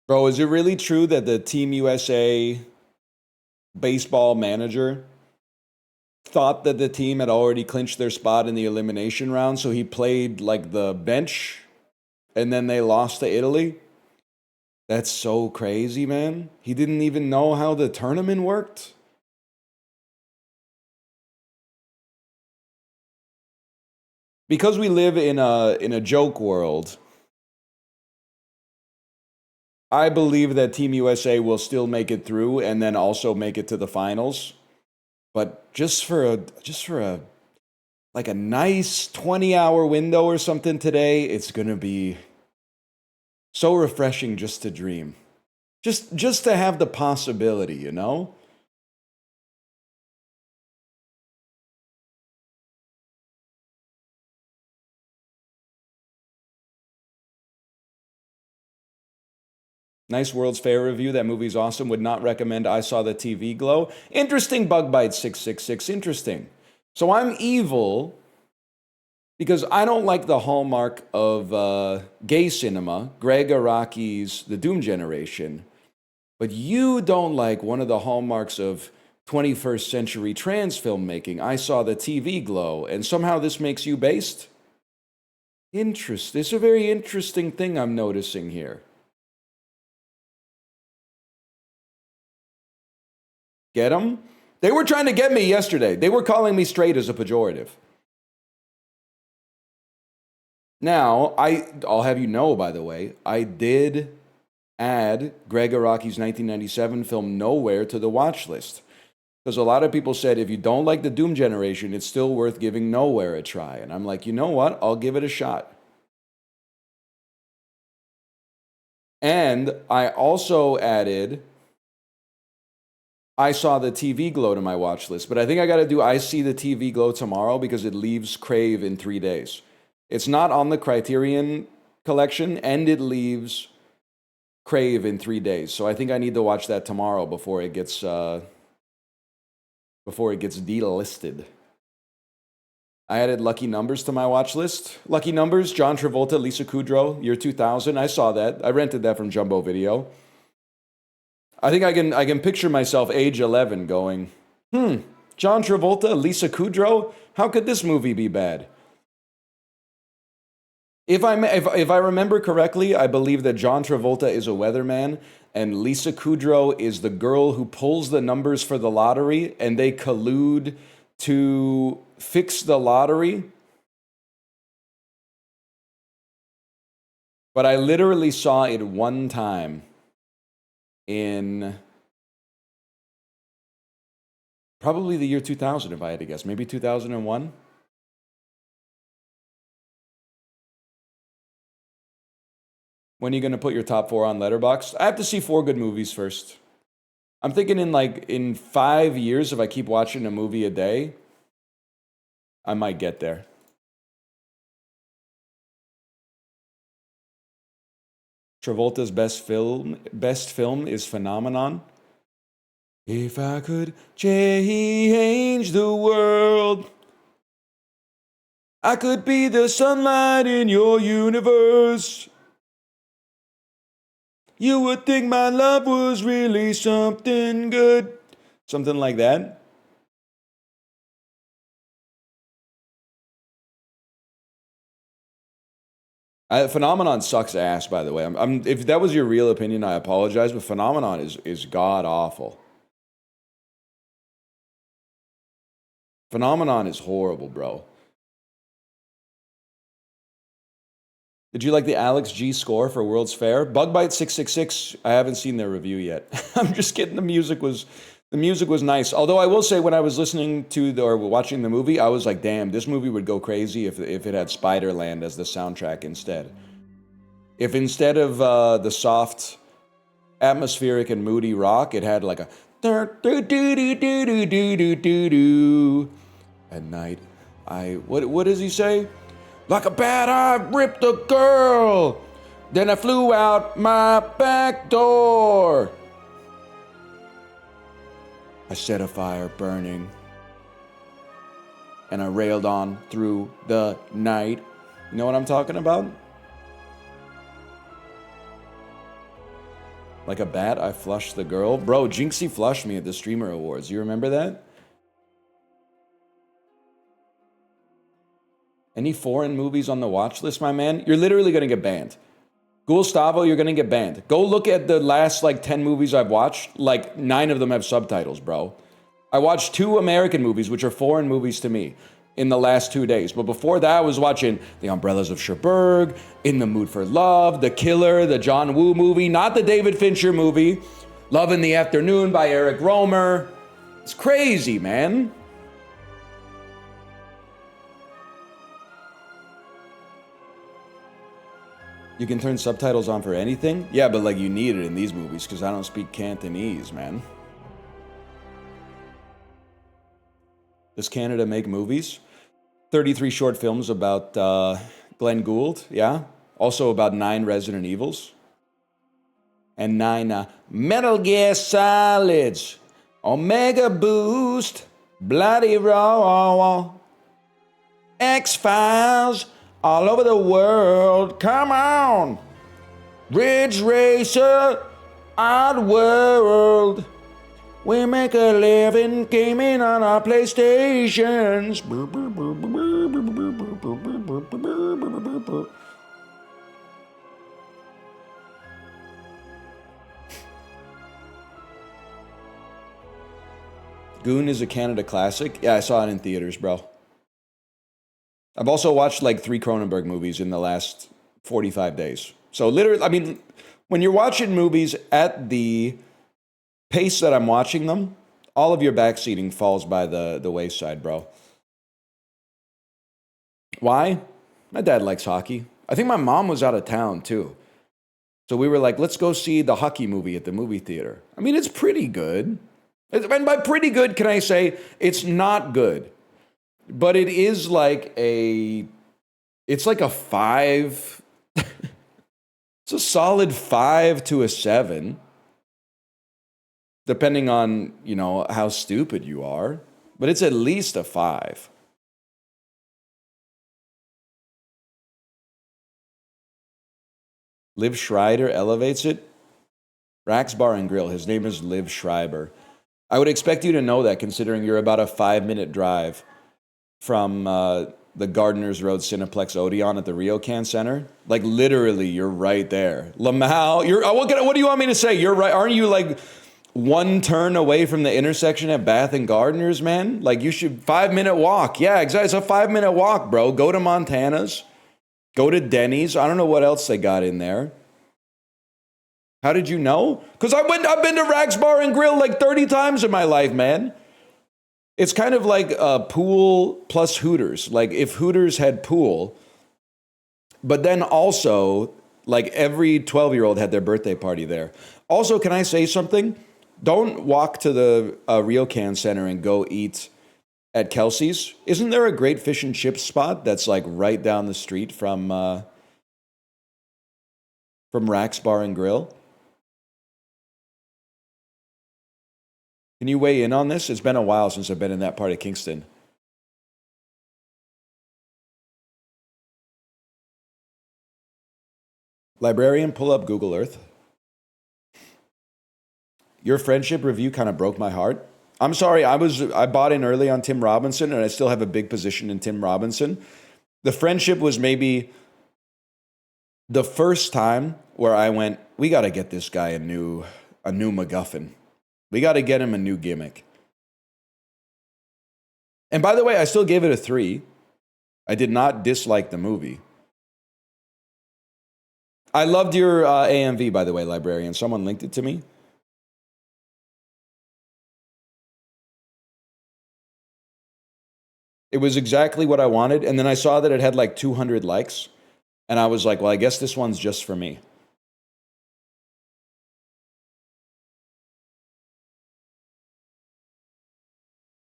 Bro, is it really true that the Team USA baseball manager thought that the team had already clinched their spot in the elimination round, so he played like the bench and then they lost to Italy? That's so crazy, man. He didn't even know how the tournament worked. Because we live in a joke world, I believe that Team USA will still make it through and then also make it to the finals. But just for a like a nice 20-hour window or something today, it's going to be so refreshing just to dream. Just to have the possibility, you know? Nice World's Fair review. That movie's awesome. Would not recommend. I Saw the TV Glow. Interesting. Bug Bite 666. Interesting. So I'm evil because I don't like the hallmark of gay cinema, Greg Araki's The Doom Generation, but you don't like one of the hallmarks of 21st century trans filmmaking. I Saw the TV Glow, and somehow this makes you based? Interest. It's a very interesting thing I'm noticing here. Get them? They were trying to get me yesterday. They were calling me straight as a pejorative. Now, I'll have you know, by the way, I did add Greg Araki's 1997 film Nowhere to the watch list. Because a lot of people said if you don't like the Doom Generation, it's still worth giving Nowhere a try. And I'm like, you know what? I'll give it a shot. And I also added I Saw the TV Glow to my watch list. But I think I got to do I See the TV Glow tomorrow because it leaves Crave in 3 days. It's not on the Criterion collection, and it leaves Crave in 3 days. So I think I need to watch that tomorrow before it gets delisted. I added Lucky Numbers to my watch list. Lucky Numbers, John Travolta, Lisa Kudrow, year 2000. I saw that. I rented that from Jumbo Video. I think I can picture myself age 11 going, John Travolta, Lisa Kudrow? How could this movie be bad? If I remember correctly, I believe that John Travolta is a weatherman and Lisa Kudrow is the girl who pulls the numbers for the lottery, and they collude to fix the lottery. But I literally saw it one time in probably the year 2000, if I had to guess. Maybe 2001? When are you going to put your top 4 on Letterboxd? I have to see 4 good movies first. I'm thinking in 5 years, if I keep watching a movie a day, I might get there. Travolta's best film is Phenomenon. If I could change the world, I could be the sunlight in your universe. You would think my love was really something good. Something like that. Phenomenon sucks ass, by the way. If that was your real opinion, I apologize, but Phenomenon is god awful. Phenomenon is horrible, bro. Did you like the Alex G score for World's Fair? Bug Bite 666. I haven't seen their review yet. I'm just kidding. The music was nice. Although I will say, when I was listening to or watching the movie, I was like, damn, this movie would go crazy if it had Spiderland as the soundtrack instead. If instead of the soft, atmospheric and moody rock, it had like a at night. What does he say? Like a bat, I ripped a girl. Then I flew out my back door. I set a fire burning. And I railed on through the night. You know what I'm talking about? Like a bat, I flushed the girl. Bro, Jinxie flushed me at the Streamer Awards. You remember that? Any foreign movies on the watch list, my man? You're literally going to get banned. Gustavo, you're going to get banned. Go look at the last, like, 10 movies I've watched. Like, 9 of them have subtitles, bro. I watched 2 American movies, which are foreign movies to me, in the last 2 days. But before that, I was watching The Umbrellas of Cherbourg, In the Mood for Love, The Killer, the John Woo movie, not the David Fincher movie, Love in the Afternoon by Eric Romer. It's crazy, man. You can turn subtitles on for anything? Yeah, but like you need it in these movies because I don't speak Cantonese, man. Does Canada make movies? 33 short films about Glenn Gould, yeah. Also about 9 Resident Evils. And 9 Metal Gear Solids. Omega Boost. Bloody Raw. X-Files. All over the world. Come on. Ridge Racer. Oddworld. We make a living gaming on our PlayStations. Goon is a Canada classic. Yeah, I saw it in theaters, bro. I've also watched like 3 Cronenberg movies in the last 45 days. So literally, I mean, when you're watching movies at the pace that I'm watching them, all of your backseating falls by the wayside, bro. Why? My dad likes hockey. I think my mom was out of town too. So we were like, let's go see the hockey movie at the movie theater. I mean, it's pretty good. And by pretty good, can I say it's not good? But it is like it's like a 5. It's a solid 5 to a 7. Depending on, you know, how stupid you are. But it's at least a 5. Liv Schreiber elevates it. Rax Bar and Grill. His name is Liv Schreiber. I would expect you to know that considering you're about a 5-minute drive from the Gardeners Road Cineplex Odeon at the Ryokan Center. Like literally, you're right there. Lamau, what do you want me to say? You're right. Aren't you like 1 turn away from the intersection at Bath and Gardeners, man? Like you should 5-minute walk. Yeah, exactly. It's a 5-minute walk, bro. Go to Montana's. Go to Denny's. I don't know what else they got in there. How did you know? Because I've been to Rax Bar and Grill like 30 times in my life, man. It's kind of like a pool plus Hooters. Like if Hooters had pool, but then also like every 12-year-old had their birthday party there. Also, can I say something? Don't walk to the Ryokan Center and go eat at Kelsey's. Isn't there a great fish and chips spot that's like right down the street from Rax Bar and Grill? Can you weigh in on this? It's been a while since I've been in that part of Kingston. Librarian, pull up Google Earth. Your friendship review kind of broke my heart. I'm sorry, I bought in early on Tim Robinson, and I still have a big position in Tim Robinson. The friendship was maybe the first time where I went, we got to get this guy a new MacGuffin. We got to get him a new gimmick. And by the way, I still gave it a 3. I did not dislike the movie. I loved your AMV, by the way, Librarian. Someone linked it to me. It was exactly what I wanted. And then I saw that it had like 200 likes. And I was like, well, I guess this one's just for me.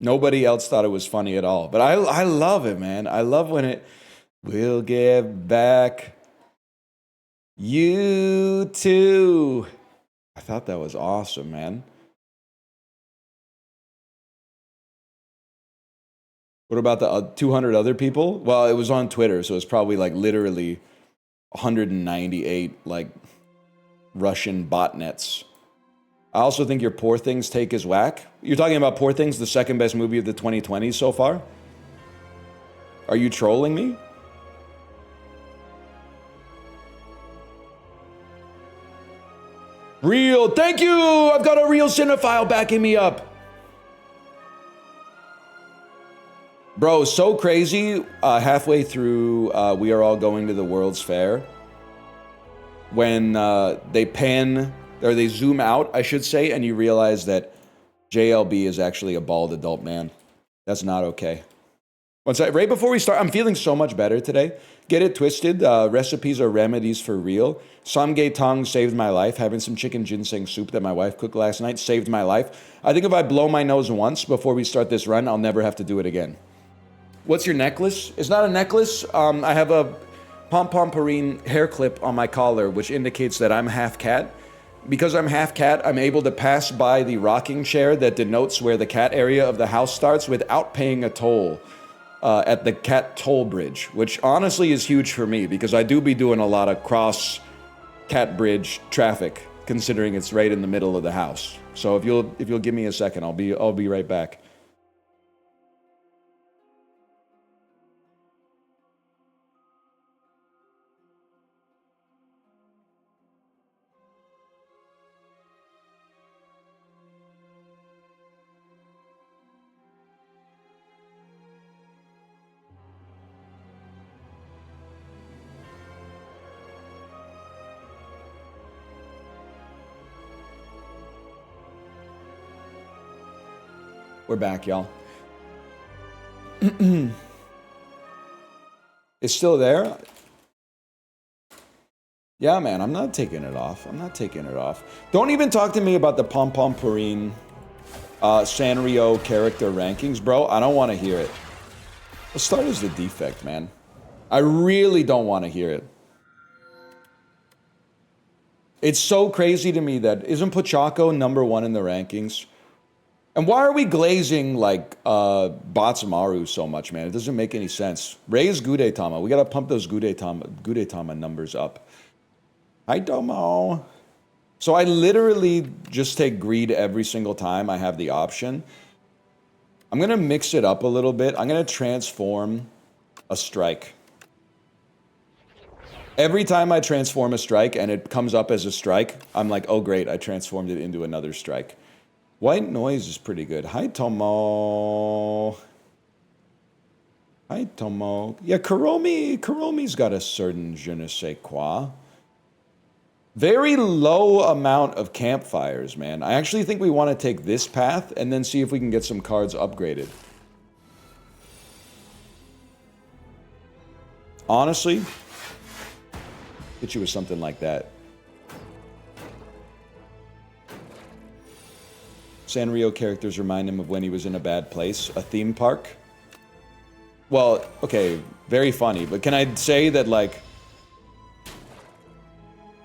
Nobody else thought it was funny at all. But I love it, man. I love when it will get back. You too. I thought that was awesome, man. What about the 200 other people? Well, it was on Twitter, so it's probably like literally 198. Like, Russian botnets. I also think your Poor Things take is whack. You're talking about Poor Things, the second best movie of the 2020s so far? Are you trolling me? Real, thank you! I've got a real cinephile backing me up. Bro, so crazy. Halfway through We Are All Going to the World's Fair, when they pan, or they zoom out, I should say, and you realize that JLB is actually a bald adult man. That's not okay. Right before we start, I'm feeling so much better today. Get it twisted. Recipes are remedies for real. Samgye tang saved my life. Having some chicken ginseng soup that my wife cooked last night saved my life. I think if I blow my nose once before we start this run, I'll never have to do it again. What's your necklace? It's not a necklace. I have a pom-pom-porine hair clip on my collar, which indicates that I'm half cat. Because I'm half cat, I'm able to pass by the rocking chair that denotes where the cat area of the house starts without paying a toll at the cat toll bridge, which honestly is huge for me because I do be doing a lot of cross cat bridge traffic, considering it's right in the middle of the house. So if you'll give me a second, I'll be right back. We're back, y'all. It's still there? Yeah, man, I'm not taking it off. I'm not taking it off. Don't even talk to me about the pom-pom-porine Sanrio character rankings, bro. I don't want to hear it. The start is the defect, man. I really don't want to hear it. It's so crazy to me that isn't Pochako #1 in the rankings? And why are we glazing like Batsumaru so much, man? It doesn't make any sense. Raise Gudetama. We gotta pump those Gudetama numbers up. Hi, Domo. So I literally just take greed every single time I have the option. I'm gonna mix it up a little bit. I'm gonna transform a strike. Every time I transform a strike and it comes up as a strike, I'm like, oh great, I transformed it into another strike. White noise is pretty good. Hi, Tomo. Hi, Tomo. Yeah, Kuromi's got a certain je ne sais quoi. Very low amount of campfires, man. I actually think we want to take this path and then see if we can get some cards upgraded. Honestly, hit you with something like that. Sanrio characters remind him of when he was in a bad place. A theme park? Well, okay, very funny. But can I say that, like,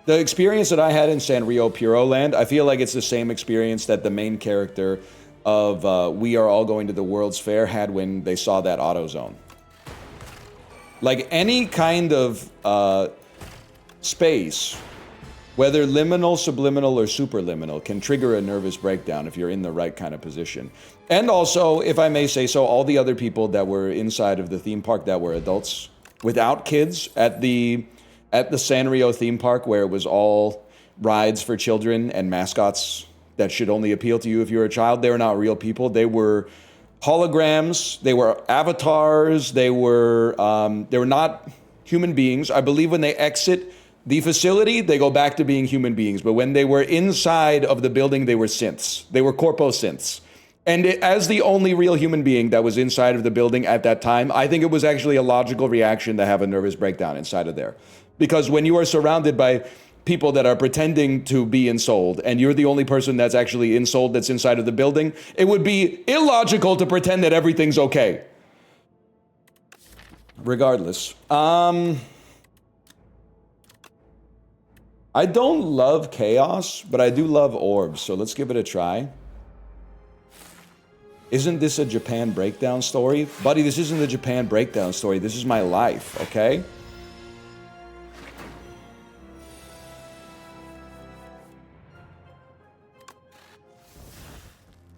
the experience that I had in Sanrio Puro Land, I feel like it's the same experience that the main character of We Are All Going to the World's Fair had when they saw that AutoZone. Like, any kind of space, whether liminal, subliminal, or superliminal, can trigger a nervous breakdown if you're in the right kind of position. And also, if I may say so, all the other people that were inside of the theme park that were adults, without kids, at the Sanrio theme park, where it was all rides for children and mascots that should only appeal to you if you're a child, they were not real people. They were holograms, they were avatars, they were not human beings. I believe when they exit the facility, they go back to being human beings. But when they were inside of the building, they were synths. They were corpo synths. And as the only real human being that was inside of the building at that time, I think it was actually a logical reaction to have a nervous breakdown inside of there. Because when you are surrounded by people that are pretending to be ensouled, and you're the only person that's actually ensouled that's inside of the building, it would be illogical to pretend that everything's okay. Regardless. I don't love chaos, but I do love orbs, so let's give it a try. Isn't this a Japan breakdown story? Buddy, this isn't a Japan breakdown story. This is my life, okay?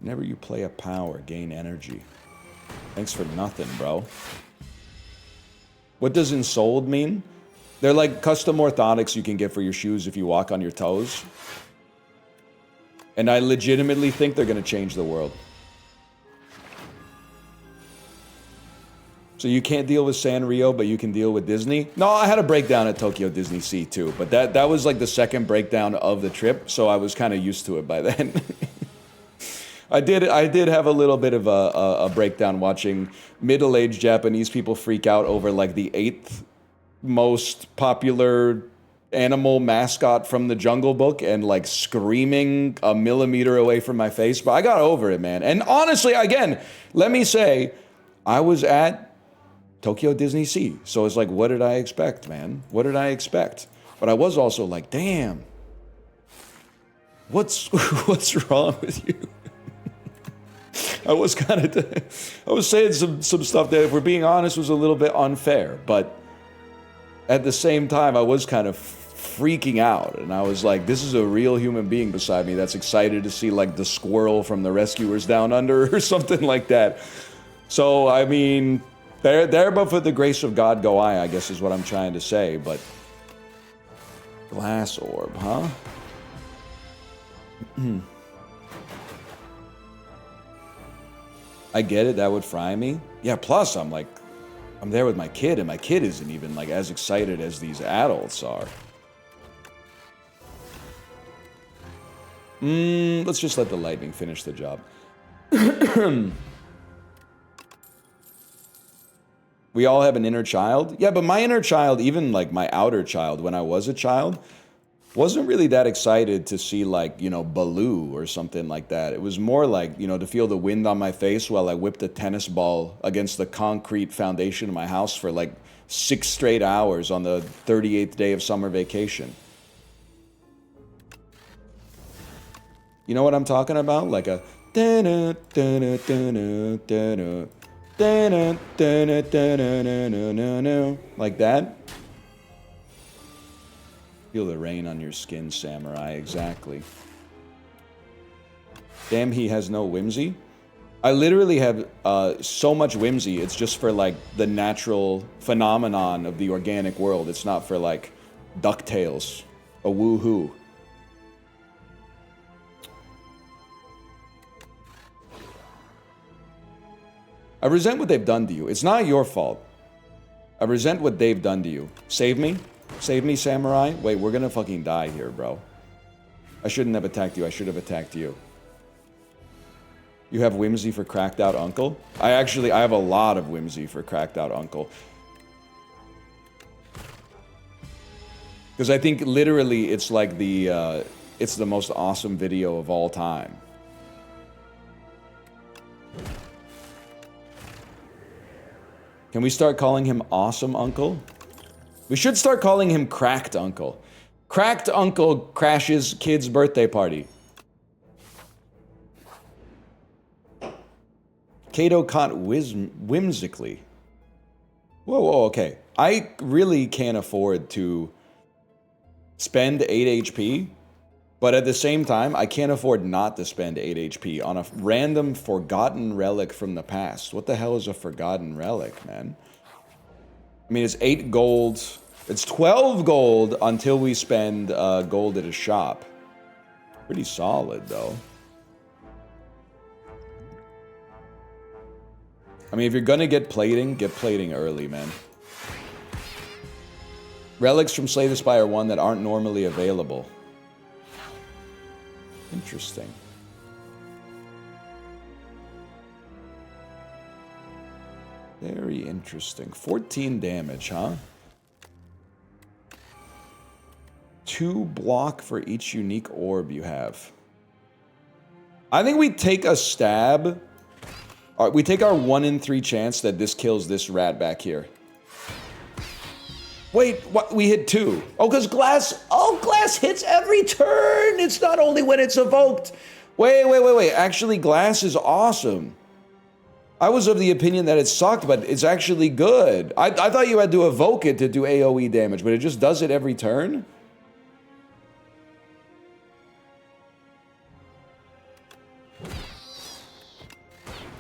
Whenever you play a power, gain energy. Thanks for nothing, bro. What does ensouled mean? They're like custom orthotics you can get for your shoes if you walk on your toes. And I legitimately think they're going to change the world. So you can't deal with Sanrio, but you can deal with Disney? No, I had a breakdown at Tokyo Disney Sea too, but that was like the second breakdown of the trip, so I was kind of used to it by then. I did have a little bit of a breakdown watching middle-aged Japanese people freak out over like the 8th most popular animal mascot from the Jungle Book and like screaming a millimeter away from my face, but I got over it, man. And honestly, again, let me say, I was at Tokyo Disney Sea. So it's like, what did I expect, man? What did I expect? But I was also like, damn, what's wrong with you? I was saying some stuff that, if we're being honest, was a little bit unfair. But at the same time, I was kind of freaking out. And I was like, this is a real human being beside me that's excited to see like the squirrel from the Rescuers Down Under or something like that. So, I mean, there, but for the grace of God go I guess is what I'm trying to say, but... Glass orb, huh? I get it, that would fry me. Yeah, plus I'm there with my kid, and my kid isn't even like as excited as these adults are. Let's just let the lightning finish the job. We all have an inner child? Yeah, but my inner child, even like my outer child, when I was a child, wasn't really that excited to see like, you know, Baloo or something like that. It was more like, you know, to feel the wind on my face while I whipped a tennis ball against the concrete foundation of my house for like 6 straight hours on the 38th day of summer vacation. You know what I'm talking about? Like a... like that. Feel the rain on your skin, samurai. Exactly. Damn, he has no whimsy. I literally have so much whimsy. It's just for like the natural phenomenon of the organic world. It's not for like DuckTales, a woohoo. I resent what they've done to you. It's not your fault. I resent what they've done to you. Save me? Save me, samurai? Wait, we're gonna fucking die here, bro. I shouldn't have attacked you. I should have attacked you. You have whimsy for cracked out uncle? I have a lot of whimsy for cracked out uncle. Because I think literally it's like it's the most awesome video of all time. Can we start calling him Awesome Uncle? We should start calling him Cracked Uncle. Cracked Uncle crashes kid's birthday party. Kato caught whimsically. Whoa, okay. I really can't afford to spend 8 HP, but at the same time, I can't afford not to spend 8 HP on a random forgotten relic from the past. What the hell is a forgotten relic, man? I mean, it's 8 gold. It's 12 gold until we spend gold at a shop. Pretty solid, though. I mean, if you're gonna get plating early, man. Relics from Slay the Spire 1 that aren't normally available. Interesting. Very interesting. 14 damage, huh? 2 block for each unique orb you have. I think we take a stab. We take our 1 in 3 chance that this kills this rat back here. Wait, what? We hit 2. Oh, because glass... Oh, glass hits every turn! It's not only when it's evoked. Wait. Actually, glass is awesome. I was of the opinion that it sucked, but it's actually good. I thought you had to evoke it to do AoE damage, but it just does it every turn?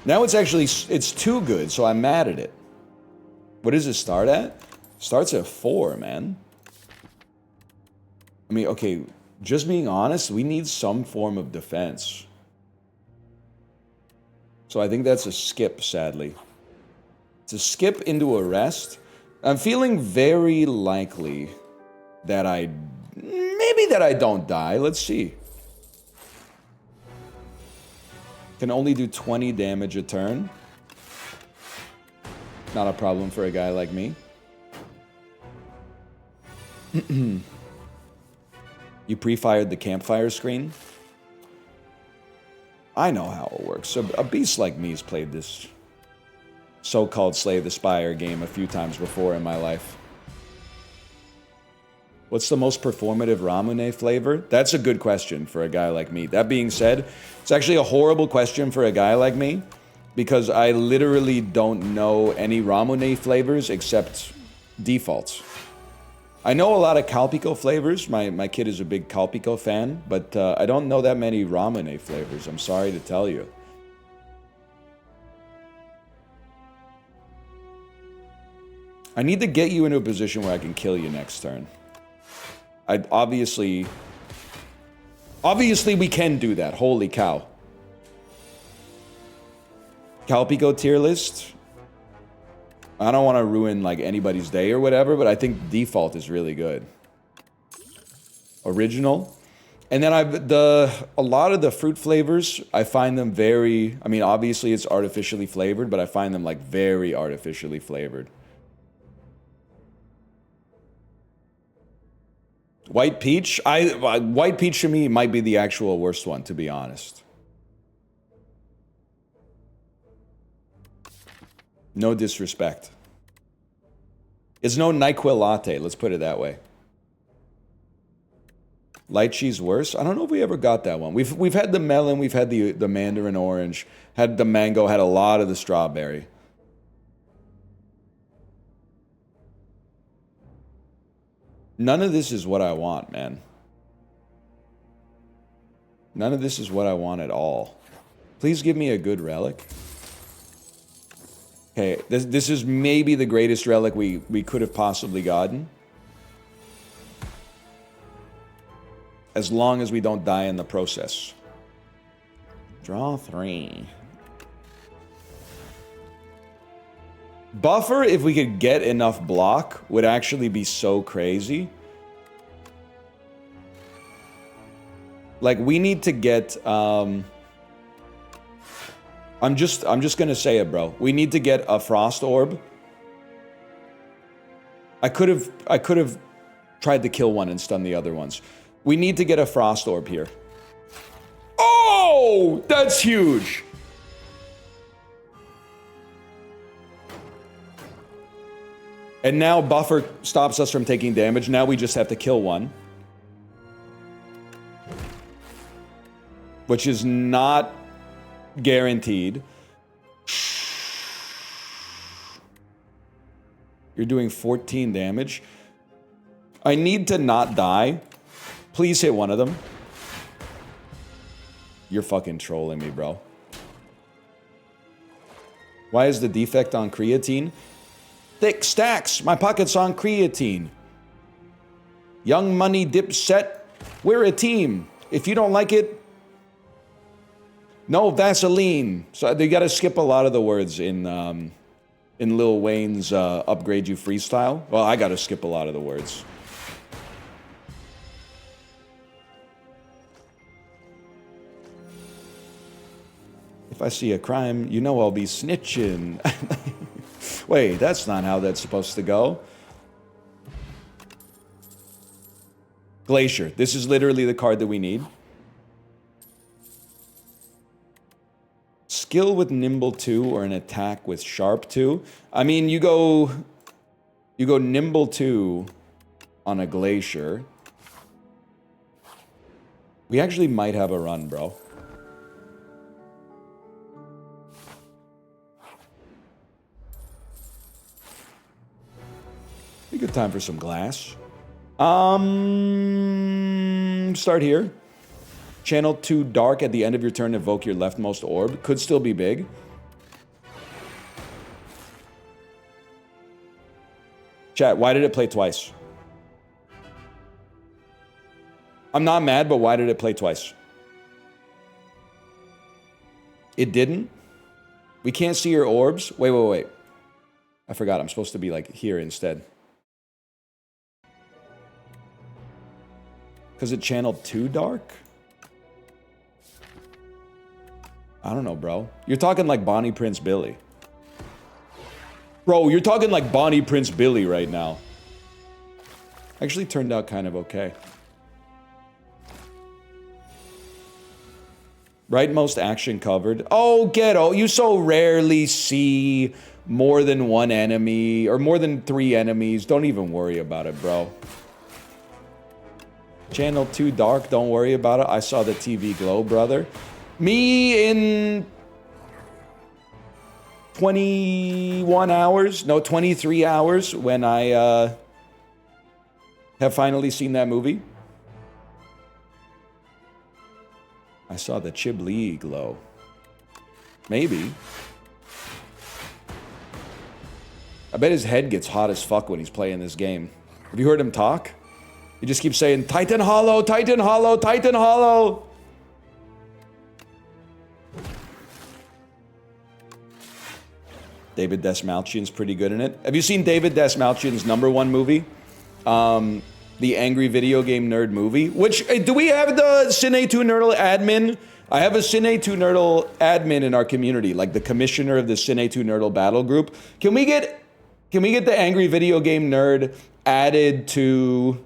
Now it's actually, it's too good, so I'm mad at it. What does it start at? Starts at 4, man. I mean, okay, just being honest, we need some form of defense. So I think that's a skip, sadly. It's a skip into a rest. I'm feeling very likely that maybe that I don't die. Let's see. Can only do 20 damage a turn. Not a problem for a guy like me. You pre-fired the campfire screen? I know how it works. So a beast like me has played this so-called Slay the Spire game a few times before in my life. What's the most performative Ramune flavor? That's a good question for a guy like me. That being said, it's actually a horrible question for a guy like me because I literally don't know any Ramune flavors except defaults. I know a lot of Calpico flavors. My kid is a big Calpico fan, but I don't know that many Ramune flavors. I'm sorry to tell you. I need to get you into a position where I can kill you next turn. Obviously we can do that. Holy cow. Calpico tier list. I don't want to ruin like anybody's day or whatever, but I think default is really good. Original. And then a lot of the fruit flavors, I find them very, I mean, obviously it's artificially flavored, but I find them like very artificially flavored. White peach? White peach to me might be the actual worst one, to be honest. No disrespect. It's no NyQuil latte, let's put it that way. Lychee's worse? I don't know if we ever got that one. We've had the melon, we've had the mandarin orange, had the mango, had a lot of the strawberry. None of this is what I want, man. None of this is what I want at all. Please give me a good relic. Okay, this is maybe the greatest relic we could have possibly gotten. As long as we don't die in the process. Draw 3. Buffer, if we could get enough block, would actually be so crazy. Like, we need to get, I'm just gonna say it, bro. We need to get a Frost Orb. I could have tried to kill one and stun the other ones. We need to get a Frost Orb here. Oh! That's huge! And now Buffer stops us from taking damage. Now we just have to kill one. Which is not guaranteed. You're doing 14 damage. I need to not die. Please hit one of them. You're fucking trolling me, bro. Why is the defect on creatine? Thick stacks. My pocket's on creatine. Young Money Dipset. We're a team. If you don't like it, no Vaseline. So they got to skip a lot of the words in Lil Wayne's Upgrade You freestyle. Well, I got to skip a lot of the words. If I see a crime, you know I'll be snitching. Wait, that's not how that's supposed to go. Glacier. This is literally the card that we need. Skill with Nimble 2 or an attack with Sharp 2. I mean, you go Nimble 2 on a Glacier. We actually might have a run, bro. Be a good time for some glass. Start here. Channel 2 Dark at the end of your turn, evoke your leftmost orb. Could still be big. Chat, why did it play twice? I'm not mad, but why did it play twice? It didn't? We can't see your orbs? Wait. I forgot. I'm supposed to be like here instead. Because it channeled too dark? I don't know, bro. You're talking like Bonnie Prince Billy. Bro, you're talking like Bonnie Prince Billy right now. Actually turned out kind of okay. Rightmost action covered. Oh, ghetto. You so rarely see more than one enemy or more than 3 enemies. Don't even worry about it, bro. Channel too dark. Don't worry about it. I saw the TV glow, brother. Me in 21 hours. No, 23 hours when I have finally seen that movie. I saw the Chiblee glow. Maybe. I bet his head gets hot as fuck when he's playing this game. Have you heard him talk? He just keeps saying, Titan Hollow, Titan Hollow, Titan Hollow. David Desmalchian's pretty good in it. Have you seen David Desmalchian's #1 movie? The Angry Video Game Nerd movie. Which, do we have the Cine2Nerdle admin? I have a Cine2Nerdle admin in our community, like the commissioner of the Cine2Nerdle battle group. Can we get the Angry Video Game Nerd added to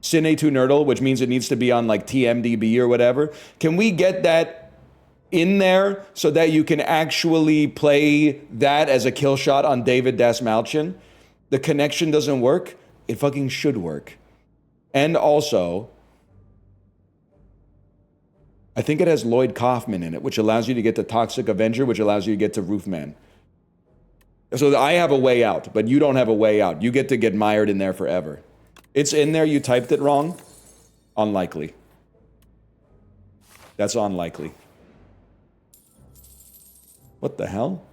Cine2Nerdle, which means it needs to be on like TMDB or whatever? Can we get that in there so that you can actually play that as a kill shot on David Desmalchian? The connection doesn't work. It fucking should work. And also, I think it has Lloyd Kaufman in it, which allows you to get to Toxic Avenger, which allows you to get to Roofman. So I have a way out, but you don't have a way out. You get to get mired in there forever. It's in there, you typed it wrong. Unlikely. That's unlikely. What the hell?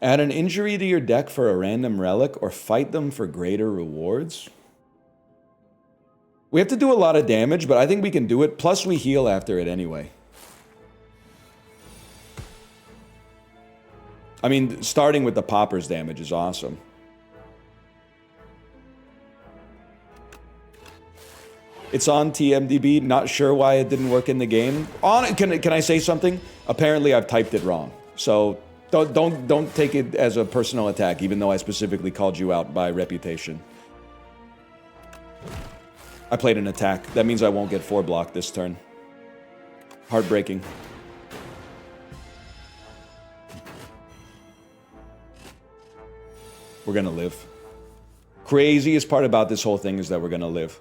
Add an injury to your deck for a random relic or fight them for greater rewards? We have to do a lot of damage, but I think we can do it. Plus, we heal after it anyway. I mean, starting with the poppers damage is awesome. It's on TMDB. Not sure why it didn't work in the game. Can I say something? Apparently, I've typed it wrong. So don't take it as a personal attack, even though I specifically called you out by reputation. I played an attack. That means I won't get 4 block this turn. Heartbreaking. We're gonna live. Craziest part about this whole thing is that we're gonna live.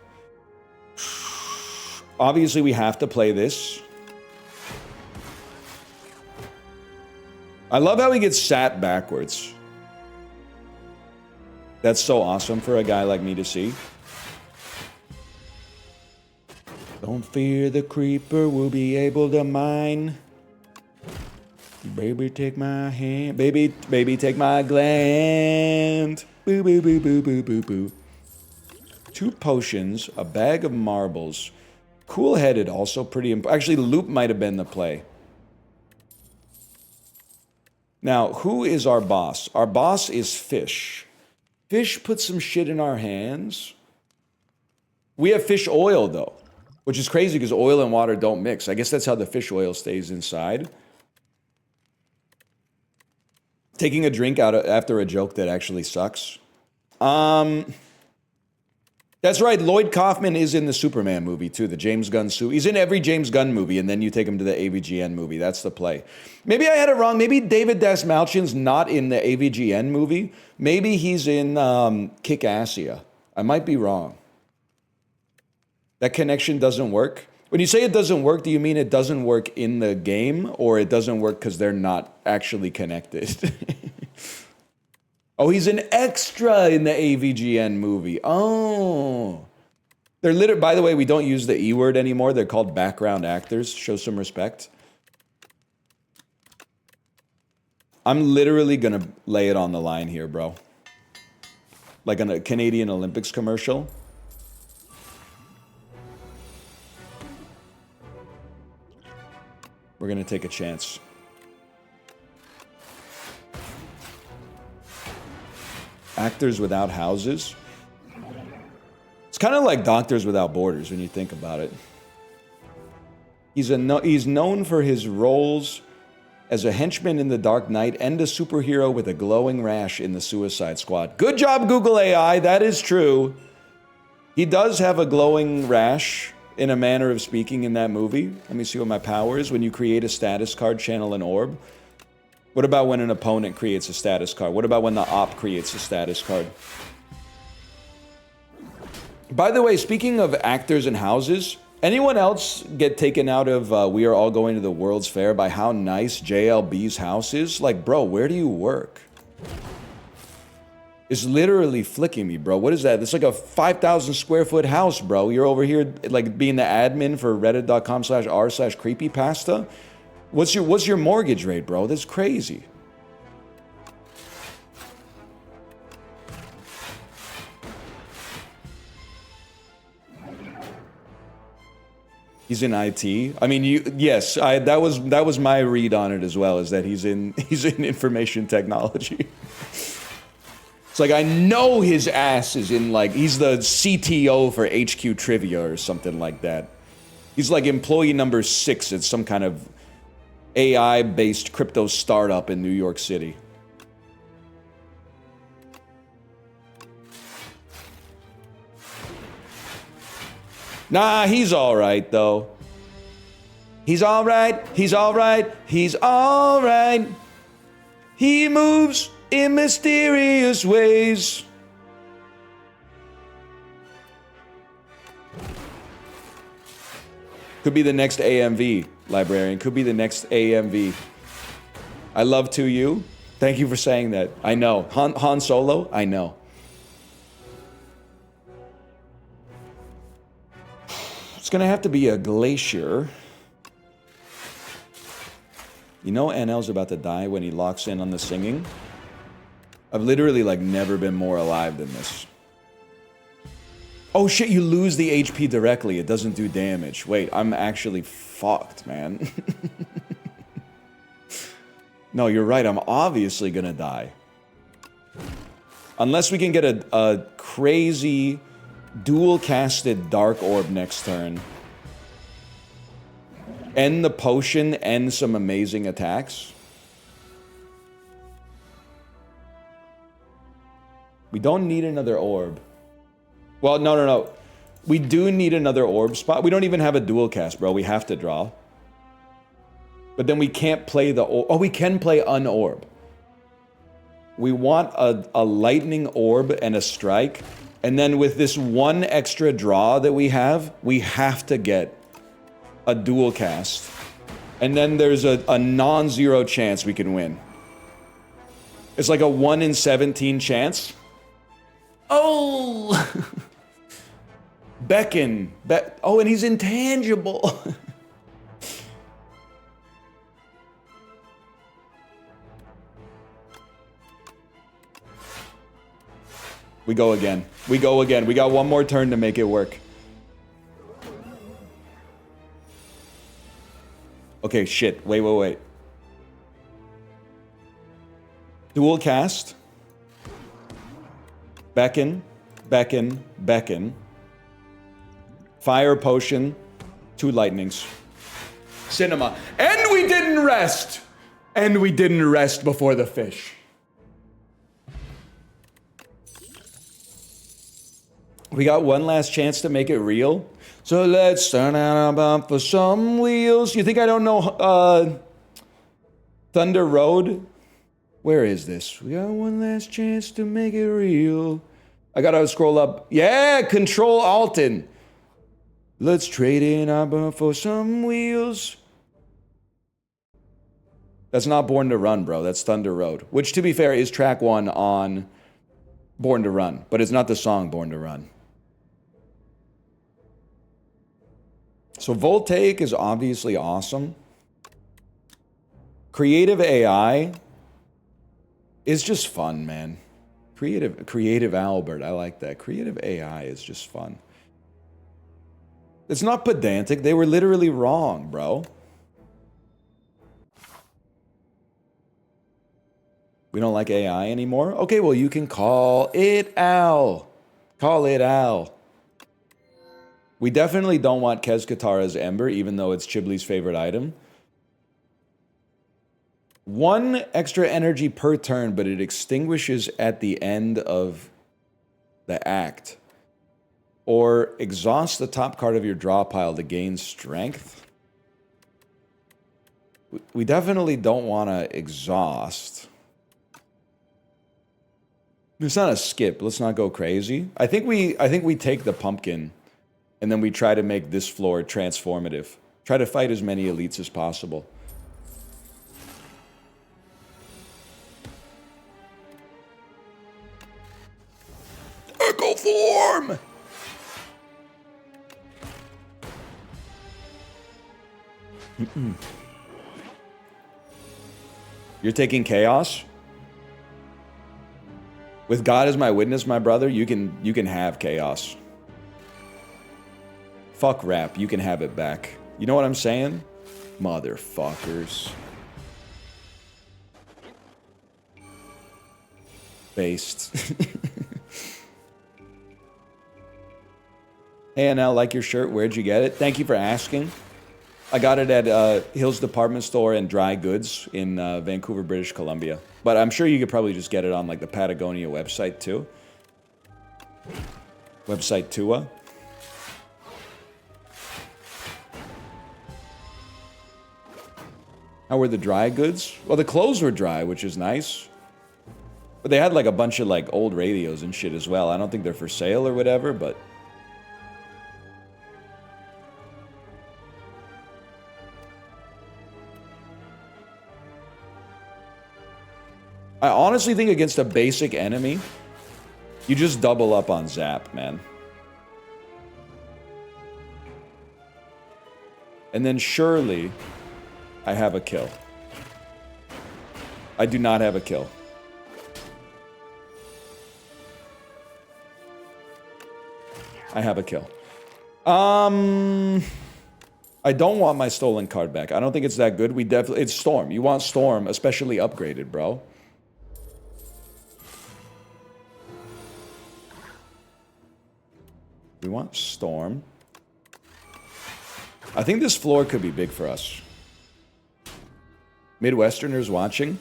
Obviously, we have to play this. I love how he gets sat backwards. That's so awesome for a guy like me to see. Don't fear the creeper, we'll be able to mine. Baby, take my hand. Baby, take my gland. Boo, boo, boo, boo, boo, boo, boo. 2 potions, a bag of marbles. Cool-headed, also pretty important. Actually, loop might have been the play. Now, who is our boss? Our boss is Fish. Fish put some shit in our hands. We have fish oil, though, which is crazy because oil and water don't mix. I guess that's how the fish oil stays inside. Taking a drink out after a joke that actually sucks. That's right, Lloyd Kaufman is in the Superman movie, too, the James Gunn suit. He's in every James Gunn movie, and then you take him to the AVGN movie. That's the play. Maybe I had it wrong. Maybe David Desmalchian's not in the AVGN movie. Maybe he's in Kick-Assia. I might be wrong. That connection doesn't work. When you say it doesn't work, do you mean it doesn't work in the game, or it doesn't work because they're not actually connected? Oh, he's an extra in the AVGN movie. Oh. They're by the way, we don't use the E word anymore. They're called background actors. Show some respect. I'm literally going to lay it on the line here, bro. like a Canadian Olympics commercial. We're gonna take a chance. Actors without houses. It's kind of like Doctors Without Borders when you think about it. He's known for his roles as a henchman in The Dark Knight and a superhero with a glowing rash in The Suicide Squad. Good job, Google AI. That is true. He does have a glowing rash, in a manner of speaking, in that movie. Let me see what my power is. When you create a status card, channel an orb. What about when an opponent creates a status card? What about when the op creates a status card? By the way, speaking of actors and houses, anyone else get taken out of We Are All Going to the World's Fair by how nice JLB's house is? Like, bro, where do you work? It's literally flicking me, bro. What is that? It's like a 5,000 square foot house, bro. You're over here like being the admin for reddit.com/r/creepypasta. What's your mortgage rate, bro? That's crazy. He's in IT. I mean, yes, that was my read on it as well, is that he's in information technology. It's like, I know his ass is in, like, he's the CTO for HQ Trivia or something like that. He's like employee number 6 at some kind of AI-based crypto startup in New York City. Nah, he's all right, though. He's all right, he's all right, he's all right. He moves in mysterious ways. Could be the next AMV, librarian. Could be the next AMV. I love 2U. Thank you for saying that. I know. Han Solo, I know. It's gonna have to be a glacier. You know NL's about to die when he locks in on the singing? I've literally, like, never been more alive than this. Oh shit, you lose the HP directly. It doesn't do damage. Wait, I'm actually fucked, man. No, you're right. I'm obviously gonna die. Unless we can get a crazy dual-casted Dark Orb next turn. End the potion, end some amazing attacks. We don't need another orb. Well, no. We do need another orb spot. We don't even have a dual cast, bro. We have to draw. But then we can't play the orb. Oh, we can play an orb. We want a lightning orb and a strike. And then with this one extra draw that we have to get a dual cast. And then there's a non-zero chance we can win. It's like a 1 in 17 chance. Oh! Beckon. Oh, and he's intangible. We go again. We go again. We got one more turn to make it work. Okay, shit. Wait. Dual cast. Beckon. Fire potion. 2 lightnings. Cinema. And we didn't rest! And we didn't rest before the fish. We got one last chance to make it real. So let's turn out a bump for some wheels. You think I don't know Thunder Road? Where is this? We got one last chance to make it real. I gotta scroll up. Yeah, Control Alton. Let's trade in our bump for some wheels. That's not Born to Run, bro. That's Thunder Road. Which, to be fair, is track 1 on Born to Run. But it's not the song Born to Run. So Voltaic is obviously awesome. Creative AI is just fun, man. Creative Albert. I like that. Creative AI is just fun. It's not pedantic. They were literally wrong, bro. We don't like AI anymore? Okay, well, you can call it Al. Call it Al. We definitely don't want Kez Katara's Ember, even though it's Chibli's favorite item. 1 extra energy per turn, but it extinguishes at the end of the act. Or exhaust the top card of your draw pile to gain strength. We definitely don't want to exhaust. It's not a skip. Let's not go crazy. I think we take the pumpkin, and then we try to make this floor transformative. Try to fight as many elites as possible. Echo form! You're taking chaos? With God as my witness, my brother, you can have chaos. Fuck rap, you can have it back. You know what I'm saying? Motherfuckers. Based. Hey, Anel, like your shirt. Where'd you get it? Thank you for asking. I got it at Hill's Department Store and Dry Goods in Vancouver, British Columbia. But I'm sure you could probably just get it on like the Patagonia website too. Website Tua. How were the dry goods? Well, the clothes were dry, which is nice. But they had like a bunch of like old radios and shit as well. I don't think they're for sale or whatever, but... I honestly think against a basic enemy, you just double up on Zap, man. And then surely, I have a kill. I do not have a kill. I have a kill. I don't want my stolen card back. I don't think it's that good. It's Storm. You want Storm, especially upgraded, bro. We want Storm. I think this floor could be big for us. Midwesterners watching.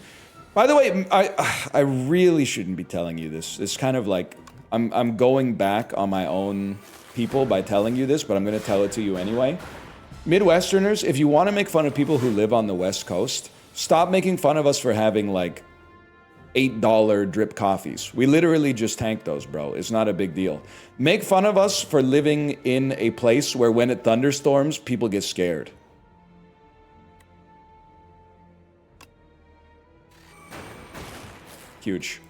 By the way, I really shouldn't be telling you this. It's kind of like I'm going back on my own people by telling you this, but I'm going to tell it to you anyway. Midwesterners, if you want to make fun of people who live on the West Coast, stop making fun of us for having like $8 drip coffees. We literally just tank those, bro. It's not a big deal. Make fun of us for living in a place where when it thunderstorms, people get scared. Huge.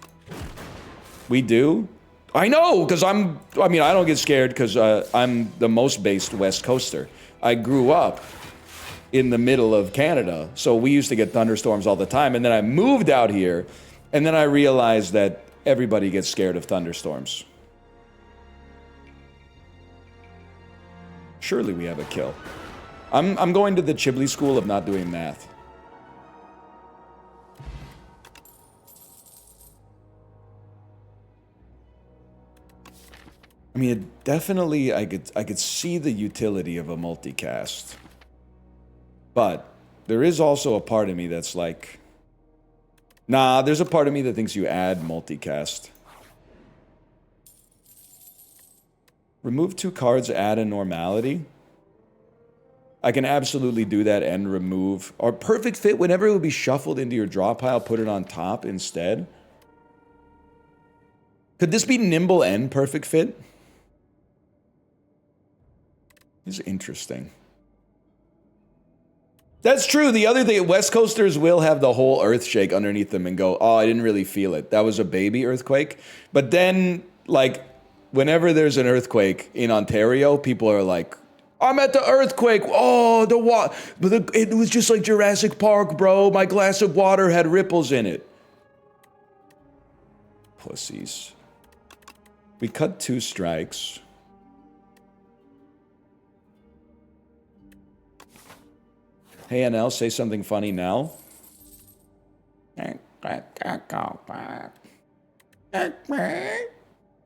We do? I know, because I don't get scared because I'm the most based West Coaster. I grew up in the middle of Canada, so we used to get thunderstorms all the time, and then I moved out here, and then I realized that everybody gets scared of thunderstorms. Surely we have a kill. I'm going to the Chibli school of not doing math. I mean, it definitely, I could see the utility of a multicast. But there is also a part of me that's like, nah, there's a part of me that thinks you add multicast. Remove 2 cards, add a normality. I can absolutely do that and remove. Or perfect fit, whenever it would be shuffled into your draw pile, put it on top instead. Could this be nimble and perfect fit? This is interesting. That's true. The other thing, West Coasters will have the whole earth shake underneath them and go, oh, I didn't really feel it. That was a baby earthquake. But then, like, whenever there's an earthquake in Ontario, people are like, I'm at the earthquake. Oh, the water. But it was just like Jurassic Park, bro. My glass of water had ripples in it. pussies. We cut 2 strikes. Hey, NL, say something funny now. You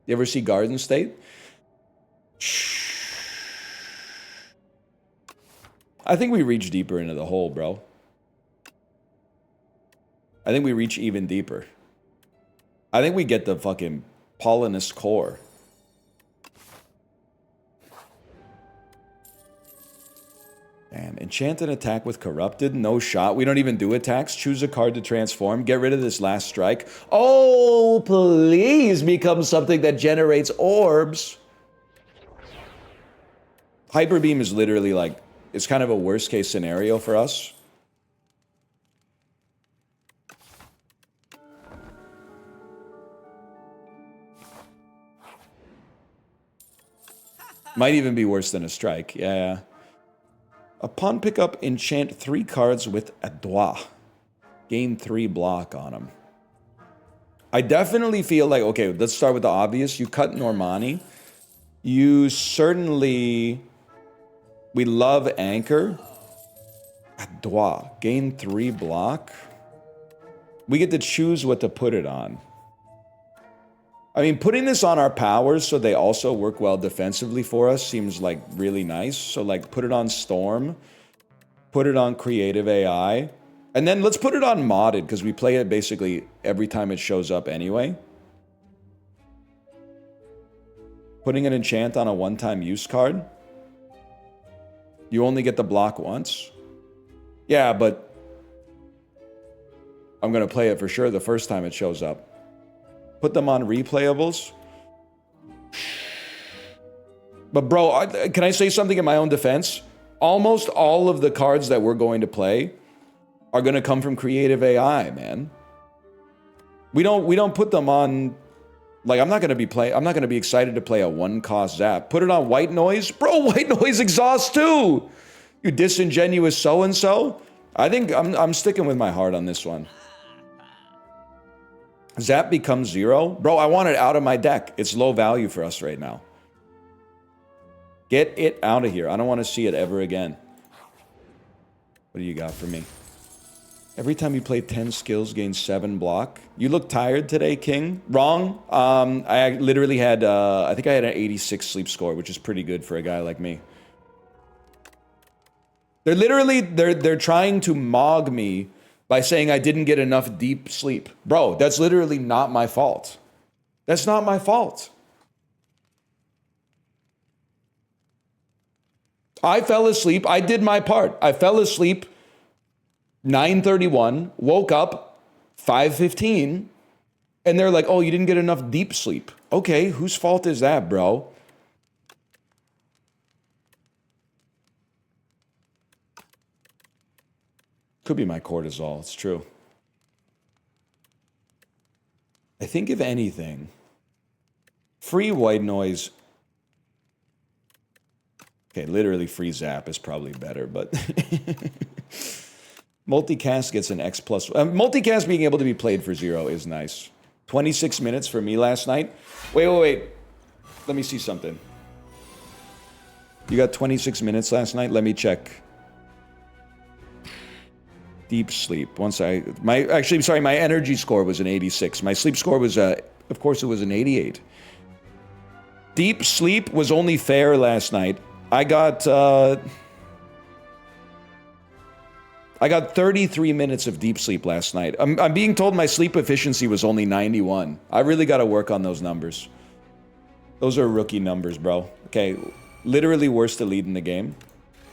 ever see Garden State? I think we reach deeper into the hole, bro. I think we reach even deeper. I think we get the fucking pollinous core. Damn, enchanted attack with corrupted, no shot. We don't even do attacks. Choose a card to transform. Get rid of this last strike. Oh, please become something that generates orbs. Hyper Beam is literally like, it's kind of a worst case scenario for us. Might even be worse than a strike. Yeah. Upon pickup, enchant 3 cards with a Doigt. Gain 3 block on them. I definitely feel like, okay, let's start with the obvious. You cut Normani. You certainly... We love Anchor. A Doigt. Gain 3 block. We get to choose what to put it on. I mean, putting this on our powers so they also work well defensively for us seems like really nice. So like put it on Storm, put it on Creative AI, and then let's put it on Modded because we play it basically every time it shows up anyway. Putting an enchant on a one-time use card. You only get the block once. Yeah, but I'm going to play it for sure the first time it shows up. Put them on replayables. But bro, can I say something in my own defense? Almost all of the cards that we're going to play are going to come from Creative AI, man. We don't put them on, like I'm not going to be excited to play a 1-cost zap. Put it on White Noise. Bro, White Noise exhausts too. You disingenuous so-and-so. I think I'm sticking with my heart on this one. Zap becomes 0. Bro, I want it out of my deck. It's low value for us right now. Get it out of here. I don't want to see it ever again. What do you got for me? Every time you play 10 skills, gain 7 block. You look tired today, King. Wrong. I literally had, I think I had an 86 sleep score, which is pretty good for a guy like me. They're literally, they're trying to mog me by saying I didn't get enough deep sleep. Bro, that's literally not my fault. That's not my fault. I fell asleep. I did my part. I fell asleep 9:31, woke up 5:15, and they're like, oh, you didn't get enough deep sleep. Okay, whose fault is that, bro? Could be my cortisol, it's true. I think if anything, free White Noise. Okay, literally free Zap is probably better, but multicast gets an X+. Multicast being able to be played for 0 is nice. 26 minutes for me last night. Wait. Let me see something. You got 26 minutes last night? Let me check. Deep sleep. My energy score was an 86. My sleep score was, of course, it was an 88. Deep sleep was only fair last night. I got 33 minutes of deep sleep last night. I'm being told my sleep efficiency was only 91. I really got to work on those numbers. Those are rookie numbers, bro. Okay, literally worst elite in the game.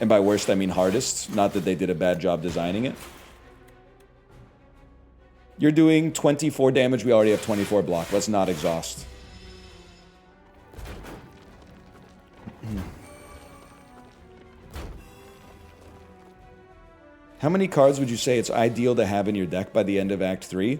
And by worst, I mean hardest. Not that they did a bad job designing it. You're doing 24 damage. We already have 24 block. Let's not exhaust. How many cards would you say it's ideal to have in your deck by the end of Act 3?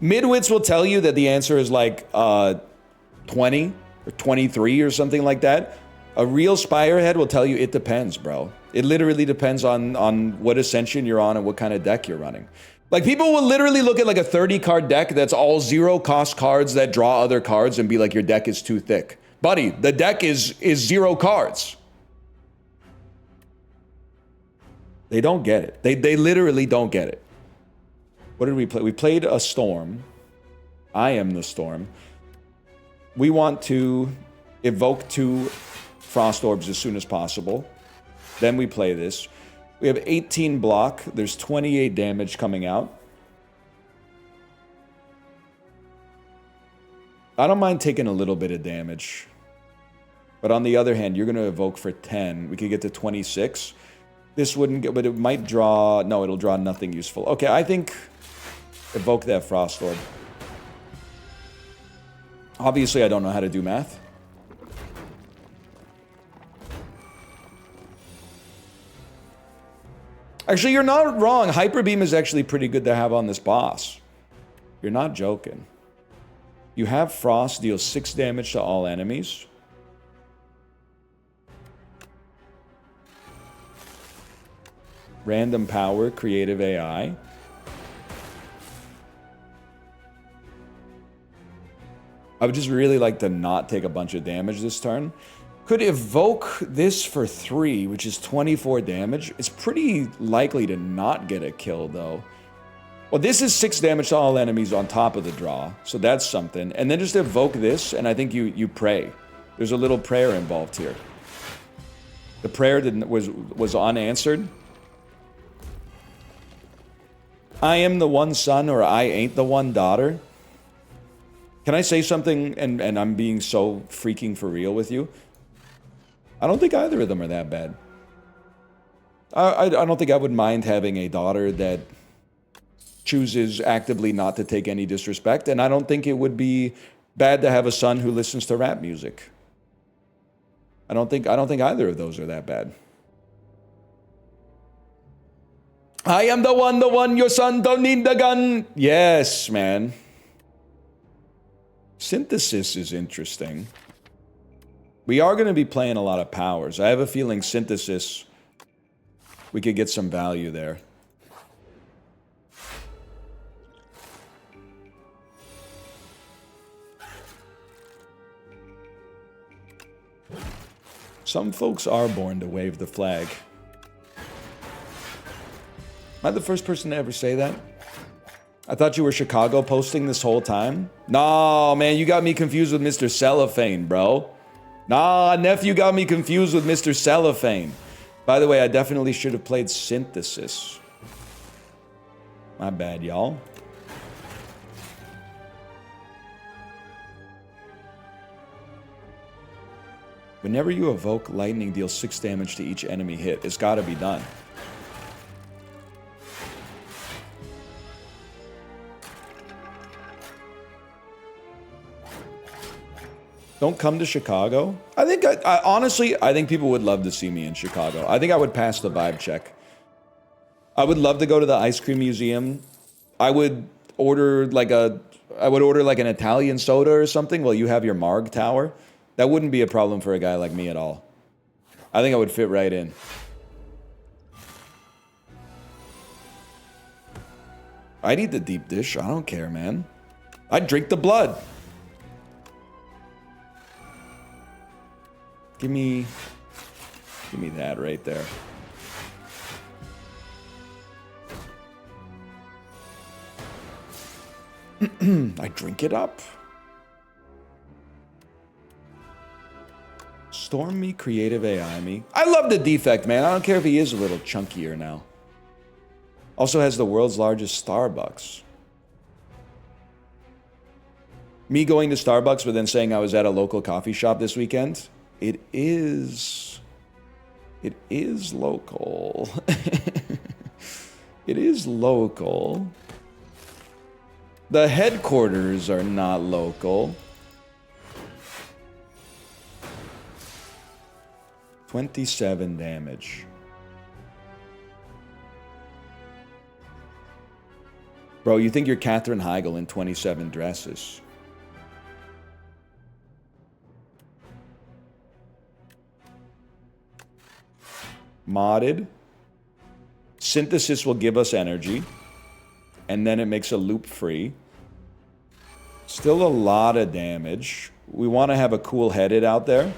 Midwits will tell you that the answer is like 20 or 23 or something like that. A real Spire head will tell you it depends, bro. It literally depends on what Ascension you're on and what kind of deck you're running. Like, people will literally look at like a 30-card deck that's all 0-cost cards that draw other cards and be like, your deck is too thick. Buddy, the deck is 0 cards. They don't get it. They literally don't get it. What did we play? We played a Storm. I am the Storm. We want to evoke 2 Frost Orbs as soon as possible. Then we play this. We have 18 block. There's 28 damage coming out. I don't mind taking a little bit of damage. But on the other hand, you're going to evoke for 10. We could get to 26. This wouldn't get, but it might draw... No, it'll draw nothing useful. Okay, I think... Evoke that Frost Orb. Obviously, I don't know how to do math. Actually, you're not wrong. Hyper Beam is actually pretty good to have on this boss. You're not joking. You have Frost, deals 6 damage to all enemies. Random power, creative AI. I would just really like to not take a bunch of damage this turn. Could evoke this for 3, which is 24 damage. It's pretty likely to not get a kill, though. Well, this is 6 damage to all enemies on top of the draw, so that's something. And then just evoke this, and I think you pray. There's a little prayer involved here. The prayer was unanswered. I am the one son, or I ain't the one daughter. Can I say something, and I'm being so freaking for real with you? I don't think either of them are that bad. I don't think I would mind having a daughter that chooses actively not to take any disrespect, and I don't think it would be bad to have a son who listens to rap music. I don't think either of those are that bad. I am the one, your son don't need the gun. Yes, man. Synthesis is interesting. We are going to be playing a lot of powers. I have a feeling Synthesis, we could get some value there. Some folks are born to wave the flag. Am I the first person to ever say that? I thought you were Chicago posting this whole time. Nah, man, you got me confused with Mr. Cellophane, bro. Nah, nephew got me confused with Mr. Cellophane. By the way, I definitely should have played Synthesis. My bad, y'all. Whenever you evoke, lightning deals 6 damage to each enemy hit. It's gotta be done. Don't come to Chicago? I think, honestly, I think people would love to see me in Chicago. I think I would pass the vibe check. I would love to go to the ice cream museum. I would order like an Italian soda or something while you have your Marg Tower. That wouldn't be a problem for a guy like me at all. I think I would fit right in. I'd eat the deep dish. I don't care, man. I'd drink the blood. Give me that right there. I drink it up. Storm me, creative AI me. I love the defect, man. I don't care if he is a little chunkier now. Also has the world's largest Starbucks. Me going to Starbucks, but then saying I was at a local coffee shop this weekend. It is local. It is local. The headquarters are not local. 27 damage. Bro, you think you're Katherine Heigl in 27 dresses. Modded. Synthesis will give us energy. and then it makes a loop free. Still a lot of damage. We want to have a cool-headed out there.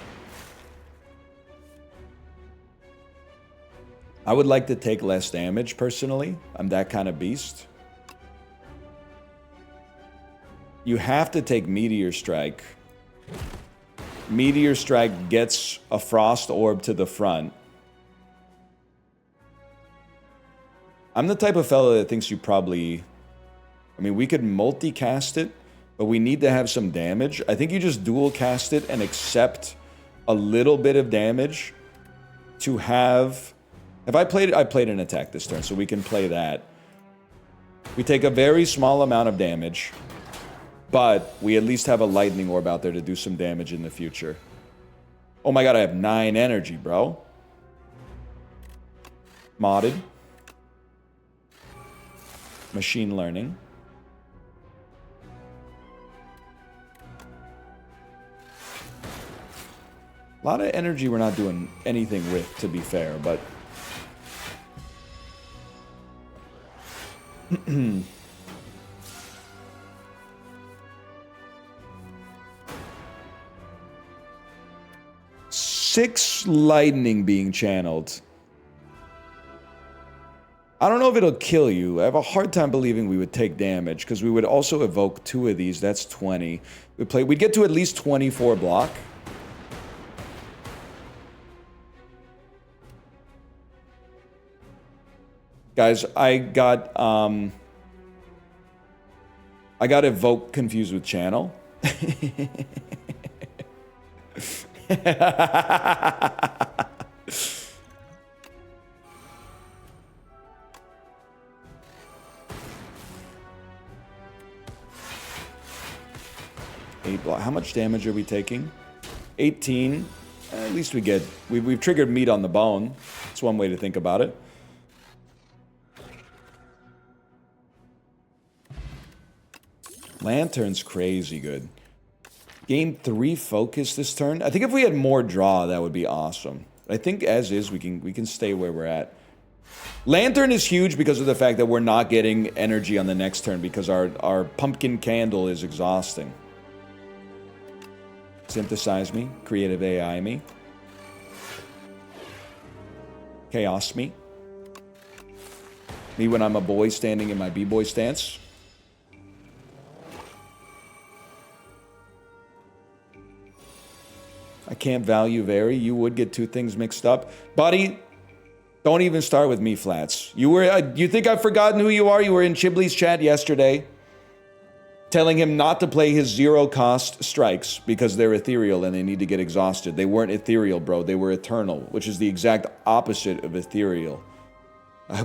I would like to take less damage, personally. I'm that kind of beast. You have to take Meteor Strike. Meteor Strike gets a Frost Orb to the front. I'm the type of fellow that thinks you probably... I mean, we could multicast it, but we need to have some damage. I think you just dual cast it and accept a little bit of damage to have... If I played an attack this turn, so we can play that. We take a very small amount of damage, but we at least have a lightning orb out there to do some damage in the future. Oh my god, I have 9 energy, bro. Modded. Machine learning. A lot of energy we're not doing anything with, to be fair, but... Six lightning being channeled. I don't know if it'll kill you. I have a hard time believing we would take damage, because we would also evoke 2 of these. That's 20. We'd get to at least 24 block. Guys, I got evoke confused with channel. How much damage are we taking? 18. At least we've triggered meat on the bone. That's one way to think about it. Lantern's crazy good. Gain 3 focus this turn. I think if we had more draw, that would be awesome. I think as is, we can stay where we're at. Lantern is huge because of the fact that we're not getting energy on the next turn because our pumpkin candle is exhausting. Synthesize me. Creative AI me. Chaos me. Me when I'm a boy standing in my b-boy stance. I can't value vary. You would get 2 things mixed up. Buddy, don't even start with me flats. You think I've forgotten who you are? You were in Chibley's chat yesterday telling him not to play his 0-cost strikes because they're ethereal and they need to get exhausted. They weren't ethereal, bro. They were eternal, which is the exact opposite of ethereal.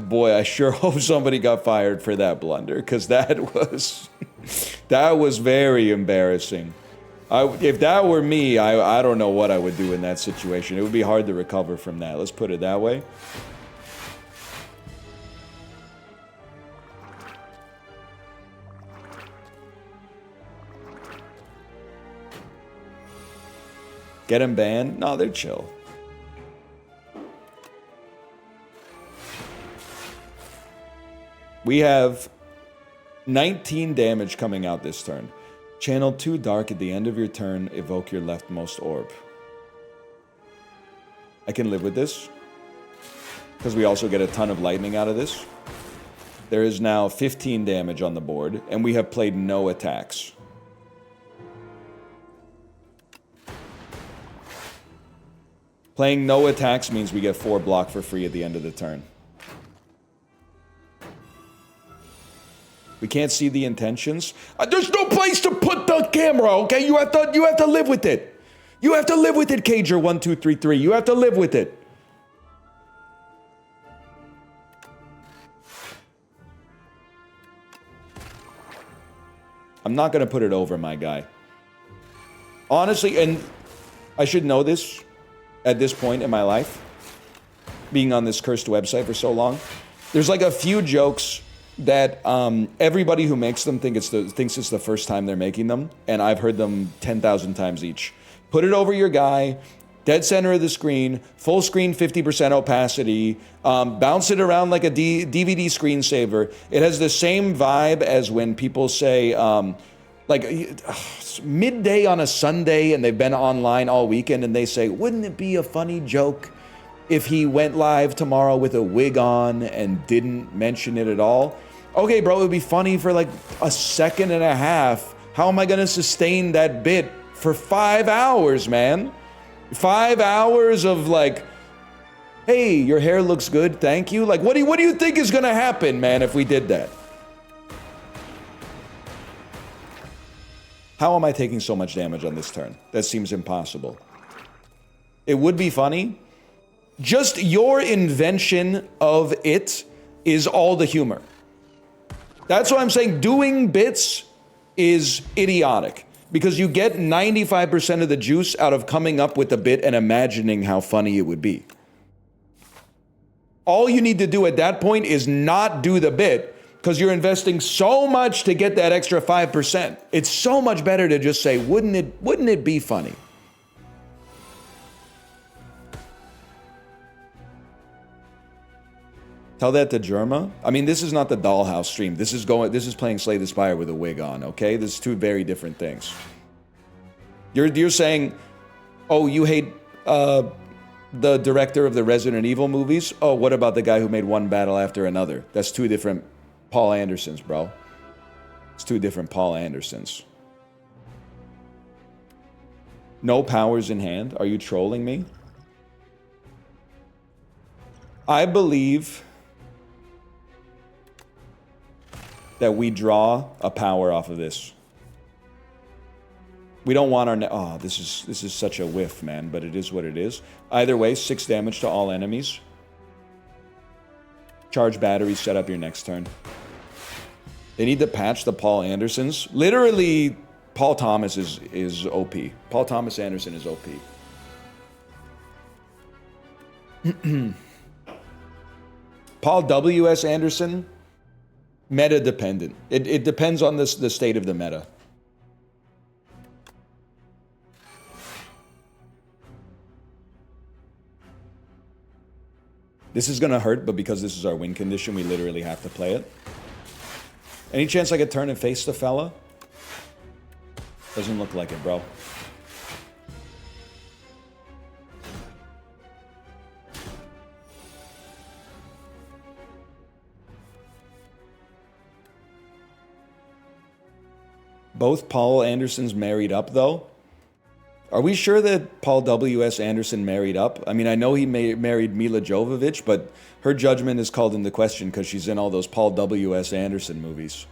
Boy, I sure hope somebody got fired for that blunder, because that was very embarrassing. If that were me, I don't know what I would do in that situation. It would be hard to recover from that. Let's put it that way. Get him banned? No, they're chill. We have 19 damage coming out this turn. Channel 2 dark at the end of your turn. Evoke your leftmost orb. I can live with this, because we also get a ton of lightning out of this. There is now 15 damage on the board, and we have played no attacks. Playing no attacks means we get 4 block for free at the end of the turn. We can't see the intentions. There's no place to put the camera, okay? You have to live with it. You have to live with it, Cager1233. You have to live with it. I'm not going to put it over, my guy. Honestly, and I should know this at this point in my life, being on this cursed website for so long. There's like a few jokes that everybody who makes them thinks it's the first time they're making them, and I've heard them 10,000 times each. Put it over your guy. dead center of the screen, full screen 50% opacity, bounce it around like a DVD screensaver. It has the same vibe as when people say, midday on a Sunday and they've been online all weekend and they say, wouldn't it be a funny joke if he went live tomorrow with a wig on and didn't mention it at all? Okay, bro, it would be funny for like a second and a half. How am I going to sustain that bit for 5 hours, man? 5 hours of like, hey, your hair looks good, thank you. Like, what do you think is going to happen, man, if we did that? How am I taking so much damage on this turn? That seems impossible. It would be funny. Just your invention of it is all the humor. That's why I'm saying doing bits is idiotic. Because you get 95% of the juice out of coming up with a bit and imagining how funny it would be. All you need to do at that point is not do the bit, because you're investing so much to get that extra 5%. It's so much better to just say, wouldn't it be funny? Tell that to Germa. I mean, this is not the Dollhouse stream. This is playing Slay the Spire with a wig on, okay? This is two very different things. You're saying, oh, you hate the director of the Resident Evil movies? Oh, what about the guy who made One Battle After Another? That's two different Paul Andersons, bro. It's two different Paul Andersons. No powers in hand? Are you trolling me? I believe that we draw a power off of this. We don't want our... Oh, this is such a whiff, man, but it is what it is. Either way, 6 damage to all enemies. Charge batteries, set up your next turn. They need to patch the Paul Andersons. Literally, Paul Thomas is OP. Paul Thomas Anderson is OP. Paul W.S. Anderson, meta dependent. It depends on the state of the meta. This is gonna hurt, but because this is our win condition, we literally have to play it. Any chance I could turn and face the fella? Doesn't look like it, bro. Both Paul Andersons married up, though? Are we sure that Paul W.S. Anderson married up? I mean, I know he married Mila Jovovich, but her judgment is called into question because she's in all those Paul W.S. Anderson movies.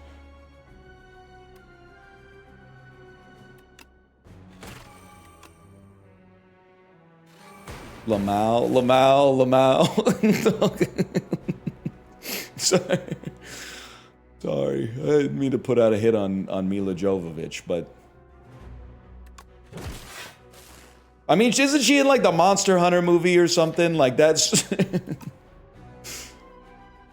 Lamau. Sorry. I didn't mean to put out a hit on Mila Jovovich, but... I mean, isn't she in like the Monster Hunter movie or something? Like that's...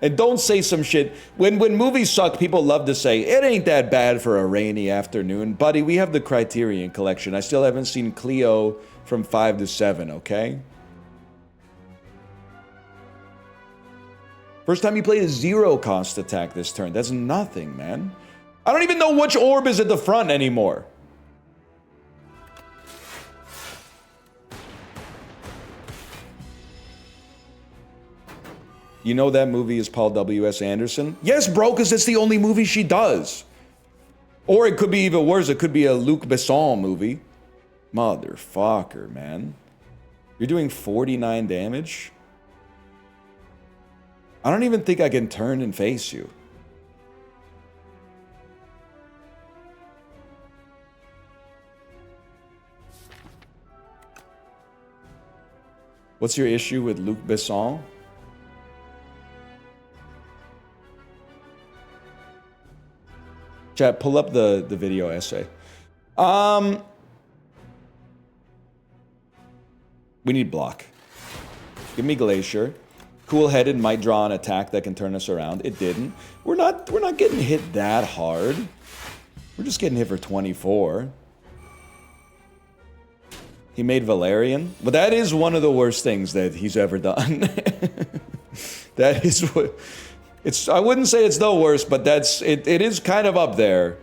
And don't say some shit. When movies suck, people love to say, it ain't that bad for a rainy afternoon. Buddy, we have the Criterion Collection. I still haven't seen Cleo from 5 to 7, okay? First time you played a 0-cost attack this turn. That's nothing, man. I don't even know which orb is at the front anymore. You know that movie is Paul W.S. Anderson? Yes, bro, because it's the only movie she does. Or it could be even worse. It could be a Luc Besson movie. Motherfucker, man. You're doing 49 damage? I don't even think I can turn and face you. What's your issue with Luc Besson? Chat, pull up the video essay. We need block. Give me Glacier. Cool-headed might draw an attack that can turn us around. It didn't. We're not getting hit that hard. We're just getting hit for 24. He made Valerian. But that is one of the worst things that he's ever done. That is what... I wouldn't say it's the worst, but it is kind of up there.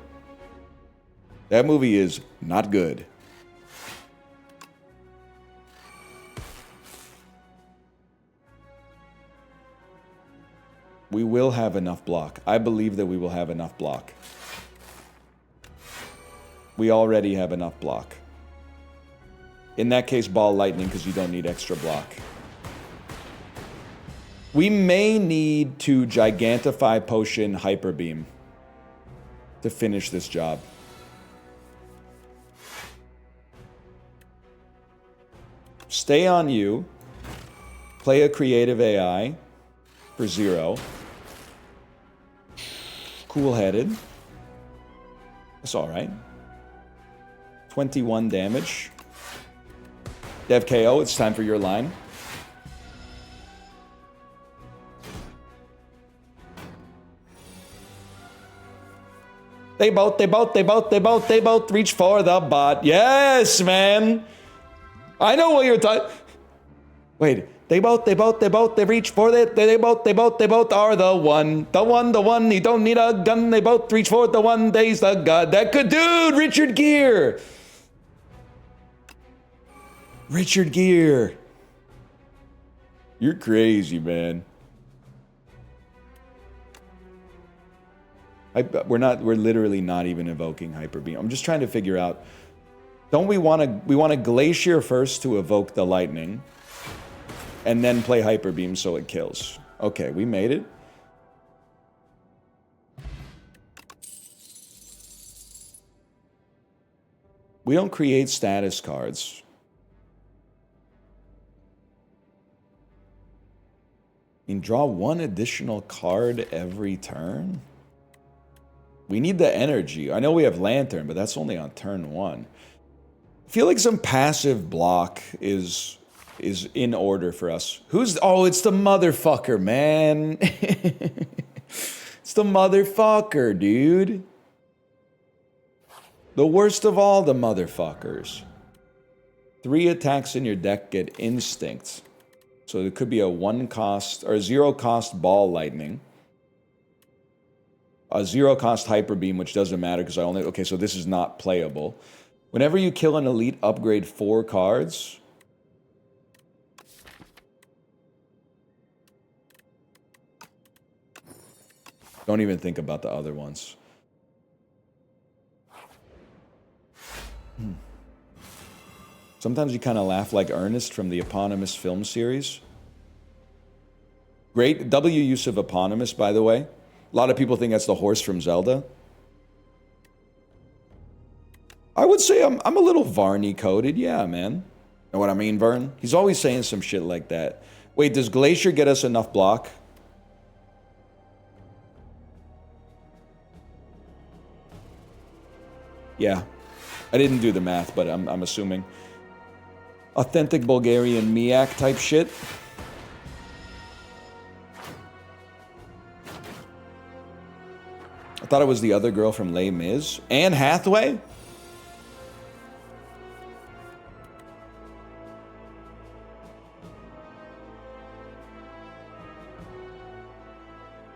That movie is not good. We will have enough block. I believe that we will have enough block. We already have enough block. In that case, ball lightning, because you don't need extra block. We may need to Gigantify Potion Hyper Beam to finish this job. Stay on you. Play a creative AI for 0. Cool-headed. That's alright. 21 damage. Dev KO, it's time for your line. They both reach for the bot. Yes, man. I know what you're talking. Wait, they reach for it. They both are the one. You don't need a gun. They both reach for the one. They's the god. That good dude, Richard Gere. Richard Gere. You're crazy, man. We're literally not even invoking Hyper Beam. I'm just trying to figure out, don't we want to Glacier first to evoke the lightning and then play Hyper Beam so it kills. Okay, we made it. We don't create status cards. I mean, draw one additional card every turn? We need the energy. I know we have Lantern, but that's only on turn 1. I feel like some passive block is in order for us. Oh, it's the motherfucker, man. It's the motherfucker, dude. The worst of all the motherfuckers. 3 attacks in your deck get Instinct. So it could be a 1-cost or 0-cost ball lightning. A 0-cost Hyper Beam, which doesn't matter because okay, so this is not playable. Whenever you kill an elite, upgrade 4 cards. Don't even think about the other ones. Sometimes you kind of laugh like Ernest from the eponymous film series. Great W use of eponymous, by the way. A lot of people think that's the horse from Zelda. I would say I'm a little Varney coded, yeah, man. Know what I mean, Vern? He's always saying some shit like that. Wait, does Glacier get us enough block? Yeah. I didn't do the math, but I'm assuming. Authentic Bulgarian Miak type shit. I thought it was the other girl from Les Mis. Anne Hathaway?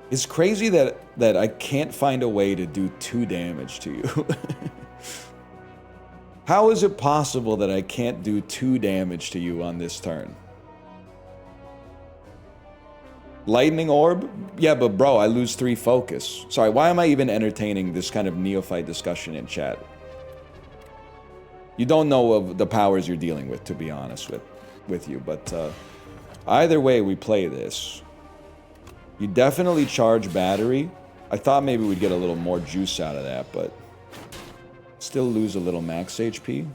It's crazy that I can't find a way to do 2 damage to you. How is it possible that I can't do 2 damage to you on this turn? Lightning Orb? Yeah, but bro, I lose 3 focus. Sorry, why am I even entertaining this kind of neophyte discussion in chat? You don't know of the powers you're dealing with, to be honest with you, but either way we play this. You definitely charge battery. I thought maybe we'd get a little more juice out of that, but still lose a little max HP.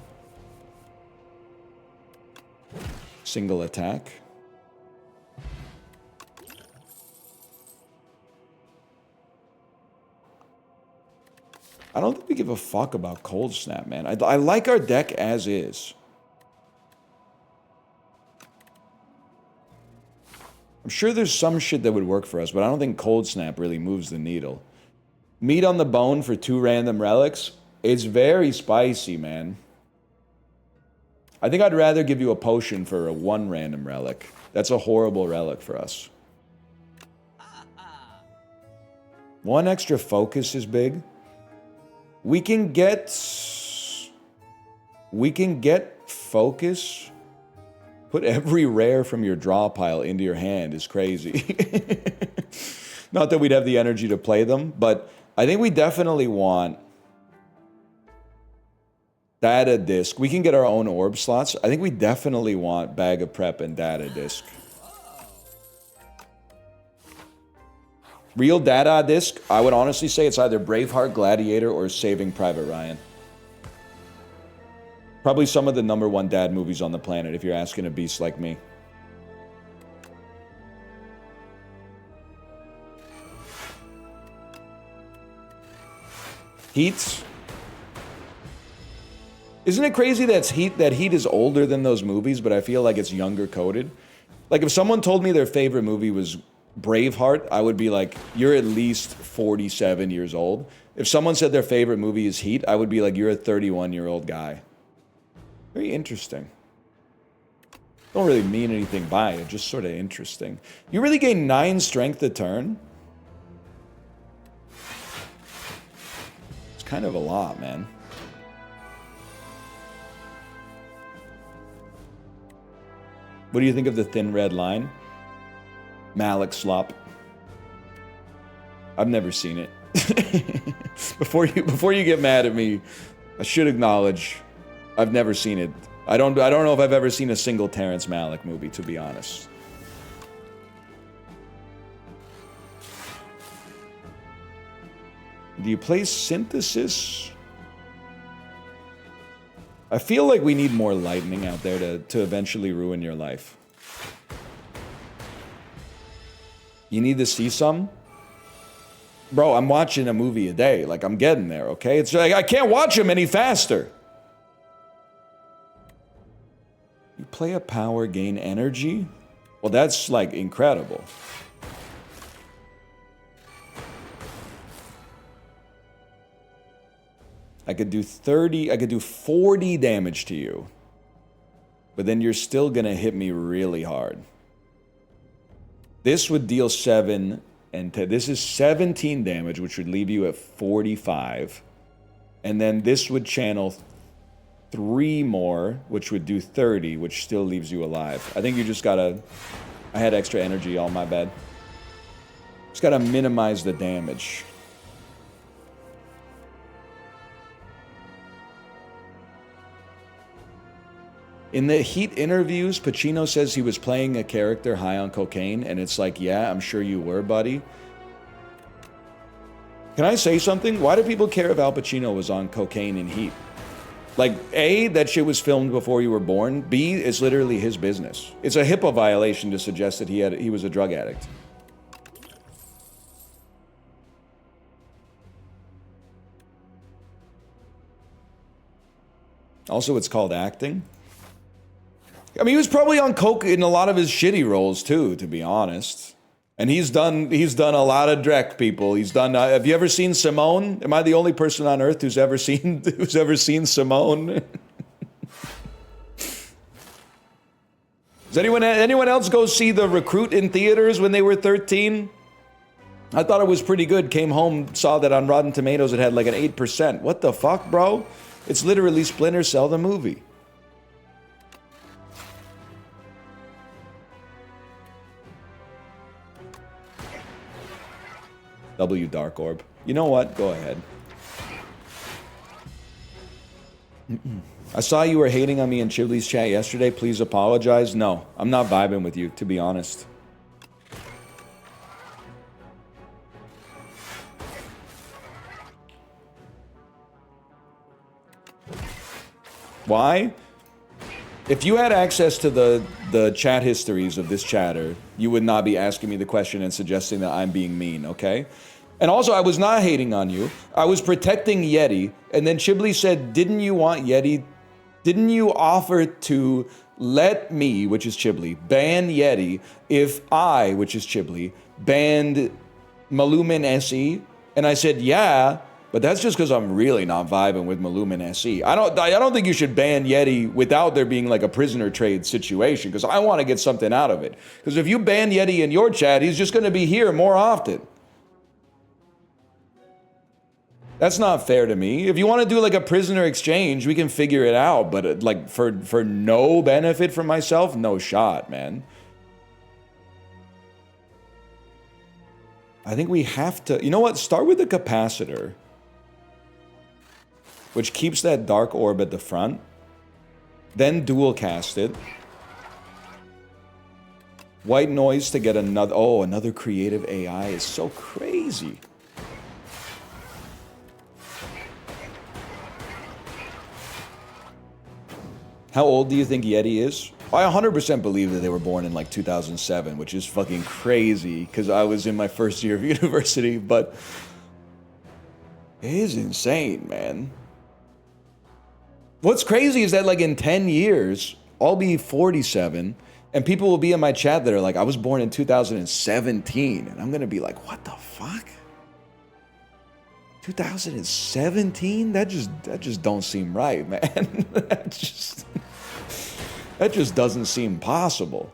Single attack. I don't think we give a fuck about Cold Snap, man. I like our deck as is. I'm sure there's some shit that would work for us, but I don't think Cold Snap really moves the needle. Meat on the bone for 2 random relics. It's very spicy, man. I think I'd rather give you a potion for a 1 random relic. That's a horrible relic for us. 1 extra focus is big. We can get focus. Put every rare from your draw pile into your hand is crazy. Not that we'd have the energy to play them, but I think we definitely want data disc. We can get our own orb slots. I think we definitely want bag of prep and data disc. Real data disc, I would honestly say it's either Braveheart, Gladiator, or Saving Private Ryan. Probably some of the #1 dad movies on the planet, if you're asking a beast like me. Heat. Isn't it crazy that Heat is older than those movies, but I feel like it's younger coded? Like, if someone told me their favorite movie was Braveheart, I would be like, you're at least 47 years old. If someone said their favorite movie is Heat, I would be like, you're a 31-year-old guy. Very interesting. Don't really mean anything by it, just sort of interesting. You really gain 9 strength a turn? It's kind of a lot, man. What do you think of the thin red line? Malik slop. I've never seen it. Before you get mad at me, I should acknowledge I've never seen it. I don't know if I've ever seen a single Terrence Malick movie, to be honest. Do you play Synthesis? I feel like we need more lightning out there to eventually ruin your life. You need to see some? Bro, I'm watching a movie a day. Like, I'm getting there, okay? It's like, I can't watch them any faster. You play a power, gain energy? Well, that's, like, incredible. I could do 40 damage to you. But then you're still gonna hit me really hard. This would deal 7 and 10. This is 17 damage, which would leave you at 45. And then this would channel 3 more, which would do 30, which still leaves you alive. I think you just gotta... I had extra energy, all my bad. Just gotta minimize the damage. In the Heat interviews, Pacino says he was playing a character high on cocaine, and it's like, yeah, I'm sure you were, buddy. Can I say something? Why do people care if Al Pacino was on cocaine in Heat? Like, A, that shit was filmed before you were born. B, it's literally his business. It's a HIPAA violation to suggest that he was a drug addict. Also, it's called acting. I mean, he was probably on coke in a lot of his shitty roles too, to be honest. And he's done a lot of Drek, people. He's done. Have you ever seen Simone? Am I the only person on earth who's ever seen Simone? Does anyone else go see The Recruit in theaters when they were 13? I thought it was pretty good. Came home, saw that on Rotten Tomatoes it had like an 8%. What the fuck, bro? It's literally Splinter Cell the movie. W Dark Orb. You know what? Go ahead. I saw you were hating on me in Chibli's chat yesterday. Please apologize. No, I'm not vibing with you, to be honest. Why? If you had access to the chat histories of this chatter, you would not be asking me the question and suggesting that I'm being mean, okay? And also, I was not hating on you. I was protecting Yeti, and then Chibli said, didn't you want Yeti? Didn't you offer to let me, which is Chibli, ban Yeti if I, which is Chibli, banned Malumin SE? And I said, yeah, But that's just because I'm really not vibing with Malumin SE. I don't think you should ban Yeti without there being like a prisoner trade situation, because I want to get something out of it. Because if you ban Yeti in your chat, he's just going to be here more often. That's not fair to me. If you want to do like a prisoner exchange, we can figure it out. But like for no benefit for myself, no shot, man. I think we have to, you know what? Start with the capacitor, which keeps that dark orb at the front. Then dual cast it. White noise to get another, oh, another creative AI is so crazy. How old do you think Yeti is? I 100% believe that they were born in like 2007, which is fucking crazy because I was in my first year of university, but it is insane, man. What's crazy is that like in 10 years, I'll be 47 and people will be in my chat that are like, I was born in 2017. And I'm going to be like, what the fuck? 2017? That just don't seem right, man. that just doesn't seem possible.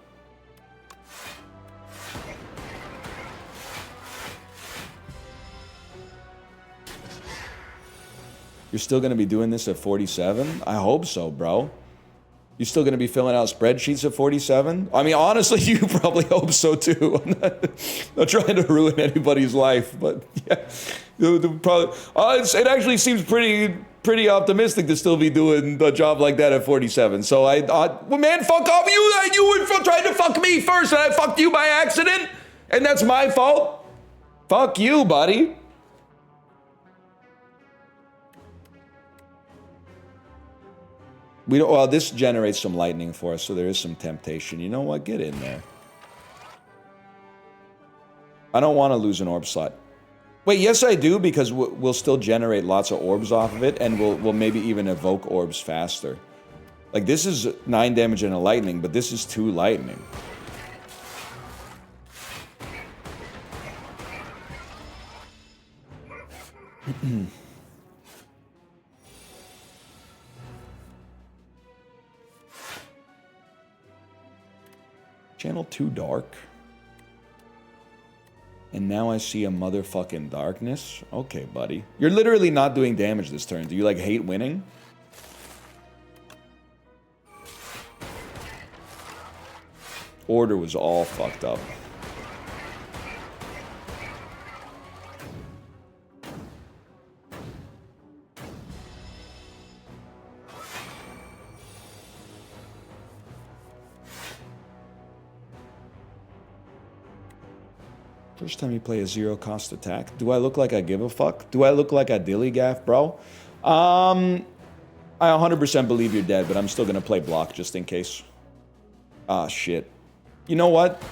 You're still going to be doing this at 47? I hope so, bro. You still going to be filling out spreadsheets at 47? I mean, honestly, you probably hope so too. I'm not trying to ruin anybody's life, but yeah. Probably, it actually seems pretty optimistic to still be doing a job like that at 47. So well, man, fuck off. You were trying to fuck me first, and I fucked you by accident, and that's my fault. Fuck you, buddy. Well, this generates some lightning for us, so there is some temptation. You know what? Get in there. I don't want to lose an orb slot. Wait, yes I do, because we'll still generate lots of orbs off of it, and we'll maybe even evoke orbs faster. Like, this is 9 damage and a lightning, but this is 2 lightning. Channel 2 dark. And now I see a motherfucking darkness. Okay, buddy. You're literally not doing damage this turn. Do you, like, hate winning? Order was all fucked up. First time you play a zero-cost attack. Do I look like I give a fuck? Do I look like I dilly-gaff, bro? I 100% believe you're dead, but I'm still gonna play block just in case. Ah, shit. You know what?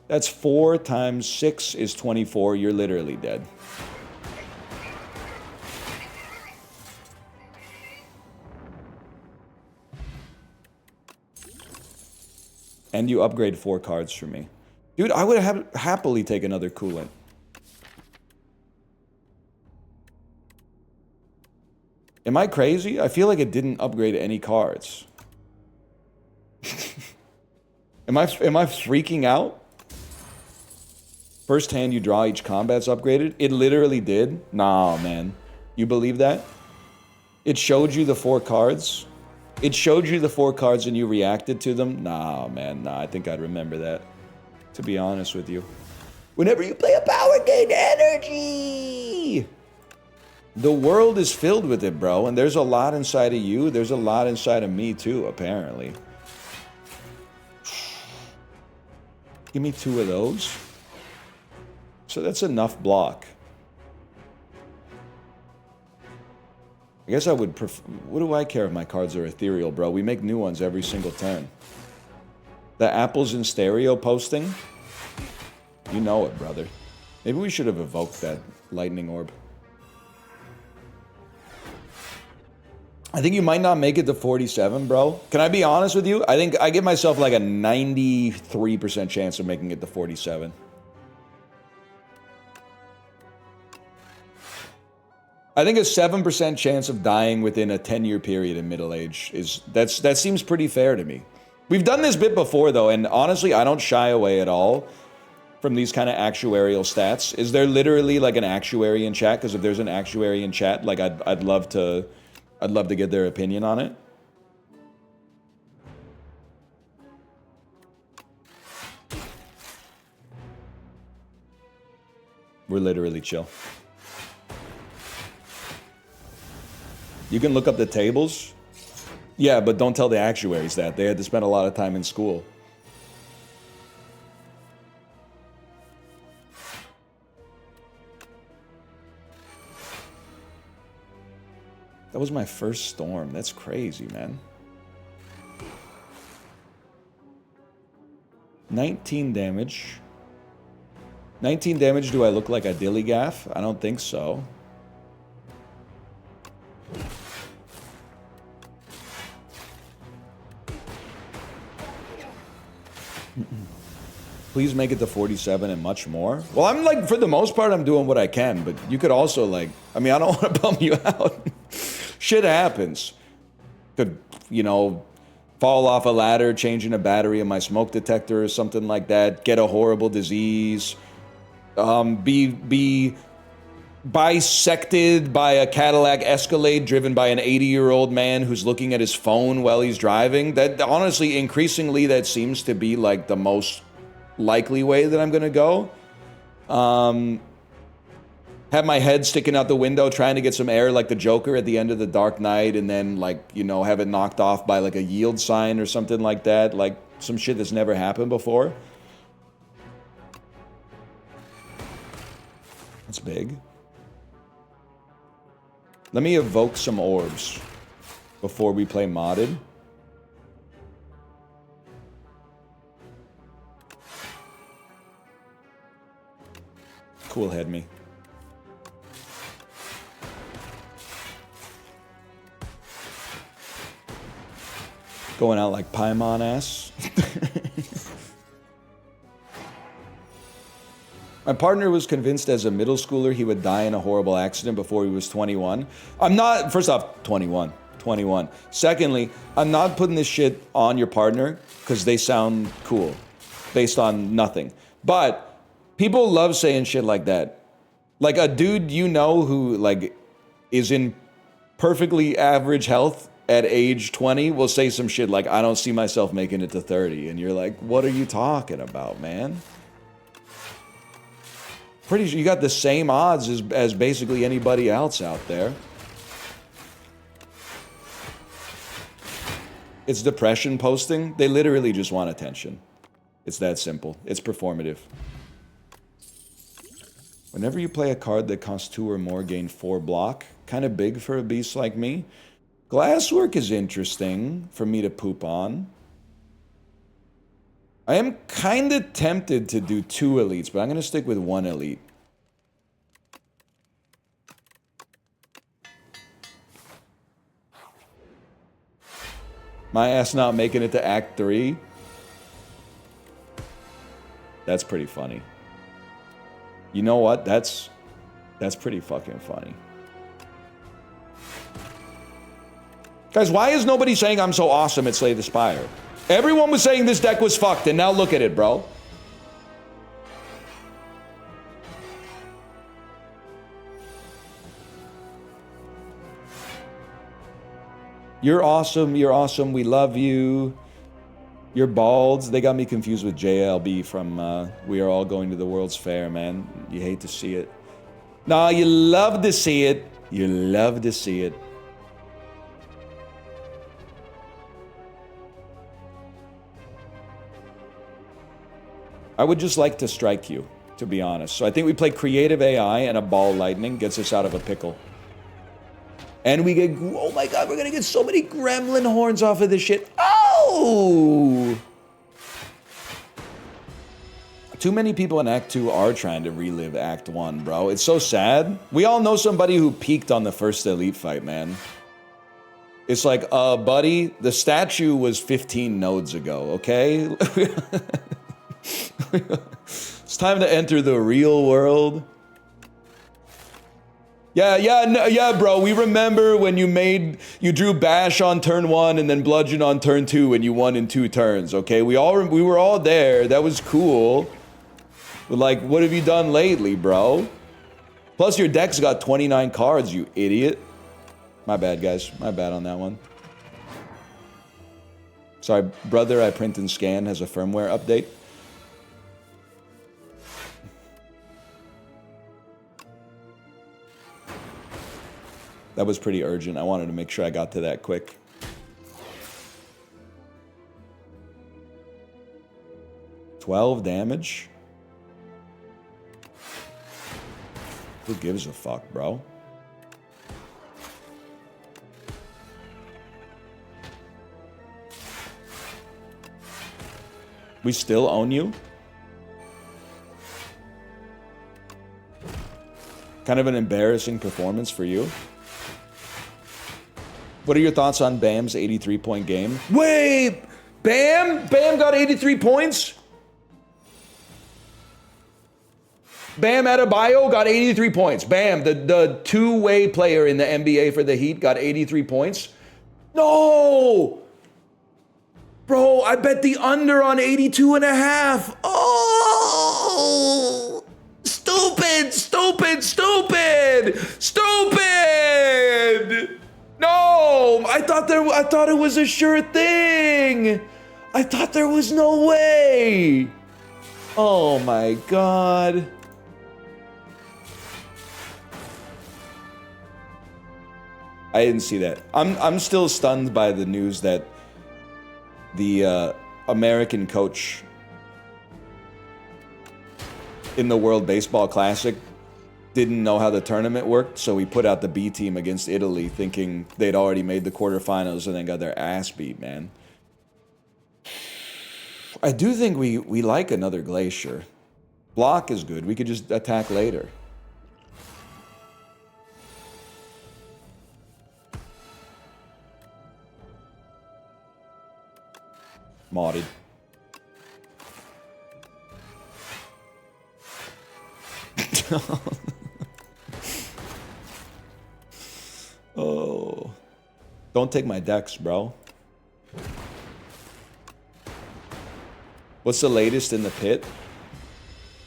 That's 4 times 6 is 24. You're literally dead. And you upgrade 4 cards for me. Dude, I would have happily take another coolant. Am I crazy? I feel like it didn't upgrade any cards. Am I freaking out? First hand you draw, each combat's upgraded? It literally did? Nah, man. You believe that? It showed you the 4 cards? It showed you the 4 cards and you reacted to them? Nah, man. Nah, I think I'd remember that. To be honest with you. Whenever you play a power gain energy! The world is filled with it, bro. And there's a lot inside of you. There's a lot inside of me, too, apparently. Give me 2 of those. So that's enough block. I guess I would prefer... What do I care if my cards are ethereal, bro? We make new ones every single turn. The apples in stereo posting? You know it, brother. Maybe we should have evoked that lightning orb. I think you might not make it to 47, bro. Can I be honest with you? I think I give myself like a 93% chance of making it to 47. I think a 7% chance of dying within a 10-year period in middle age that seems pretty fair to me. We've done this bit before though, and honestly, I don't shy away at all from these kind of actuarial stats. Is there literally like an actuary in chat? Because if there's an actuary in chat, like I'd love to get their opinion on it. We're literally chill. You can look up the tables. Yeah, but don't tell the actuaries that. They had to spend a lot of time in school. That was my first storm. That's crazy, man. 19 damage. 19 damage, do I look like a dilly gaff? I don't think so. Please make it to 47 and much more. Well, I'm like, for the most part, I'm doing what I can, but you could also like, I mean, I don't want to bum you out. Shit happens. Could, you know, fall off a ladder, changing a battery in my smoke detector or something like that, get a horrible disease, be bisected by a Cadillac Escalade driven by an 80-year-old man who's looking at his phone while he's driving. That honestly, increasingly, that seems to be like the most likely way that I'm gonna go. Have my head sticking out the window trying to get some air like the Joker at the end of The Dark Knight, and then like, you know, have it knocked off by like a yield sign or something like that, like some shit that's never happened before. That's big. Let me evoke some orbs before we play modded. Cool head me. Going out like Paimon ass. My partner was convinced as a middle schooler he would die in a horrible accident before he was 21. I'm not, first off, 21. Secondly, I'm not putting this shit on your partner because they sound cool based on nothing. But people love saying shit like that. Like a dude you know who like is in perfectly average health at age 20 will say some shit like, I don't see myself making it to 30. And you're like, what are you talking about, man? Pretty sure you got the same odds as basically anybody else out there. It's depression posting. They literally just want attention. It's that simple. It's performative. Whenever you play a card that costs 2 or more, gain 4 block. Kind of big for a beast like me. Glasswork is interesting for me to poop on. I am kind of tempted to do 2 elites, but I'm going to stick with 1 elite. My ass not making it to Act 3. That's pretty funny. You know what? That's pretty fucking funny. Guys, why is nobody saying I'm so awesome at Slay the Spire? Everyone was saying this deck was fucked, and now look at it, bro. You're awesome, we love you. You're balds. They got me confused with JLB from We Are All Going to the World's Fair, man. You hate to see it. Nah, you love to see it. You love to see it. I would just like to strike you, to be honest. So I think we play creative AI and a ball lightning gets us out of a pickle. And we get, oh my god, we're gonna get so many gremlin horns off of this shit. Oh! Too many people in Act 2 are trying to relive Act 1, bro. It's so sad. We all know somebody who peaked on the first Elite fight, man. It's like, buddy, the statue was 15 nodes ago, okay? It's time to enter the real world. Yeah, bro. We remember when you drew Bash on turn 1 and then Bludgeon on turn 2 and you won in 2 turns, okay? We were all there. That was cool. But like, what have you done lately, bro? Plus your deck's got 29 cards, you idiot. My bad, guys. My bad on that one. Sorry, brother, I print and scan has a firmware update. That was pretty urgent. I wanted to make sure I got to that quick. $12 damage? Who gives a fuck, bro? We still own you? Kind of an embarrassing performance for you. What are your thoughts on Bam's 83-point game? Wait! Bam? Bam got 83 points? Bam Adebayo got 83 points. Bam, the two-way player in the NBA for the Heat, got 83 points. No! Bro, I bet the under on 82 and a half. Oh! Stupid, stupid, stupid! Stupid! No! I thought it was a sure thing. I thought there was no way. Oh my god. I didn't see that. I'm still stunned by the news that the American coach in the World Baseball Classic didn't know how the tournament worked, so he put out the B team against Italy thinking they'd already made the quarterfinals and then got their ass beat, man. I do think we like another Glacier. Block is good. We could just attack later. Modded. Oh. Don't take my decks, bro. What's the latest in the pit?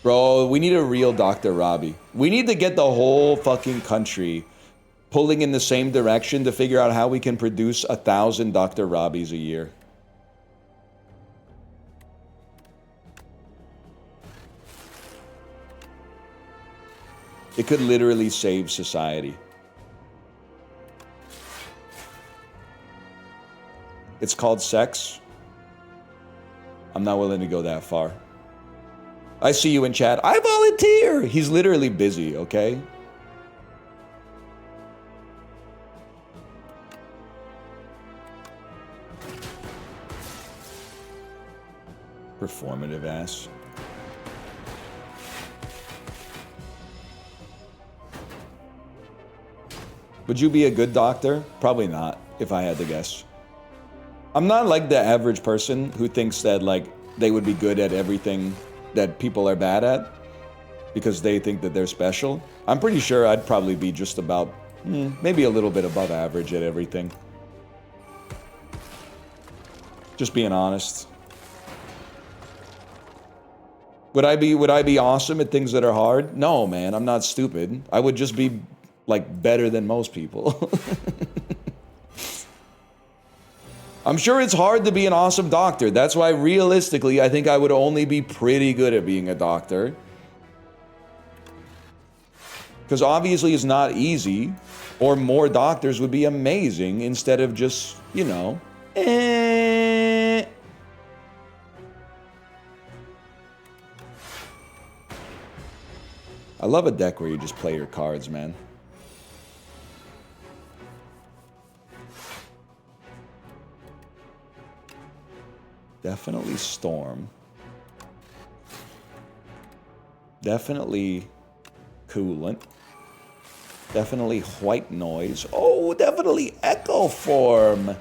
Bro, we need a real Dr. Robbie. We need to get the whole fucking country pulling in the same direction to figure out how we can produce 1,000 Dr. Robbies a year. It could literally save society. It's called sex. I'm not willing to go that far. I see you in chat. I volunteer! He's literally busy, okay? Performative ass. Would you be a good doctor? Probably not, if I had to guess. I'm not like the average person who thinks that like they would be good at everything that people are bad at because they think that they're special. I'm pretty sure I'd probably be just about, maybe a little bit above average at everything. Just being honest. Would I be awesome at things that are hard? No, man, I'm not stupid. I would just be like better than most people. I'm sure it's hard to be an awesome doctor. That's why realistically, I think I would only be pretty good at being a doctor. Because obviously it's not easy, or more doctors would be amazing instead of just, you know, I love a deck where you just play your cards, man. Definitely Storm. Definitely Coolant. Definitely White Noise. Oh, definitely Echo Form.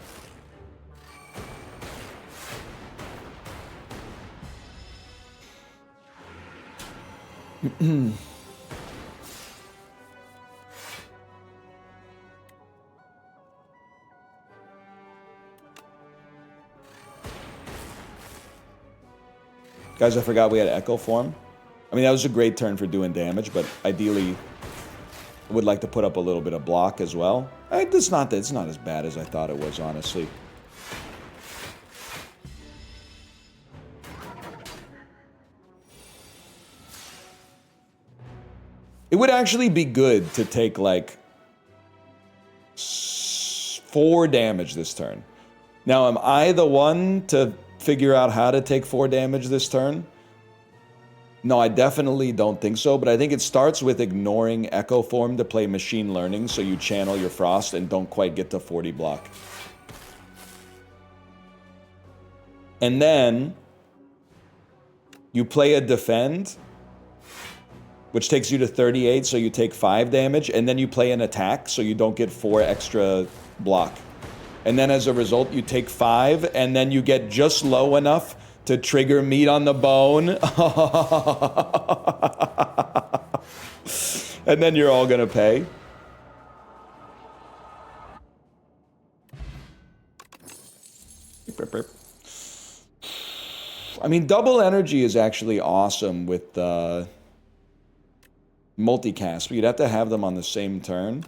Guys, I forgot we had Echo Form. I mean, that was a great turn for doing damage, but ideally, I would like to put up a little bit of block as well. It's not as bad as I thought it was, honestly. It would actually be good to take, like, 4 damage this turn. Now, am I the one to figure out how to take 4 damage this turn? No, I definitely don't think so, but I think it starts with ignoring Echo Form to play Machine Learning, so you channel your Frost and don't quite get to 40 block. And then you play a Defend, which takes you to 38, so you take 5 damage, and then you play an Attack, so you don't get 4 extra block. And then as a result, you take 5, and then you get just low enough to trigger Meat on the Bone. And then you're all gonna pay. I mean, double energy is actually awesome with multicast, but you'd have to have them on the same turn.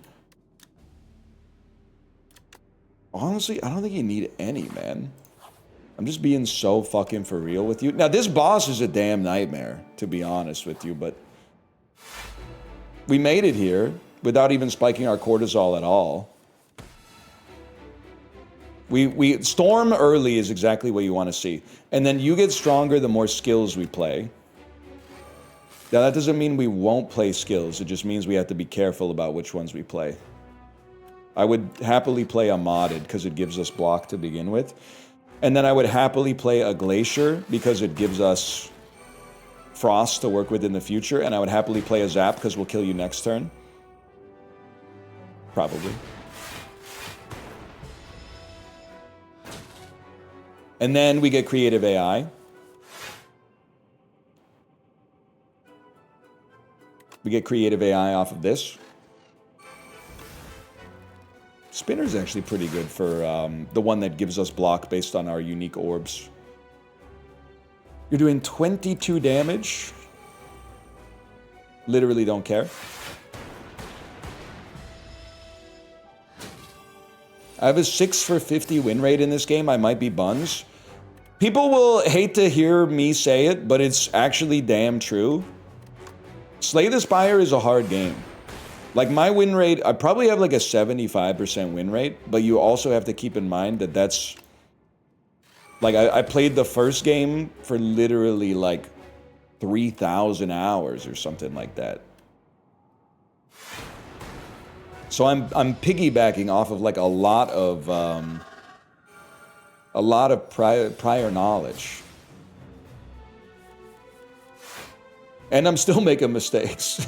Honestly, I don't think you need any, man. I'm just being so fucking for real with you. Now, this boss is a damn nightmare, to be honest with you, but we made it here without even spiking our cortisol at all. We storm early is exactly what you want to see. And then you get stronger the more skills we play. Now, that doesn't mean we won't play skills. It just means we have to be careful about which ones we play. I would happily play a modded because it gives us block to begin with. And then I would happily play a Glacier because it gives us Frost to work with in the future. And I would happily play a Zap because we'll kill you next turn. Probably. And then we get Creative AI. We get Creative AI off of this. Spinner's actually pretty good for the one that gives us block based on our unique orbs. You're doing 22 damage. Literally don't care. I have a 6 for 50 win rate in this game. I might be buns. People will hate to hear me say it, but it's actually damn true. Slay the Spire is a hard game. Like, my win rate, I probably have like a 75% win rate, but you also have to keep in mind that that's... Like, I played the first game for literally like 3,000 hours or something like that. So I'm piggybacking off of like a lot of prior knowledge. And I'm still making mistakes.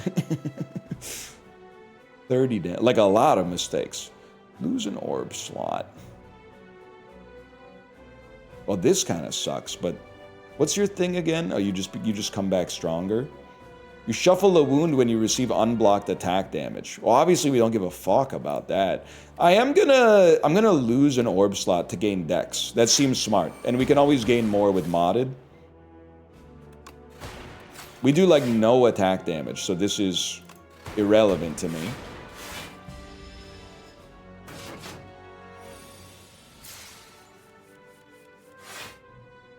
30 damage, like a lot of mistakes. Lose an orb slot. Well, this kind of sucks, but what's your thing again? Oh, you just come back stronger. You shuffle a wound when you receive unblocked attack damage. Well, obviously we don't give a fuck about that. I'm gonna lose an orb slot to gain dex. That seems smart, and we can always gain more with modded. We do like no attack damage, so this is irrelevant to me.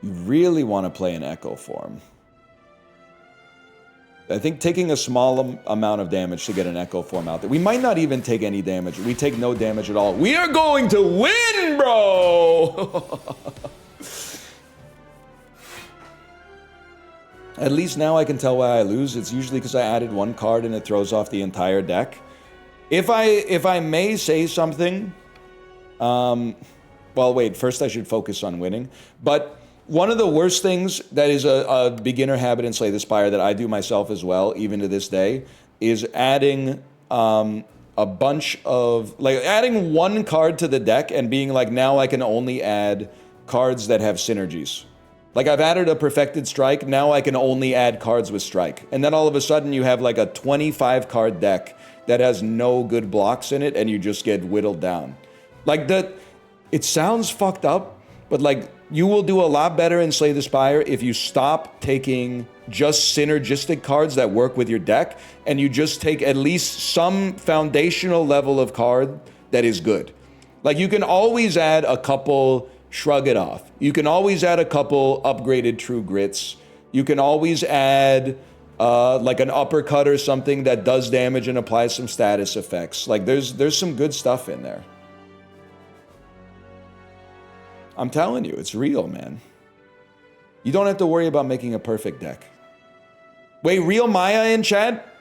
You really want to play an Echo Form. I think taking a small amount of damage to get an Echo Form out there. We might not even take any damage. We take no damage at all. We are going to win, bro! At least now I can tell why I lose. It's usually because I added one card and it throws off the entire deck. If I may say something... well, wait. First I should focus on winning. But... one of the worst things that is a beginner habit in Slay the Spire that I do myself as well, even to this day, is adding a bunch of... like, adding one card to the deck and being like, now I can only add cards that have synergies. Like, I've added a Perfected Strike, now I can only add cards with Strike. And then all of a sudden you have like a 25-card deck that has no good blocks in it, and you just get whittled down. Like, that... it sounds fucked up, but like... You will do a lot better in Slay the Spire if you stop taking just synergistic cards that work with your deck, and you just take at least some foundational level of card that is good. Like, you can always add a couple Shrug It Off. You can always add a couple upgraded True Grits. You can always add like an uppercut or something that does damage and applies some status effects. Like, there's some good stuff in there. I'm telling you, it's real, man. You don't have to worry about making a perfect deck. Wait, real Maya in chat?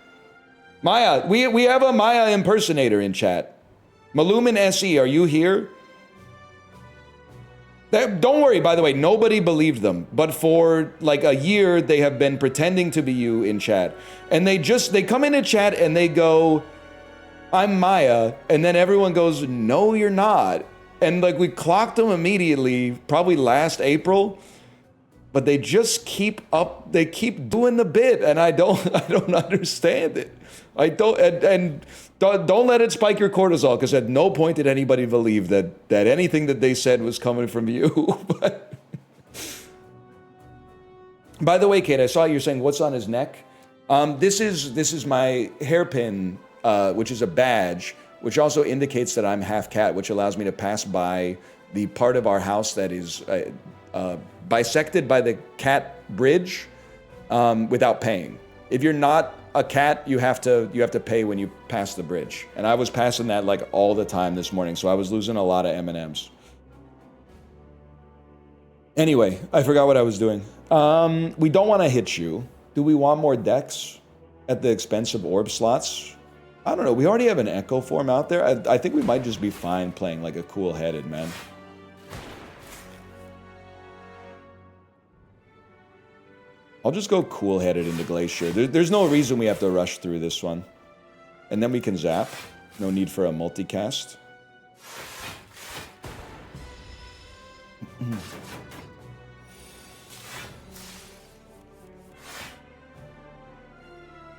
Maya, we have a Maya impersonator in chat. Malumin SE, are you here? Don't worry, by the way, nobody believed them. But for like a year, they have been pretending to be you in chat. And they come into chat and they go, I'm Maya. And then everyone goes, no, you're not. And like, we clocked them immediately, probably last April. But they just keep doing the bit, and I don't understand it. I don't, and don't let it spike your cortisol, because at no point did anybody believe that anything that they said was coming from you. But by the way, Kate, I saw you're saying what's on his neck. This is my hairpin, which is a badge, which also indicates that I'm half cat, which allows me to pass by the part of our house that is bisected by the cat bridge without paying. If you're not a cat, you have to pay when you pass the bridge. And I was passing that like all the time this morning, so I was losing a lot of M&Ms. Anyway, I forgot what I was doing. We don't want to hit you. Do we want more decks at the expense of orb slots? I don't know. We already have an Echo form out there. I think we might just be fine playing like a cool-headed, man. I'll just go cool-headed into Glacier. There's no reason we have to rush through this one. And then we can zap. No need for a multicast.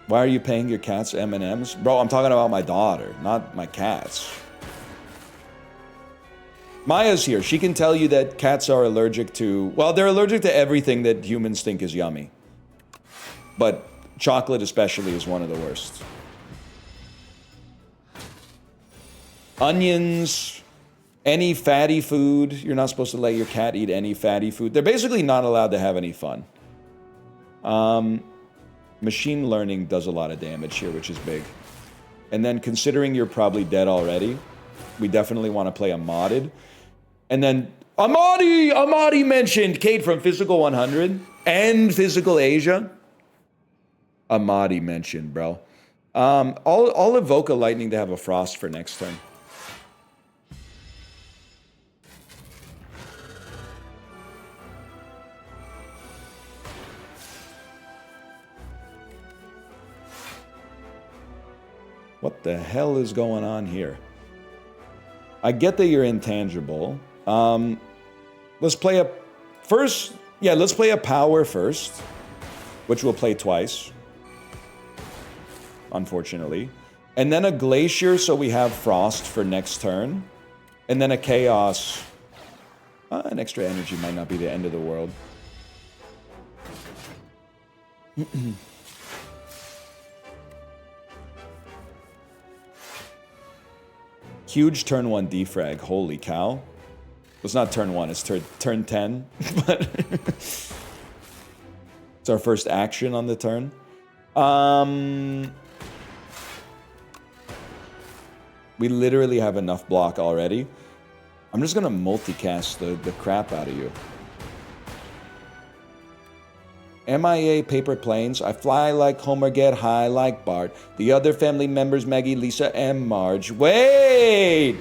Why are you paying your cats M&Ms? Bro, I'm talking about my daughter, not my cats. Maya's here. She can tell you that cats are allergic to... Well, they're allergic to everything that humans think is yummy. But chocolate especially is one of the worst. Onions, any fatty food. You're not supposed to let your cat eat any fatty food. They're basically not allowed to have any fun. Machine learning does a lot of damage here, which is big. And then considering you're probably dead already, we definitely want to play a modded. And then Amadi mentioned Kate from Physical 100 and Physical Asia. Amadi mentioned, bro. I'll evoke a lightning to have a frost for next turn. What the hell is going on here? I get that you're intangible. Let's play a first. Yeah, let's play a power first, which we'll play twice, unfortunately. And then a glacier, so we have frost for next turn. And then a chaos. An extra energy might not be the end of the world. Huge turn 1 defrag. Holy cow. Well, it's not turn 1, it's turn 10. But it's our first action on the turn. We literally have enough block already. I'm just gonna multicast the crap out of you. MIA paper planes. I fly like Homer, get high like Bart. The other family members, Maggie, Lisa, and Marge. Wait!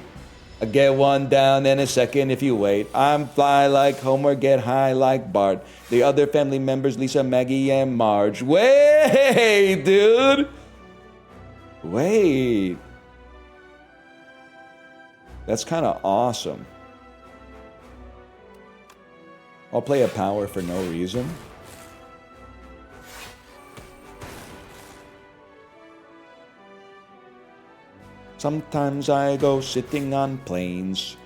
I get one down in a second if you wait. I'm fly like Homer, get high like Bart. The other family members, Lisa, Maggie, and Marge. Wait, dude! Wait. That's kind of awesome. I'll play a power for no reason. Sometimes I go sitting on planes.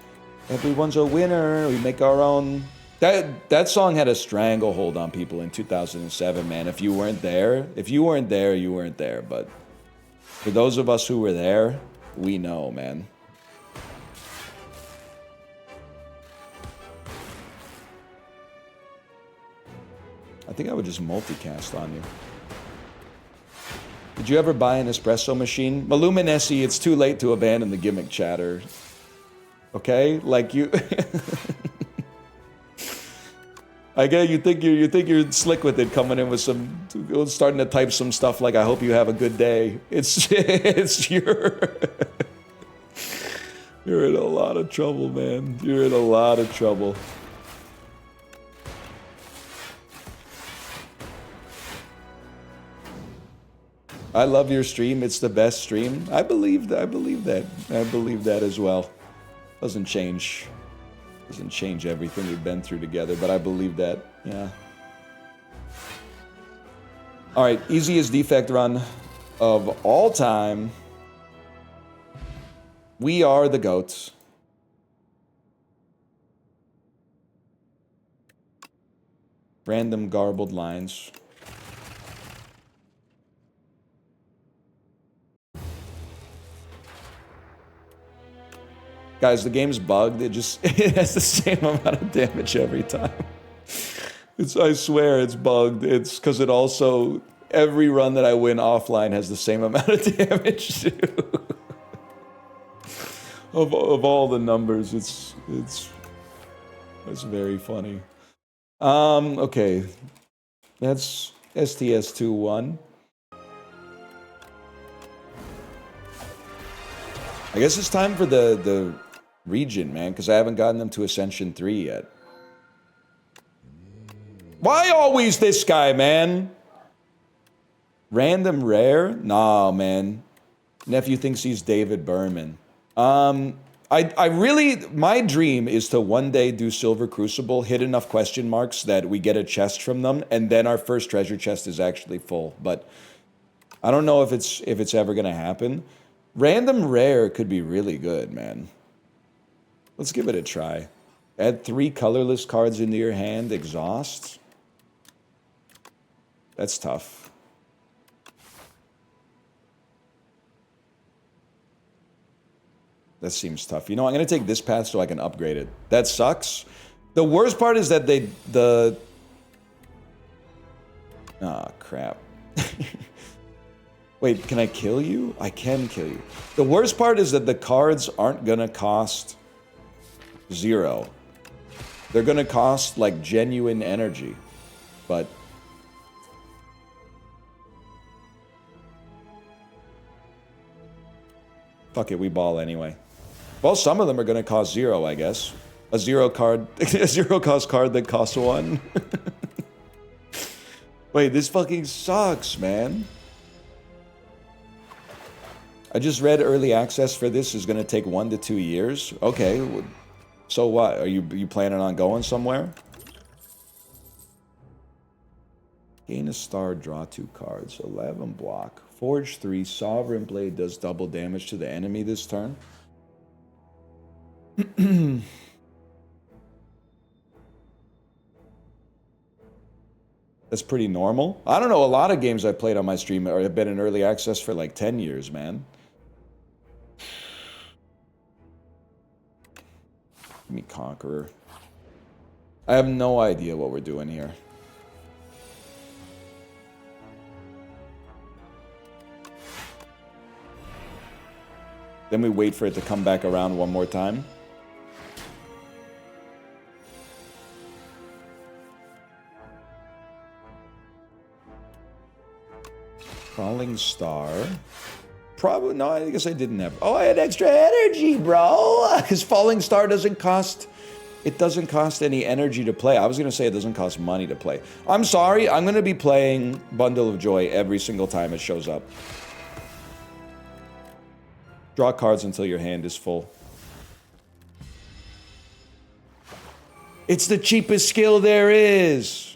Everyone's a winner. We make our own That song had a stranglehold on people in 2007, man. If you weren't there, you weren't there. But for those of us who were there, we know, man. I think I would just multicast on you. Did you ever buy an espresso machine? Maluminessi, it's too late to abandon the gimmick chatter. Okay? Like you... I get you think you're slick with it, coming in with some, starting to type some stuff like, I hope you have a good day. It's you're in a lot of trouble, man. You're in a lot of trouble. I love your stream. It's the best stream. I believe that. I believe that as well. Doesn't change everything we've been through together, but I believe that. Yeah. All right, easiest defect run of all time. We are the GOATs. Random garbled lines. Guys, the game's bugged. It has the same amount of damage every time. I swear it's bugged. It's because it also, every run that I win offline has the same amount of damage too. of all the numbers, it's very funny. Okay. That's STS-2-1. I guess it's time for the region, man, because I haven't gotten them to Ascension 3 yet. Why always this guy, man? Random rare? Nah, man. Nephew thinks he's David Berman. I really, my dream is to one day do Silver Crucible, hit enough question marks that we get a chest from them, and then our first treasure chest is actually full. But I don't know if it's ever gonna happen. Random rare could be really good, man. Let's give it a try. Add 3 colorless cards into your hand. Exhaust. That's tough. That seems tough. You know, I'm going to take this path so I can upgrade it. That sucks. The worst part is that Ah, crap. Wait, can I kill you? I can kill you. The worst part is that the cards aren't gonna cost 0. They're gonna cost, like, genuine energy. But... fuck it, we ball anyway. Well, some of them are gonna cost 0, I guess. A 0 card... a 0 cost card that costs 1. Wait, this fucking sucks, man. I just read early access for this is going to take 1 to 2 years. Okay, so what? Are you planning on going somewhere? Gain a star, draw 2 cards. 11 block. Forge 3. Sovereign Blade does double damage to the enemy this turn. That's pretty normal. I don't know, a lot of games I've played on my stream have been in early access for like 10 years, man. Give me Conqueror. I have no idea what we're doing here. Then we wait for it to come back around one more time. Falling Star. Probably, no, I guess I didn't have. Oh, I had extra energy, bro. Because Falling Star doesn't cost, it doesn't cost any energy to play. I was going to say it doesn't cost money to play. I'm sorry, I'm going to be playing Bundle of Joy every single time it shows up. Draw cards until your hand is full. It's the cheapest skill there is.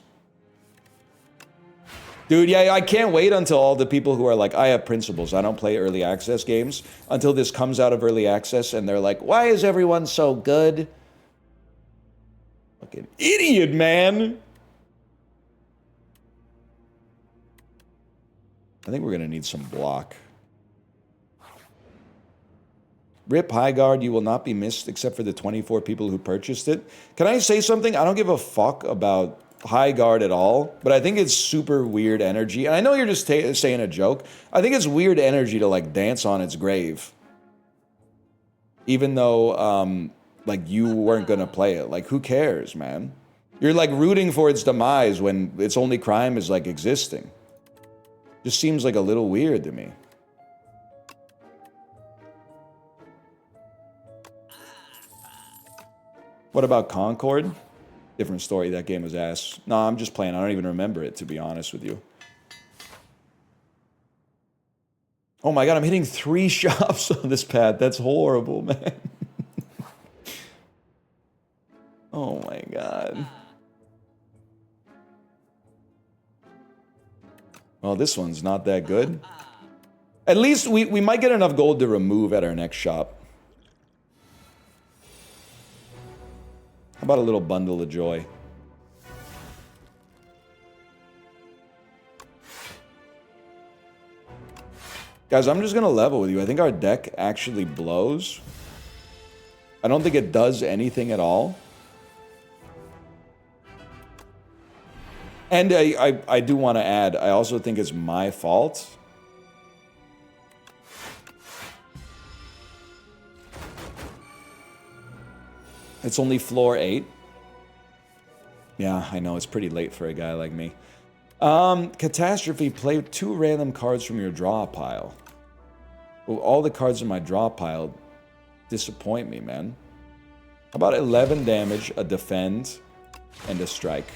Dude, yeah, I can't wait until all the people who are like, I have principles, I don't play early access games, until this comes out of early access and they're like, why is everyone so good? Fucking idiot, man. I think we're going to need some block. Rip High Guard, you will not be missed except for the 24 people who purchased it. Can I say something? I don't give a fuck about High Guard at all, but I think it's super weird energy. And I know you're just saying a joke. I think it's weird energy to, like, dance on its grave. Even though, like, you weren't going to play it. Like, who cares, man? You're, like, rooting for its demise when its only crime is, like, existing. Just seems like a little weird to me. What about Concord? Different story. That game was ass. No, I'm just playing. I don't even remember it, to be honest with you. Oh my god, I'm hitting 3 shops on this pad. That's horrible, man. Oh my god. Well, this one's not that good. At least we might get enough gold to remove at our next shop. How about a little bundle of joy? Guys, I'm just going to level with you. I think our deck actually blows. I don't think it does anything at all. And I do want to add, I also think it's my fault. It's only floor 8. Yeah, I know, it's pretty late for a guy like me. Catastrophe, play 2 random cards from your draw pile. Well, all the cards in my draw pile disappoint me, man. How about 11 damage, a defend, and a strike?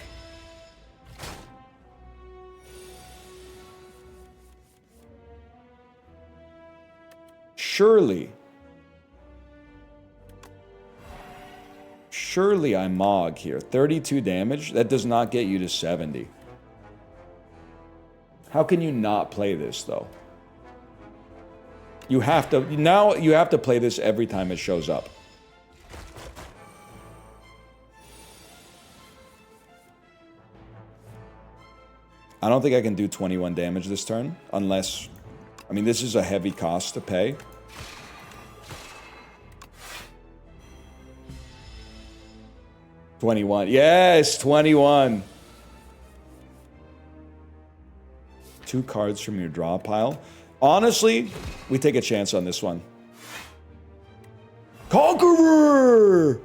Surely I Mog here. 32 damage? That does not get you to 70. How can you not play this, though? You have to... Now you have to play this every time it shows up. I don't think I can do 21 damage this turn, unless... I mean, this is a heavy cost to pay. $21. Yes, 21. 2 cards from your draw pile. Honestly, we take a chance on this one. Conqueror! It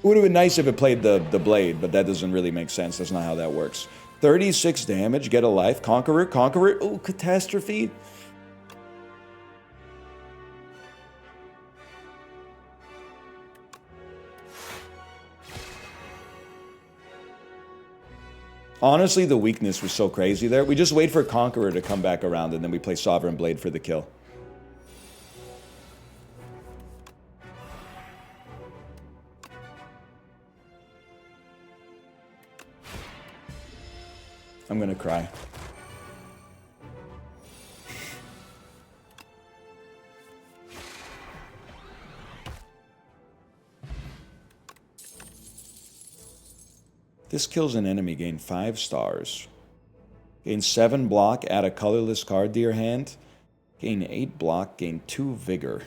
would have been nice if it played the blade, but that doesn't really make sense. That's not how that works. 36 damage, get a life. Conqueror, Conqueror. Oh, Catastrophe. Honestly, the weakness was so crazy there. We just wait for Conqueror to come back around, and then we play Sovereign Blade for the kill. I'm gonna cry. This kills an enemy, gain 5 stars. Gain 7 block, add a colorless card to your hand. Gain 8 block, gain 2 vigor.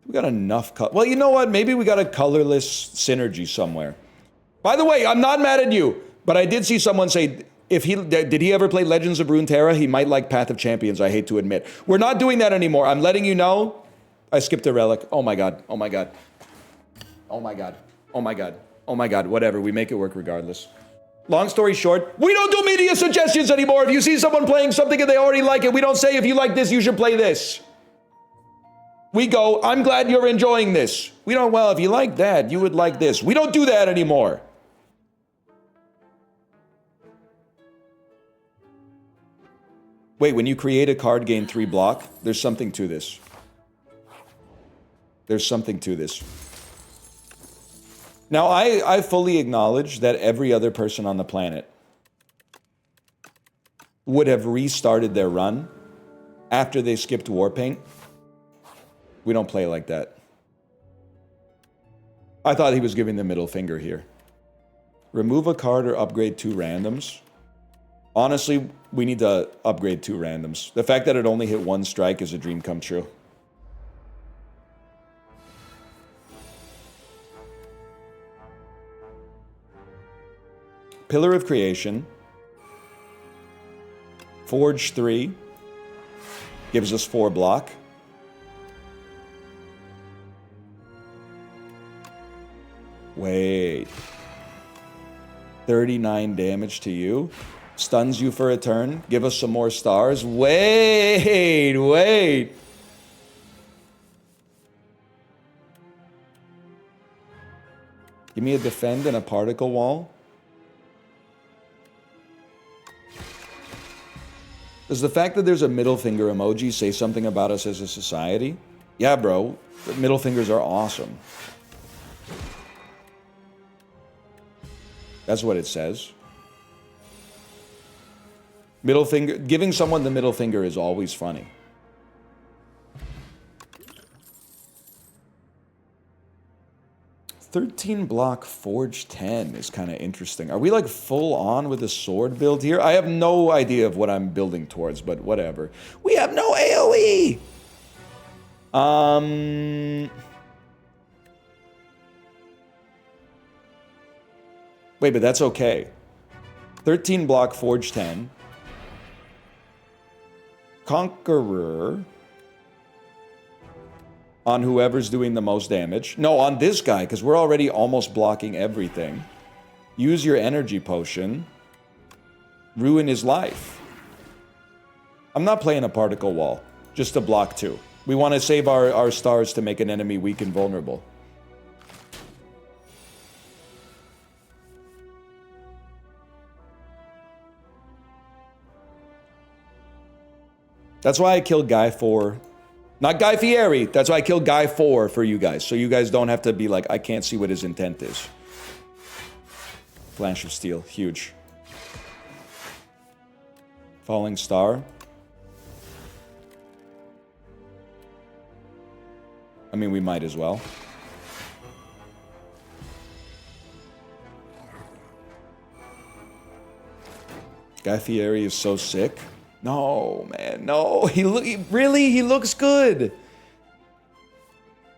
We got enough well, you know what? Maybe we got a colorless synergy somewhere. By the way, I'm not mad at you, but I did see someone say, did he ever play Legends of Runeterra? He might like Path of Champions, I hate to admit. We're not doing that anymore. I'm letting you know. I skipped a relic. Oh my god. Oh my god. Oh my god. Oh my god. Oh my god. Whatever. We make it work regardless. Long story short, we don't do media suggestions anymore. If you see someone playing something and they already like it, we don't say, if you like this, you should play this. We go, I'm glad you're enjoying this. We don't, well, if you like that, you would like this. We don't do that anymore. Wait, when you create a card, gain 3 block, there's something to this. There's something to this. Now, I fully acknowledge that every other person on the planet would have restarted their run after they skipped Warpaint. We don't play like that. I thought he was giving the middle finger here. Remove a card or upgrade 2 randoms. Honestly, we need to upgrade 2 randoms. The fact that it only hit 1 strike is a dream come true. Pillar of Creation. Forge 3. Gives us 4 block. Wait. 39 damage to you. Stuns you for a turn. Give us some more stars. Wait. Give me a defend and a particle wall. Does the fact that there's a middle finger emoji say something about us as a society? Yeah, bro. The middle fingers are awesome. That's what it says. Middle finger, giving someone the middle finger is always funny. "13 block Forge 10 is kind of interesting. Are we like full on with the sword build here? I have no idea of what I'm building towards, but whatever. We have no AoE! Wait, but that's okay. 13 block Forge 10. Conqueror. On whoever's doing the most damage. No, on this guy, because we're already almost blocking everything. Use your energy potion. Ruin his life. I'm not playing a particle wall. Just to block 2. We want to save our stars to make an enemy weak and vulnerable. That's why I killed Guy 4. Not Guy Fieri. That's why I killed Guy 4 for you guys. So you guys don't have to be like, I can't see what his intent is. Flash of Steel. Huge. Falling Star. I mean, we might as well. Guy Fieri is so sick. No, man, no. He looks good.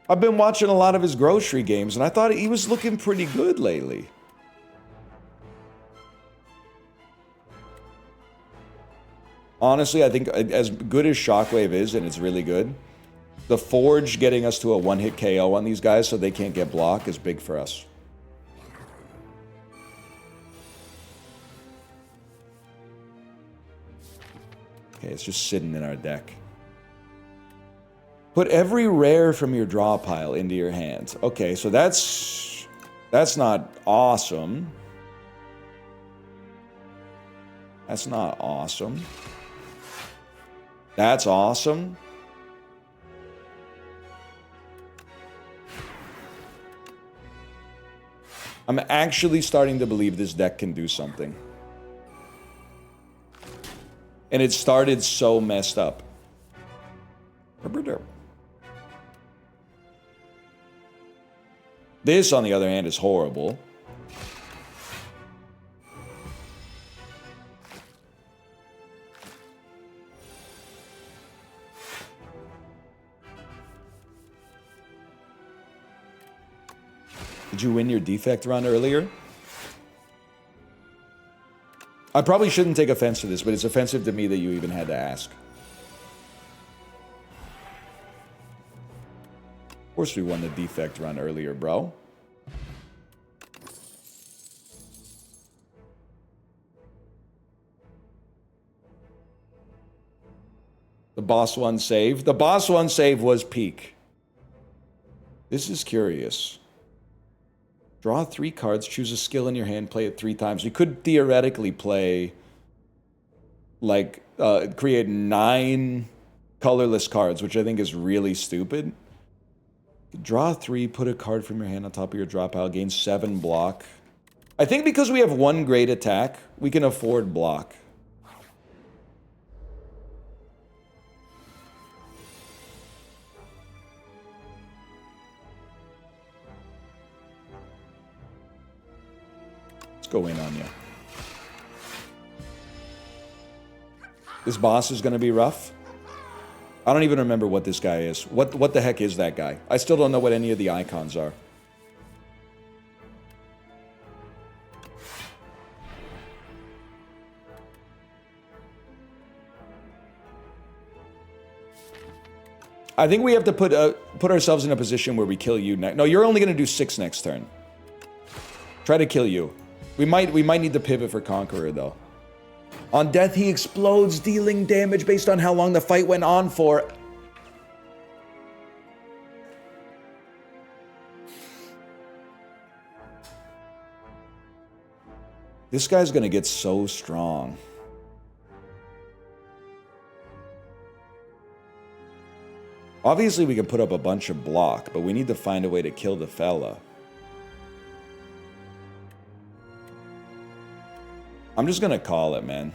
I've been watching a lot of his grocery games, and I thought he was looking pretty good lately. Honestly, I think as good as Shockwave is, and it's really good, the Forge getting us to a one-hit KO on these guys so they can't get blocked is big for us. Okay, it's just sitting in our deck. Put every rare from your draw pile into your hand. Okay, so that's not awesome. That's not awesome. That's awesome. I'm actually starting to believe this deck can do something. And it started so messed up. This, on the other hand, is horrible. Did you win your defect run earlier? I probably shouldn't take offense to this, but it's offensive to me that you even had to ask. Of course we won the defect run earlier, bro. The boss one save. The boss one save was peak. This is curious. Draw 3 cards, choose a skill in your hand, play it 3 times. You could theoretically play, like, create 9 colorless cards, which I think is really stupid. Draw 3, put a card from your hand on top of your draw pile, gain 7 block. I think because we have 1 great attack, we can afford block. go in on you. This boss is going to be rough. I don't even remember what this guy is. What the heck is that guy? I still don't know what any of the icons are. I think we have to put ourselves in a position where we kill you next. No, you're only going to do 6 next turn. Try to kill you. We might need to pivot for Conqueror, though. On death, he explodes, dealing damage based on how long the fight went on for. This guy's going to get so strong. Obviously, we can put up a bunch of block, but we need to find a way to kill the fella. I'm just gonna call it, man.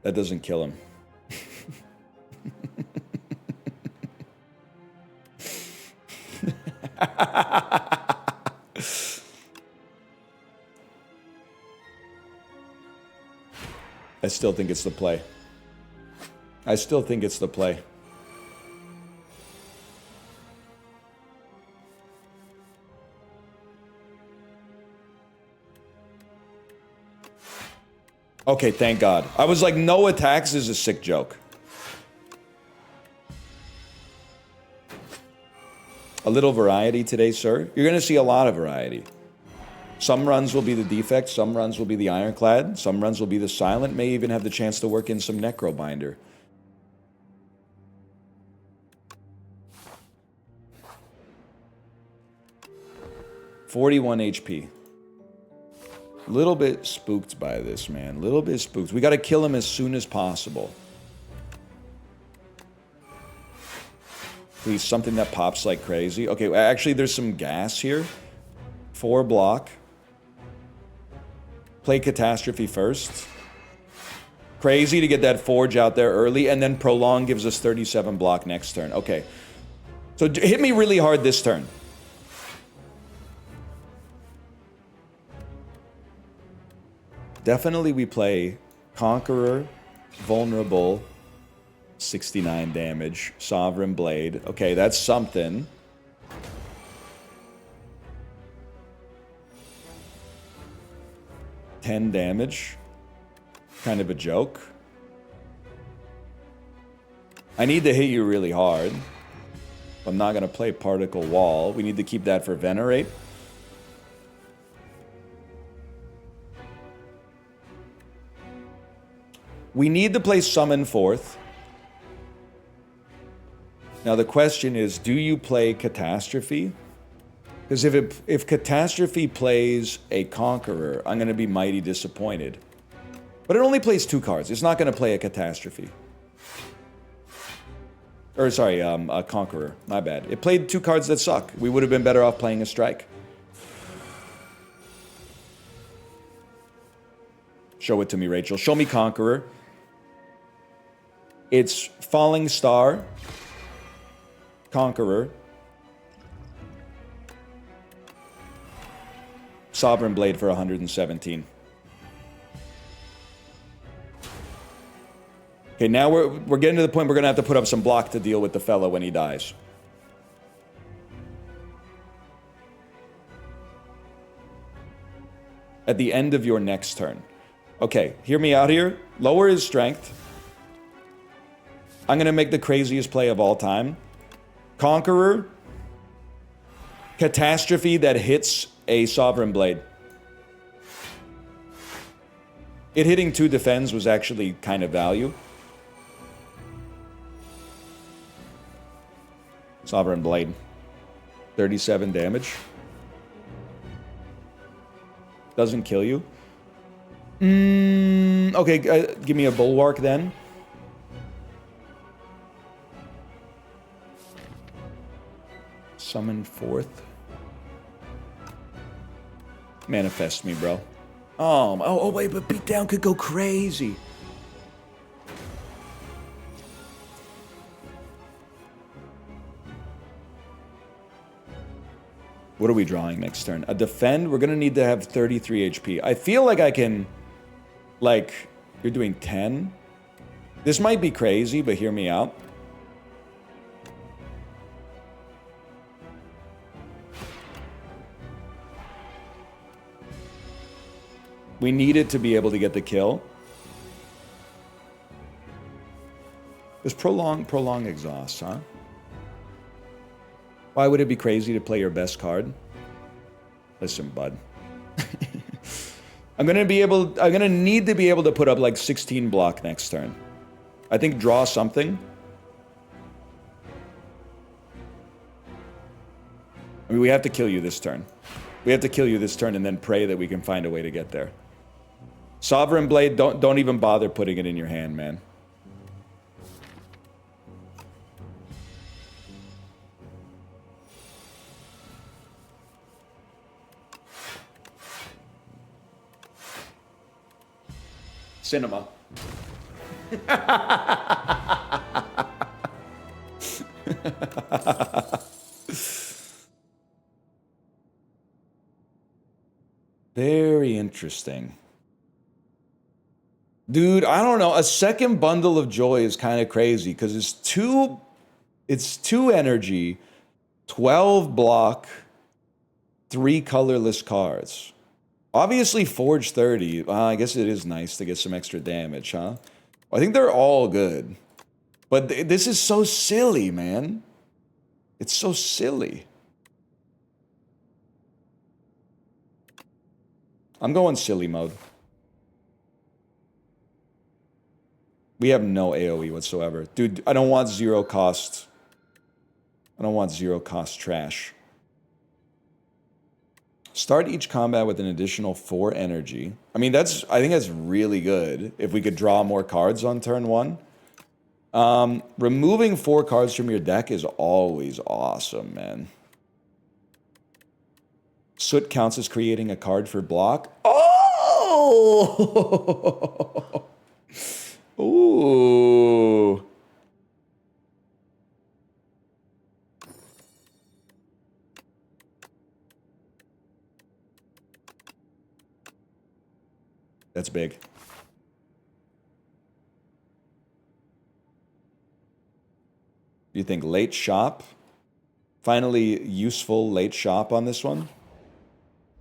That doesn't kill him. I still think it's the play. I still think it's the play. Okay, thank God. I was like, no attacks is a sick joke. A little variety today, sir. You're going to see a lot of variety. Some runs will be the defect, some runs will be the ironclad, some runs will be the silent, may even have the chance to work in some necrobinder. $41 HP. Little bit spooked by this, man. Little bit spooked. We got to kill him as soon as possible. Please, something that pops like crazy. Okay, actually, there's some gas here. 4 block. Play Catastrophe first. Crazy to get that Forge out there early, and then Prolong gives us 37 block next turn. Okay. So hit me really hard this turn. Definitely we play Conqueror, Vulnerable, 69 damage, Sovereign Blade. Okay, that's something. $10 damage. Kind of a joke. I need to hit you really hard. I'm not going to play Particle Wall. We need to keep that for Venerate. We need to play Summon Forth. Now the question is, do you play Catastrophe? Because if Catastrophe plays a Conqueror, I'm going to be mighty disappointed. But it only plays 2 cards. It's not going to play a Catastrophe. Or sorry, a Conqueror. My bad. It played 2 cards that suck. We would have been better off playing a Strike. Show it to me, Rachel. Show me Conqueror. It's Falling Star, Conqueror, Sovereign Blade for 117. Okay, now we're getting to the point we're going to have to put up some block to deal with the fella when he dies. At the end of your next turn. Okay, hear me out here. Lower his strength. I'm going to make the craziest play of all time. Conqueror. Catastrophe that hits a Sovereign Blade. It hitting 2 defends was actually kind of value. Sovereign Blade. 37 damage. Doesn't kill you. Okay, give me a Bulwark then. Summon Forth. Manifest me, bro. Oh, wait, but beatdown could go crazy. What are we drawing next turn? A defend? We're going to need to have 33 HP. I feel like I can... Like, you're doing 10? This might be crazy, but hear me out. We need it to be able to get the kill. There's prolong exhaust, huh? Why would it be crazy to play your best card? Listen, bud. I'm gonna need to be able to put up like 16 block next turn. I think draw something. I mean, we have to kill you this turn. We have to kill you this turn and then pray that we can find a way to get there. Sovereign Blade, don't even bother putting it in your hand, man. Cinema. Very interesting. Dude, I don't know. A second bundle of joy is kind of crazy because it's two energy, 12 block, 3 colorless cards. Obviously, Forge 30. I guess it is nice to get some extra damage, huh? I think they're all good. But this is so silly, man. It's so silly. I'm going silly mode. We have no AoE whatsoever. Dude, I don't want zero cost. I don't want zero cost trash. Start each combat with an additional 4 energy. I mean, I think that's really good if we could draw more cards on turn 1. Removing 4 cards from your deck is always awesome, man. Soot counts as creating a card for block. Oh! Ooh. That's big. You think late shop? Finally useful late shop on this one?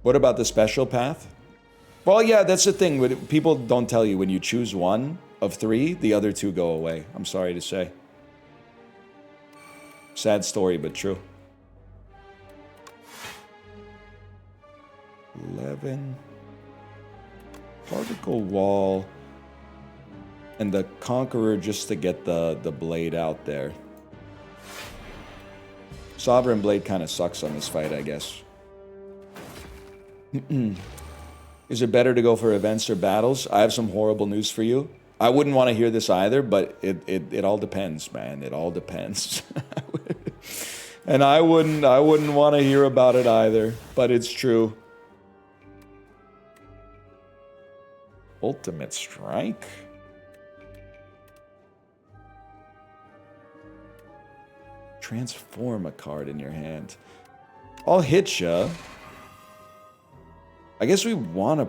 What about the special path? Well, yeah, that's the thing. People don't tell you when you choose one of 3, the other 2 go away. I'm sorry to say. Sad story, but true. 11. Particle wall. And the Conqueror just to get the blade out there. Sovereign Blade kind of sucks on this fight, I guess. Is it better to go for events or battles? I have some horrible news for you. I wouldn't want to hear this either, but it all depends, man. It all depends. And I wouldn't want to hear about it either, but it's true. Ultimate Strike? Transform a card in your hand. I'll hit ya. I guess we want to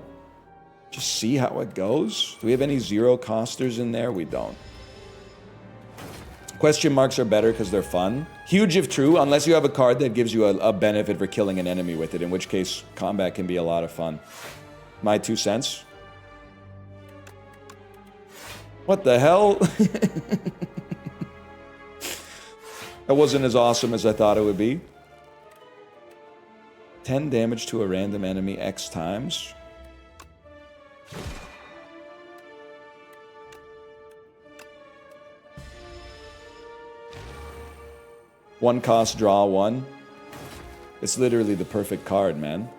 just see how it goes. Do we have any zero costers in there? We don't. Question marks are better because they're fun. Huge if true, unless you have a card that gives you a benefit for killing an enemy with it, in which case combat can be a lot of fun. My 2 cents. What the hell? That wasn't as awesome as I thought it would be. 10 damage to a random enemy X times. One cost, draw 1. It's literally the perfect card, man.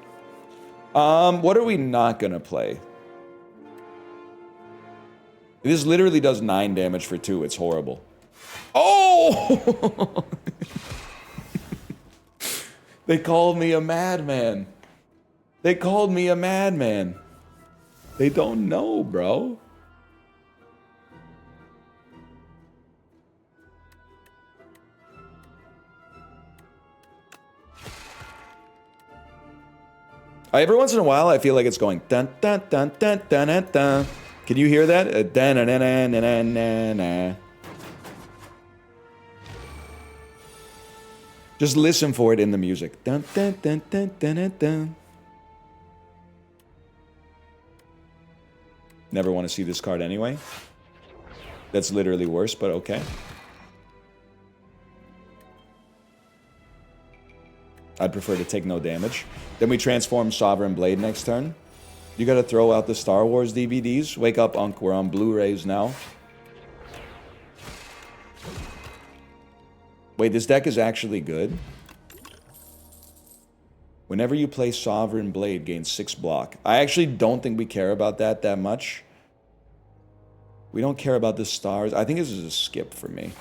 What are we not gonna play? This literally does 9 damage for 2. It's horrible. Oh! They called me a madman. They called me a madman. They don't know, bro. Every once in a while, I feel like it's going dun dun dun dun dun dun dun. Can you hear that? Dun dun dun dun dun dun dun. Just listen for it in the music. Dun dun dun dun dun dun dun. Never want to see this card anyway. That's literally worse, but okay. I'd prefer to take no damage. Then we transform Sovereign Blade next turn. You gotta throw out the Star Wars DVDs. Wake up, Unk. We're on Blu-rays now. Wait, this deck is actually good. Whenever you play Sovereign Blade, gain 6 block. I actually don't think we care about that much. We don't care about the stars. I think this is a skip for me.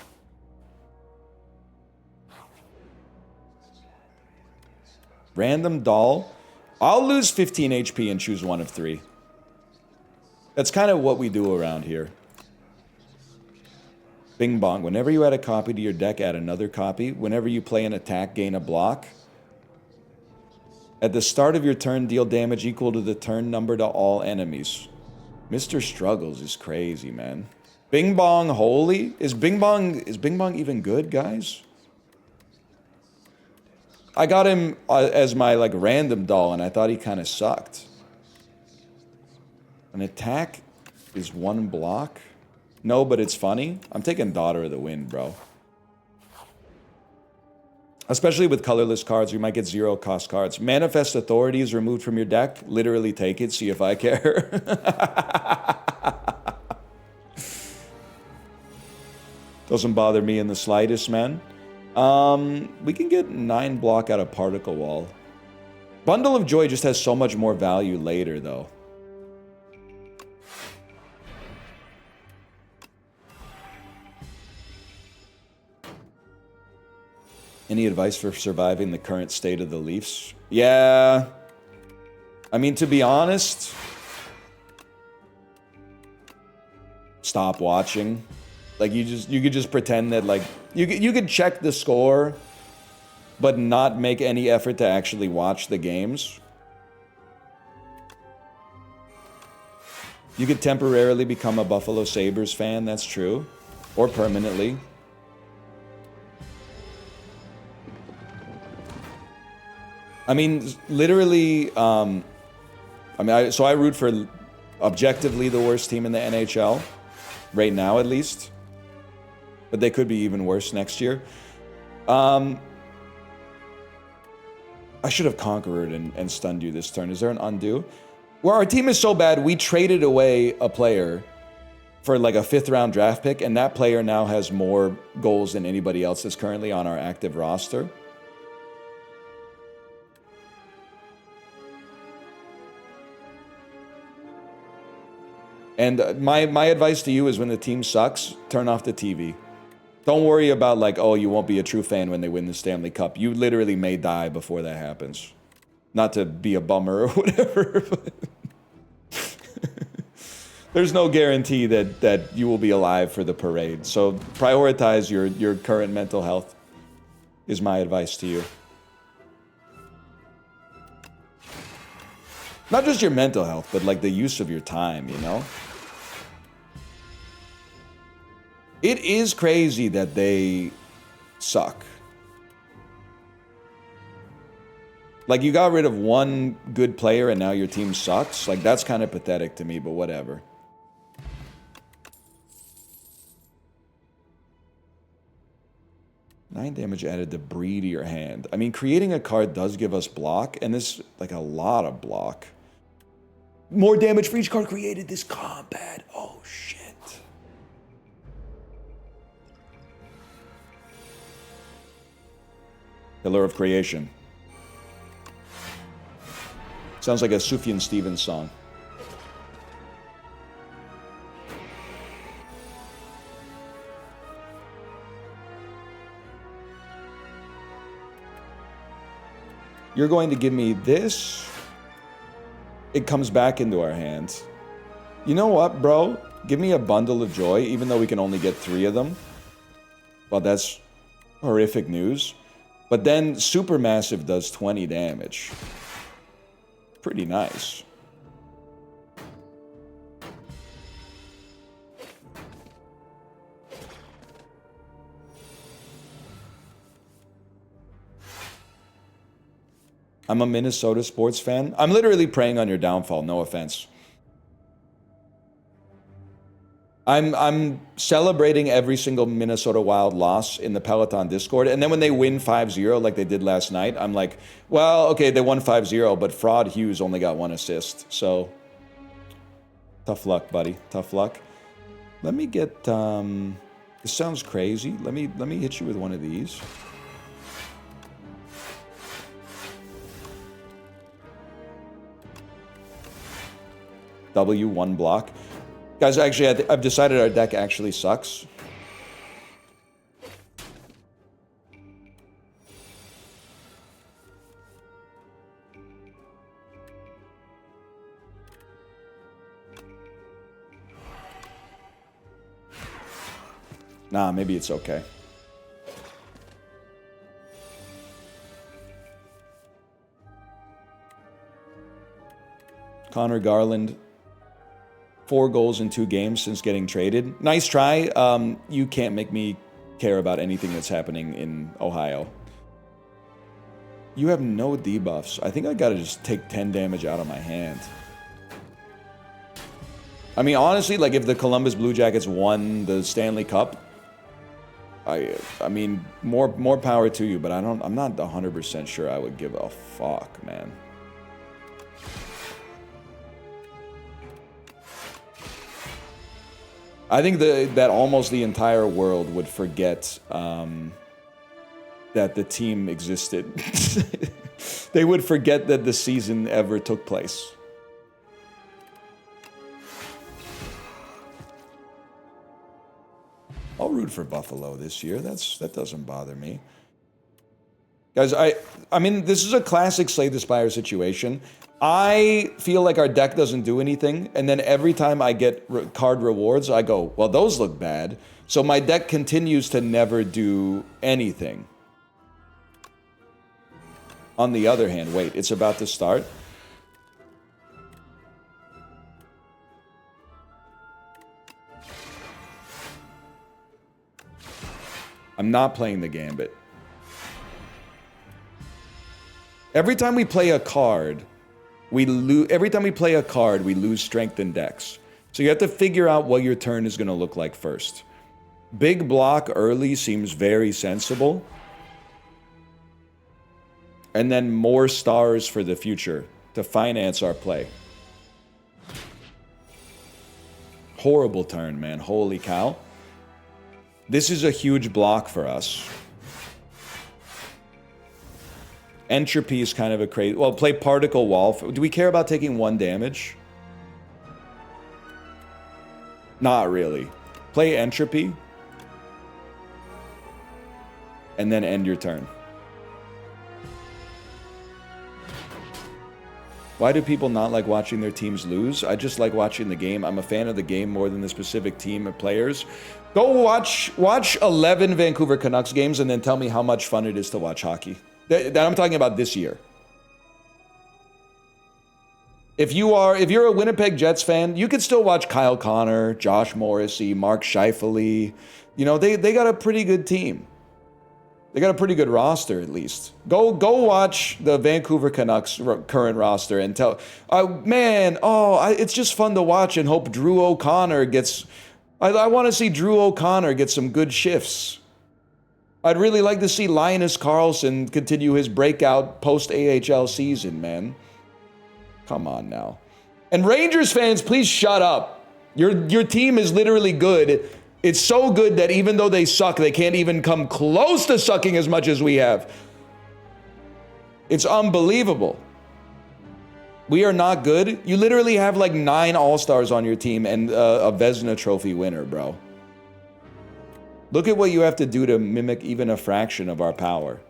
Random doll. I'll lose 15 HP and choose one of 3. That's kind of what we do around here. Bing bong. Whenever you add a copy to your deck, add another copy. Whenever you play an attack, gain a block. At the start of your turn, deal damage equal to the turn number to all enemies. Mr. Struggles is crazy, man. Bing bong holy? Is Bing bong even good, guys? I got him as my like random doll, and I thought he kind of sucked. An attack is 1 block? No, but it's funny. I'm taking Daughter of the Wind, bro. Especially with colorless cards, you might get 0-cost cards. Manifest Authority is removed from your deck. Literally take it, see if I care. Doesn't bother me in the slightest, man. We can get 9 block out of Particle Wall. Bundle of Joy just has so much more value later, though. Any advice for surviving the current state of the Leafs? Yeah. I mean, to be honest, stop watching. Like, you could just pretend that, like, you could check the score, but not make any effort to actually watch the games. You could temporarily become a Buffalo Sabres fan, that's true. Or permanently. I mean, literally, I root for objectively the worst team in the NHL, right now at least. But they could be even worse next year. I should have Conqueror'd and stunned you this turn. Is there an undo? Well, our team is so bad, we traded away a player for like a 5th round draft pick, and that player now has more goals than anybody else that's currently on our active roster. And my advice to you is when the team sucks, turn off the TV. Don't worry about like, oh, you won't be a true fan when they win the Stanley Cup. You literally may die before that happens. Not to be a bummer or whatever. But there's no guarantee that you will be alive for the parade. So prioritize your current mental health is my advice to you. Not just your mental health, but like the use of your time, you know? It is crazy that they suck. Like, you got rid of one good player and now your team sucks? Like, that's kind of pathetic to me, but whatever. Nine damage added debris to your hand. I mean, creating a card does give us block, and this, like, a lot of block. More damage for each card created this combat. Oh, shit. Pillar of Creation. Sounds like a Sufjan Stevens song. You're going to give me this. It comes back into our hands. You know what, bro? Give me a Bundle of Joy, even though we can only get 3 of them. Well, that's horrific news. But then Supermassive does 20 damage. Pretty nice. I'm a Minnesota sports fan. I'm literally preying on your downfall, no offense. I'm celebrating every single Minnesota Wild loss in the Peloton Discord, and then when they win 5-0 like they did last night, I'm like, well, okay, they won 5-0, but Fraud Hughes only got 1 assist, so tough luck, buddy. Tough luck. Let me get this sounds crazy. Let me hit you with one of these. W1 block. Guys, actually, I've decided our deck actually sucks. Nah, maybe it's okay. Connor Garland, 4 goals in 2 games since getting traded. Nice try. You can't make me care about anything that's happening in Ohio. You have no debuffs. I think I gotta just take 10 damage out of my hand. I mean, honestly, like if the Columbus Blue Jackets won the Stanley Cup, I mean, more power to you, but I'm not 100% sure I would give a fuck, man. I think that almost the entire world would forget that the team existed. They would forget that the season ever took place. I'll root for Buffalo this year. That doesn't bother me. Guys, I mean, this is a classic Slay the Spire situation. I feel like our deck doesn't do anything, and then every time I get card rewards, I go, well, those look bad. So my deck continues to never do anything. On the other hand, wait, it's about to start. I'm not playing the Gambit. Every time we play a card, we lose. Every time we play a card, we lose strength and dex. So you have to figure out what your turn is going to look like first. Big block early seems very sensible. And then more stars for the future to finance our play. Horrible turn, man. Holy cow. This is a huge block for us. Entropy is kind of a crazy... Well, play Particle Wall. Do we care about taking 1 damage? Not really. Play Entropy. And then end your turn. Why do people not like watching their teams lose? I just like watching the game. I'm a fan of the game more than the specific team of players. Go watch 11 Vancouver Canucks games and then tell me how much fun it is to watch hockey. That I'm talking about this year. If you're a Winnipeg Jets fan, you could still watch Kyle Connor, Josh Morrissey, Mark Scheifele. You know, they got a pretty good team. They got a pretty good roster, at least. Go watch the Vancouver Canucks current roster and tell, it's just fun to watch and hope Drew O'Connor gets. I want to see Drew O'Connor get some good shifts. I'd really like to see Linus Karlsson continue his breakout post-AHL season, man. Come on now. And Rangers fans, please shut up. Your team is literally good. It's so good that even though they suck, they can't even come close to sucking as much as we have. It's unbelievable. We are not good. You literally have like 9 All-Stars on your team and a Vezina Trophy winner, bro. Look at what you have to do to mimic even a fraction of our power.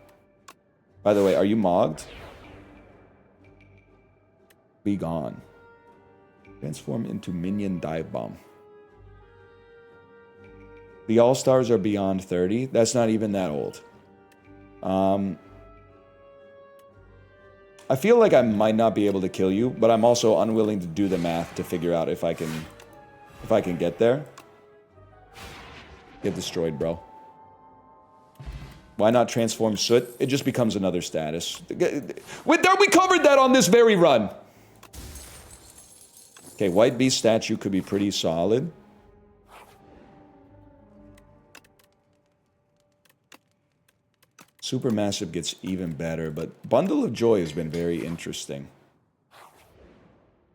By the way, are you mogged? Be gone. Transform into Minion Dive Bomb. The All-Stars are beyond 30. That's not even that old. I feel like I might not be able to kill you, but I'm also unwilling to do the math to figure out if I can get there. Get destroyed, bro. Why not transform Soot? It just becomes another status. We covered that on this very run. Okay, White Beast statue could be pretty solid. Supermassive gets even better, but Bundle of Joy has been very interesting.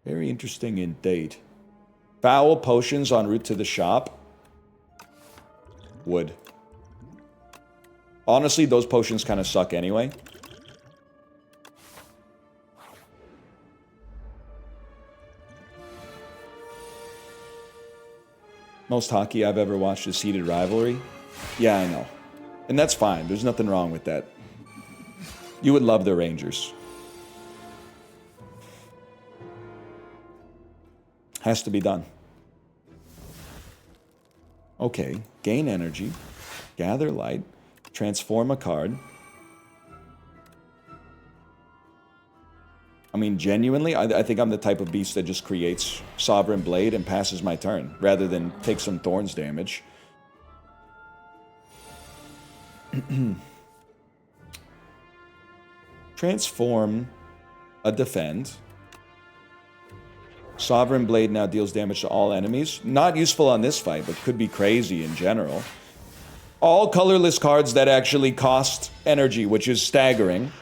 Very interesting indeed. Foul potions en route to the shop. Wood. Honestly, those potions kind of suck anyway. Most hockey I've ever watched is Seeded Rivalry. Yeah, I know. And that's fine. There's nothing wrong with that. You would love the Rangers. Has to be done. Okay. Gain energy. Gather light. Transform a card. I mean, genuinely, I think I'm the type of beast that just creates Sovereign Blade and passes my turn, rather than take some Thorns damage. Transform a defend. Sovereign Blade now deals damage to all enemies. Not useful on this fight, but could be crazy in general. All colorless cards that actually cost energy, which is staggering.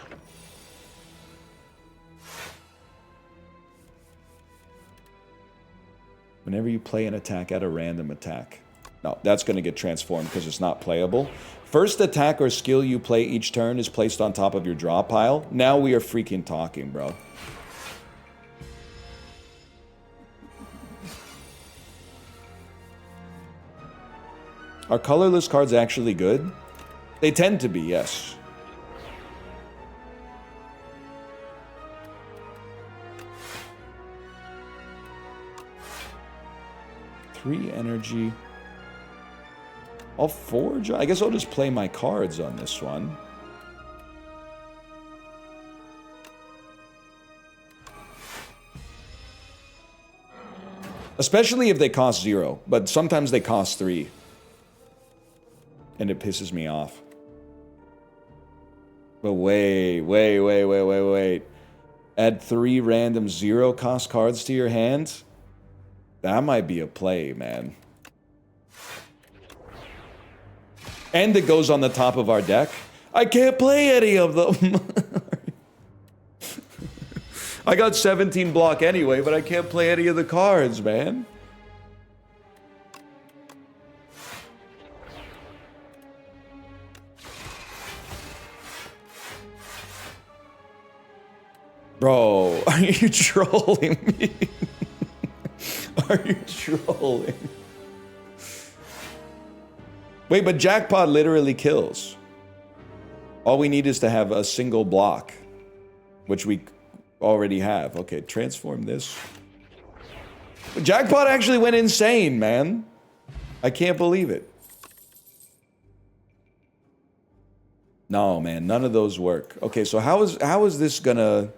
Whenever you play an attack, add a random attack. No, that's going to get transformed because it's not playable. First attack or skill you play each turn is placed on top of your draw pile. Now we are freaking talking, bro. Are colorless cards actually good? They tend to be, yes. Three energy. I'll forge. I guess I'll just play my cards on this one. Especially if they cost 0, but sometimes they cost 3. And it pisses me off. But wait. Add 3 random 0 cost cards to your hand? That might be a play, man. And it goes on the top of our deck. I can't play any of them. I got 17 block anyway, but I can't play any of the cards, man. Bro, are you trolling me? Are you trolling? Wait, but Jackpot literally kills. All we need is to have a single block, which we already have. Okay, transform this. Jackpot actually went insane, man. I can't believe it. No, man, none of those work. Okay, so how is this gonna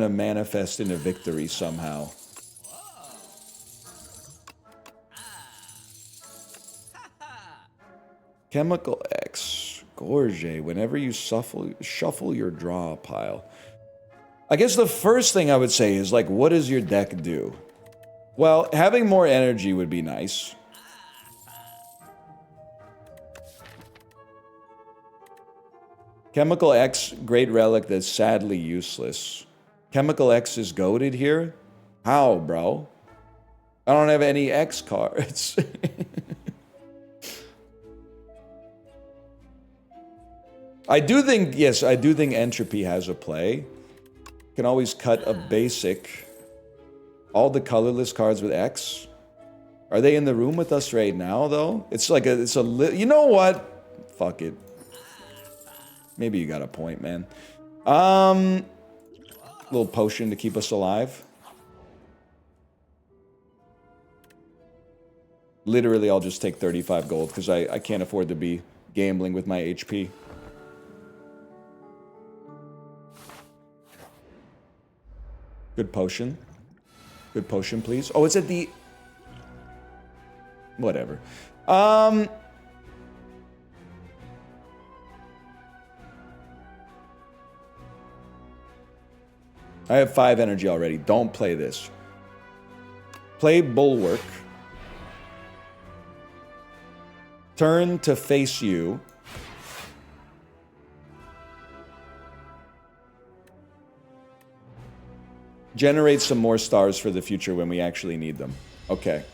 manifest in a victory somehow? Chemical X, Gorge, whenever you shuffle your draw pile. I guess the first thing I would say is, like, what does your deck do? Well, having more energy would be nice. Chemical X, great relic that's sadly useless. Chemical X is goated here? How, bro? I don't have any X cards. I do think Entropy has a play. You can always cut a basic. All the colorless cards with X. Are they in the room with us right now, though? It's like you know what? Fuck it. Maybe you got a point, man. Little potion to keep us alive. Literally, I'll just take 35 gold because I can't afford to be gambling with my HP. Good potion. Good potion, please. Oh, it's at the... Whatever. I have 5 energy already. Don't play this. Play Bulwark. Turn to face you. Generate some more stars for the future when we actually need them. Okay.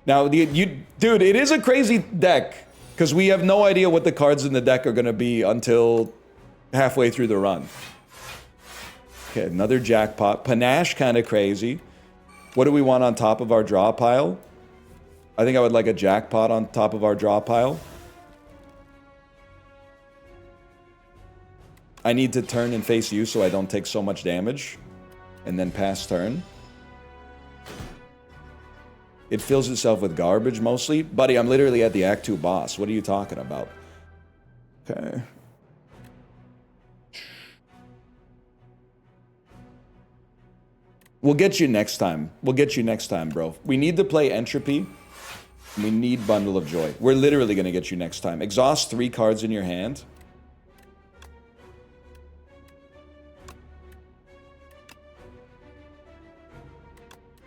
Now, dude, it is a crazy deck, because we have no idea what the cards in the deck are going to be until halfway through the run. Okay, another jackpot. Panache, kind of crazy. What do we want on top of our draw pile? I think I would like a jackpot on top of our draw pile. I need to turn and face you so I don't take so much damage. And then pass turn. It fills itself with garbage mostly. Buddy, I'm literally at the Act 2 boss. What are you talking about? Okay. We'll get you next time. We'll get you next time, bro. We need to play Entropy. We need Bundle of Joy. We're literally going to get you next time. Exhaust 3 cards in your hand.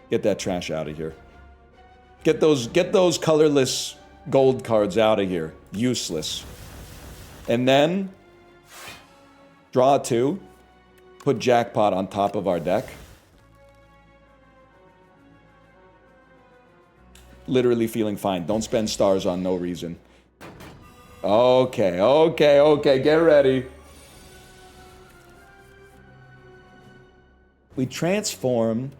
Get that trash out of here. Get those colorless gold cards out of here. Useless. And then draw 2. Put jackpot on top of our deck. Literally feeling fine. Don't spend stars on no reason. Okay. Get ready. We transform...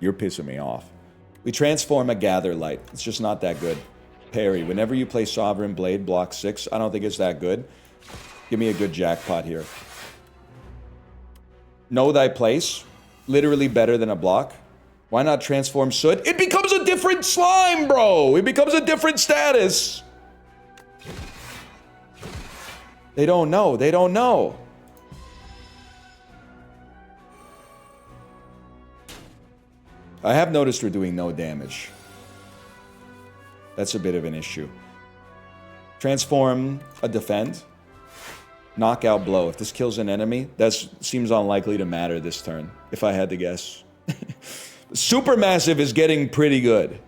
You're pissing me off. We transform a Gather Light. It's just not that good. Parry. Whenever you play Sovereign Blade, block 6. I don't think it's that good. Give me a good jackpot here. Know Thy Place. Literally better than a block. Why not transform Soot? It becomes a different slime, bro! It becomes a different status! They don't know. They don't know. I have noticed we're doing no damage. That's a bit of an issue. Transform a Defend. Knockout Blow. If this kills an enemy, that seems unlikely to matter this turn, if I had to guess. Supermassive is getting pretty good.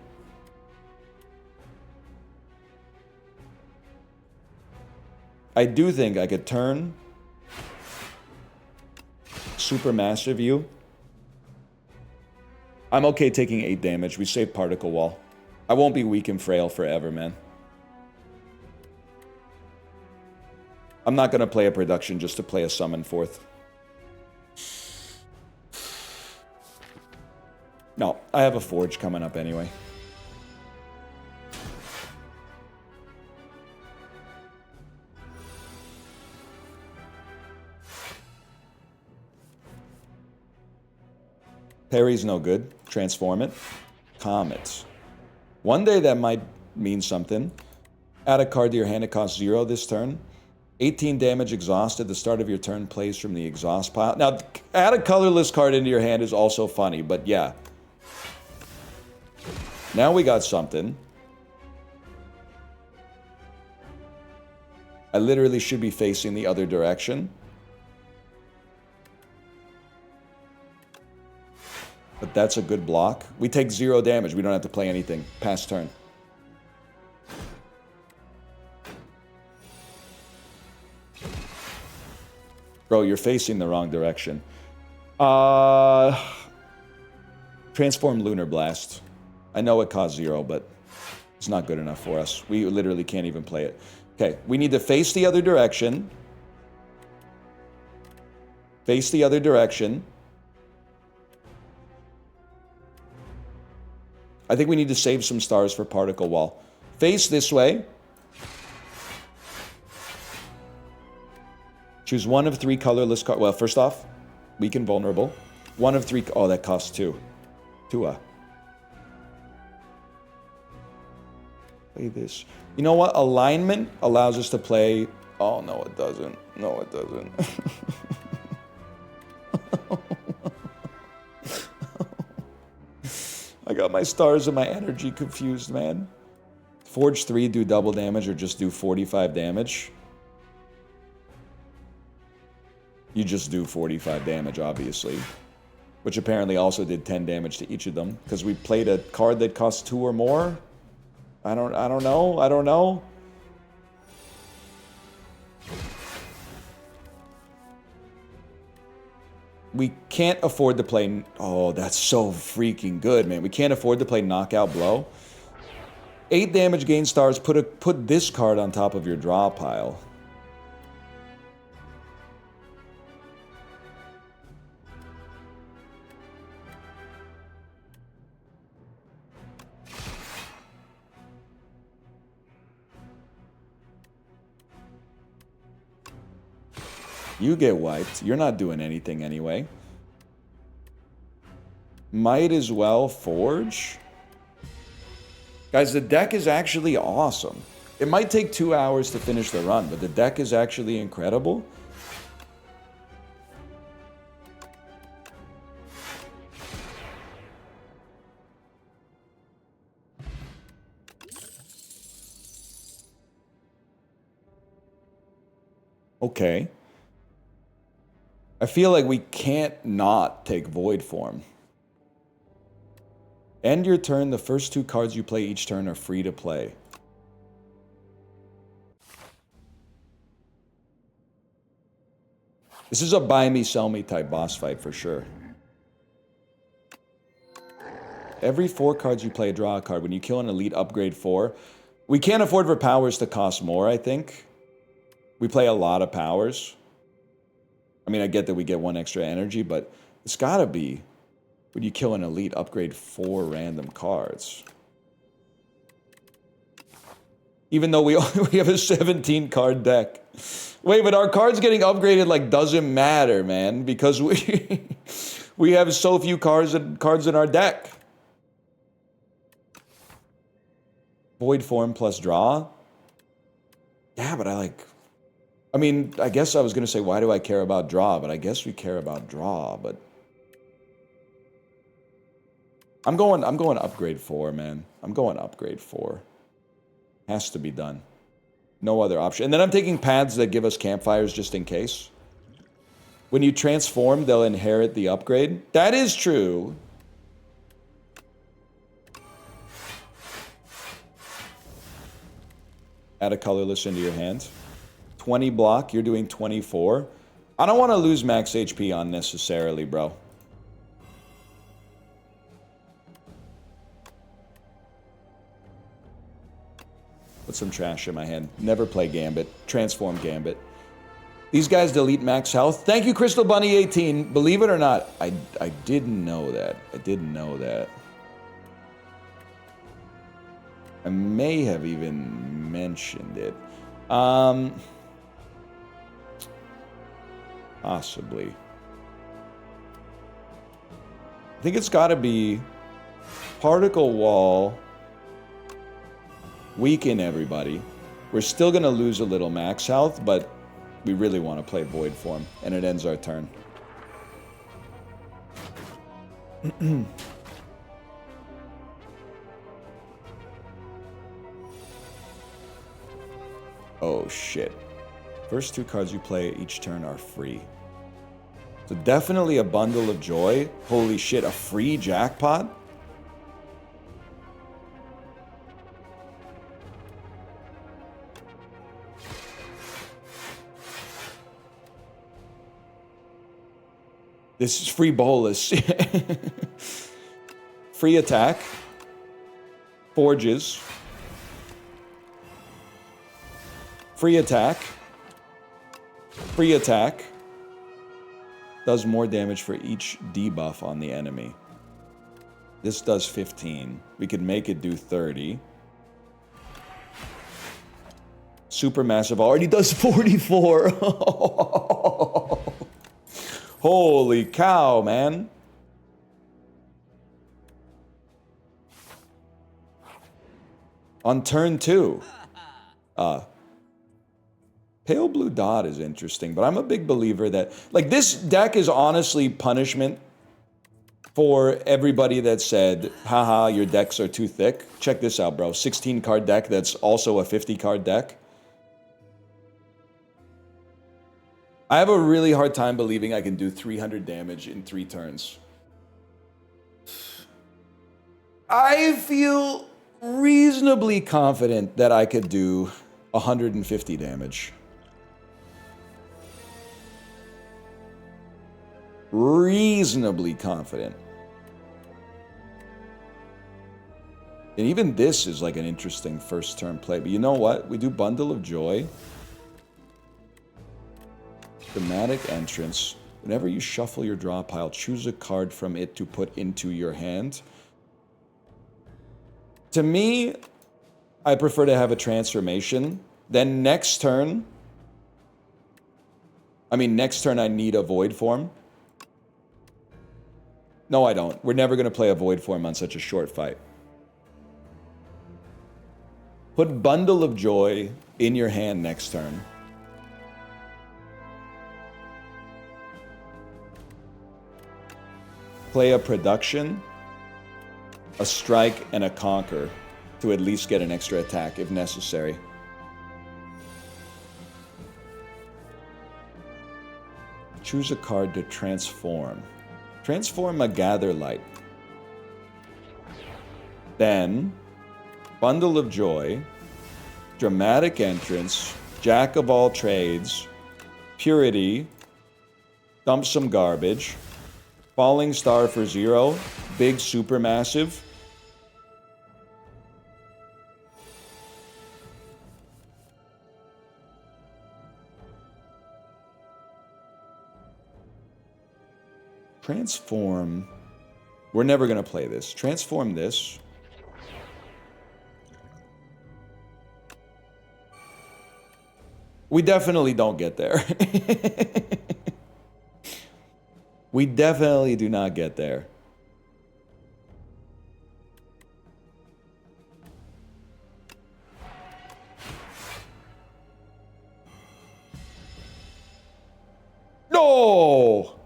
I do think I could turn Supermassive you. I'm okay taking 8 damage. We save Particle Wall. I won't be weak and frail forever, man. I'm not going to play a production just to play a summon forth. No, I have a Forge coming up anyway. Parry's no good. Transform it. Comets. One day that might mean something. Add a card to your hand. It costs 0 this turn. 18 damage exhaust at the start of your turn plays from the exhaust pile. Now, add a colorless card into your hand is also funny, but yeah. Now we got something. I literally should be facing the other direction. But that's a good block. We take 0 damage. We don't have to play anything. Pass turn. Bro, you're facing the wrong direction. Transform Lunar Blast. I know it costs 0, but it's not good enough for us. We literally can't even play it. Okay, we need to face the other direction. Face the other direction. I think we need to save some stars for Particle Wall. Face this way. Choose one of 3 colorless cards. Well, first off, weak and vulnerable. One of 3. Oh, that costs 2. Tua. Play this. You know what? Alignment allows us to play... Oh, no, it doesn't. No, it doesn't. I got my stars and my energy confused, man. Forge 3 do double damage or just do 45 damage? You just do 45 damage, obviously. Which apparently also did 10 damage to each of them. Because we played a card that costs 2 or more? I don't know. We can't afford to play... Oh, that's so freaking good, man. We can't afford to play Knockout Blow. 8 damage gain stars. Put this card on top of your draw pile. You get wiped. You're not doing anything anyway. Might as well forge. Guys, the deck is actually awesome. It might take 2 hours to finish the run, but the deck is actually incredible. Okay. I feel like we can't not take Void Form. End your turn. The first 2 cards you play each turn are free to play. This is a buy me, sell me type boss fight for sure. Every 4 cards you play, draw a card. When you kill an elite, upgrade 4. We can't afford for powers to cost more, I think. We play a lot of powers. I mean, I get that we get 1 extra energy, but it's gotta be when you kill an elite, upgrade 4 random cards. Even though we have a 17 card deck. Wait, but our cards getting upgraded like doesn't matter, man, because we have so few cards in our deck. Void Form plus draw? Yeah, but I mean, I guess I was going to say, why do I care about draw? But I guess we care about draw, but... I'm going upgrade 4, man. I'm going upgrade 4. Has to be done. No other option. And then I'm taking paths that give us campfires just in case. When you transform, they'll inherit the upgrade. That is true. Add a colorless into your hand. 20 block, you're doing 24. I don't want to lose max HP unnecessarily, bro. Put some trash in my hand. Never play Gambit. Transform Gambit. These guys delete max health. Thank you, Crystal Bunny 18. Believe it or not, I didn't know that. I didn't know that. I may have even mentioned it. Possibly. I think it's got to be Particle Wall. Weaken everybody. We're still going to lose a little max health, but we really want to play Void Form, and it ends our turn. Oh, shit. First 2 cards you play each turn are free. So definitely a Bundle of Joy. Holy shit, a free jackpot? This is free bolus. Free attack. Forges. Free attack. Free attack. Does more damage for each debuff on the enemy. This does 15. We could make it do 30. Supermassive already does 44. Holy cow, man. On turn 2. Pale Blue Dot is interesting, but I'm a big believer that, like, this deck is honestly punishment for everybody that said, haha, your decks are too thick. Check this out, bro. 16 card deck that's also a 50 card deck. I have a really hard time believing I can do 300 damage in 3 turns. I feel reasonably confident that I could do 150 damage. Reasonably confident. And even this is like an interesting first turn play. But you know what? We do Bundle of Joy. Dramatic Entrance. Whenever you shuffle your draw pile, choose a card from it to put into your hand. To me, I prefer to have a transformation. Then next turn... next turn I need a Void Form. No, I don't. We're never going to play a Void Form on such a short fight. Put Bundle of Joy in your hand next turn. Play a Production, a Strike, and a Conquer to at least get an extra attack if necessary. Choose a card to transform. Transform a Gather Light. Then, Bundle of Joy, Dramatic Entrance, Jack of All Trades, Purity, dump some garbage, Falling Star for 0, big supermassive. Transform. We're never going to play this. Transform this. We definitely don't get there. We definitely do not get there. No!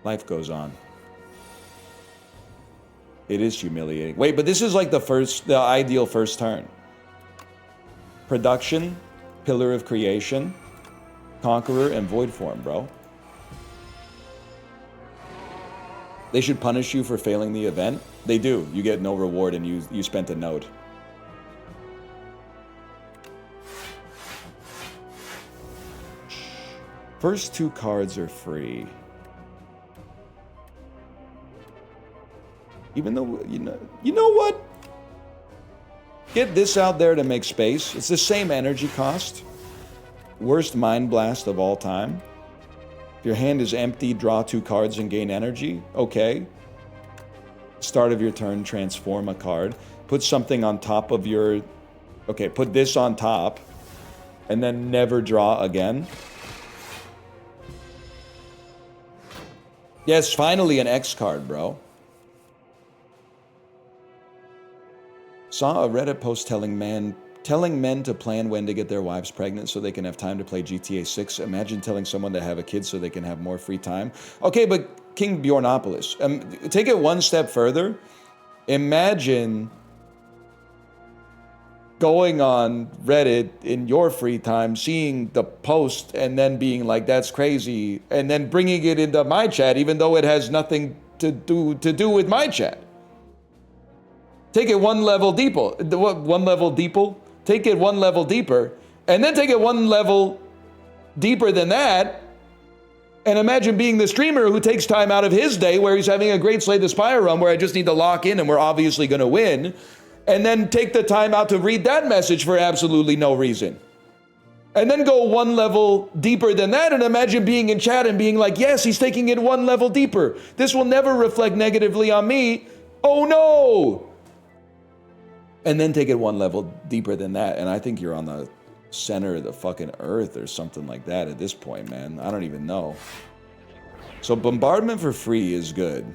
Life goes on. It is humiliating. Wait, but this is like the ideal first turn. Production, Pillar of Creation, Conqueror, and Void Form, bro. They should punish you for failing the event. They do. You get no reward and you spent a node. First 2 cards are free. Even though, you know what? Get this out there to make space. It's the same energy cost. Worst Mind Blast of all time. If your hand is empty, draw 2 cards and gain energy. Okay. Start of your turn, transform a card. Put something on top of your... Okay, put this on top. And then never draw again. Yes, finally an X card, bro. Saw a Reddit post telling men to plan when to get their wives pregnant so they can have time to play GTA 6. Imagine telling someone to have a kid so they can have more free time. Okay, but King Bjornopolis, take it one step further. Imagine going on Reddit in your free time, seeing the post, and then being like, that's crazy, and then bringing it into my chat, even though it has nothing to do with my chat. Take it one level deeper. One level deeper? Take it one level deeper. And then take it one level deeper than that. And imagine being the streamer who takes time out of his day where he's having a great Slay the Spire run where I just need to lock in and we're obviously going to win. And then take the time out to read that message for absolutely no reason. And then go one level deeper than that and imagine being in chat and being like, yes, he's taking it one level deeper. This will never reflect negatively on me. Oh no! And then take it one level deeper than that. And I think you're on the center of the fucking earth or something like that at this point, man. I don't even know. So Bombardment for free is good.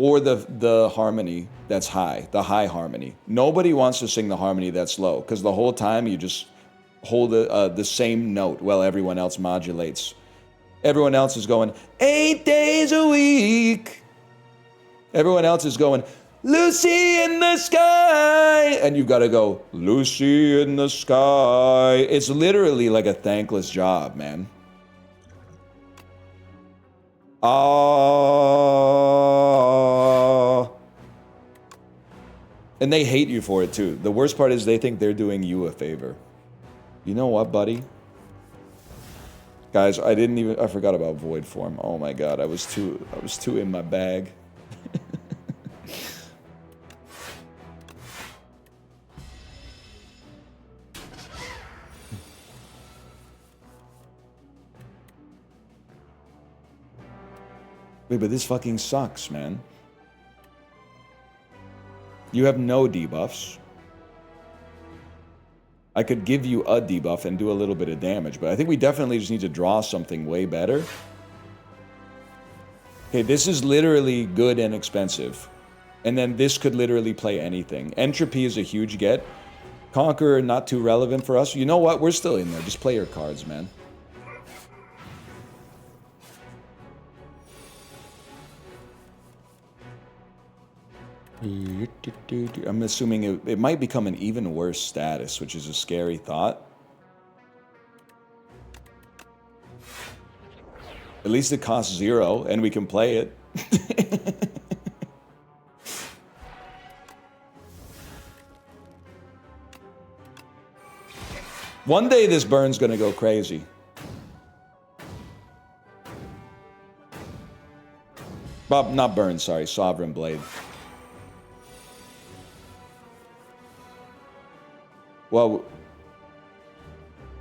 or the harmony that's high, the high harmony. Nobody wants to sing the harmony that's low, because the whole time you just hold the same note while everyone else modulates. Everyone else is going 8 days a week. Everyone else is going Lucy in the sky, and you've got to go Lucy in the sky. It's literally like a thankless job, man. And they hate you for it too. The worst part is they think they're doing you a favor. You know what, buddy? Guys, I forgot about void form. Oh my god, I was too in my bag. Wait, but this fucking sucks, man. You have no debuffs. I could give you a debuff and do a little bit of damage, but I think we definitely just need to draw something way better. Okay, this is literally good and expensive. And then this could literally play anything. Entropy is a huge get. Conqueror, not too relevant for us. You know what? We're still in there. Just play your cards, man. I'm assuming it might become an even worse status, which is a scary thought. At least it costs 0, and we can play it. One day this burn's gonna go crazy. Bob, not burn, sorry, Sovereign Blade. Well,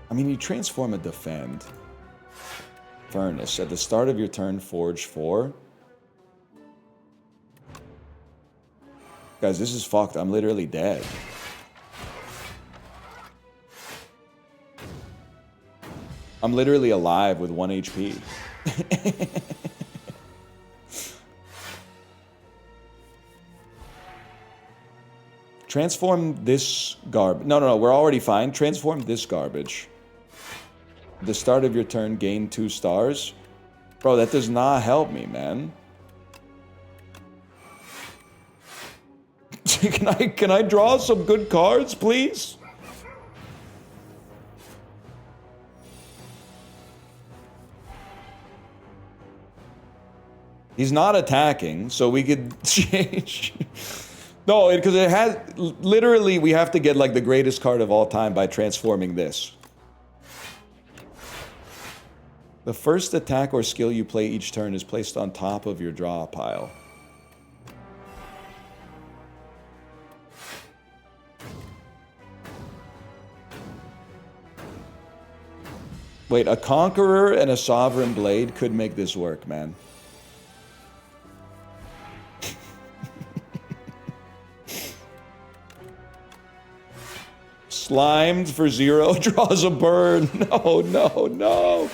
I mean, you transform a defend. Furnace. At the start of your turn, forge 4. Guys, this is fucked. I'm literally dead. I'm literally alive with 1 HP. Transform this garbage. No, we're already fine. Transform this garbage. The start of your turn, gain 2 stars. Bro, that does not help me, man. Can I draw some good cards, please? He's not attacking, so we could change. No, because it has... Literally, we have to get, like, the greatest card of all time by transforming this. The first attack or skill you play each turn is placed on top of your draw pile. Wait, a Conqueror and a Sovereign Blade could make this work, man. Slimed for 0, draws a burn. No. No!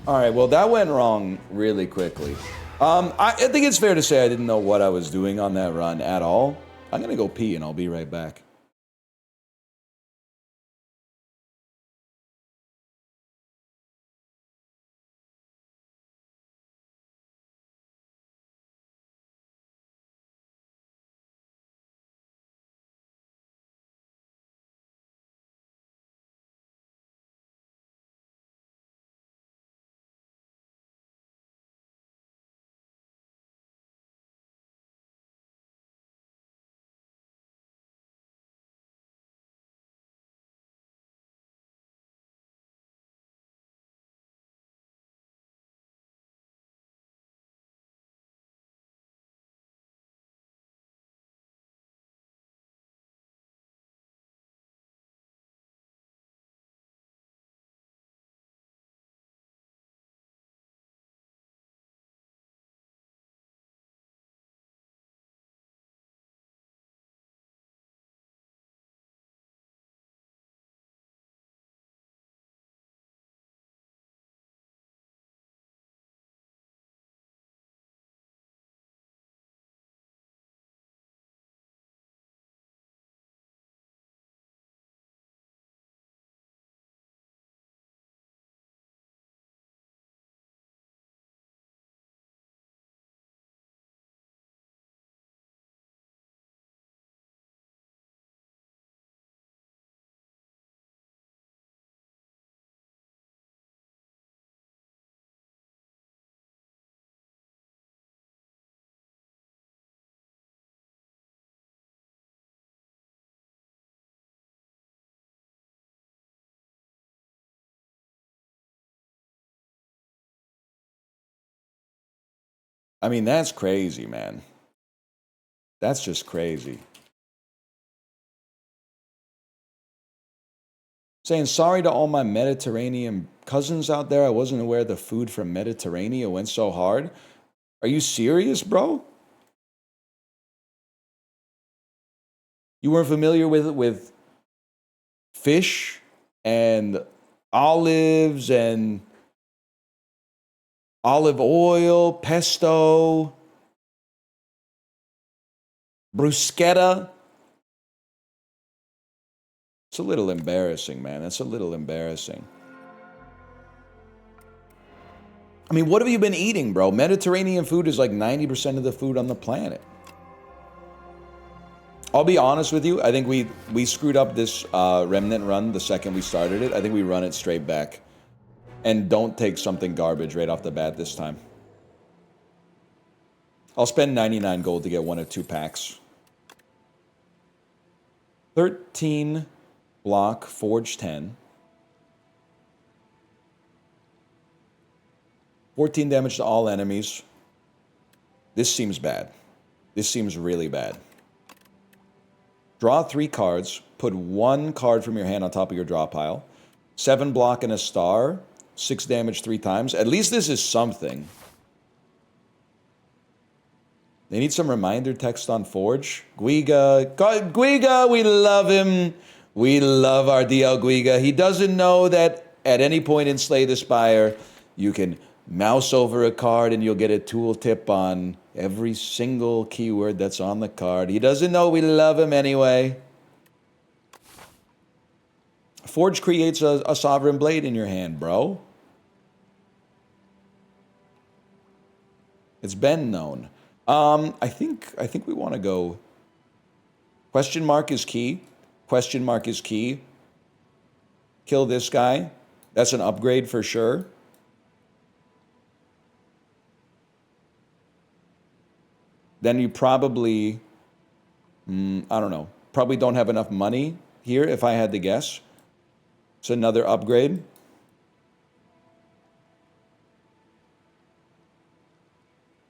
Alright, well, that went wrong really quickly. I think it's fair to say I didn't know what I was doing on that run at all. I'm gonna go pee and I'll be right back. I mean, that's crazy, man. That's just crazy. Saying sorry to all my Mediterranean cousins out there. I wasn't aware the food from Mediterranean went so hard. Are you serious, bro? You weren't familiar with fish and olives and olive oil, pesto, bruschetta? It's a little embarrassing, man. That's a little embarrassing. I mean, what have you been eating, bro? Mediterranean food is like 90% of the food on the planet. I'll be honest with you. I think we screwed up this remnant run the second we started it. I think we run it straight back. And don't take something garbage right off the bat this time. I'll spend 99 gold to get 1 of 2 packs. 13 block, forge 10. 14 damage to all enemies. This seems bad. This seems really bad. Draw 3 cards. Put 1 card from your hand on top of your draw pile. 7 block and a star. 6 damage 3 times. At least this is something. They need some reminder text on Forge. Guiga. God, Guiga, we love him. We love our DL Guiga. He doesn't know that at any point in Slay the Spire, you can mouse over a card and you'll get a tooltip on every single keyword that's on the card. He doesn't know we love him anyway. Forge creates a Sovereign Blade in your hand, bro. It's been known. I think we want to go. Question mark is key. Question mark is key. Kill this guy. That's an upgrade for sure. Then you probably, I don't know, probably don't have enough money here if I had to guess. It's another upgrade.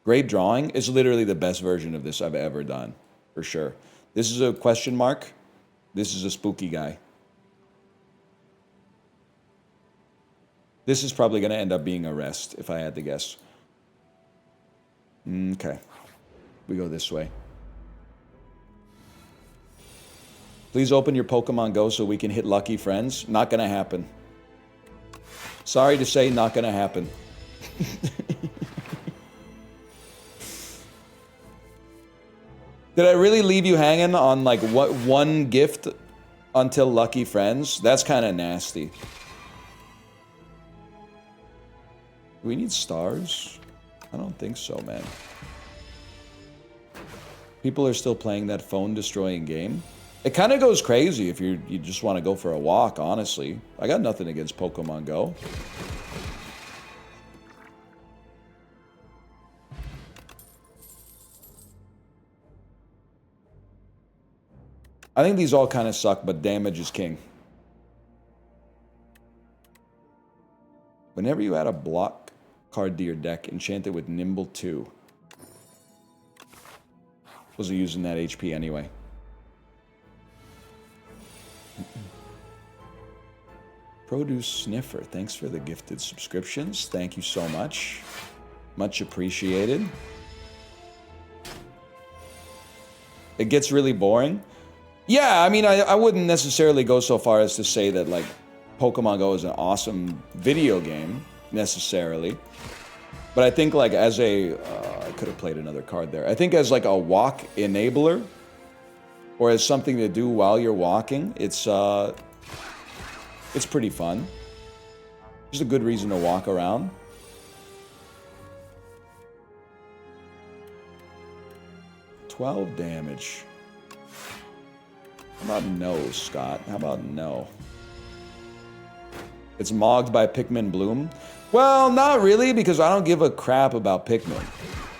Great drawing is literally the best version of this I've ever done, for sure. This is a question mark. This is a spooky guy. This is probably going to end up being a rest, if I had to guess. Okay. We go this way. Please open your Pokemon Go so we can hit lucky friends. Not going to happen. Sorry to say, not going to happen. Did I really leave you hanging on like what one gift until lucky friends? That's kind of nasty. Do we need stars? I don't think so, man. People are still playing that phone-destroying game. It kind of goes crazy if you just want to go for a walk, honestly. I got nothing against Pokemon Go. I think these all kind of suck, but damage is king. Whenever you add a block card to your deck, enchant it with Nimble 2. Wasn't using that HP anyway. Produce Sniffer, thanks for the gifted subscriptions. Thank you so much. Much appreciated. It gets really boring. Yeah, I mean, I wouldn't necessarily go so far as to say that, like, Pokemon Go is an awesome video game, necessarily. But I think, like, as a... I could have played another card there. I think as, like, a walk enabler, or as something to do while you're walking, it's pretty fun. Just a good reason to walk around. $12 damage. How about no, Scott? How about no? It's mogged by Pikmin Bloom? Well, not really, because I don't give a crap about Pikmin.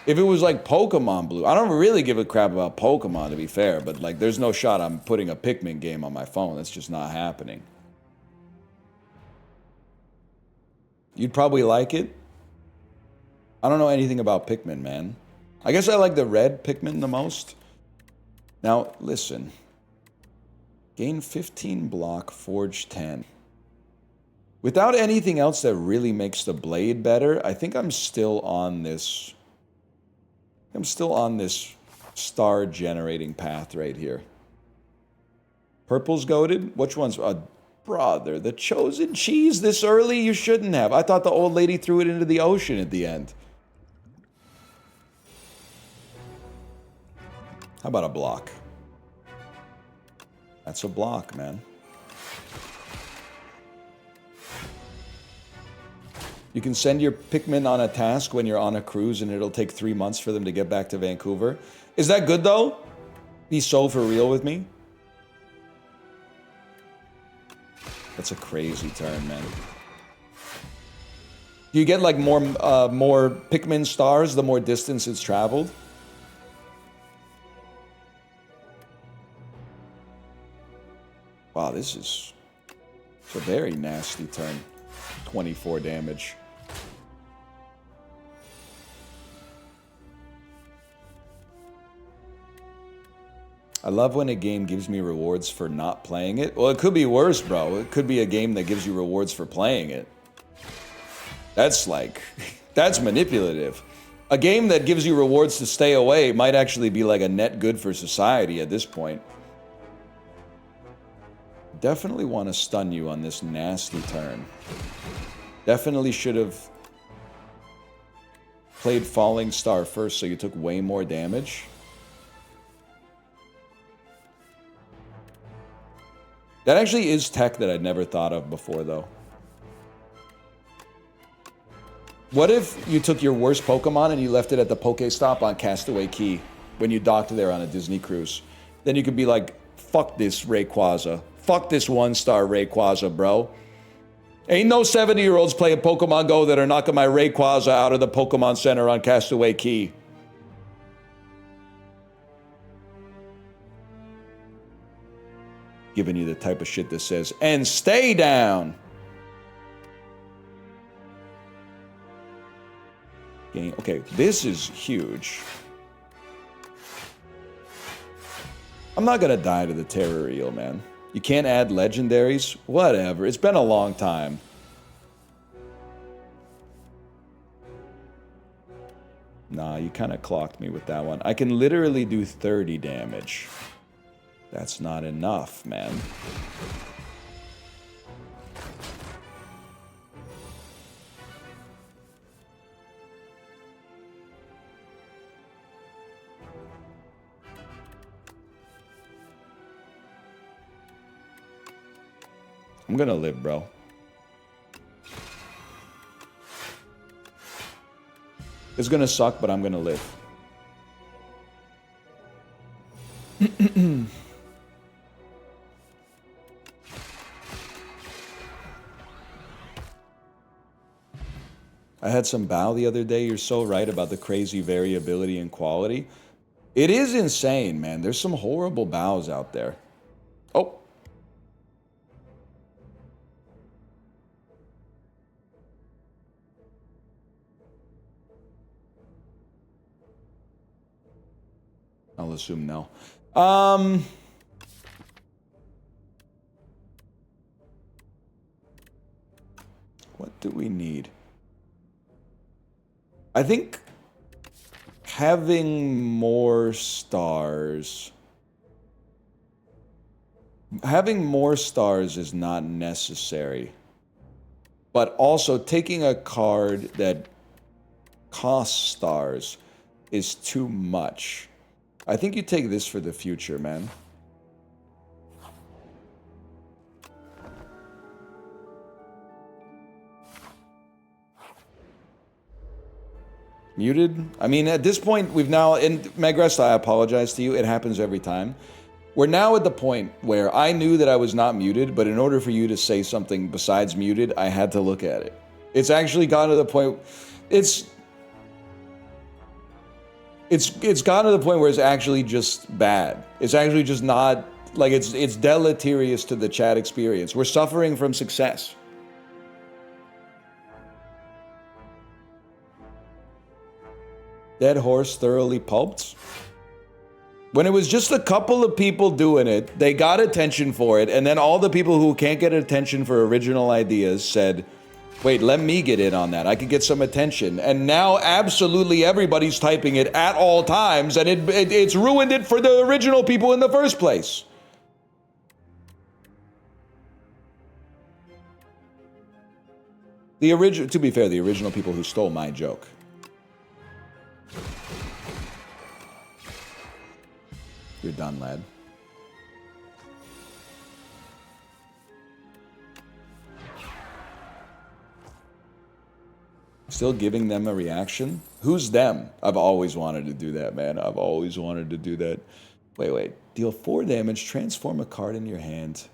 If it was like Pokemon Blue, I don't really give a crap about Pokemon, to be fair, but like there's no shot I'm putting a Pikmin game on my phone. That's just not happening. You'd probably like it. I don't know anything about Pikmin, man. I guess I like the red Pikmin the most. Now, listen. Gain 15 block, forge 10. Without anything else that really makes the blade better, I think I'm still on this... I'm still on this star generating path right here. Purple's goated? Which one's... brother, the chosen cheese this early? You shouldn't have. I thought the old lady threw it into the ocean at the end. How about a block? That's a block, man. You can send your Pikmin on a task when you're on a cruise and it'll take 3 months for them to get back to Vancouver. Is that good, though? Be so for real with me? That's a crazy turn, man. Do you get, like, more Pikmin stars the more distance it's traveled? Wow, this is a very nasty turn. 24 damage. I love when a game gives me rewards for not playing it. Well, it could be worse, bro. It could be a game that gives you rewards for playing it. That's like... that's manipulative. A game that gives you rewards to stay away might actually be like a net good for society at this point. Definitely want to stun you on this nasty turn. Definitely should have played Falling Star first so you took way more damage. That actually is tech that I'd never thought of before, though. What if you took your worst Pokemon and you left it at the Pokestop on Castaway Key when you docked there on a Disney cruise? Then you could be like, fuck this Rayquaza. Fuck this one-star Rayquaza, bro. Ain't no 70-year-olds playing Pokemon Go that are knocking my Rayquaza out of the Pokemon Center on Castaway Key. Giving you the type of shit that says, and stay down. Okay, this is huge. I'm not gonna die to the Terror Eel, man. You can't add legendaries? Whatever. It's been a long time. Nah, you kind of clocked me with that one. I can literally do 30 damage. That's not enough, man. I'm gonna live, bro. It's gonna suck, but I'm gonna live. I had some bow the other day. You're so right about the crazy variability in quality. It is insane, man. There's some horrible bows out there. Oh. I'll assume no. What do we need? I think having more stars... Having more stars is not necessary. But also taking a card that costs stars is too much. I think you take this for the future, man. Muted? I mean, at this point, we've now... And Magresta, I apologize to you. It happens every time. We're now at the point where I knew that I was not muted, but in order for you to say something besides muted, I had to look at it. It's actually gotten to the point... It's gotten to the point where it's actually just bad. It's actually just not... Like, it's deleterious to the chat experience. We're suffering from success. Dead horse thoroughly pulped. When it was just a couple of people doing it, they got attention for it, and then all the people who can't get attention for original ideas said, wait, let me get in on that. I could get some attention. And now absolutely everybody's typing it at all times, and it's ruined it for the original people in the first place. To be fair, the original people who stole my joke. You're done, lad. Still giving them a reaction? Who's them? I've always wanted to do that, man. I've always wanted to do that. Wait. Deal 4 damage, transform a card in your hand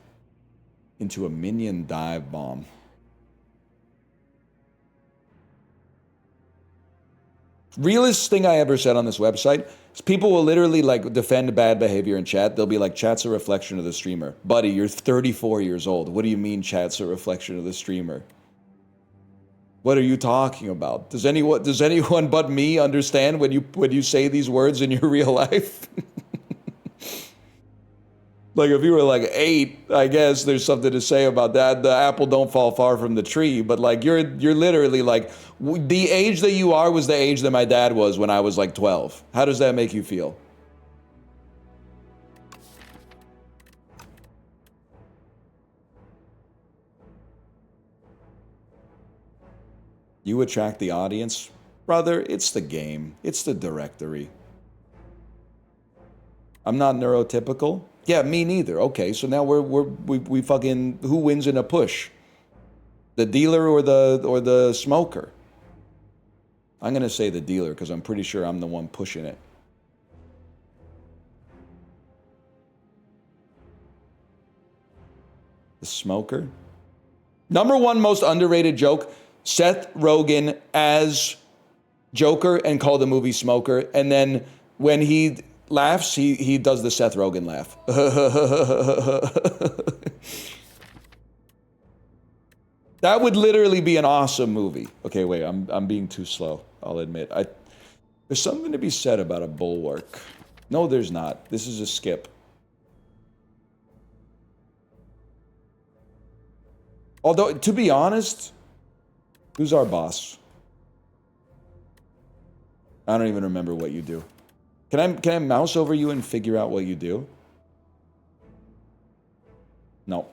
into a minion dive bomb. Realest thing I ever said on this website is people will literally like defend bad behavior in chat. They'll be like, chat's a reflection of the streamer. Buddy, you're 34 years old. What do you mean chat's a reflection of the streamer? What are you talking about? Does anyone but me understand when you say these words in your real life? Like if you were like 8, I guess there's something to say about that. The apple don't fall far from the tree, but like you're literally like the age that you are was the age that my dad was when I was like 12. How does that make you feel? You attract the audience? Brother, it's the game. It's the directory. I'm not neurotypical. Yeah, me neither. Okay, so now we fucking, who wins in a push? The dealer or the smoker? I'm gonna say the dealer because I'm pretty sure I'm the one pushing it. The smoker? Number 1 most underrated joke, Seth Rogen as Joker and call the movie Smoker, and then when he laughs, he does the Seth Rogen laugh. That would literally be an awesome movie. Okay, wait, I'm being too slow, I'll admit. There's something to be said about a bulwark. No, there's not. This is a skip. Although, to be honest, who's our boss? I don't even remember what you do. Can I mouse over you and figure out what you do? No.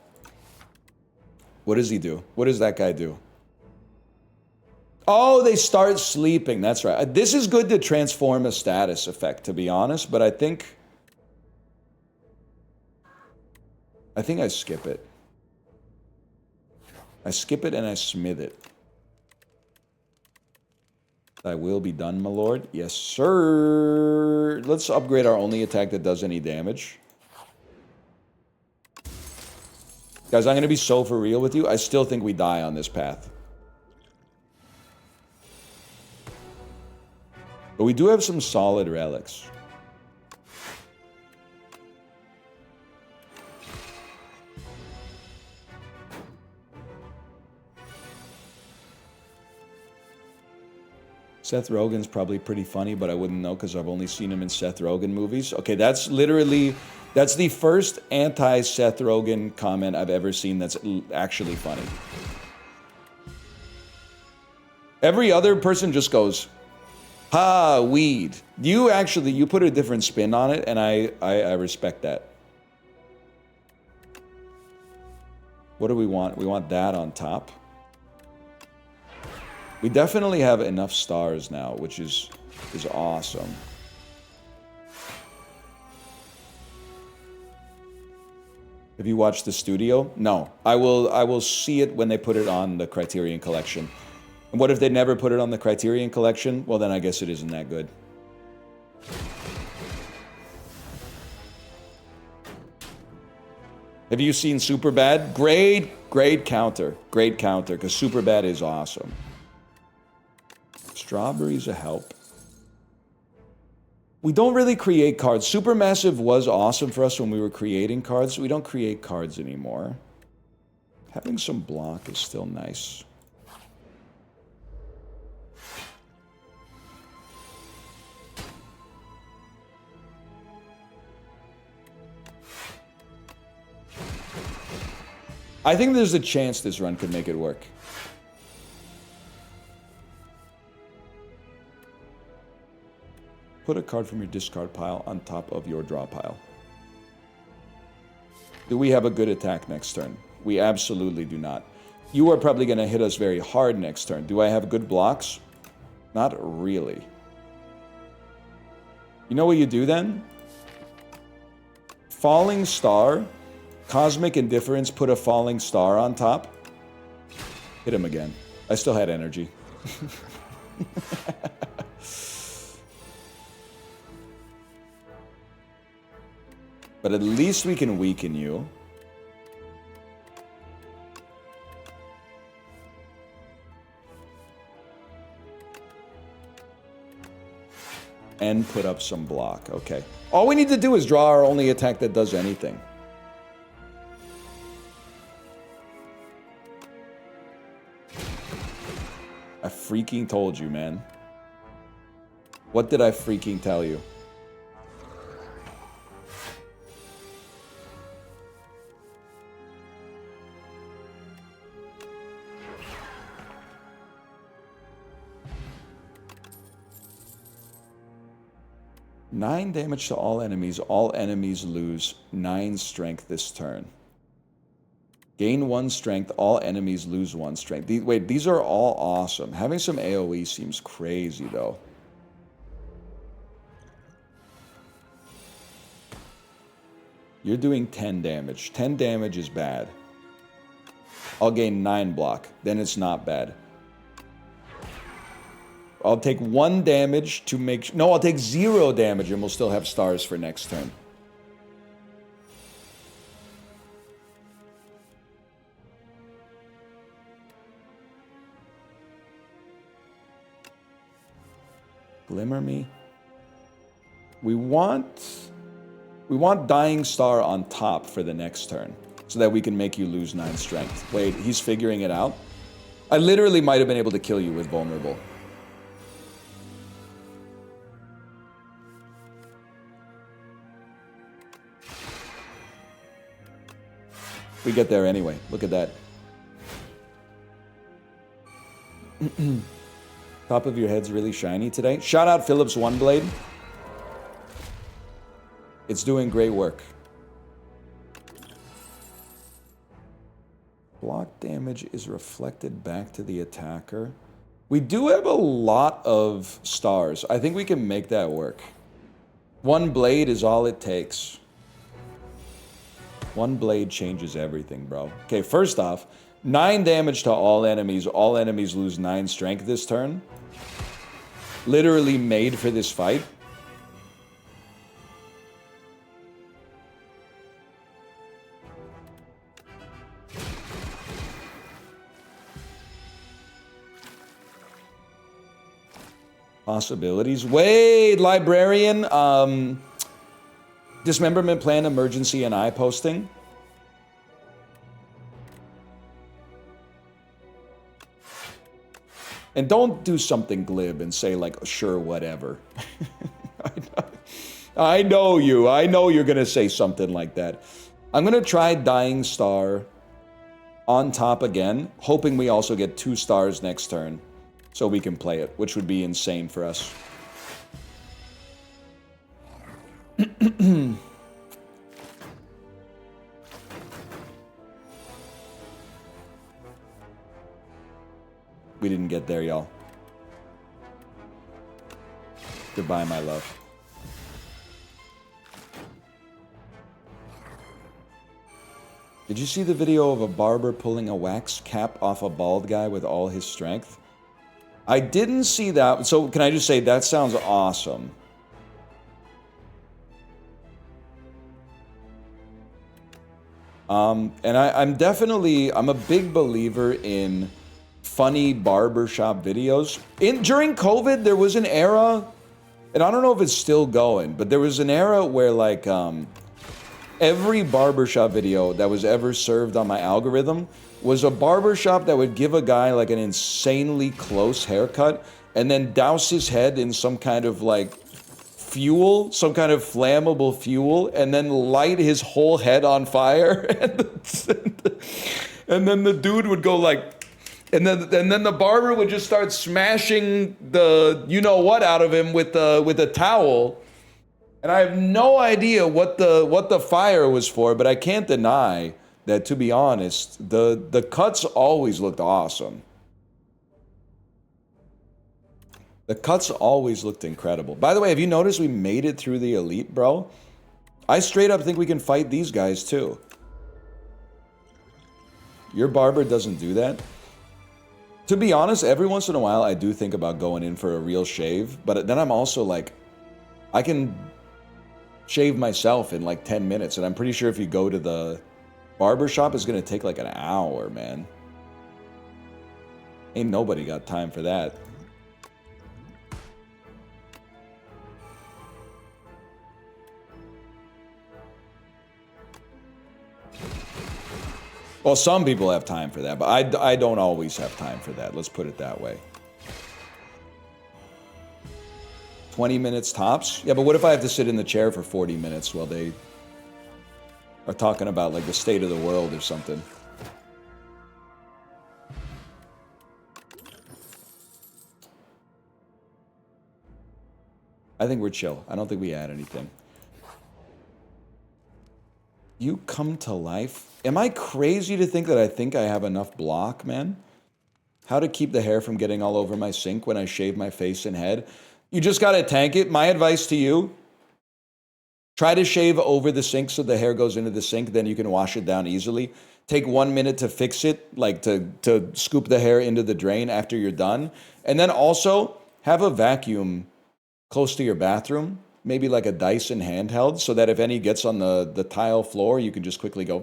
What does he do? What does that guy do? Oh, they start sleeping. That's right. This is good to transform a status effect, to be honest, but I think I skip it. I skip it and I smith it. I will be done, my lord. Yes, sir. Let's upgrade our only attack that does any damage. Guys, I'm going to be so for real with you. I still think we die on this path. But we do have some solid relics. Seth Rogen's probably pretty funny, but I wouldn't know because I've only seen him in Seth Rogen movies. Okay, that's the first anti-Seth Rogen comment I've ever seen that's actually funny. Every other person just goes, ha, weed. You put a different spin on it, and I respect that. What do we want? We want that on top. We definitely have enough stars now, which is awesome. Have you watched the studio? No. I will see it when they put it on the Criterion Collection. And what if they never put it on the Criterion Collection? Well, then I guess it isn't that good. Have you seen Superbad? Great counter. Great counter, because Superbad is awesome. Strawberries a help. We don't really create cards. Supermassive was awesome for us when we were creating cards. We don't create cards anymore. Having some block is still nice. I think there's a chance this run could make it work. Put a card from your discard pile on top of your draw pile. Do we have a good attack next turn? We absolutely do not. You are probably going to hit us very hard next turn. Do I have good blocks? Not really. You know what you do then? Falling Star, Cosmic Indifference, put a Falling Star on top. Hit him again. I still had energy. But at least we can weaken you. And put up some block. Okay. All we need to do is draw our only attack that does anything. I freaking told you, man. What did I freaking tell you? Nine damage to all enemies. All enemies lose 9 strength this turn. Gain 1 strength. All enemies lose 1 strength. Wait, these are all awesome. Having some AoE seems crazy, though. You're doing 10 damage. 10 damage is bad. I'll gain 9 block. Then it's not bad. I'll take 1 damage to make... No, I'll take 0 damage and we'll still have stars for next turn. Glimmer me. We want Dying Star on top for the next turn so that we can make you lose 9 strength. Wait, he's figuring it out? I literally might have been able to kill you with Vulnerable. We get there anyway. Look at that. Top of your head's really shiny today. Shout out Philips One Blade. It's doing great work. Block damage is reflected back to the attacker. We do have a lot of stars. I think we can make that work. 1 blade is all it takes. 1 blade changes everything, bro. Okay, first off, 9 damage to all enemies. All enemies lose 9 strength this turn. Literally made for this fight. Possibilities. Wait, Librarian. Dismemberment plan, emergency, and eye posting. And don't do something glib and say like, sure, whatever. I know you. I know you're going to say something like that. I'm going to try Dying Star on top again, hoping we also get 2 stars next turn so we can play it, which would be insane for us. We didn't get there, y'all. Goodbye, my love. Did you see the video of a barber pulling a wax cap off a bald guy with all his strength? I didn't see that. So can I just say that sounds awesome. And I'm a big believer in funny barbershop videos. During COVID, there was an era, and I don't know if it's still going, but there was an era where like every barbershop video that was ever served on my algorithm was a barbershop that would give a guy like an insanely close haircut and then douse his head in some kind of like fuel, some kind of flammable fuel, and then light his whole head on fire. And then the dude would go like, and then the barber would just start smashing the you know what out of him with a towel. And I have no idea what the fire was for, but I can't deny that, to be honest, the cuts always looked awesome. The cuts always looked incredible. By the way, have you noticed we made it through the elite, bro? I straight up think we can fight these guys too. Your barber doesn't do that? To be honest, every once in a while I do think about going in for a real shave, but then I'm also like, I can shave myself in like 10 minutes, and I'm pretty sure if you go to the barber shop, it's gonna take like an hour, man. Ain't nobody got time for that. Well, some people have time for that, but I don't always have time for that. Let's put it that way. 20 minutes tops? Yeah, but what if I have to sit in the chair for 40 minutes while they are talking about like the state of the world or something? I think we're chill. I don't think we add anything. You come to life? Am I crazy to think that I have enough block, man? How to keep the hair from getting all over my sink when I shave my face and head? You just gotta tank it. My advice to you, try to shave over the sink so the hair goes into the sink, then you can wash it down easily. Take 1 minute to fix it, like to scoop the hair into the drain after you're done. And then also have a vacuum close to your bathroom, maybe like a Dyson handheld, so that if any gets on the tile floor, you can just quickly go,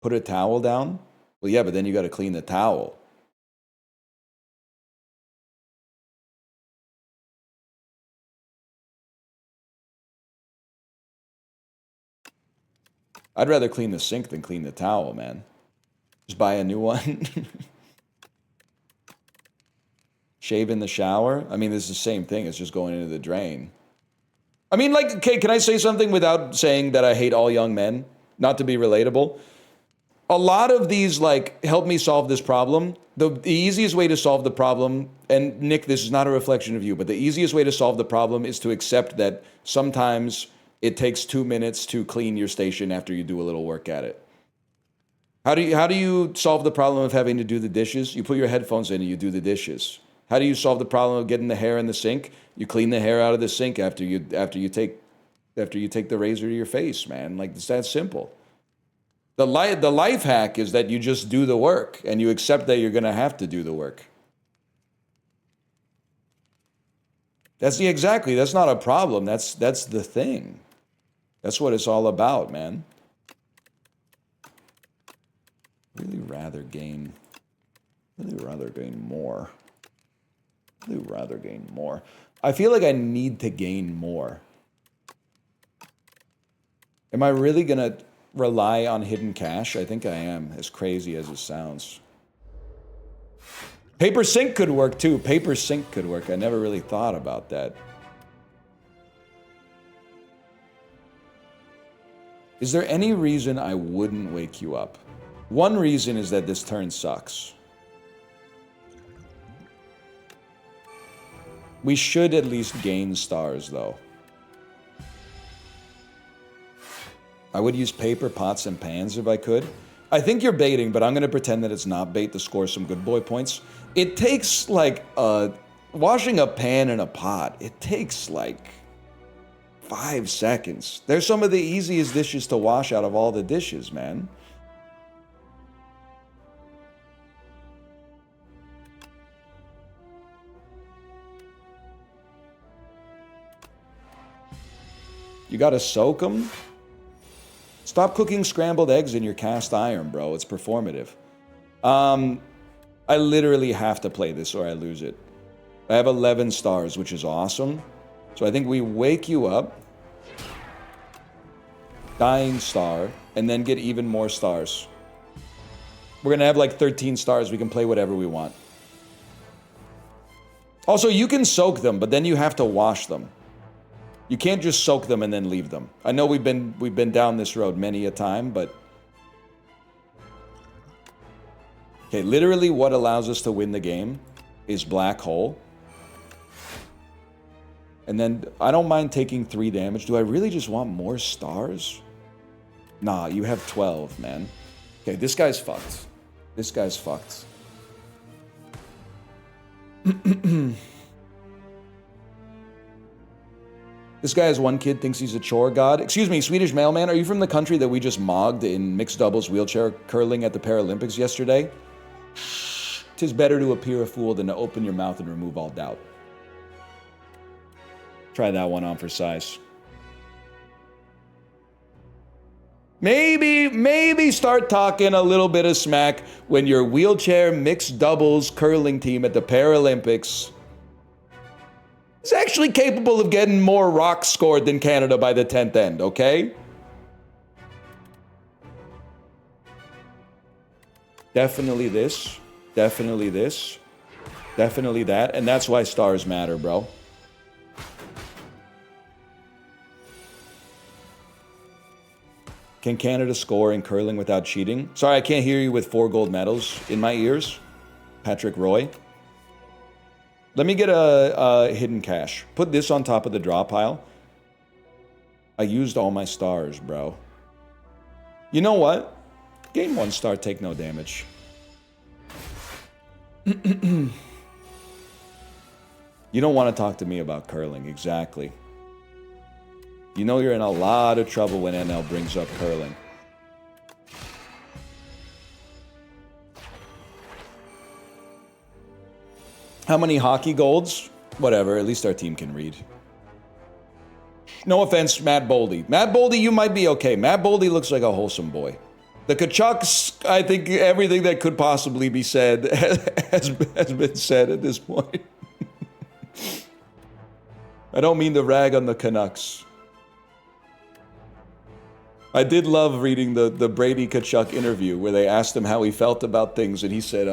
put a towel down. Well, yeah, but then you got to clean the towel. I'd rather clean the sink than clean the towel, man. Just buy a new one. Shave in the shower. I mean, this is the same thing. It's just going into the drain. I mean, like, okay, can I say something without saying that I hate all young men? Not to be relatable. A lot of these, like, help me solve this problem. The easiest way to solve the problem, and Nick, this is not a reflection of you, but the easiest way to solve the problem is to accept that sometimes it takes 2 minutes to clean your station after you do a little work at it. How do you solve the problem of having to do the dishes? You put your headphones in and you do the dishes. How do you solve the problem of getting the hair in the sink? You clean the hair out of the sink after you take the razor to your face, man. Like, it's that simple. The life hack is that you just do the work and you accept that you're gonna have to do the work. That's not a problem. That's the thing. That's what it's all about, man. Really rather gain more. Really rather gain more. I feel like I need to gain more. Am I really gonna rely on hidden cash? I think I am, as crazy as it sounds. Paper sink could work too. Paper sink could work. I never really thought about that. Is there any reason I wouldn't wake you up? One reason is that this turn sucks. We should at least gain stars, though. I would use paper, pots, and pans if I could. I think you're baiting, but I'm going to pretend that it's not bait to score some good boy points. It takes, like, washing a pan and a pot, it takes, like, 5 seconds. They're some of the easiest dishes to wash out of all the dishes, man. You gotta soak them? Stop cooking scrambled eggs in your cast iron, bro. It's performative. I literally have to play this or I lose it. I have 11 stars, which is awesome. So I think we wake you up, dying star, and then get even more stars. We're gonna have like 13 stars. We can play whatever we want. Also, you can soak them, but then you have to wash them. You can't just soak them and then leave them. I know we've been down this road many a time, but Okay, literally what allows us to win the game is Black Hole. And then I don't mind taking 3 damage. Do I really just want more stars? Nah, you have 12, man. Okay, this guy's fucked. This guy's fucked. This guy has 1 kid, thinks he's a chore god. Excuse me, Swedish mailman, are you from the country that we just mogged in mixed doubles wheelchair curling at the Paralympics yesterday? 'Tis better to appear a fool than to open your mouth and remove all doubt. Try that one on for size. Maybe start talking a little bit of smack when your wheelchair mixed doubles curling team at the Paralympics is actually capable of getting more rocks scored than Canada by the 10th end, okay? Definitely this, definitely this, definitely that, and that's why stars matter, bro. Can Canada score in curling without cheating? Sorry, I can't hear you with 4 gold medals in my ears. Patrick Roy. Let me get a hidden cache. Put this on top of the draw pile. I used all my stars, bro. You know what? Gain 1 star, take no damage. You don't want to talk to me about curling, exactly. You know you're in a lot of trouble when NL brings up curling. How many hockey golds? Whatever, at least our team can read. No offense, Matt Boldy. Matt Boldy, you might be okay. Matt Boldy looks like a wholesome boy. The Kachucks, I think everything that could possibly be said has been said at this point. I don't mean to rag on the Canucks. I did love reading the Brady Kachuk interview where they asked him how he felt about things, and he said,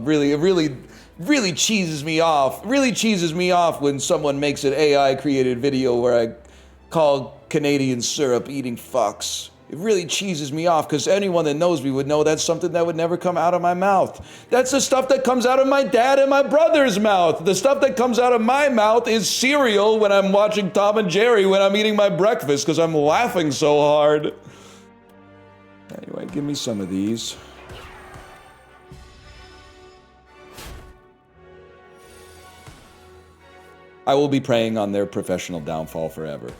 really cheeses me off. Really cheeses me off when someone makes an AI-created video where I call Canadian syrup eating fucks. It really cheeses me off because anyone that knows me would know that's something that would never come out of my mouth. That's the stuff that comes out of my dad and my brother's mouth. The stuff that comes out of my mouth is cereal when I'm watching Tom and Jerry when I'm eating my breakfast because I'm laughing so hard. Anyway, give me some of these. I will be preying on their professional downfall forever.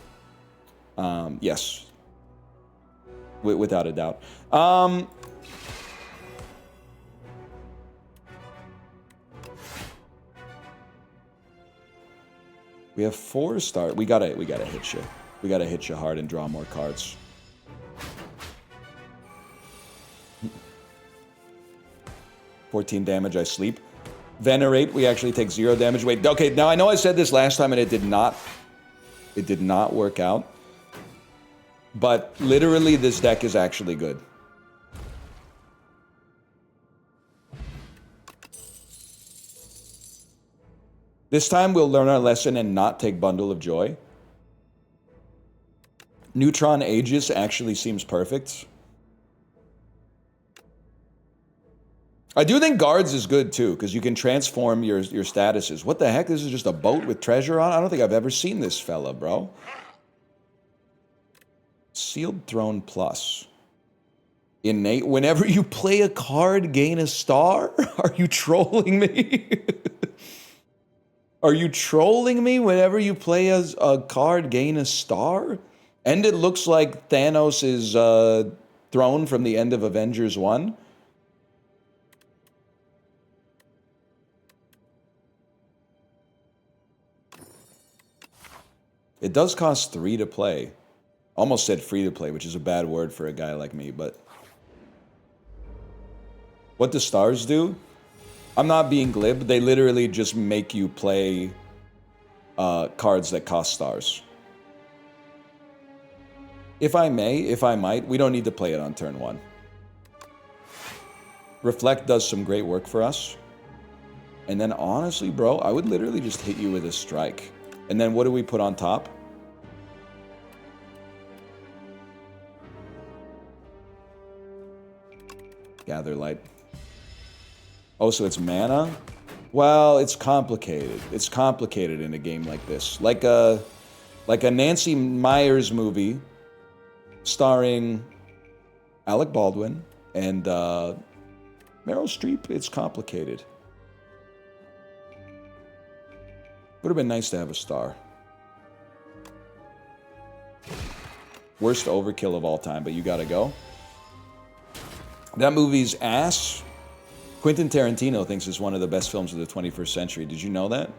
Yes. Without a doubt. We have 4 stars. We gotta hit you. We gotta hit you hard and draw more cards. $14 damage, I sleep. Venerate, we actually take 0 damage. Wait, okay, now I know I said this last time and it did not work out. But literally, this deck is actually good. This time, we'll learn our lesson and not take Bundle of Joy. Neutron Aegis actually seems perfect. I do think Guards is good, too, because you can transform your statuses. What the heck? This is just a boat with treasure on? I don't think I've ever seen this fella, bro. Sealed Throne Plus. Innate. Whenever you play a card, gain a star? Are you trolling me? Are you trolling me? Whenever you play a card, gain a star? And it looks like Thanos' throne from the end of Avengers 1. It does cost 3 to play. Almost said free to play, which is a bad word for a guy like me, but... What do stars do? I'm not being glib. They literally just make you play cards that cost stars. If I might, we don't need to play it on turn 1. Reflect does some great work for us. And then honestly, bro, I would literally just hit you with a strike. And then what do we put on top? Gather Light. Oh, so it's mana? Well, it's complicated. It's complicated in a game like this. Like a Nancy Meyers movie starring Alec Baldwin and Meryl Streep. It's complicated. Would have been nice to have a star. Worst overkill of all time, but you gotta go. That movie's ass. Quentin Tarantino thinks it's one of the best films of the 21st century. Did you know that?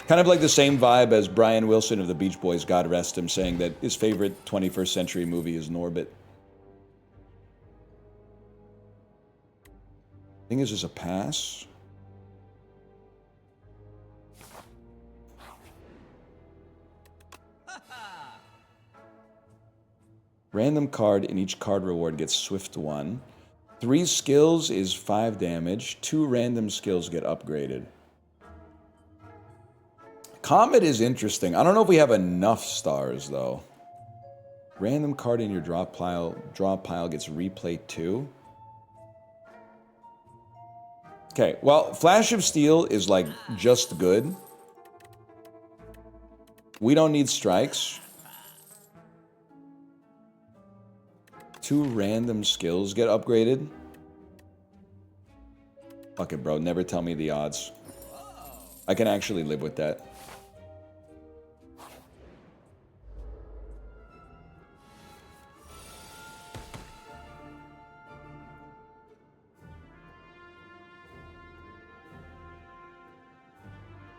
Kind of like the same vibe as Brian Wilson of the Beach Boys, God rest him, saying that his favorite 21st century movie is Norbit. I think this is a pass. Random card in each card reward gets Swift 1. 3 skills is 5 damage. 2 random skills get upgraded. Comet is interesting. I don't know if we have enough stars, though. Random card in your draw pile gets replay 2. Okay, well, Flash of Steel is, like, just good. We don't need strikes. 2 random skills get upgraded. Fuck it, bro. Never tell me the odds. I can actually live with that.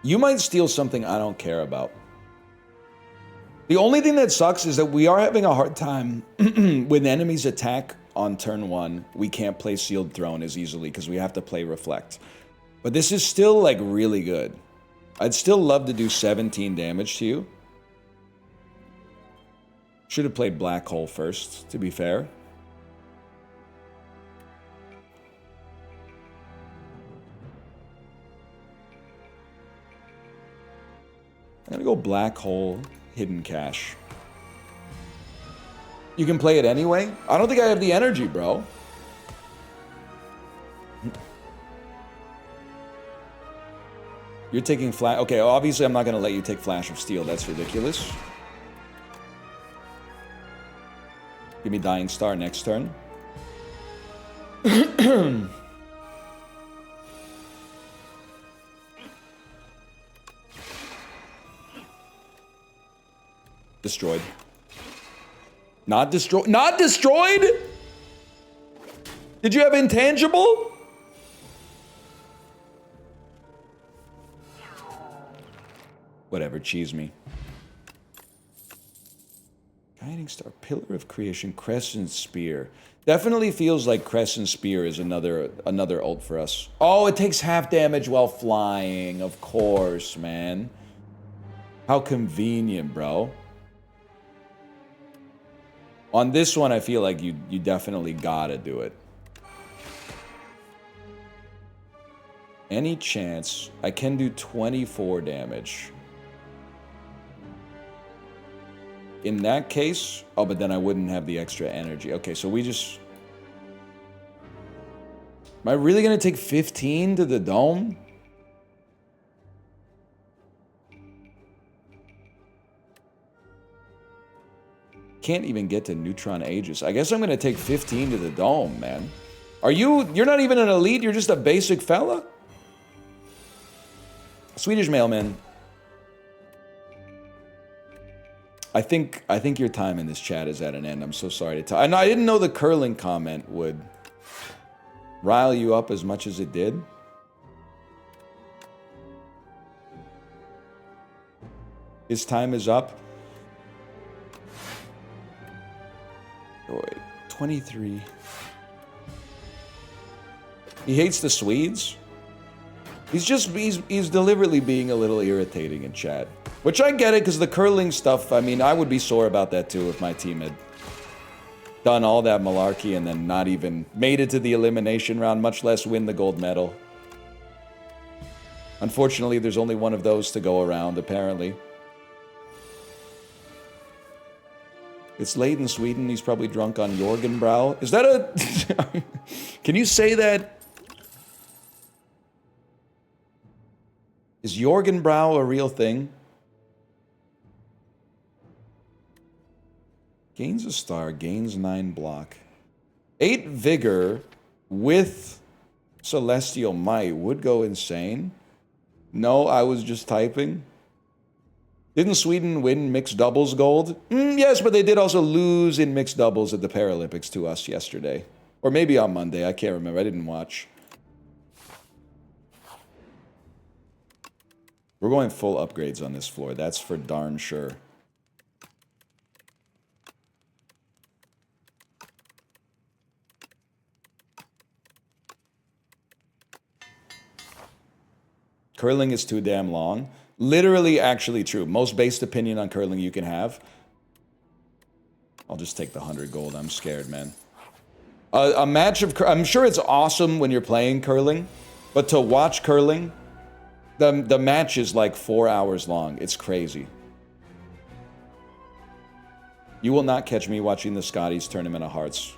You might steal something I don't care about. The only thing that sucks is that we are having a hard time when enemies attack on turn 1. We can't play Sealed Throne as easily because we have to play Reflect. But this is still, like, really good. I'd still love to do 17 damage to you. Should have played Black Hole first, to be fair. I'm gonna go Black Hole, Hidden Cache. You can play it anyway? I don't think I have the energy, bro. You're taking Flash... Okay, obviously I'm not gonna let you take Flash of Steel. That's ridiculous. Give me Dying Star next turn. Destroyed. Not destroyed. Not destroyed? Did you have intangible? Whatever, cheese me. Guiding Star, Pillar of Creation, Crescent Spear. Definitely feels like Crescent Spear is another ult for us. Oh, it takes half damage while flying. Of course, man. How convenient, bro. On this one, I feel like you definitely gotta do it. Any chance I can do 24 damage? In that case... Oh, but then I wouldn't have the extra energy. Okay, so we just... Am I really gonna take 15 to the dome? Can't even get to Neutron Aegis. I guess I'm gonna take 15 to the dome, man. You're not even an elite, you're just a basic fella? Swedish mailman. I think your time in this chat is at an end. I'm so sorry to tell. I didn't know the curling comment would rile you up as much as it did. His time is up. Oh, wait, 23. He hates the Swedes? He's deliberately being a little irritating in chat. Which I get it, because the curling stuff, I mean, I would be sore about that too if my team had done all that malarkey and then not even made it to the elimination round, much less win the gold medal. Unfortunately, there's only one of those to go around, apparently. It's late in Sweden. He's probably drunk on Jorgenbrau. Is that a... Can you say that? Is Jorgenbrow a real thing? Gains a star, gains 9 block. 8 vigor with Celestial Might would go insane. No, I was just typing. Didn't Sweden win mixed doubles gold? Yes, but they did also lose in mixed doubles at the Paralympics to us yesterday. Or maybe on Monday, I can't remember. I didn't watch. We're going full upgrades on this floor. That's for darn sure. Curling is too damn long. Literally, actually true. Most based opinion on curling you can have. I'll just take the 100 gold. I'm scared, man. A match of... I'm sure it's awesome when you're playing curling. But to watch curling, the match is like 4 hours long. It's crazy. You will not catch me watching the Scotties Tournament of Hearts.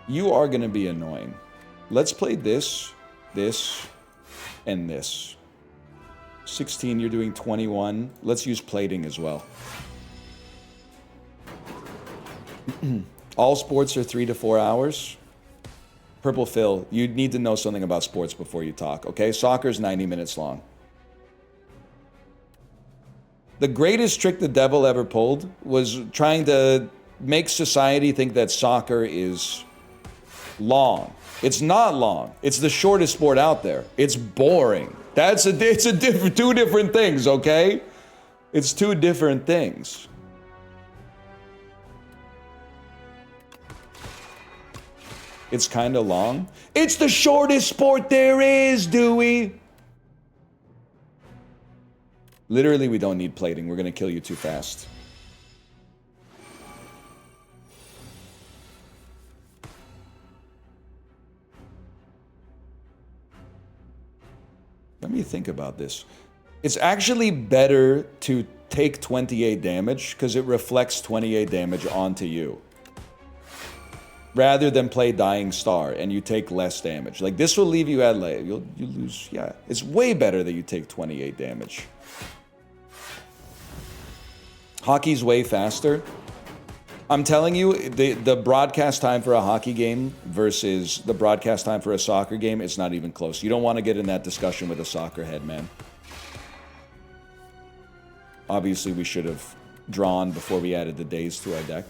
You are going to be annoying. Let's play this, this, and this. 16, you're doing 21. Let's use plating as well. All sports are 3 to 4 hours. Purple Phil, you need to know something about sports before you talk, okay? Soccer's 90 minutes long. The greatest trick the devil ever pulled was trying to make society think that soccer is long. It's not long. It's the shortest sport out there. It's boring. It's two different things, okay? It's 2 different things. It's kind of long. It's the shortest sport there is, Dewey. Literally, we don't need plating. We're going to kill you too fast. Let me think about this. It's actually better to take 28 damage because it reflects 28 damage onto you. Rather than play Dying Star and you take less damage. Like this will leave you at you lose. Yeah, it's way better that you take 28 damage. Hockey's way faster. I'm telling you, the broadcast time for a hockey game versus the broadcast time for a soccer game, it's not even close. You don't want to get in that discussion with a soccer head, man. Obviously, we should have drawn before we added the days to our deck.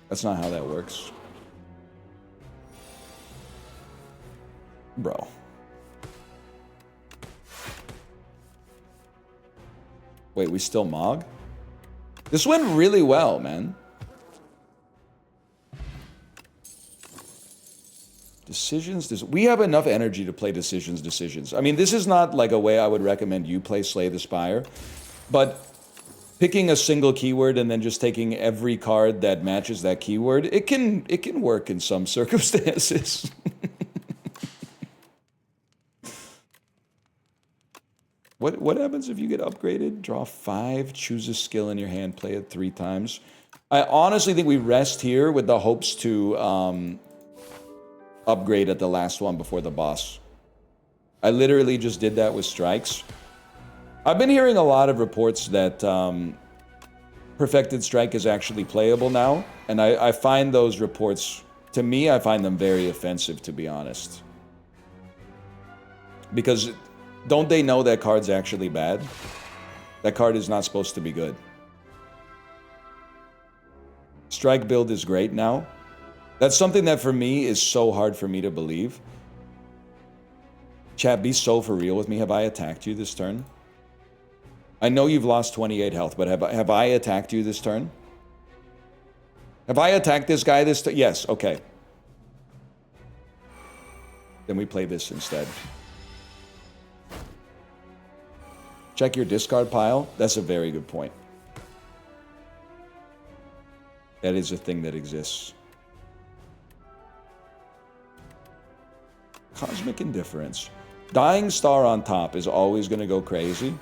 That's not how that works. Bro. Wait, we still Mog? This went really well, man. Decisions. We have enough energy to play decisions. I mean, this is not like a way I would recommend you play Slay the Spire, but picking a single keyword and then just taking every card that matches that keyword, it can work in some circumstances. What happens if you get upgraded? Draw 5, choose a skill in your hand, play it 3 times. I honestly think we rest here with the hopes to upgrade at the last one before the boss. I literally just did that with strikes. I've been hearing a lot of reports that Perfected Strike is actually playable now, and I find those reports, to me, I find them very offensive, to be honest. Because don't they know that card's actually bad? That card is not supposed to be good. Strike build is great now. That's something that for me is so hard for me to believe. Chat, be so for real with me. Have I attacked you this turn? I know you've lost 28 health, but have I attacked you this turn? Have I attacked this guy this turn? Yes, okay. Then we play this instead. Check your discard pile. That's a very good point. That is a thing that exists. Cosmic Indifference. Dying Star on top is always going to go crazy.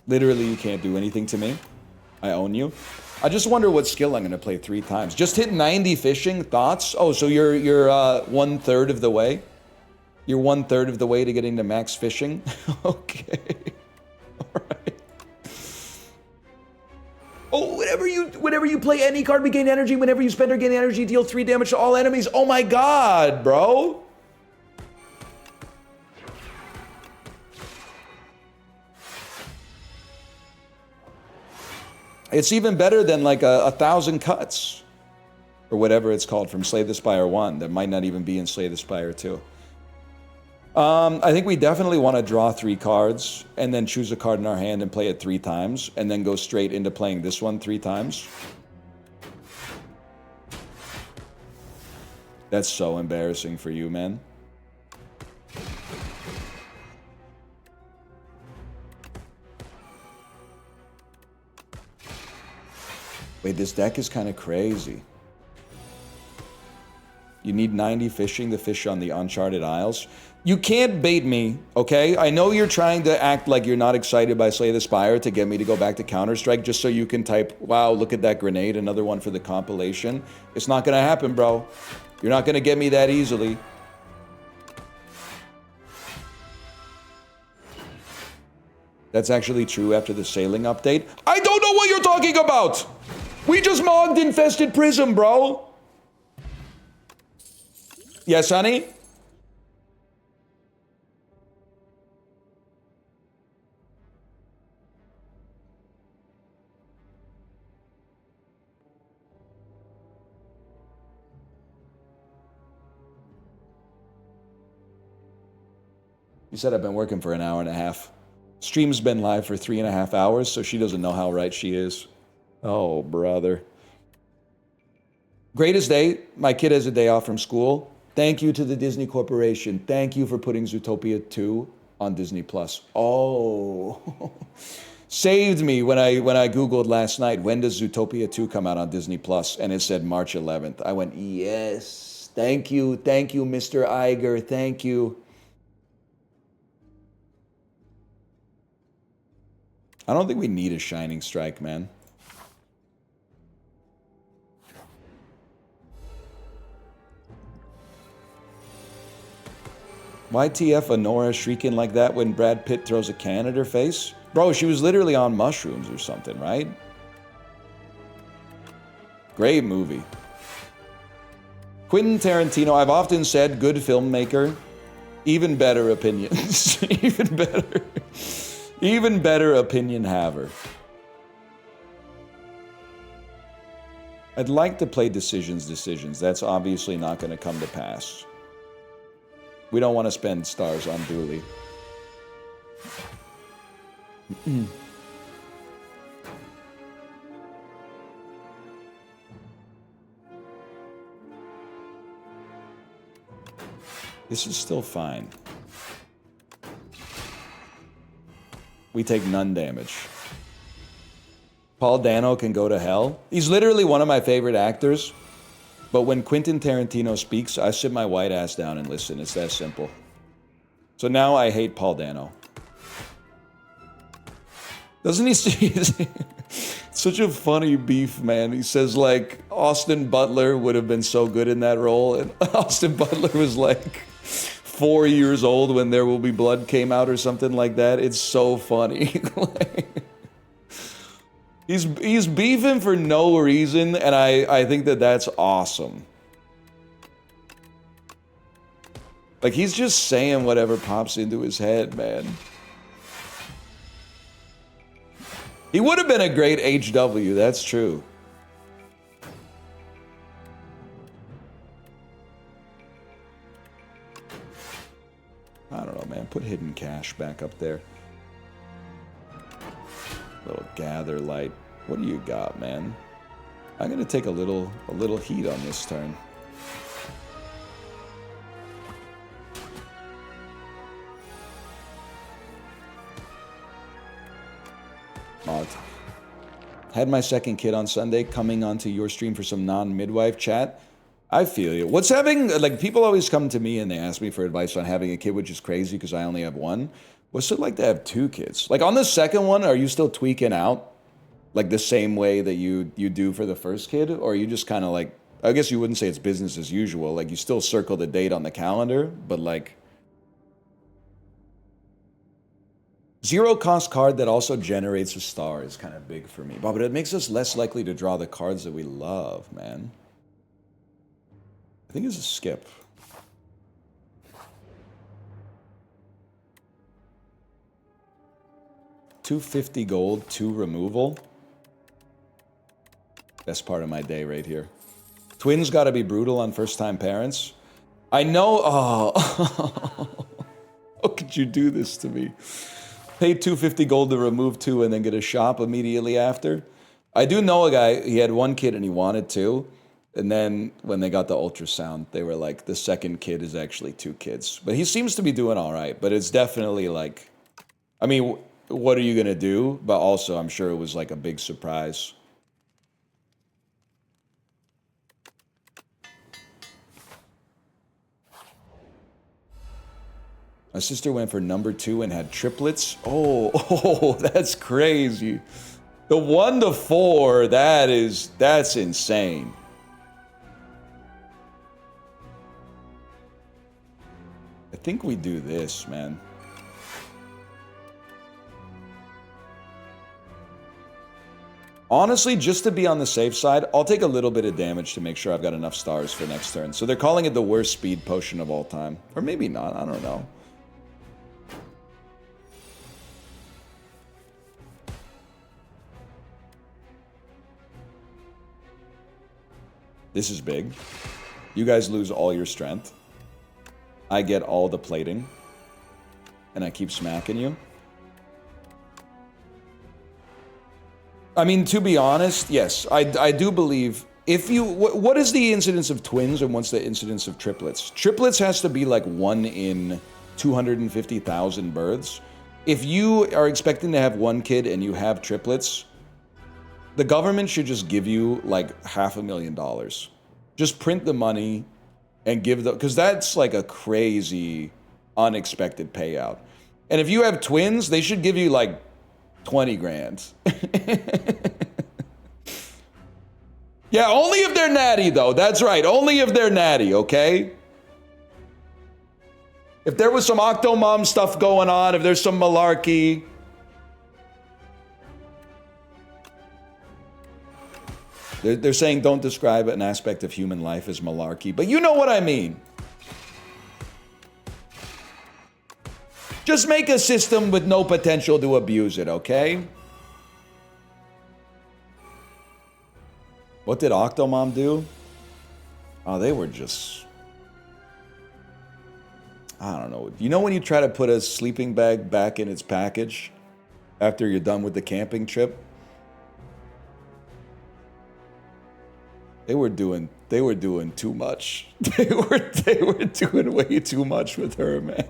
Literally, you can't do anything to me. I own you. I just wonder what skill I'm going to play 3 times. Just hit 90 fishing. Thoughts? Oh, so you're 1/3 of the way? You're 1/3 of the way to getting to max fishing? Okay. Alright. Oh, whenever you play any card, we gain energy. Whenever you spend or gain energy, deal 3 damage to all enemies. Oh my god, bro. It's even better than like 1,000 cuts. Or whatever it's called from Slay the Spire 1. That might not even be in Slay the Spire 2. I think we definitely want to draw 3 cards and then choose a card in our hand and play it 3 times and then go straight into playing this one 3 times. That's so embarrassing for you, man. Wait, this deck is kind of crazy. You need 90 fishing to fish on the Uncharted Isles. You can't bait me, okay? I know you're trying to act like you're not excited by Slay the Spire to get me to go back to Counter-Strike just so you can type, wow, look at that grenade, another one for the compilation. It's not gonna happen, bro. You're not gonna get me that easily. That's actually true after the sailing update. I don't know what you're talking about! We just mogged Infested Prism, bro! Yes, honey? You said I've been working for an hour and a half. Stream's been live for 3.5 hours, so she doesn't know how right she is. Oh, brother. Greatest day. My kid has a day off from school. Thank you to the Disney Corporation. Thank you for putting Zootopia 2 on Disney Plus. Oh. Saved me when I Googled last night, when does Zootopia 2 come out on Disney Plus? And it said March 11th. I went, yes. Thank you, Mr. Iger. Thank you. I don't think we need a Shining Strike, man. YTF Honora shrieking like that when Brad Pitt throws a can at her face? Bro, she was literally on mushrooms or something, right? Great movie. Quentin Tarantino, I've often said, good filmmaker. Even better opinions. Even better opinion haver. I'd like to play Decisions. That's obviously not going to come to pass. We don't want to spend stars on Dooley. This is still fine. We take none damage. Paul Dano can go to hell. He's literally one of my favorite actors. But when Quentin Tarantino speaks, I sit my white ass down and listen. It's that simple. So now I hate Paul Dano. Doesn't he say... Such a funny beef, man. He says, like, Austin Butler would have been so good in that role. And Austin Butler was, like, 4 years old when There Will Be Blood came out or something like that. It's so funny. He's beefing for no reason, and I think that that's awesome. Like, he's just saying whatever pops into his head, man. He would have been a great HW, that's true. I don't know, man. Put Hidden Cache back up there. Little Gather Light. What do you got, man? I'm gonna take a little heat on this turn. Had my second kid on Sunday, coming onto your stream for some non-midwife chat. I feel you. What's having, like, people always come to me and they ask me for advice on having a kid, which is crazy because I only have one. What's it like to have 2 kids? Like on the second one, are you still tweaking out like the same way that you do for the first kid? Or are you just kind of like, I guess you wouldn't say it's business as usual. Like you still circle the date on the calendar, but like zero cost card that also generates a star is kind of big for me. But it makes us less likely to draw the cards that we love, man. I think it's a skip. $250 gold, 2 removal. Best part of my day right here. Twins gotta be brutal on first-time parents. I know. Oh, how could you do this to me? Pay $250 gold to remove 2 and then get a shop immediately after. I do know a guy, he had 1 kid and he wanted 2. And then when they got the ultrasound, they were like, the second kid is actually 2 kids. But he seems to be doing all right. But it's definitely like, I mean, what are you going to do? But also, I'm sure it was like a big surprise. My sister went for number 2 and had triplets. Oh, that's crazy. The 1 to 4, that's insane. I think we do this, man. Honestly, just to be on the safe side, I'll take a little bit of damage to make sure I've got enough stars for next turn. So they're calling it the worst speed potion of all time. Or maybe not, I don't know. This is big. You guys lose all your strength. I get all the plating. And I keep smacking you. I mean, to be honest, yes, I do believe if you... What is the incidence of twins and what's the incidence of triplets? Triplets has to be like 1 in 250,000 births. If you are expecting to have 1 kid and you have triplets, the government should just give you like $500,000. Just print the money and give the... Because that's like a crazy, unexpected payout. And if you have twins, they should give you like 20 grand. Yeah, only if they're natty, though. That's right. Only if they're natty, okay? If there was some Octomom stuff going on, if there's some malarkey... They're saying don't describe an aspect of human life as malarkey, but you know what I mean. Just make a system with no potential to abuse it, okay? What did Octomom do? Oh, they were just... I don't know. You know when you try to put a sleeping bag back in its package after you're done with the camping trip? They were doing too much. They were doing way too much with her, man.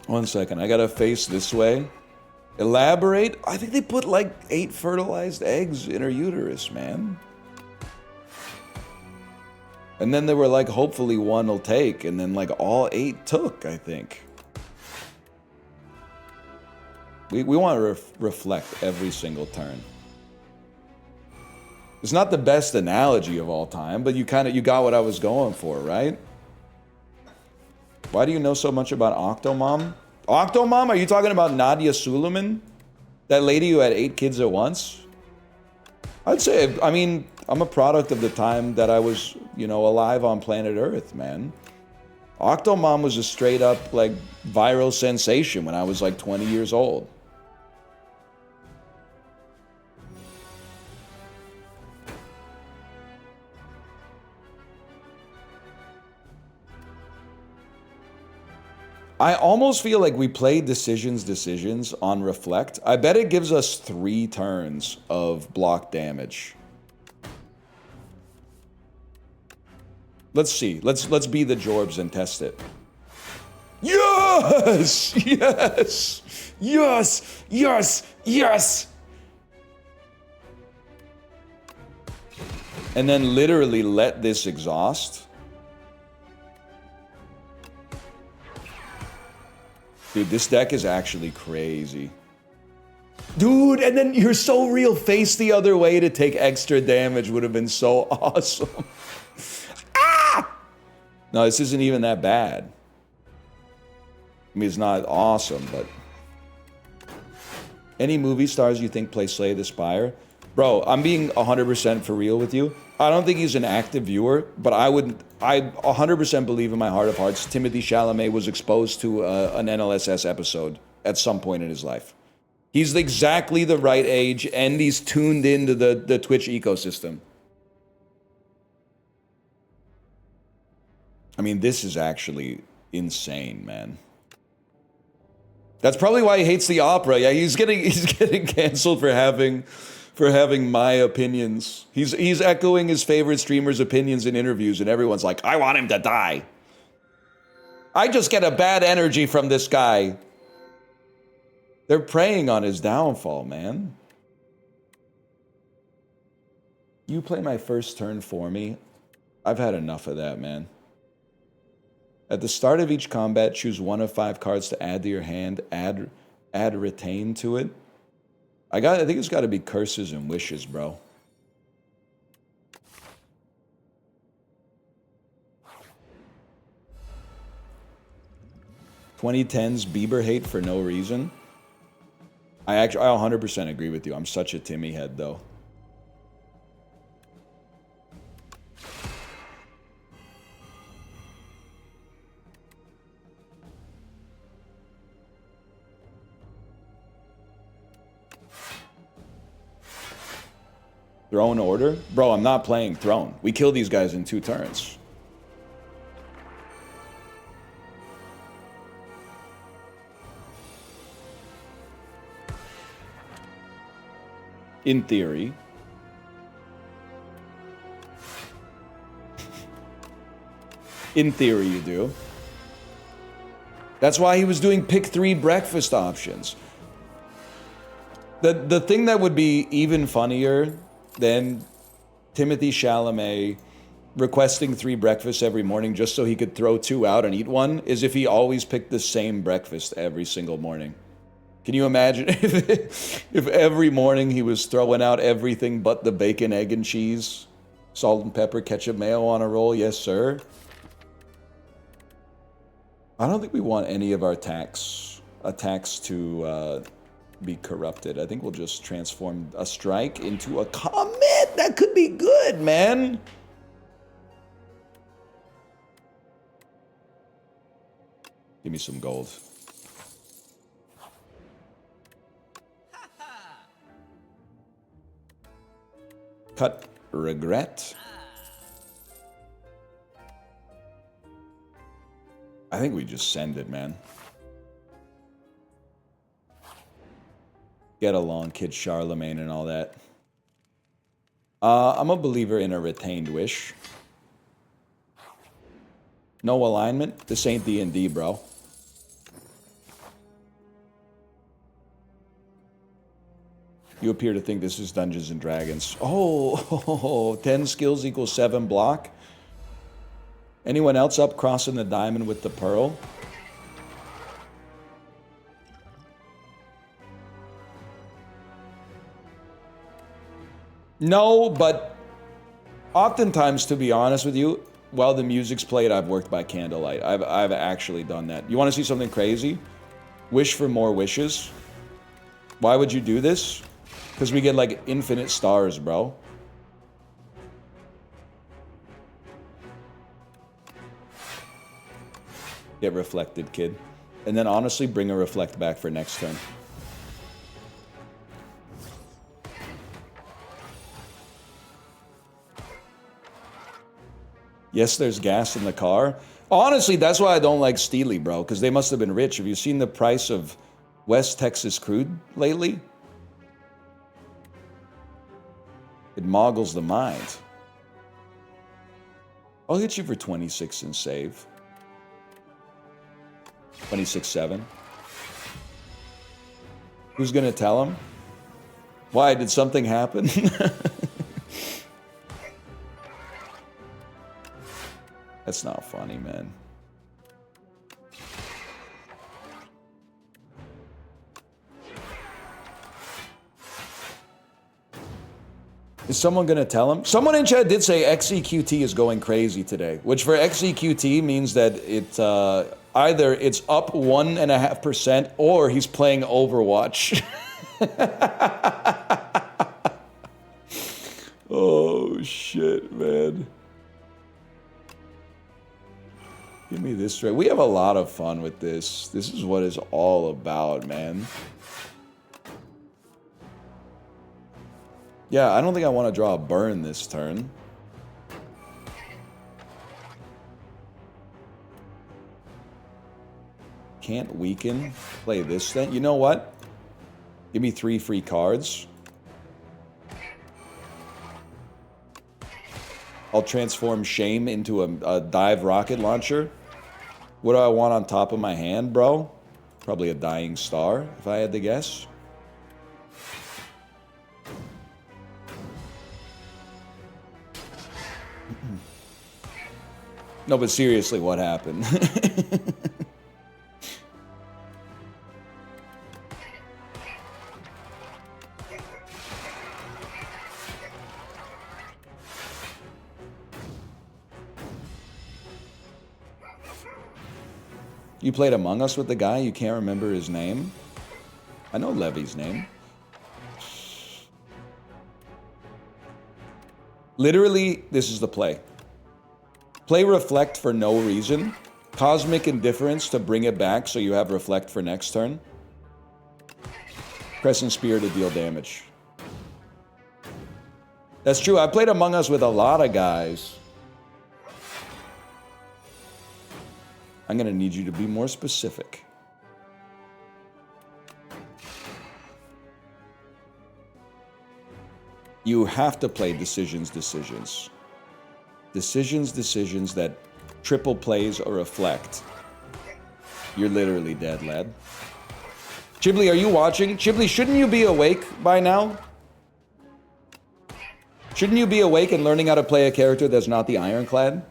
One second, I gotta face this way. Elaborate? I think they put like 8 fertilized eggs in her uterus, man. And then they were like, hopefully 1 will take, and then like all 8 took, I think. We want to reflect every single turn. It's not the best analogy of all time, but you got what I was going for, right? Why do you know so much about Octomom? Octomom? Are you talking about Nadia Suleiman? That lady who had 8 kids at once? I'd say, I mean, I'm a product of the time that I was, you know, alive on planet Earth, man. Octomom was a straight up, like, viral sensation when I was like 20 years old. I almost feel like we play decisions on Reflect. I bet it gives us 3 turns of block damage. Let's see. Let's be the Jorbs and test it. Yes! Yes! Yes! Yes! Yes! And then literally let this exhaust. Dude, this deck is actually crazy. Dude, and then you're so real. Face the other way to take extra damage would have been so awesome. Ah! No, this isn't even that bad. I mean, it's not awesome, but... Any movie stars you think play Slay the Spire? Bro, I'm being 100% for real with you. I don't think he's an active viewer, but I 100% believe in my heart of hearts Timothée Chalamet was exposed to an NLSS episode at some point in his life. He's exactly the right age, and he's tuned into the Twitch ecosystem. I mean, this is actually insane, man. That's probably why he hates the opera. Yeah, he's getting canceled for having my opinions. He's echoing his favorite streamer's opinions in interviews, and everyone's like, I want him to die. I just get a bad energy from this guy. They're preying on his downfall, man. You play my first turn for me. I've had enough of that, man. At the start of each combat, choose one of 5 cards to add to your hand. Add retain to it. I think it's got to be curses and wishes, bro. "2010s Bieber hate for no reason." I 100% agree with you. I'm such a Timmy head, though. Throne order? Bro, I'm not playing Throne. We kill these guys in 2 turns. In theory. In theory, you do. That's why he was doing pick 3 breakfast options. The thing that would be even funnier than Timothée Chalamet requesting 3 breakfasts every morning just so he could throw 2 out and eat one is if he always picked the same breakfast every single morning. Can you imagine if every morning he was throwing out everything but the bacon, egg, and cheese? Salt and pepper, ketchup, mayo on a roll, yes sir. I don't think we want any of our attacks to be corrupted. I think we'll just transform a strike into a comet. That could be good, man. Give me some gold. Cut regret. I think we just send it, man. Get along, Kid Charlemagne and all that. I'm a believer in a retained wish. No alignment? This ain't D&D, bro. You appear to think this is Dungeons and Dragons. Oh, 10 skills equals 7 block. Anyone else up crossing the diamond with the pearl? No, but oftentimes, to be honest with you, while the music's played, I've worked by candlelight. I've actually done that. You want to see something crazy? Wish for more wishes. Why would you do this? Because we get like infinite stars, bro. Get reflected, kid. And then honestly, bring a reflect back for next turn. Yes, there's gas in the car. Honestly, that's why I don't like Steely, bro, because they must have been rich. Have you seen the price of West Texas crude lately? It moggles the mind. I'll hit you for 26 and save. 26-7. Who's gonna tell him? Why, did something happen? That's not funny, man. Is someone gonna tell him? Someone in chat did say XEQT is going crazy today, which for XEQT means that it either it's up 1.5% or he's playing Overwatch. Oh shit, man. Give me this straight. We have a lot of fun with this. This is what it's all about, man. Yeah, I don't think I want to draw a burn this turn. Can't weaken. Play this then. You know what? Give me 3 free cards. I'll transform Shame into a dive rocket launcher. What do I want on top of my hand, bro? Probably a dying star, if I had to guess. No, but seriously, what happened? You played Among Us with the guy? You can't remember his name? I know Levy's name. Literally, this is the play. Play Reflect for no reason. Cosmic Indifference to bring it back so you have Reflect for next turn. Crescent Spear to deal damage. That's true. I played Among Us with a lot of guys. I'm going to need you to be more specific. You have to play decisions. Decisions that triple plays or reflect. You're literally dead, lad. Chibli, are you watching? Chibli, shouldn't you be awake by now? Shouldn't you be awake and learning how to play a character that's not the Ironclad?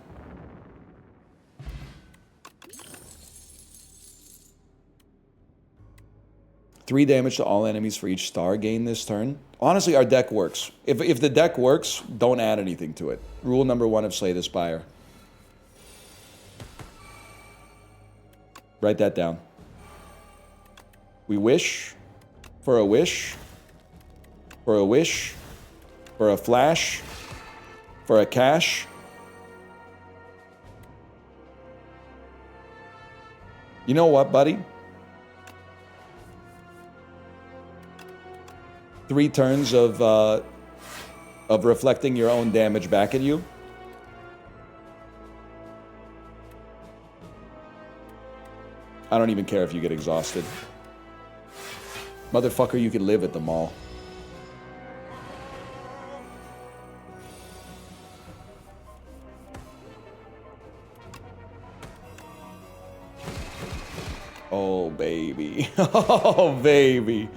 Three damage to all enemies for each star gain this turn. Honestly, our deck works. If the deck works, don't add anything to it. Rule number 1 of Slay the Spire. Write that down. We wish for a wish, for a wish, for a flash, for a cash. You know what, buddy? 3 turns of reflecting your own damage back at you. I don't even care if you get exhausted. Motherfucker, you can live at the mall. Oh, baby. Oh, baby.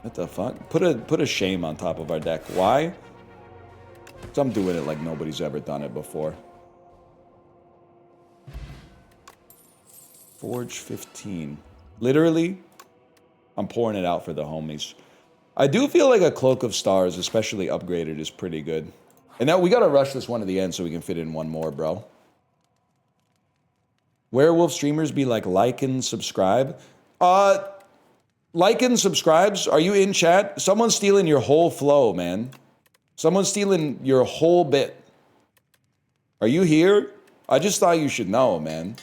What the fuck? Put a shame on top of our deck. Why? Because I'm doing it like nobody's ever done it before. Forge 15. Literally, I'm pouring it out for the homies. I do feel like a Cloak of Stars, especially upgraded, is pretty good. And now we gotta rush this one to the end so we can fit in one more, bro. Werewolf streamers be like and subscribe. Like and subscribes. Are you in chat? Someone's stealing your whole flow, man. Someone's stealing your whole bit. Are you here? I just thought you should know, man.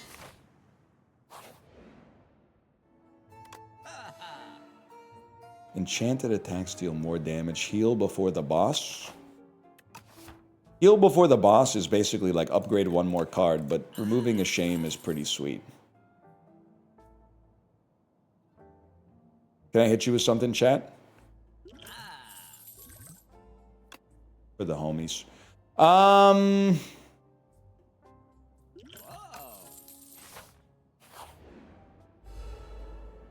Enchanted attacks deal more damage. Heal before the boss. Heal before the boss is basically like upgrade one more card, but removing a shame is pretty sweet. Can I hit you with something, chat? For the homies.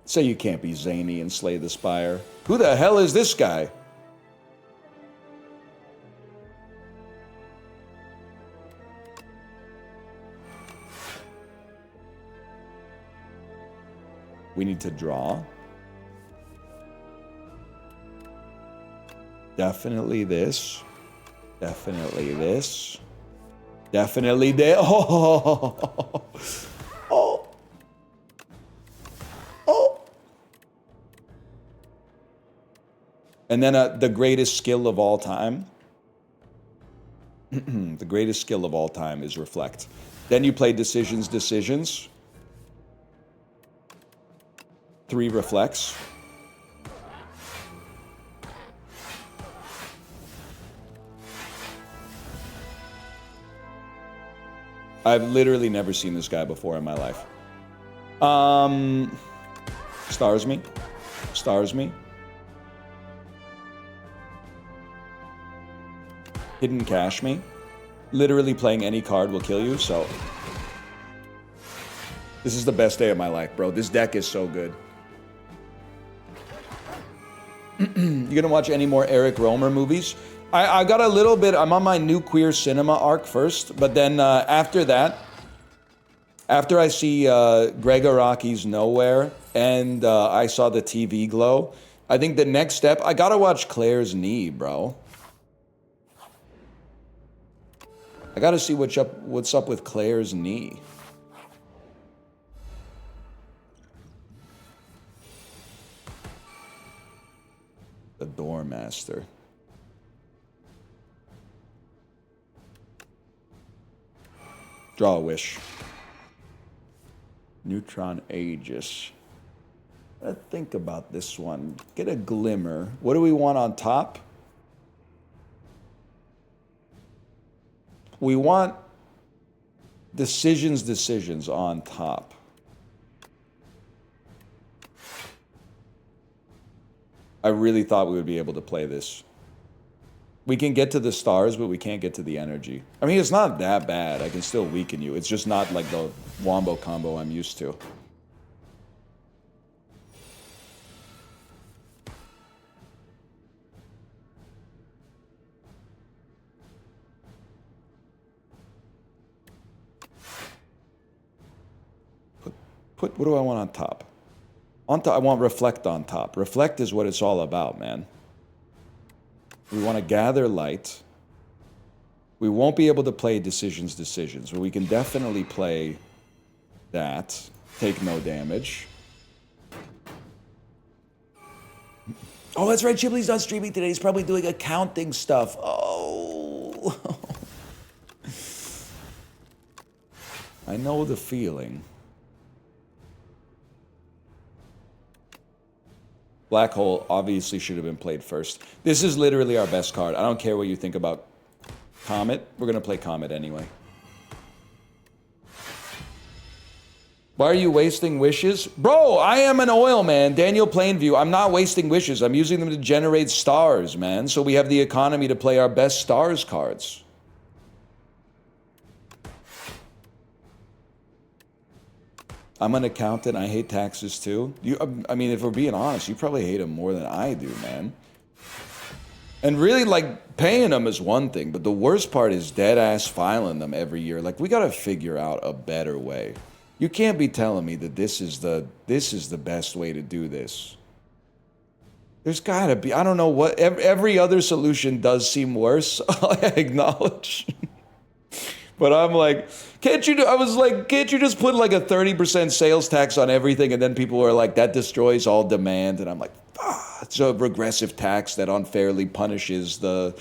Say you can't be zany and slay the Spire. Who the hell is this guy? We need to draw. Definitely this. Definitely this. Definitely this. Oh. Oh. Oh. And then the greatest skill of all time. The greatest skill of all time is reflect. Then you play decisions, decisions. 3 reflects. I've literally never seen this guy before in my life. Stars me. Stars me. Hidden cash me. Literally playing any card will kill you, so... This is the best day of my life, bro. This deck is so good. You gonna watch any more Eric Romer movies? I got a little bit... I'm on my new queer cinema arc first, but then after that, after I see Greg Araki's Nowhere and I saw the TV Glow, I think the next step... I gotta watch Claire's Knee, bro. I gotta see what's up with Claire's Knee. The Doormaster. Draw a wish. Neutron Aegis. Let's think about this one. Get a glimmer. What do we want on top? We want decisions, decisions on top. I really thought we would be able to play this. We can get to the stars, but we can't get to the energy. I mean, it's not that bad. I can still weaken you. It's just not like the wombo combo I'm used to. What do I want on top? On top, I want reflect on top. Reflect is what it's all about, man. We want to gather light. We won't be able to play decisions, decisions, but we can definitely play that. Take no damage. Oh, that's right. Chibley's not streaming today. He's probably doing accounting stuff. Oh. I know the feeling. Black Hole obviously should have been played first. This is literally our best card. I don't care what you think about Comet. We're going to play Comet anyway. Why are you wasting wishes? Bro, I am an oil man. Daniel Plainview. I'm not wasting wishes. I'm using them to generate stars, man. So we have the economy to play our best stars cards. I'm an accountant. I hate taxes too. I mean, if we're being honest, you probably hate them more than I do, man. And really, like, paying them is one thing, but the worst part is dead-ass filing them every year. Like, we gotta figure out a better way. You can't be telling me that this is the best way to do this. There's gotta be, I don't know what, every other solution does seem worse, I acknowledge. But I'm like, can't you just put like a 30% sales tax on everything? And then people are like, that destroys all demand. And I'm like, it's a regressive tax that unfairly punishes the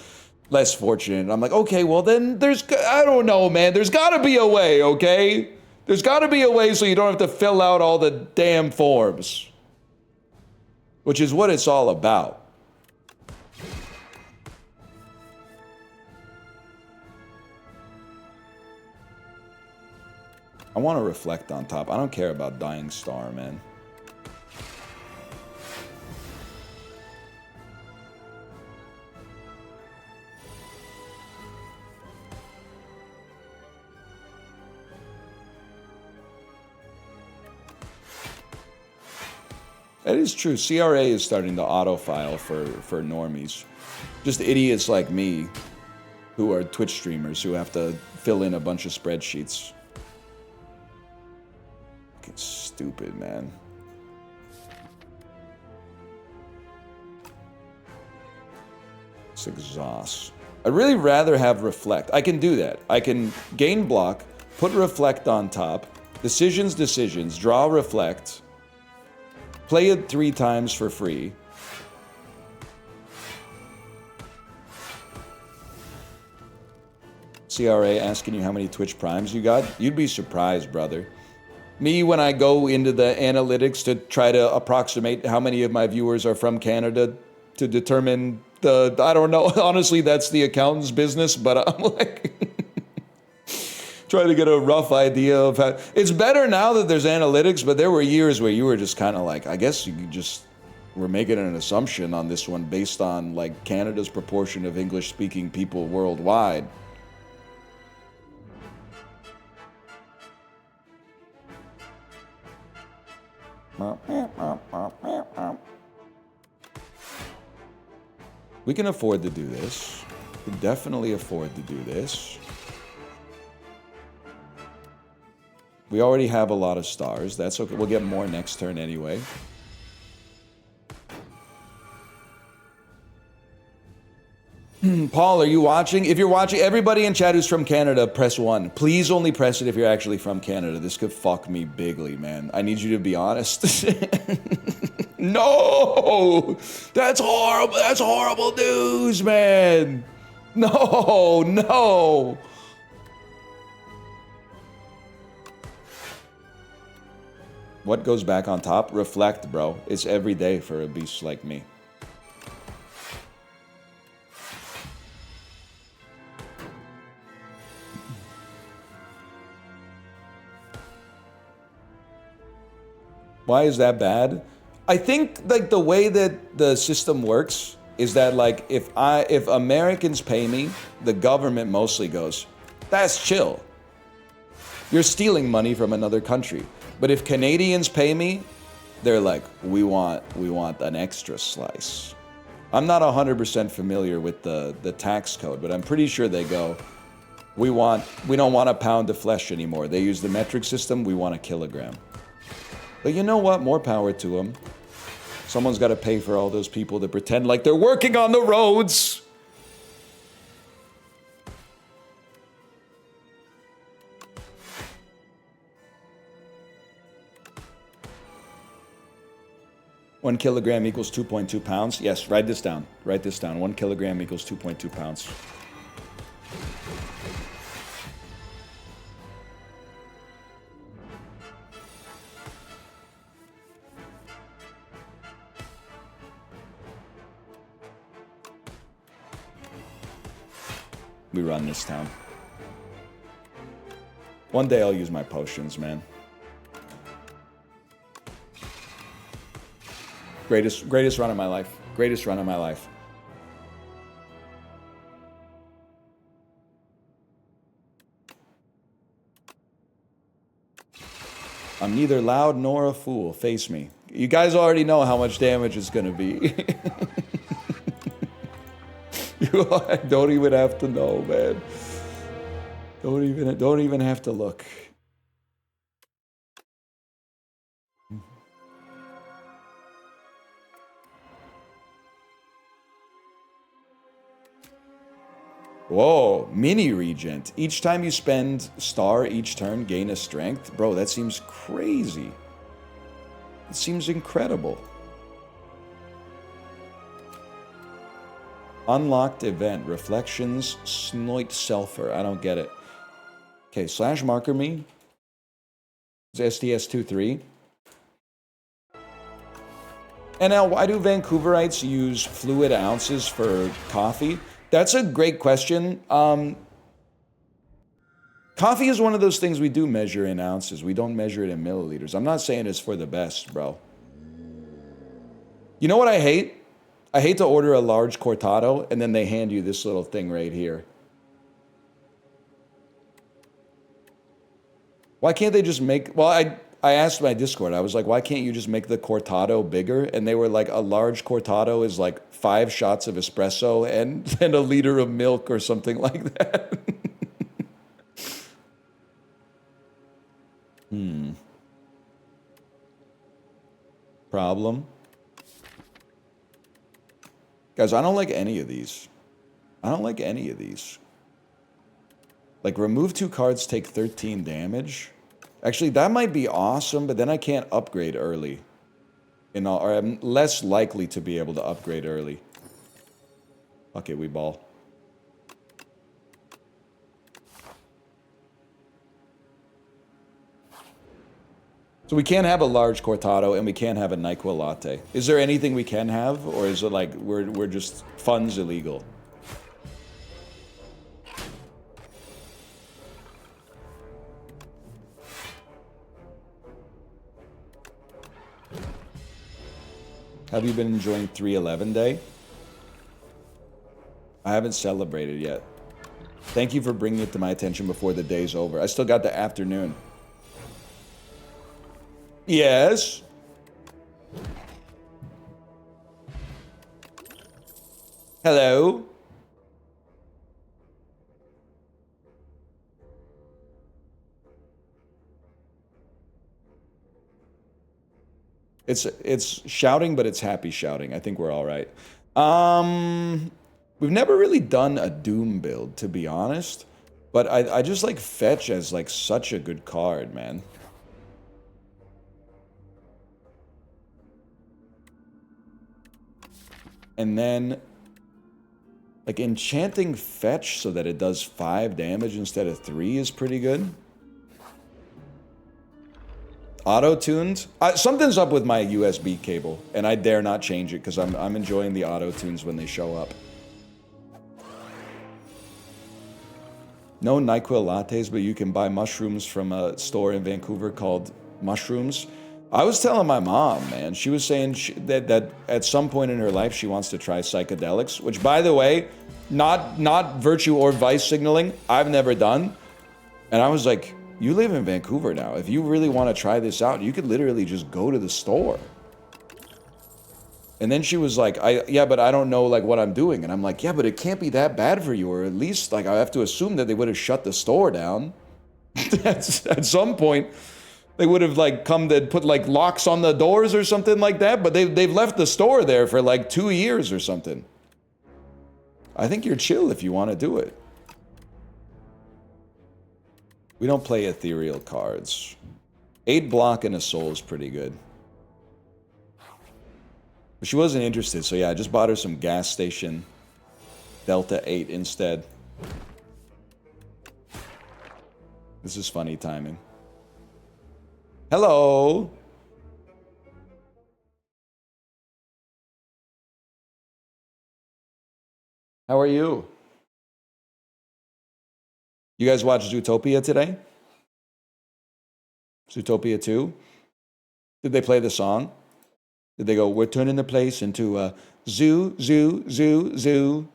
less fortunate. And I'm like, okay, well then I don't know, man. There's gotta be a way, okay? There's gotta be a way so you don't have to fill out all the damn forms. Which is what it's all about. I want to reflect on top. I don't care about Dying Star, man. That is true. CRA is starting to autofile for normies. Just idiots like me who are Twitch streamers who have to fill in a bunch of spreadsheets. Fucking stupid, man. It's exhaust. I'd really rather have reflect. I can do that. I can gain block, put reflect on top, decisions, draw reflect, play it 3 times for free. CRA asking you how many Twitch Primes you got? You'd be surprised, brother. Me, when I go into the analytics to try to approximate how many of my viewers are from Canada to determine I don't know, honestly, that's the accountant's business, but I'm like, trying to get a rough idea of how, it's better now that there's analytics, but there were years where you were just kind of like, I guess you just were making an assumption on this one based on like Canada's proportion of English-speaking people worldwide. We can afford to do this. We can definitely afford to do this. We already have a lot of stars. That's okay. We'll get more next turn anyway. Paul, are you watching? If you're watching, everybody in chat who's from Canada, press 1. Please only press it if you're actually from Canada. This could fuck me bigly, man. I need you to be honest. No! That's horrible. That's horrible news, man. No, no. What goes back on top? Reflect, bro. It's every day for a beast like me. Why is that bad? I think like the way that the system works is that like if Americans pay me, the government mostly goes, that's chill. You're stealing money from another country. But if Canadians pay me, they're like, we want an extra slice. I'm not 100% familiar with the tax code, but I'm pretty sure they go, we don't want a pound of flesh anymore. They use the metric system, we want a kilogram. But you know what? More power to them. Someone's got to pay for all those people to pretend like they're working on the roads. One kilogram equals 2.2 pounds. Yes, write this down. Write this down. 1 kilogram equals 2.2 pounds. We run this town. One day I'll use my potions, man. Greatest run of my life. Greatest run of my life. I'm neither loud nor a fool. Face me. You guys already know how much damage it's gonna be. You don't even have to know, man. Don't even have to look. Whoa, mini regent. Each time you spend star each turn, gain a strength. Bro, that seems crazy. It seems incredible. Unlocked event. Reflections. Snoit Selfer. I don't get it. Okay, slash marker me. It's STS23. And now, why do Vancouverites use fluid ounces for coffee? That's a great question. Coffee is one of those things we do measure in ounces. We don't measure it in milliliters. I'm not saying it's for the best, bro. You know what I hate? I hate to order a large cortado and then they hand you this little thing right here. Why can't they just make... Well, I asked my Discord, I was like, why can't you just make the cortado bigger? And they were like, a large cortado is like 5 shots of espresso and a liter of milk or something like that. Problem. Guys, I don't like any of these. I don't like any of these. Like, remove 2 cards, take 13 damage. Actually, that might be awesome, but then I can't upgrade early. Or I'm less likely to be able to upgrade early. Fuck it, we ball. So we can't have a large cortado and we can't have a NyQuil latte. Is there anything we can have, or is it like we're just funds illegal? Have you been enjoying 311 Day? I haven't celebrated yet. Thank you for bringing it to my attention before the day's over. I still got the afternoon. Yes. Hello. It's shouting, but it's happy shouting. I think we're all right. We've never really done a Doom build, to be honest. But I just like Fetch as like such a good card, man. And then, like, enchanting Fetch so that it does 5 damage instead of 3 is pretty good. Auto-tuned? Something's up with my USB cable, and I dare not change it because I'm enjoying the auto-tunes when they show up. No NyQuil lattes, but you can buy mushrooms from a store in Vancouver called Mushrooms. I was telling my mom, man, she was saying that at some point in her life she wants to try psychedelics, which, by the way, not virtue or vice signaling, I've never done. And I was like, you live in Vancouver now. If you really want to try this out, you could literally just go to the store. And then she was like, yeah, but I don't know like what I'm doing. And I'm like, yeah, but it can't be that bad for you. Or at least like I have to assume that they would have shut the store down. At some point. They would have like come to put like locks on the doors or something like that, but they've left the store there for like 2 years or something. I think you're chill if you want to do it. We don't play ethereal cards. 8 block and a soul is pretty good. But she wasn't interested, so yeah, I just bought her some gas station Delta 8 instead. This is funny timing. Hello. How are you? You guys watch Zootopia today? Zootopia 2? Did they play the song? Did they go, we're turning the place into a zoo, zoo, zoo, zoo?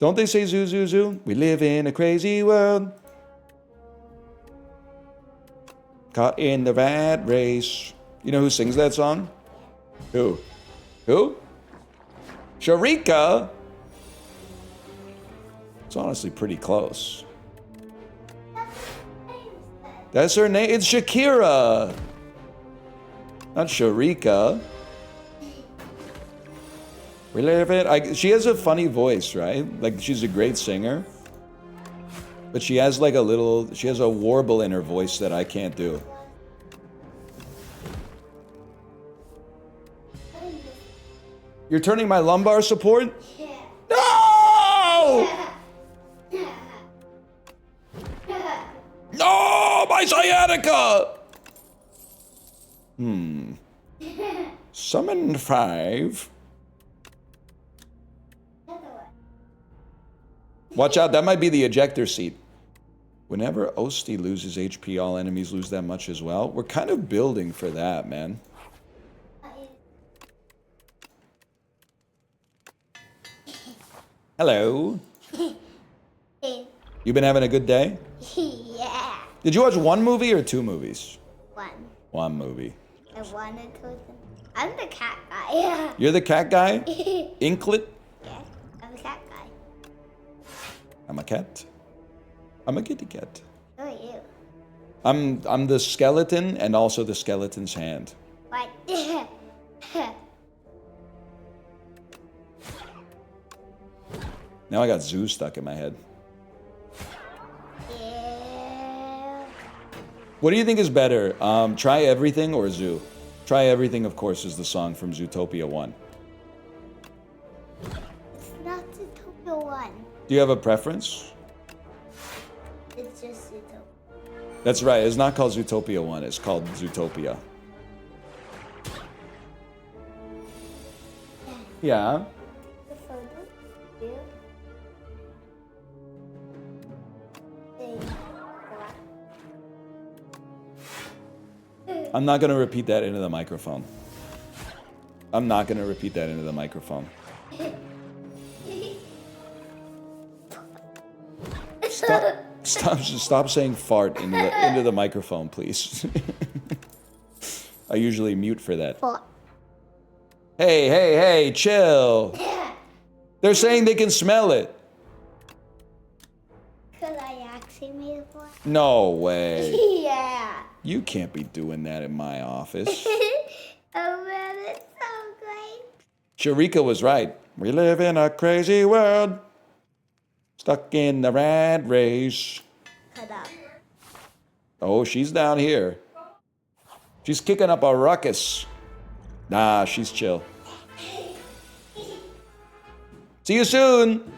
Don't they say zoo, zoo, zoo? We live in a crazy world. Caught in the rat race. You know who sings that song? Who? Who? Sharika? It's honestly pretty close. That's her name. It's Shakira. Not Sharika. We live it. She has a funny voice, right? Like, she's a great singer. But she has like she has a warble in her voice that I can't do. You're turning my lumbar support? Yeah. No! No, my sciatica! Summon 5. Watch out, that might be the ejector seat. Whenever Osti loses HP, all enemies lose that much as well. We're kind of building for that, man. Hello. You been having a good day? Yeah. Did you watch one movie or two movies? One. One movie. I wanted to. I'm the cat guy. You're the cat guy? Inklet? Yeah, I'm a cat guy. I'm a cat. I'm a kitty cat. Who are you? I'm the skeleton and also the skeleton's hand. What? Now I got zoo stuck in my head. Yeah. What do you think is better? Try Everything or Zoo? Try Everything, of course, is the song from Zootopia 1. It's not Zootopia 1. Do you have a preference? It's just Zootopia. That's right. It's not called Zootopia 1. It's called Zootopia. Yeah. The photo? You? I'm not going to repeat that into the microphone. I'm not going to repeat that into the microphone. Stop saying fart into the microphone, please. I usually mute for that. Hey, chill. They're saying they can smell it. Could I actually made it for? No way. Yeah. You can't be doing that in my office. Oh man, it's so great. Sharika was right. We live in a crazy world. Stuck in the rat race. Cut up. Oh, she's down here. She's kicking up a ruckus. Nah, she's chill. See you soon.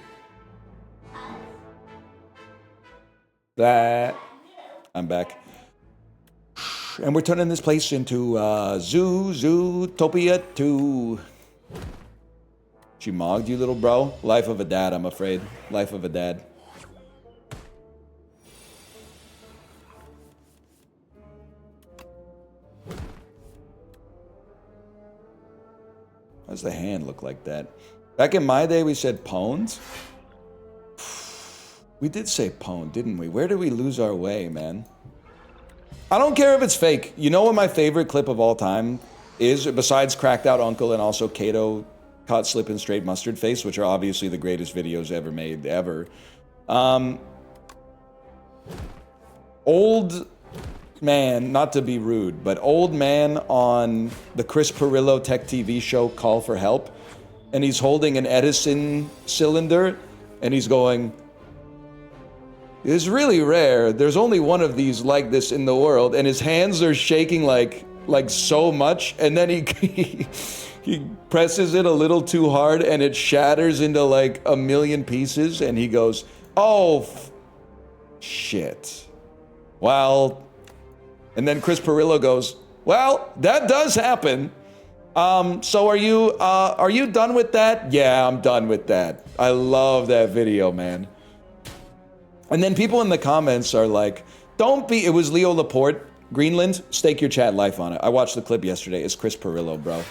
That. I'm back. And we're turning this place into Zootopia 2. She mogged you, little bro? Life of a dad, I'm afraid. Life of a dad. Why does the hand look like that? Back in my day, we said pwned. We did say pwned, didn't we? Where did we lose our way, man? I don't care if it's fake. You know what my favorite clip of all time is? Besides Cracked Out Uncle and also Kato Caught Slippin' Straight Mustard Face, which are obviously the greatest videos ever made, ever. Old man, not to be rude, but old man on the Chris Pirillo Tech TV show Call for Help, and he's holding an Edison cylinder, and he's going, "It's really rare. There's only one of these like this in the world," and his hands are shaking like so much, and then he he presses it a little too hard, and it shatters into like a million pieces, and he goes, "Oh, shit. Well," and then Chris Pirillo goes, "Well, that does happen. So are you done with that?" "Yeah, I'm done with that." I love that video, man. And then people in the comments are like, "Don't be," it was Leo Laporte, Greenland, stake your chat life on it. I watched the clip yesterday. It's Chris Pirillo, bro.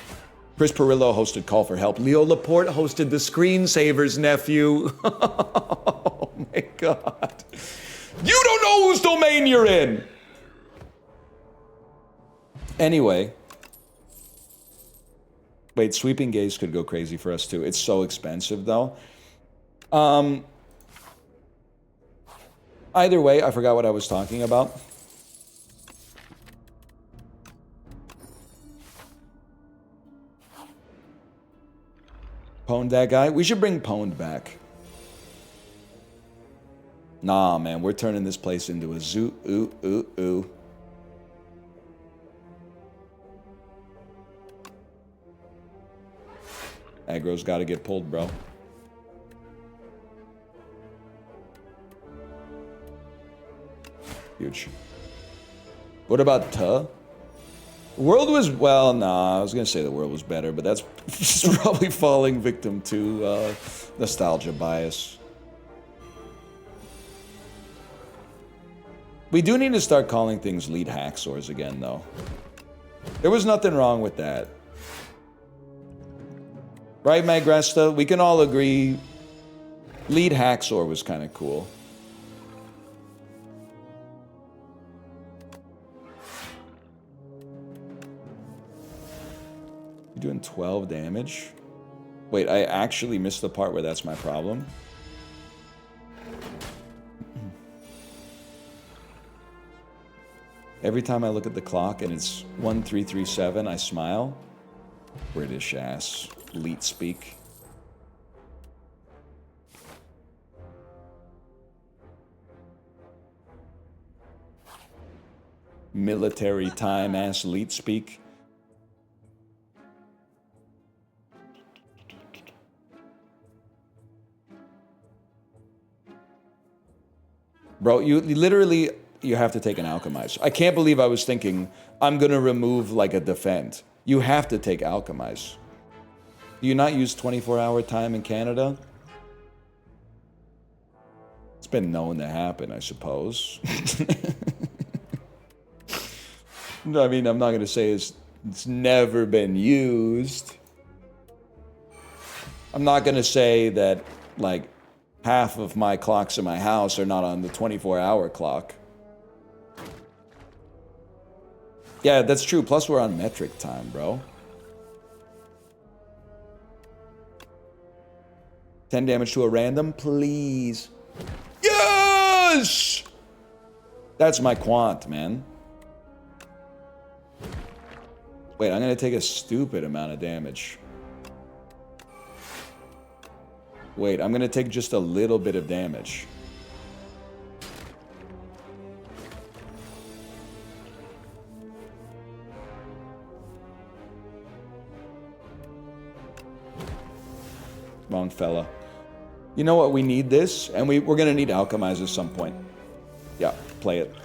Chris Pirillo hosted Call for Help. Leo Laporte hosted the Screensaver's nephew. Oh my God. You don't know whose domain you're in. Anyway. Wait, Sweeping Gaze could go crazy for us too. It's so expensive though. Either way, I forgot what I was talking about. Pwned that guy? We should bring Pwned back. Nah, man, we're turning this place into a zoo. Ooh. Aggro's gotta get pulled, bro. Huge. What about Tuh? World was, well, nah, I was gonna say the world was better, but that's probably falling victim to nostalgia bias. We do need to start calling things lead hacksaws again, though. There was nothing wrong with that. Right, Magresta? We can all agree lead hacksaw was kind of cool. You're doing 12 damage? Wait, I actually missed the part where that's my problem. Every time I look at the clock and it's 1337, I smile. British ass. Leet speak. Military time ass leet speak. Bro, you literally, you have to take an alchemize. I can't believe I was thinking, I'm gonna remove like a defend. You have to take alchemize. Do you not use 24-hour time in Canada? It's been known to happen, I suppose. I mean, I'm not gonna say it's never been used. I'm not gonna say that, like, half of my clocks in my house are not on the 24-hour clock. Yeah, that's true. Plus, we're on metric time, bro. 10 damage to a random, please. Yes! That's my quant, man. Wait, I'm gonna take a stupid amount of damage. Wait, I'm gonna take just a little bit of damage. Wrong fella. You know what? We need this, and we're gonna need alchemize at some point. Yeah, play it.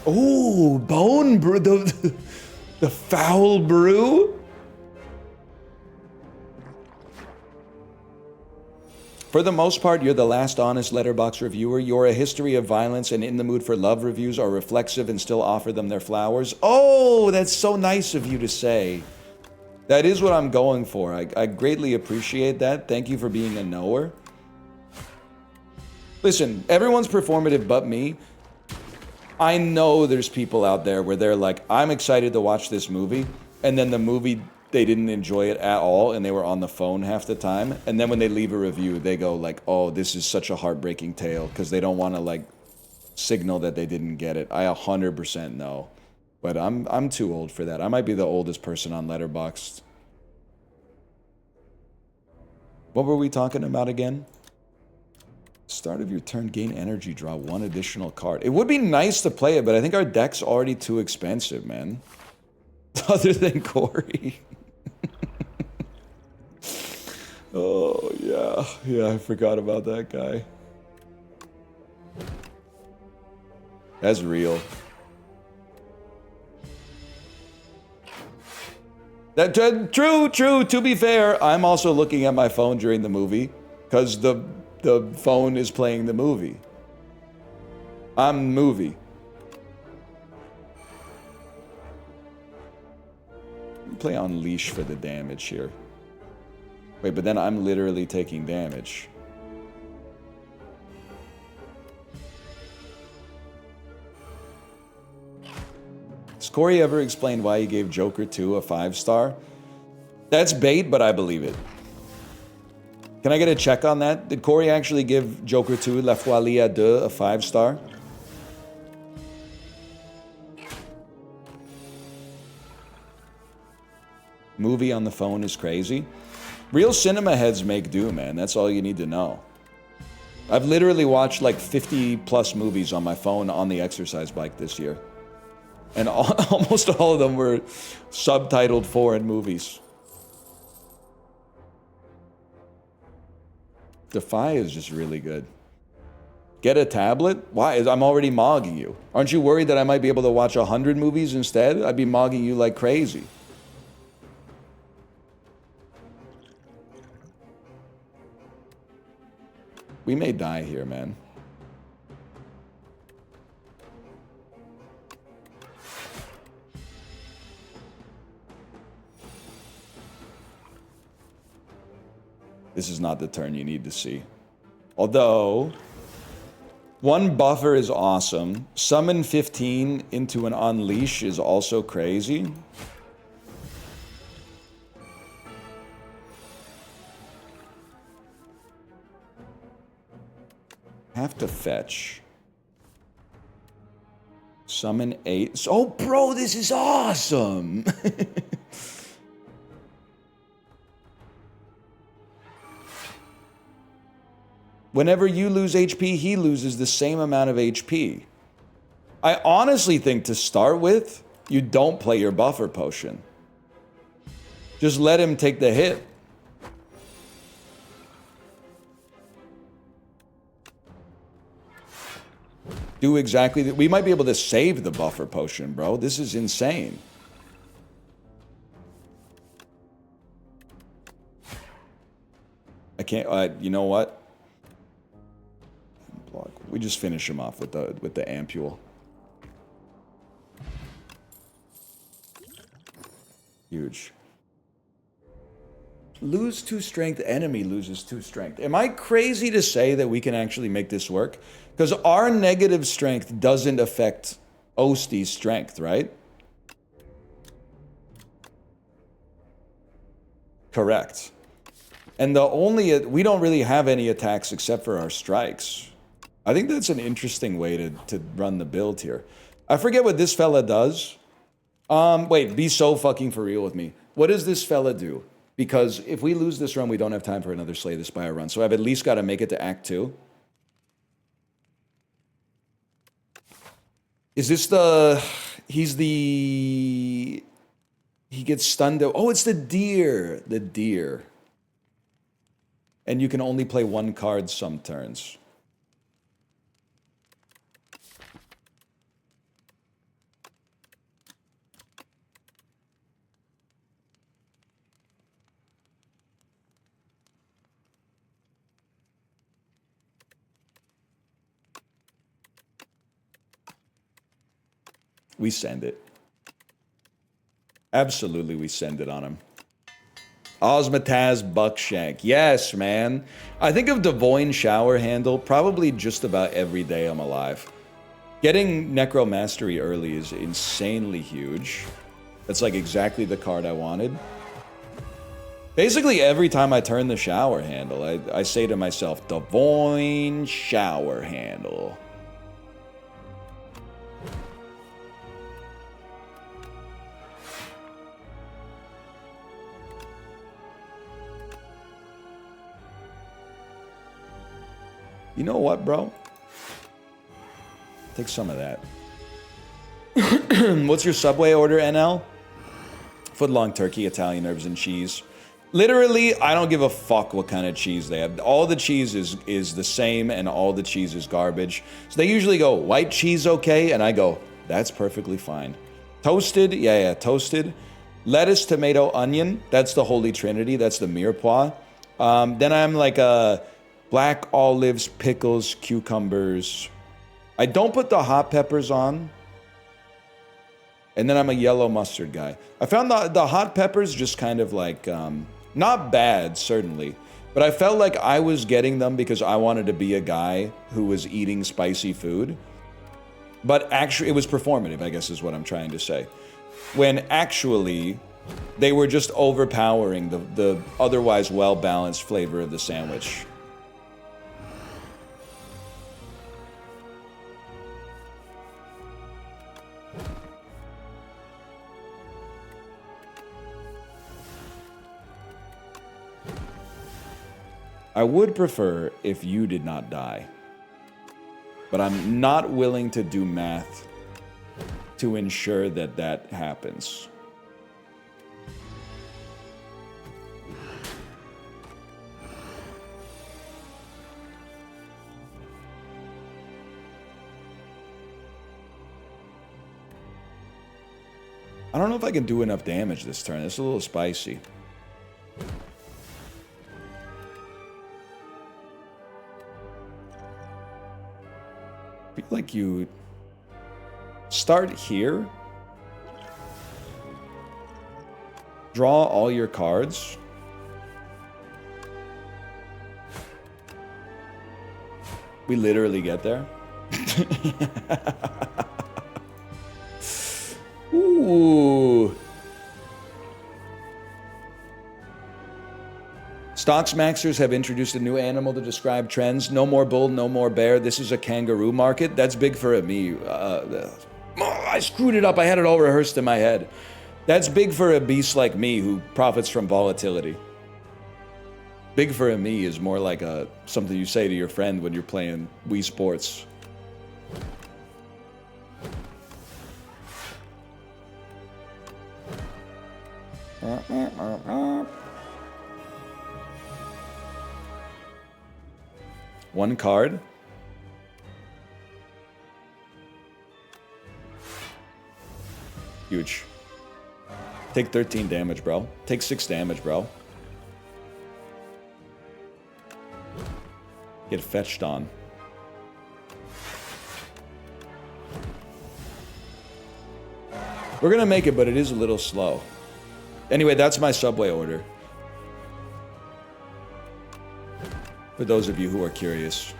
Oh, bone brew, the foul brew. For the most part, you're the last honest Letterboxd reviewer. Your A History of Violence and In the Mood for Love reviews are reflexive and still offer them their flowers. Oh, that's so nice of you to say. That is what I'm going for. I greatly appreciate that. Thank you for being a knower. Listen, everyone's performative but me. I know there's people out there where they're like, I'm excited to watch this movie, and then the movie, they didn't enjoy it at all, and they were on the phone half the time. And then when they leave a review, they go like, oh, this is such a heartbreaking tale, because they don't want to like signal that they didn't get it. I 100% know. But I'm too old for that. I might be the oldest person on Letterboxd. What were we talking about again? Start of your turn, gain energy, draw one additional card. It would be nice to play it, but I think our deck's already too expensive, man. Other than Corey. Oh, yeah. Yeah, I forgot about that guy. That's real. True. To be fair, I'm also looking at my phone during the movie because the phone is playing the movie. I'm movie. Play Unleash for the damage here. Wait, but then I'm literally taking damage. Has Corey ever explained why he gave Joker 2 a 5-star? That's bait, but I believe it. Can I get a check on that? Did Corey actually give Joker 2 La Folie à Deux a 5-star? Movie on the phone is crazy. Real cinema heads make do, man. That's all you need to know. I've literally watched like 50 plus movies on my phone on the exercise bike this year. And almost all of them were subtitled foreign movies. Defy is just really good. Get a tablet? Why? I'm already mogging you. Aren't you worried that I might be able to watch 100 movies instead? I'd be mogging you like crazy. We may die here, man. This is not the turn you need to see. Although, one buffer is awesome. Summon 15 into an Unleash is also crazy. Have to fetch. Summon 8. Oh, bro, this is awesome! Whenever you lose HP, he loses the same amount of HP. I honestly think to start with, you don't play your buffer potion. Just let him take the hit. Do exactly that. We might be able to save the buffer potion, bro. This is insane. I can't, you know what? Block. We just finish him off with the ampule. Huge. Lose 2 strength, enemy loses 2 strength. Am I crazy to say that we can actually make this work? Because our negative strength doesn't affect Osti's strength, right? Correct. And we don't really have any attacks except for our strikes. I think that's an interesting way to run the build here. I forget what this fella does. Wait, be so fucking for real with me. What does this fella do? Because if we lose this run, we don't have time for another Slay the Spire run. So I've at least got to make it to Act 2. Is this the... He gets stunned. Oh, it's the deer. The deer. And you can only play 1 card some turns. We send it. Absolutely, we send it on him. Osmataz Buckshank. Yes, man. I think of Devoin Shower Handle probably just about every day I'm alive. Getting Necro Mastery early is insanely huge. That's like exactly the card I wanted. Basically, every time I turn the Shower Handle, I say to myself, Devoin Shower Handle. You know what, bro? Take some of that. What's your Subway order, NL? Footlong turkey, Italian herbs, and cheese. Literally, I don't give a fuck what kind of cheese they have. All the cheese is the same, and all the cheese is garbage. So they usually go, white cheese okay? And I go, that's perfectly fine. Toasted, yeah, toasted. Lettuce, tomato, onion, that's the Holy Trinity. That's the mirepoix. Then I'm like black olives, pickles, cucumbers. I don't put the hot peppers on. And then I'm a yellow mustard guy. I found the hot peppers just kind of like, not bad, certainly. But I felt like I was getting them because I wanted to be a guy who was eating spicy food. But actually, it was performative, I guess is what I'm trying to say. When actually, they were just overpowering the otherwise well-balanced flavor of the sandwich. I would prefer if you did not die. But I'm not willing to do math to ensure that that happens. I don't know if I can do enough damage this turn. It's a little spicy. I feel like you start here, draw all your cards, we literally get there. Ooh. Stocks Maxers have introduced a new animal to describe trends. No more bull, no more bear. This is a kangaroo market. That's big for a me. I screwed it up. I had it all rehearsed in my head. That's big for a beast like me who profits from volatility. Big for a me is more like something you say to your friend when you're playing Wii Sports. One card. Huge. Take 13 damage, bro. Take 6 damage, bro. Get fetched on. We're gonna make it, but it is a little slow. Anyway, that's my Subway order. For those of you who are curious.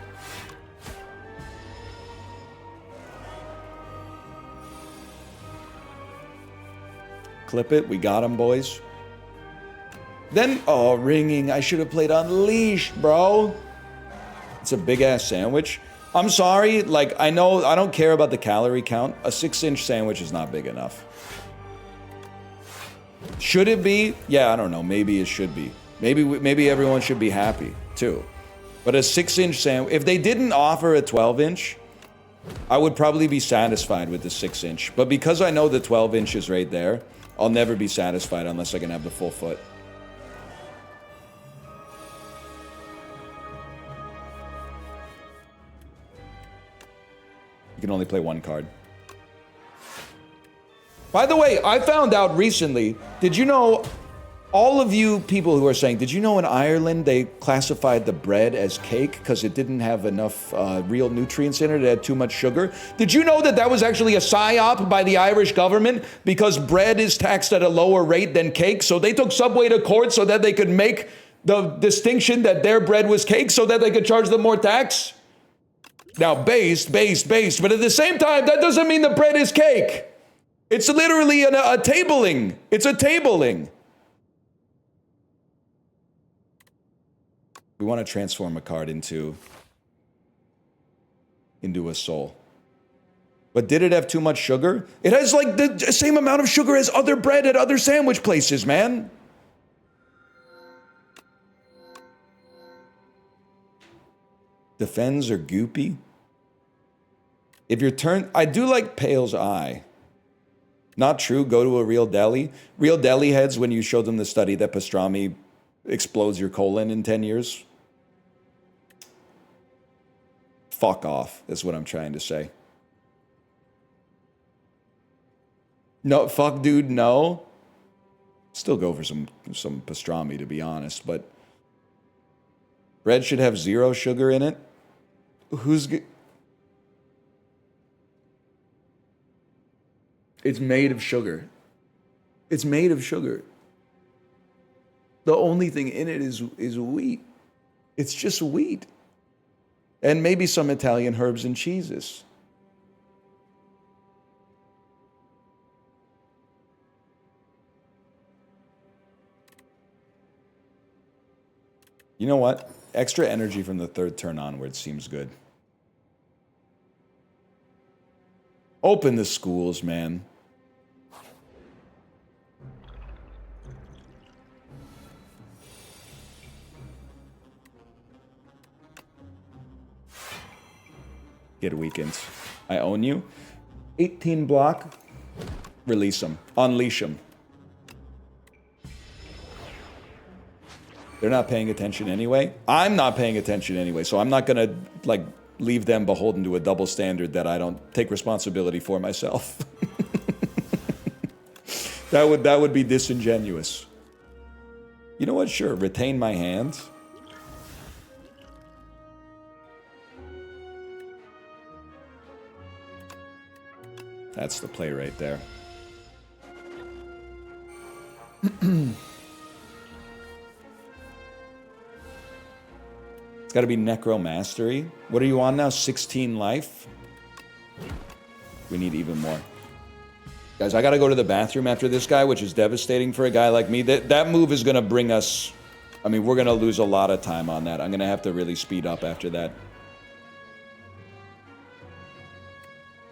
Clip it. We got him, boys. Then, oh, ringing. I should have played Unleashed, bro. It's a big-ass sandwich. I'm sorry. Like, I know I don't care about the calorie count. A 6-inch sandwich is not big enough. Should it be? Yeah, I don't know. Maybe it should be. Maybe everyone should be happy, too. But a 6-inch sandwich... If they didn't offer a 12-inch, I would probably be satisfied with the 6-inch. But because I know the 12-inch is right there, I'll never be satisfied unless I can have the full foot. You can only play one card. By the way, I found out recently, did you know, all of you people who are saying, did you know in Ireland they classified the bread as cake because it didn't have enough real nutrients in it, it had too much sugar? Did you know that that was actually a psyop by the Irish government because bread is taxed at a lower rate than cake? So they took Subway to court so that they could make the distinction that their bread was cake so that they could charge them more tax? Now, based, but at the same time, that doesn't mean the bread is cake. It's literally a tabling. It's a tabling. We want to transform a card into a soul. But did it have too much sugar? It has like the same amount of sugar as other bread at other sandwich places, man. Defends or goopy? If your turn... I do like Pale's Eye. Not true, go to a real deli. Real deli heads, when you show them the study that pastrami explodes your colon in 10 years. Fuck off, is what I'm trying to say. No, fuck dude, no. Still go for some pastrami, to be honest, but... Bread should have 0 sugar in it. It's made of sugar. It's made of sugar. The only thing in it is wheat. It's just wheat. And maybe some Italian herbs and cheeses. You know what? Extra energy from the 3rd turn onwards seems good. Open the schools, man. Get weakened. I own you. 18 block. Release them. Unleash them. They're not paying attention anyway. I'm not paying attention anyway, so I'm not gonna like leave them beholden to a double standard that I don't take responsibility for myself. That would be disingenuous. You know what? Sure, retain my hand. That's the play right there. It's got to be Necro Mastery. What are you on now? 16 life? We need even more. Guys, I got to go to the bathroom after this guy, which is devastating for a guy like me. That move is going to bring us I mean, we're going to lose a lot of time on that. I'm going to have to really speed up after that.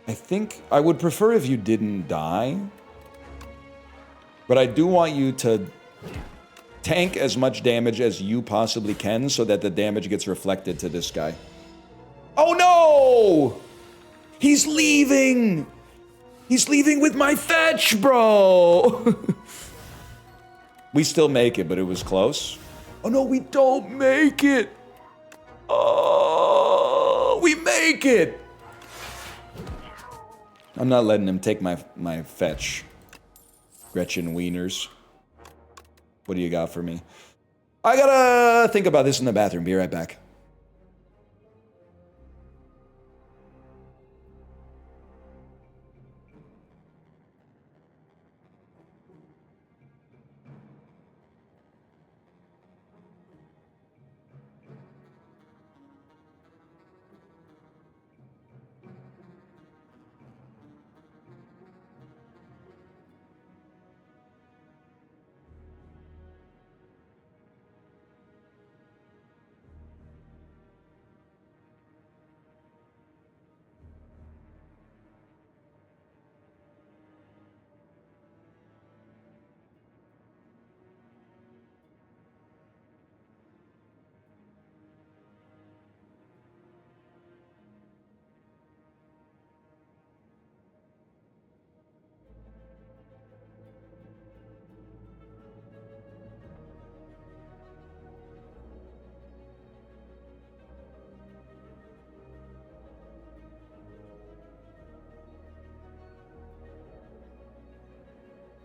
I think I would prefer if you didn't die. But I do want you to tank as much damage as you possibly can so that the damage gets reflected to this guy. Oh no! He's leaving! He's leaving with my fetch, bro! We still make it, but it was close. Oh no, we don't make it! Oh, we make it! I'm not letting him take my fetch. Gretchen Wieners. What do you got for me? I gotta think about this in the bathroom. Be right back.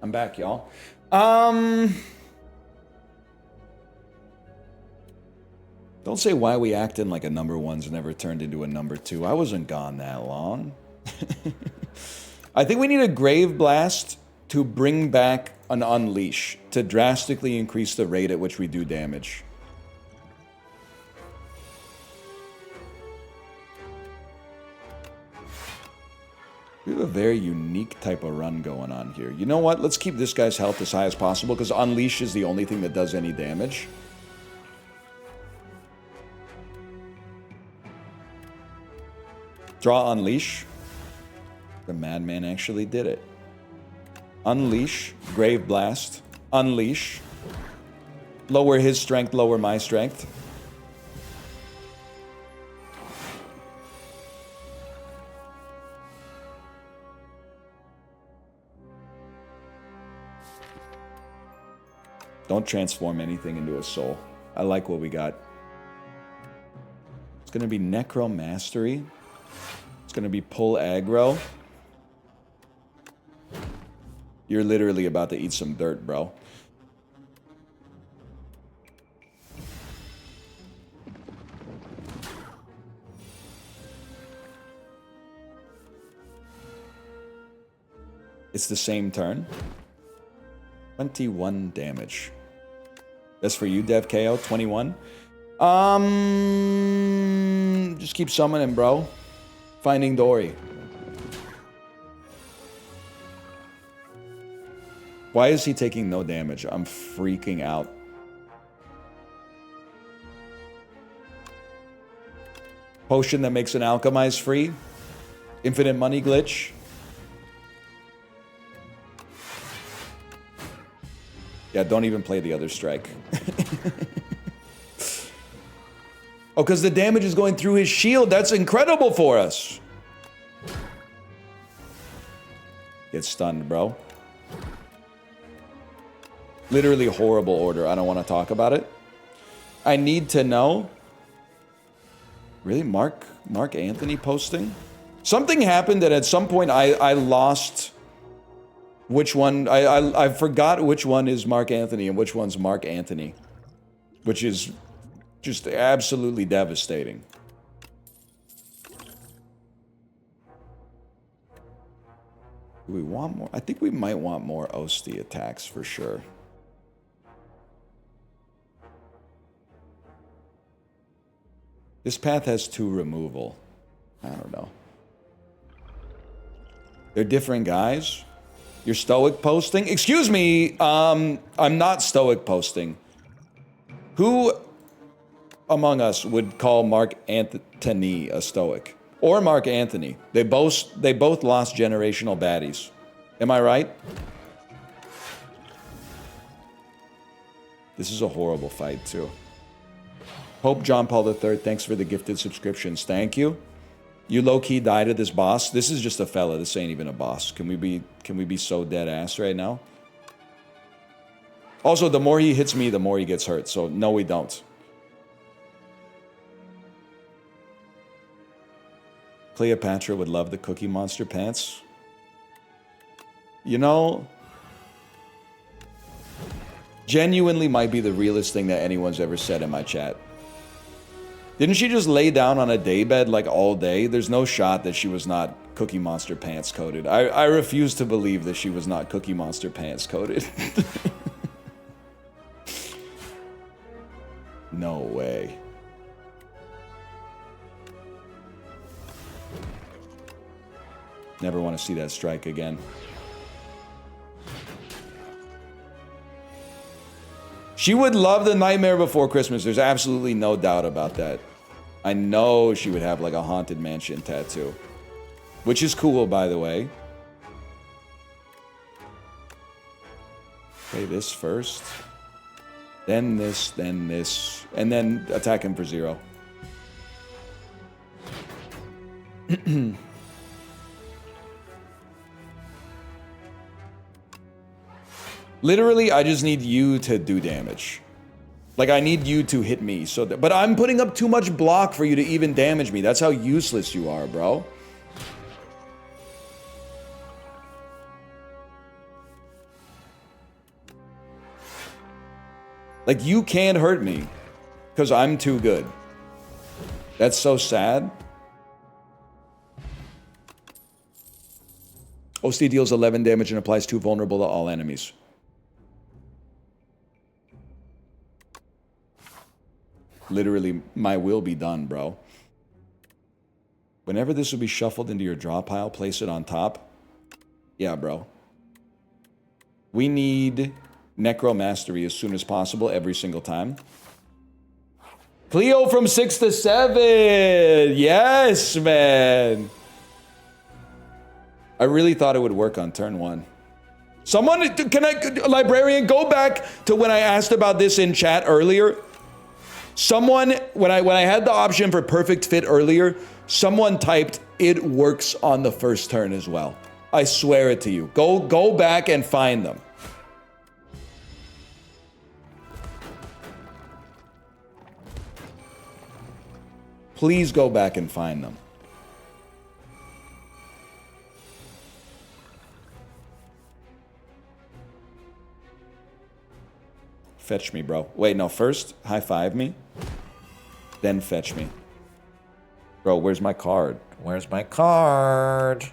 I'm back, y'all. Don't say why we acting like a number one's never turned into a number two. I wasn't gone that long. I think we need a Grave Blast to bring back an Unleash to drastically increase the rate at which we do damage. We have a very unique type of run going on here. You know what? Let's keep this guy's health as high as possible because Unleash is the only thing that does any damage. Draw Unleash. The Madman actually did it. Unleash. Grave Blast. Unleash. Lower his strength, lower my strength. Don't transform anything into a soul. I like what we got. It's going to be Necromastery. It's going to be Pull Aggro. You're literally about to eat some dirt, bro. It's the same turn. 21 damage. That's for you, Dev KO. 21. Just keep summoning, bro. Finding Dory. Why is he taking no damage? I'm freaking out. Potion that makes an Alchemize free. Infinite money glitch. Yeah, don't even play the other strike. Oh, because the damage is going through his shield. That's incredible for us. Get stunned, bro. Literally horrible order. I don't want to talk about it. I need to know. Really? Mark Anthony posting? Something happened that at some point I lost which one. I forgot which one is Mark Anthony and which one's Mark Anthony. Which is just absolutely devastating. Do we want more? I think we might want more Osti attacks for sure. This path has 2 removal. I don't know. They're different guys. You're stoic posting? Excuse me, I'm not stoic posting. Who among us would call Mark Anthony a stoic? Or Mark Anthony? They both lost generational baddies. Am I right? This is a horrible fight, too. Pope John Paul III, thanks for the gifted subscriptions. Thank you. You low-key died to this boss. This is just a fella. This ain't even a boss. Can we be so dead ass right now? Also, the more he hits me, the more he gets hurt. So, no, we don't. Cleopatra would love the Cookie Monster pants. You know, genuinely might be the realest thing that anyone's ever said in my chat. Didn't she just lay down on a daybed like all day? There's no shot that she was not Cookie Monster pants coated. I refuse to believe that she was not Cookie Monster pants coated. No way. Never want to see that strike again. She would love the Nightmare Before Christmas. There's absolutely no doubt about that. I know she would have like a Haunted Mansion tattoo. Which is cool, by the way. Okay, this first. Then this, and then attack him for 0. Literally, I just need you to do damage. Like, I need you to hit me so that... But I'm putting up too much block for you to even damage me. That's how useless you are, bro. Like, you can't hurt me. Because I'm too good. That's so sad. OC deals 11 damage and applies 2 vulnerable to all enemies. Literally, my will be done, bro. Whenever this will be shuffled into your draw pile, place it on top. Yeah, bro. We need Necromastery as soon as possible, every single time. Cleo from 6 to 7! Yes, man! I really thought it would work on turn 1. Someone, librarian, go back to when I asked about this in chat earlier. Someone, when I had the option for perfect fit earlier, someone typed, it works on the first turn as well. I swear it to you. Go back and find them. Please go back and find them. Fetch me, bro. Wait, no, first high five me. Then fetch me. Bro, where's my card? Where's my card?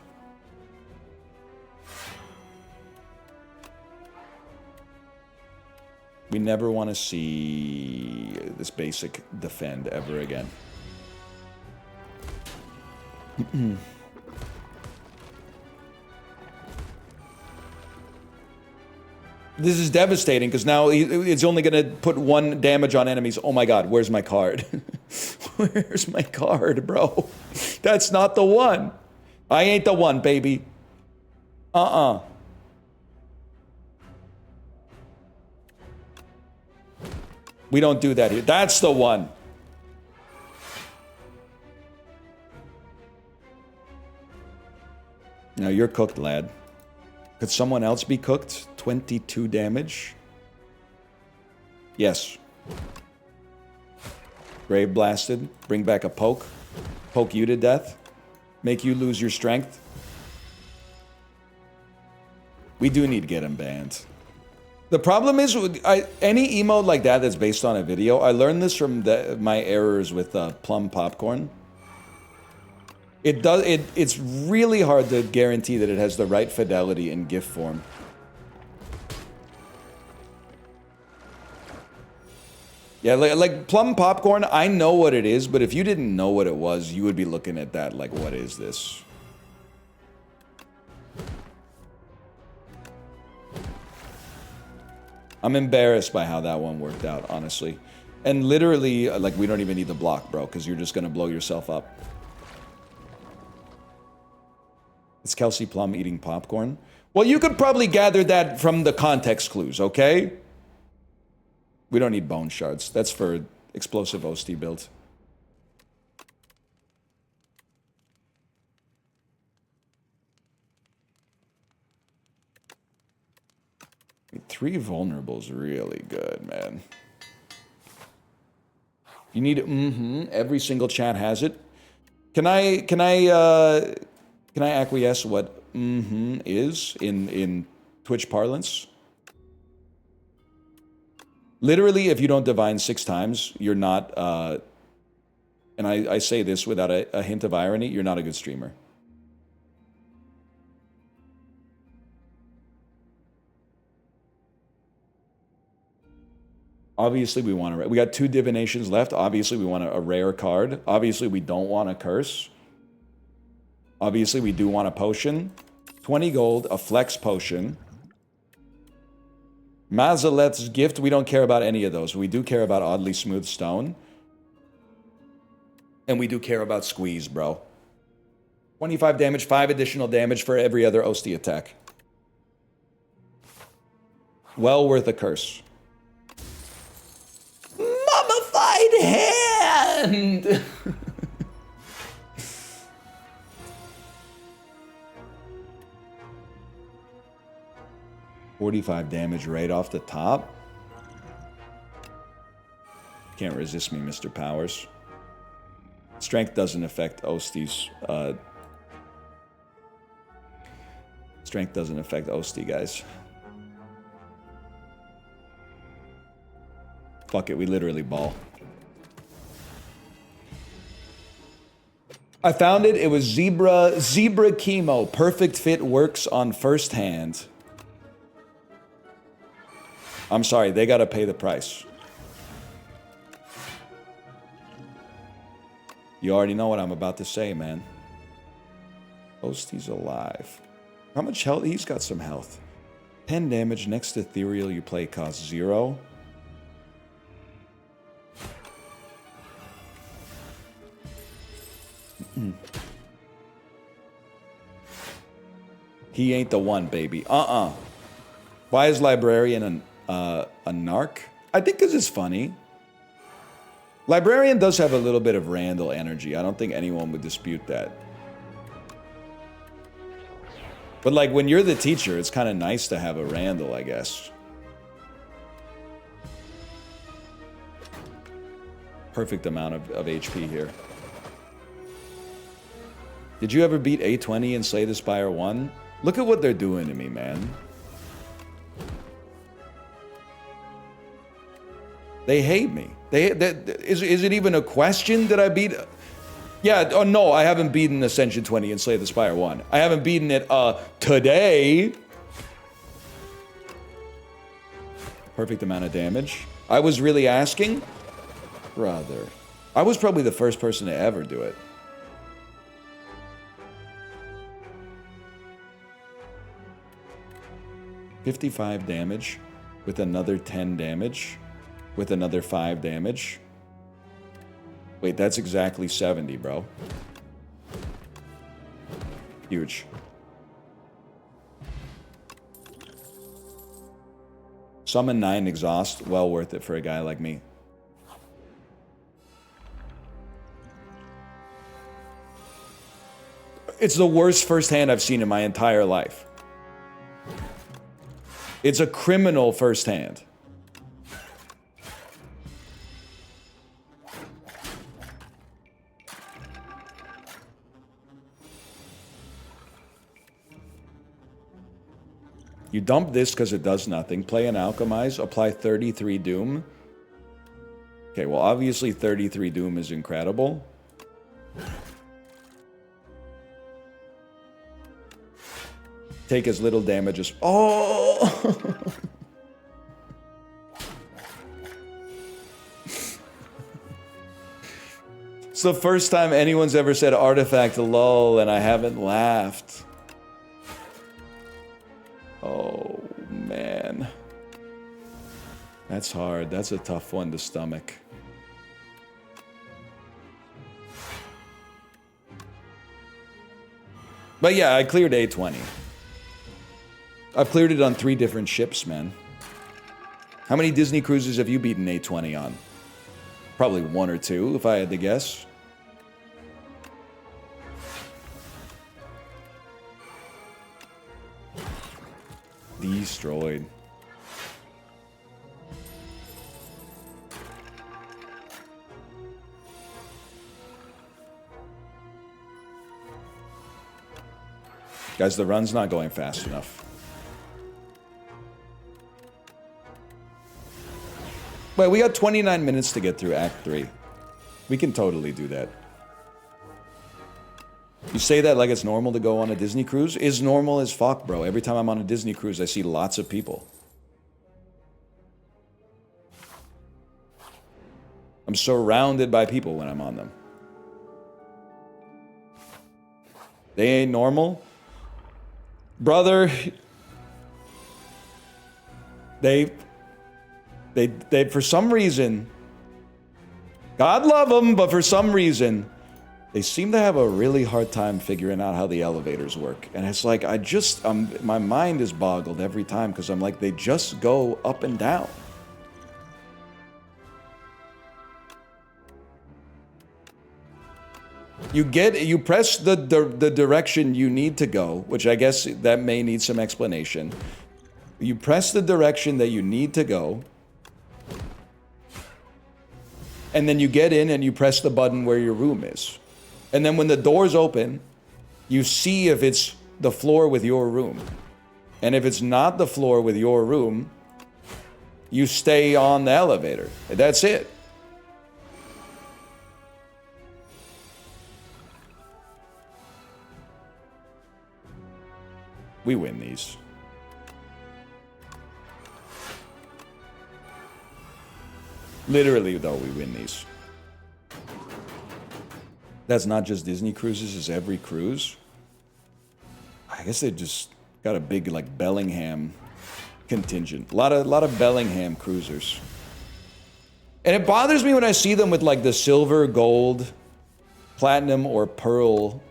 We never want to see this basic defend ever again. This is devastating because now it's only going to put 1 damage on enemies. Oh my god, where's my card? Where's my card, bro? That's not the one. I ain't the one, baby. We don't do that here. That's the one. Now you're cooked, lad. Could someone else be cooked? 22 damage. Yes. Grave blasted. Bring back a poke. Poke you to death. Make you lose your strength. We do need to get him banned. The problem is, any emote like that that's based on a video, I learned this from my errors with Plum Popcorn. It's really hard to guarantee that it has the right fidelity in GIF form. Yeah, like Plum Popcorn, I know what it is, but if you didn't know what it was, you would be looking at that like, what is this? I'm embarrassed by how that one worked out, honestly. And literally, like, we don't even need the block, bro, because you're just going to blow yourself up. It's Kelsey Plum eating popcorn. Well, you could probably gather that from the context clues, okay? We don't need bone shards. That's for explosive OST build. Three vulnerables really good, man. You need every single chat has it. Can I acquiesce what is in Twitch parlance? Literally, if you don't divine 6 times, you're not and I say this without a hint of irony, you're not a good streamer. Obviously, we want to... We got 2 divinations left. Obviously, we want a rare card. Obviously, we don't want a curse. Obviously, we do want a potion. 20 gold, a flex potion. Mazalet's gift, we don't care about any of those. We do care about oddly smooth stone. And we do care about squeeze, bro. 25 damage, 5 additional damage for every other OST attack. Well worth a curse. Mummified hand! 45 damage right off the top. Can't resist me, Mr. Powers. Strength doesn't affect OST's... Strength doesn't affect OST, guys. Fuck it, we literally ball. I found it. It was Zebra Chemo. Perfect fit works on first hand. I'm sorry, they gotta pay the price. You already know what I'm about to say, man. Osti's alive. How much health? He's got some health. 10 damage. Next ethereal you play costs 0. He ain't the one, baby. Why is Librarian a narc? I think because it's funny. Librarian does have a little bit of Randall energy. I don't think anyone would dispute that. But like when you're the teacher, it's kind of nice to have a Randall, I guess. Perfect amount of HP here. Did you ever beat A20 and Slay the Spire 1? Look at what they're doing to me, man. They hate me. Is it even a question that I beat? Yeah, oh no, I haven't beaten Ascension 20 and Slay the Spire 1. I haven't beaten it today. Perfect amount of damage. I was really asking? Brother. I was probably the first person to ever do it. $55 damage with another 10 damage. With another 5 damage. Wait, that's exactly 70, bro. Huge. Summon 9 exhaust. Well worth it for a guy like me. It's the worst first hand I've seen in my entire life. It's a criminal first hand. You dump this because it does nothing. Play an Alchemize. Apply 33 Doom. Okay, well, obviously 33 Doom is incredible. Take as little damage as... Oh! It's the first time anyone's ever said artifact lol, and I haven't laughed. Oh, man. That's hard. That's a tough one to stomach. But yeah, I cleared A20. I've cleared it on 3 different ships, man. How many Disney cruises have you beaten A20 on? Probably 1 or 2, if I had to guess. Destroyed. Guys, the run's not going fast enough. Wait, we got 29 minutes to get through Act 3. We can totally do that. You say that like it's normal to go on a Disney cruise? It's normal as fuck, bro. Every time I'm on a Disney cruise, I see lots of people. I'm surrounded by people when I'm on them. They ain't normal? Brother, they for some reason, God love them, but for some reason, they seem to have a really hard time figuring out how the elevators work. And it's like, my mind is boggled every time because I'm like, they just go up and down. You press the direction you need to go, which I guess that may need some explanation. You press the direction that you need to go, and then you get in and you press the button where your room is. And then when the doors open, you see if it's the floor with your room. And if it's not the floor with your room, you stay on the elevator. That's it. We win these. Literally, though, we win these. That's not just Disney cruises, it's every cruise. I guess they just got a big, like, Bellingham contingent. A lot of Bellingham cruisers. And it bothers me when I see them with, like, the silver, gold, platinum, or pearl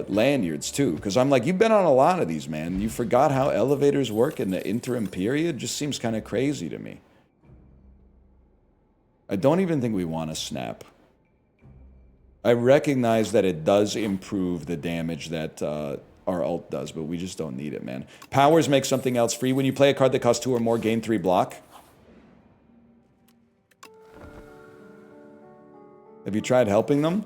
lanyards, too. Because I'm like, you've been on a lot of these, man. You forgot how elevators work in the interim period? Just seems kind of crazy to me. I don't even think we want to snap. I recognize that it does improve the damage that our ult does, but we just don't need it, man. Powers make something else free. When you play a card that costs 2 or more, gain 3 block. Have you tried helping them?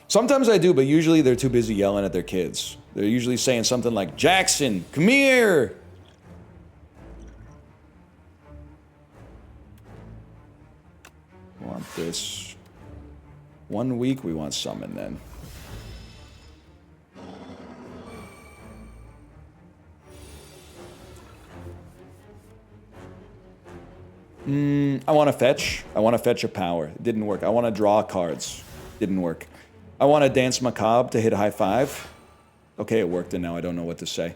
Sometimes I do, but usually they're too busy yelling at their kids. They're usually saying something like, Jackson, come here! Want this. 1 week, we want summon then. I want to fetch. I want to fetch a power. It didn't work. I want to draw cards. Didn't work. I want to dance macabre to hit high 5. Okay, it worked, and now I don't know what to say.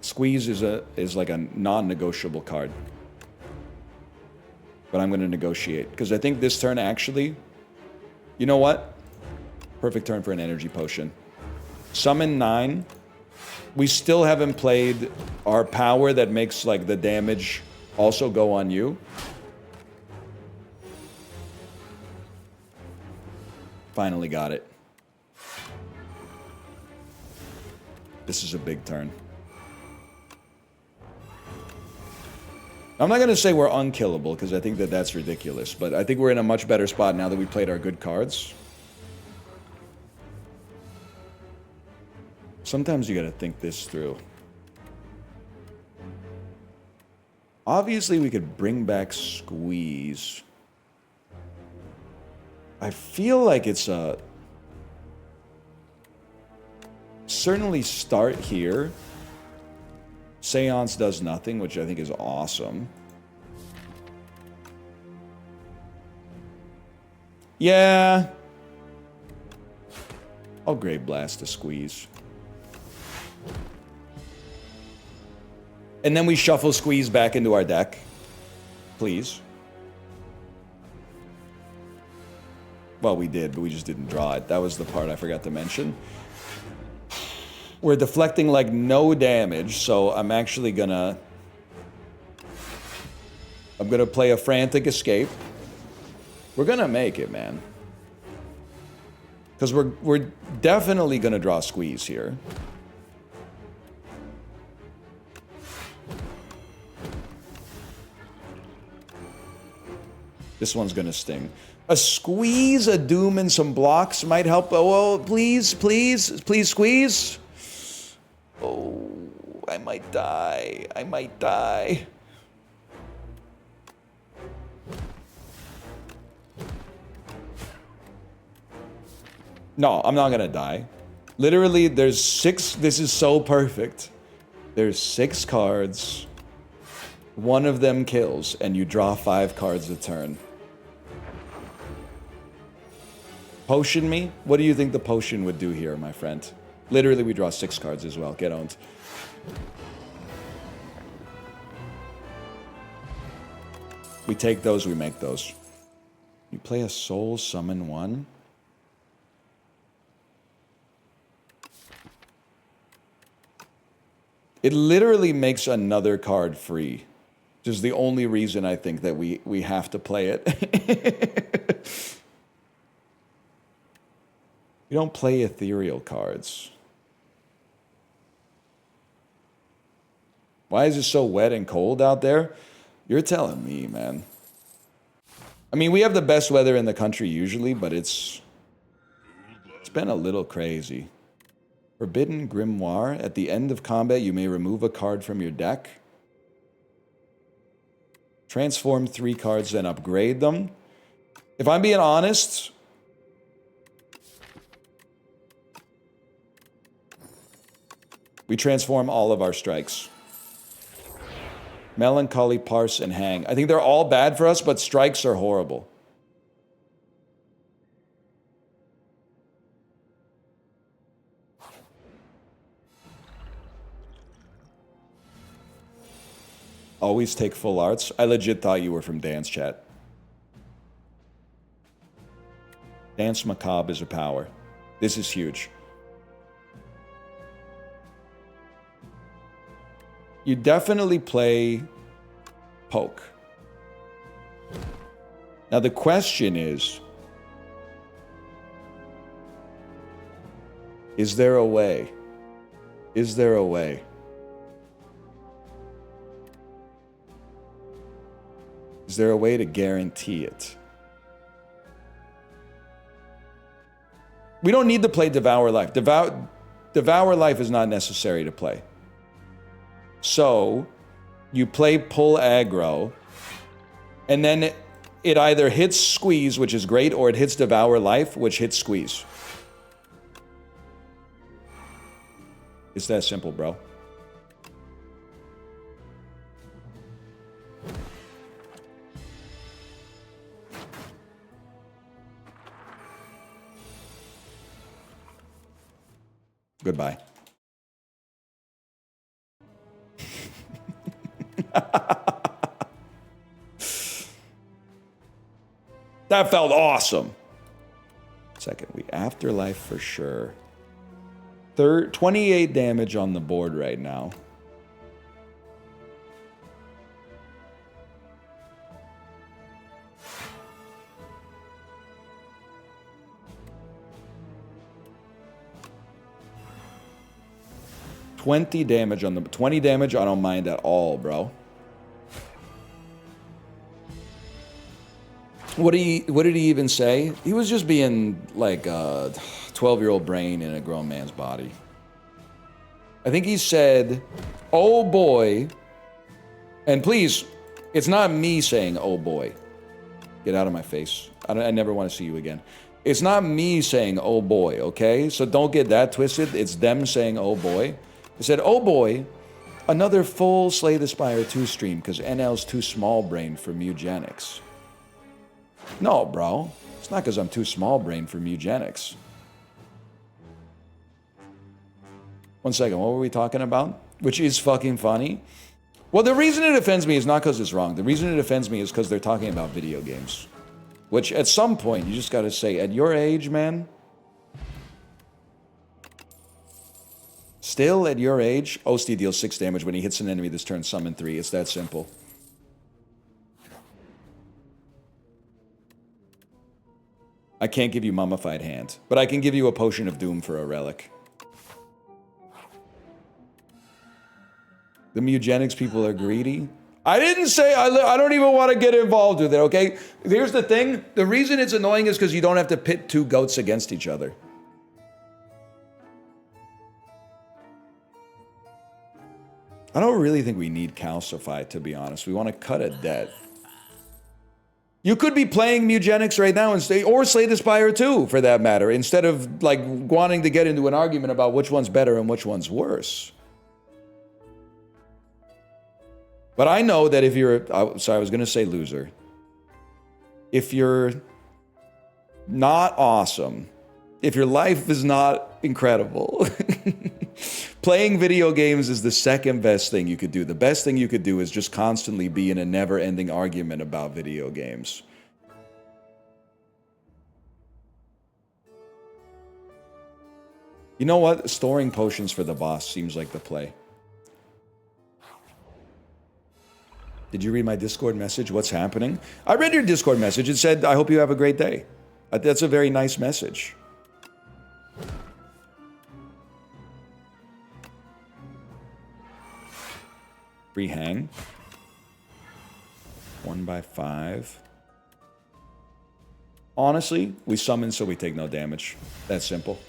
Squeeze is like a non-negotiable card. But I'm going to negotiate. Because I think this turn actually... You know what? Perfect turn for an energy potion. Summon 9. We still haven't played our power that makes like the damage also go on you. Finally got it. This is a big turn. I'm not going to say we're unkillable, because I think that that's ridiculous, but I think we're in a much better spot now that we played our good cards. Sometimes you got to think this through. Obviously, we could bring back Squeeze. I feel like it's a... Certainly start here. Seance does nothing, which I think is awesome. Yeah. I'll Grave Blast to Squeeze. And then we shuffle Squeeze back into our deck. Please. Well, we did, but we just didn't draw it. That was the part I forgot to mention. We're deflecting like no damage, so I'm actually gonna... I'm gonna play a Frantic Escape. We're gonna make it, man. Because we're definitely gonna draw Squeeze here. This one's gonna sting. A Squeeze, a Doom, and some blocks might help. Oh, please, please, please Squeeze. Oh, I might die. I might die. No, I'm not gonna die. Literally, there's 6. This is so perfect. There's 6 cards. One of them kills, and you draw 5 cards a turn. Potion me? What do you think the potion would do here, my friend? Literally, we draw 6 cards as well. Get owned. We take those, we make those. You play a soul, summon 1. It literally makes another card free. Which is the only reason I think that we have to play it. You don't play ethereal cards. Why is it so wet and cold out there? You're telling me, man. I mean, we have the best weather in the country usually, but it's been a little crazy. Forbidden Grimoire. At the end of combat, you may remove a card from your deck. Transform 3 cards and upgrade them. If I'm being honest... we transform all of our strikes. Melancholy, Parse, and Hang. I think they're all bad for us, but strikes are horrible. Always take full arts. I legit thought you were from Dance Chat. Dance Macabre is a power. This is huge. You definitely play Poke. Now the question is there a way? Is there a way? Is there a way to guarantee it? We don't need to play Devour Life. Devour Life is not necessary to play. So, you play Pull Aggro, and then it either hits Squeeze, which is great, or it hits Devour Life, which hits Squeeze. It's that simple, bro. Goodbye. That felt awesome. Second, we Afterlife for sure. 28 damage on the board right now. $20 damage on the 20 damage. I don't mind at all, bro. What did he even say? He was just being like a 12-year-old brain in a grown man's body. I think he said, "Oh boy," and please, it's not me saying "oh boy." Get out of my face. I never want to see you again. It's not me saying "oh boy," okay? So don't get that twisted. It's them saying "oh boy." They said, "Oh boy, another full Slay the Spire 2 stream because NL's too small-brained for eugenics." No, bro. It's not because I'm too small-brained for eugenics. One second, what were we talking about? Which is fucking funny. Well, the reason it offends me is not because it's wrong. The reason it offends me is because they're talking about video games. Which, at some point, you just gotta say, at your age, man... Still, at your age, Osti deals 6 damage when he hits an enemy this turn, summon 3. It's that simple. I can't give you Mummified Hand, but I can give you a Potion of Doom for a relic. The Mugenics people are greedy. I didn't say, I don't even want to get involved with it, okay? Here's the thing. The reason it's annoying is because you don't have to pit 2 goats against each other. I don't really think we need Calcify, to be honest. We want to cut a debt. You could be playing Mugenics right now and Slay the Spire too, for that matter, instead of like wanting to get into an argument about which one's better and which one's worse. But I know that if you're, sorry, I was going to say loser. If you're not awesome, if your life is not incredible, playing video games is the second best thing you could do. The best thing you could do is just constantly be in a never-ending argument about video games. You know what? Storing potions for the boss seems like the play. Did you read my Discord message? What's happening? I read your Discord message. It said, I hope you have a great day. That's a very nice message. Free hang. 1/5. Honestly, we summon so we take no damage. That's simple.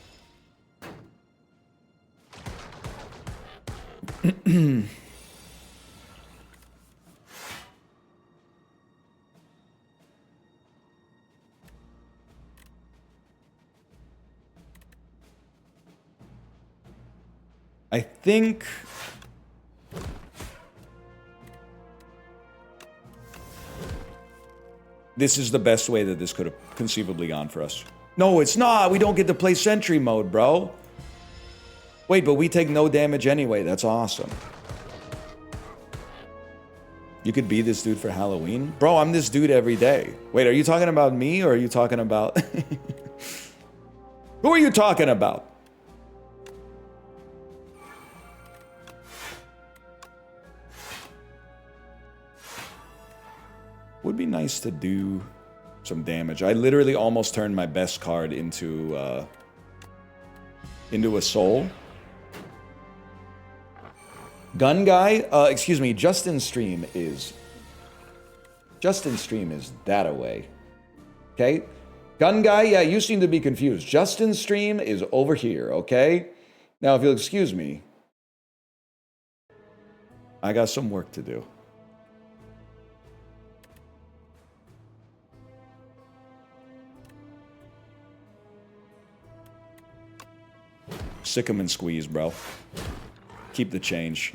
I think... this is the best way that this could have conceivably gone for us. No, it's not. We don't get to play Sentry mode, bro. Wait, but we take no damage anyway. That's awesome. You could be this dude for Halloween? Bro, I'm this dude every day. Wait, are you talking about me or are you talking about... Who are you talking about? Would be nice to do some damage. I literally almost turned my best card into a soul. Gun guy? Excuse me, Justin Stream is that away. Okay? Gun guy, yeah, you seem to be confused. Justin Stream is over here, okay? Now, if you'll excuse me, I got some work to do. Sick 'em and squeeze, bro. Keep the change.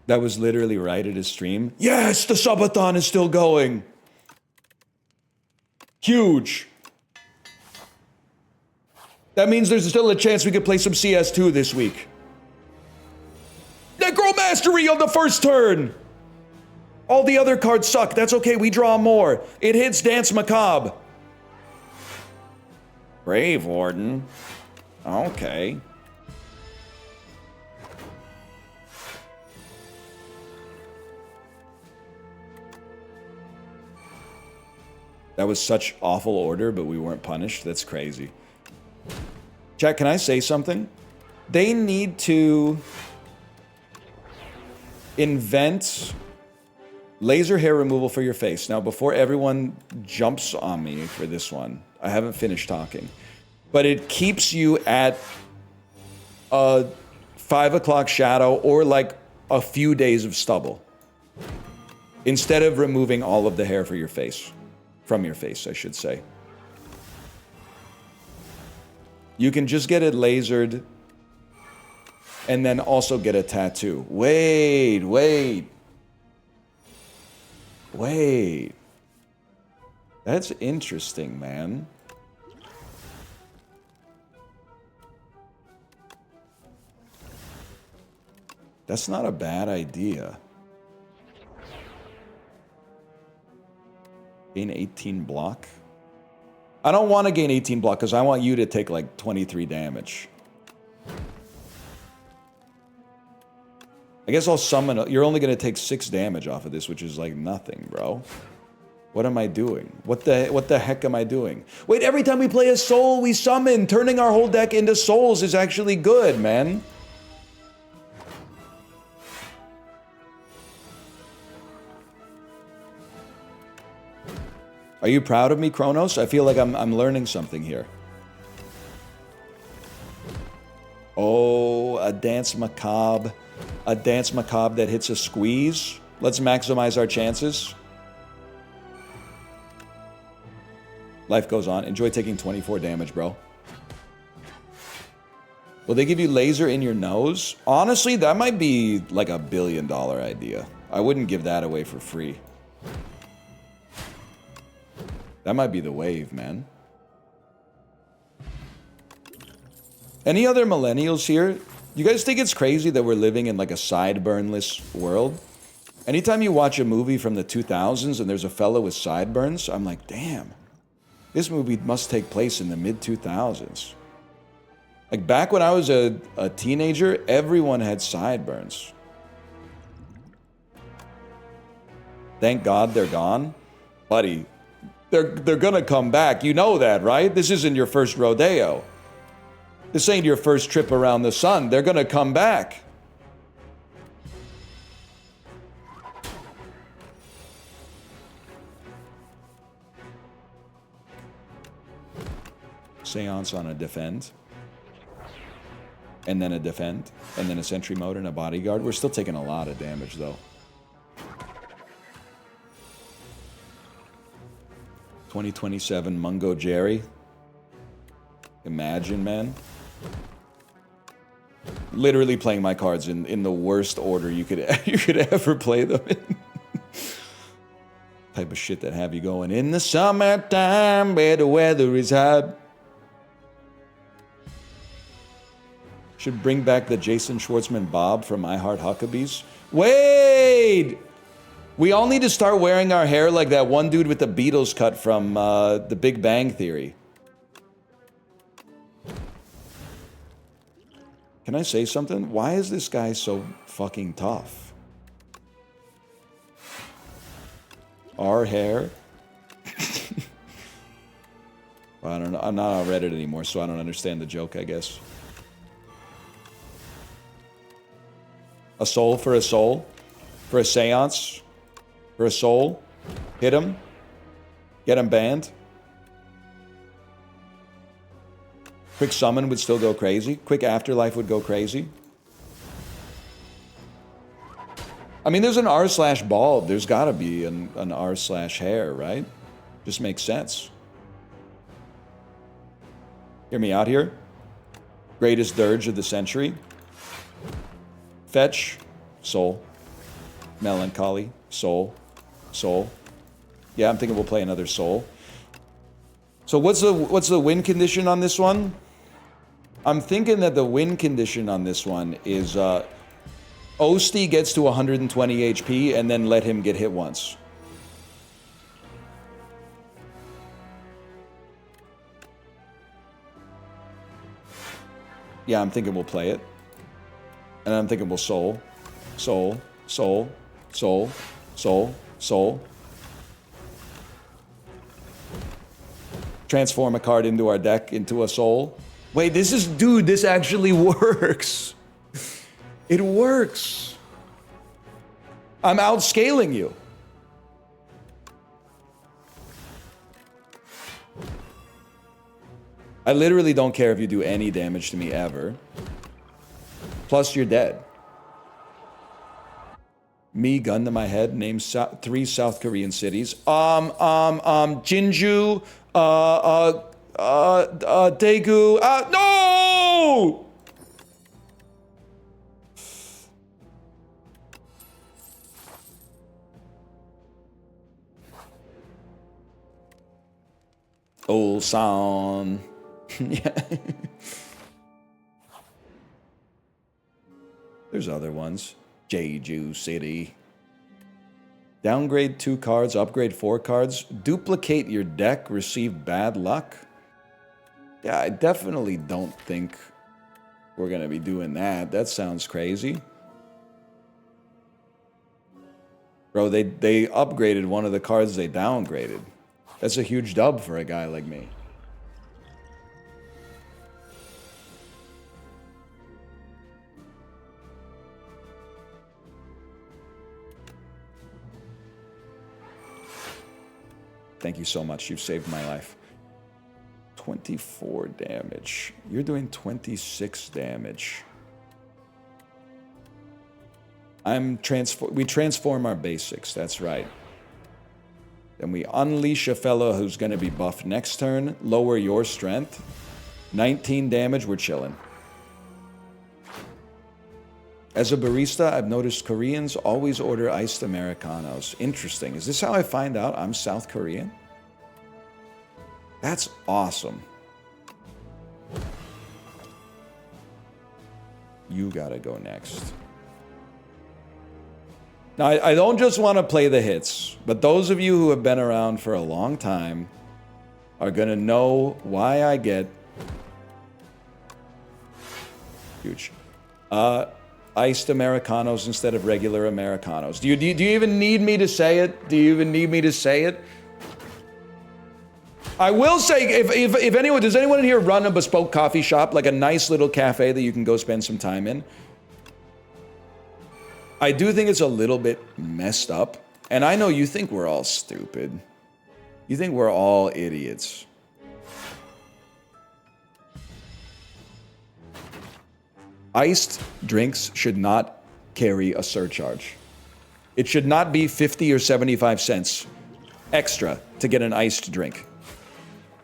That was literally right at his stream. Yes, the subathon is still going. Huge. That means there's still a chance we could play some CS2 this week. Necromastery on the first turn! All the other cards suck. That's okay, we draw more. It hits Dance Macabre. Brave Warden. Okay. That was such awful order, but we weren't punished. That's crazy. Chat, can I say something? They need to invent laser hair removal for your face. Now, before everyone jumps on me for this one, I haven't finished talking. But it keeps you at a 5 o'clock shadow or like a few days of stubble. Instead of removing all of the hair for your face. From your face, I should say. You can just get it lasered and then also get a tattoo. Wait. That's interesting, man. That's not a bad idea. Gain 18 block. I don't want to gain 18 block because I want you to take like 23 damage. I guess I'll summon. You're only going to take 6 damage off of this, which is like nothing, bro. What am I doing? What the heck am I doing? Wait, every time we play a soul, we summon. Turning our whole deck into souls is actually good, man. Are you proud of me, Kronos? I feel like I'm learning something here. Oh, a dance macabre. A dance macabre that hits a squeeze. Let's maximize our chances. Life goes on. Enjoy taking 24 damage, bro. Will they give you laser in your nose? Honestly, that might be like a $1 billion idea. I wouldn't give that away for free. That might be the wave, man. Any other millennials here? You guys think it's crazy that we're living in like a sideburnless world? Anytime you watch a movie from the 2000s and there's a fellow with sideburns, I'm like, damn. This movie must take place in the mid-2000s. Like, back when I was a teenager, everyone had sideburns. Thank God they're gone. Buddy, they're gonna come back. You know that, right? This isn't your first rodeo. This ain't your first trip around the sun. They're gonna come back. Seance on a defend. And then a defend. And then a sentry mode and a bodyguard. We're still taking a lot of damage, though. 2027 Mungo Jerry. Imagine, man. Literally playing my cards in the worst order you could ever play them in. Type of shit that have you going in the summertime where the weather is hot. Should bring back the Jason Schwartzman Bob from I Heart Huckabees. Wait! We all need to start wearing our hair like that one dude with the Beatles cut from The Big Bang Theory. Can I say something? Why is this guy so fucking tough? Our hair? Well, I don't know. I'm not on Reddit anymore, so I don't understand the joke, I guess. A soul for a soul? For a seance? For a soul? Hit him? Get him banned? Quick summon would still go crazy. Quick afterlife would go crazy. I mean, there's an r/bald. There's got to be an r/hair, right? Just makes sense. Hear me out here. Greatest dirge of the century. Fetch. Soul. Melancholy. Soul. Soul. Yeah, I'm thinking we'll play another soul. So what's the win condition on this one? I'm thinking that the win condition on this one is Osti gets to 120 HP and then let him get hit once. Yeah, I'm thinking we'll play it. And I'm thinking we'll soul. Soul. Soul. Soul. Soul. Soul. Transform a card into our deck into a soul. Wait, dude, this actually works. It works. I'm outscaling you. I literally don't care if you do any damage to me ever. Plus, you're dead. Me, gun to my head, name 3 South Korean cities. Jinju, Daegu, no! Ulsan. Yeah. There's other ones. Jeju City. Downgrade 2 cards, upgrade 4 cards. Duplicate your deck, receive bad luck. Yeah, I definitely don't think we're going to be doing that. That sounds crazy. Bro, they upgraded one of the cards they downgraded. That's a huge dub for a guy like me. Thank you so much. You've saved my life. 24 damage. You're doing 26 damage. We transform our basics, that's right. Then we unleash a fellow who's going to be buffed next turn. Lower your strength. 19 damage, we're chilling. As a barista, I've noticed Koreans always order iced Americanos. Interesting. Is this how I find out I'm South Korean? That's awesome. You gotta go next. Now, I don't just want to play the hits, but those of you who have been around for a long time are gonna know why I get huge. Iced Americanos instead of regular Americanos. Do you even need me to say it? Do you even need me to say it? I will say, if anyone, does anyone in here run a bespoke coffee shop, like a nice little cafe that you can go spend some time in? I do think it's a little bit messed up. And I know you think we're all stupid. You think we're all idiots. Iced drinks should not carry a surcharge. It should not be 50 or 75 cents extra to get an iced drink.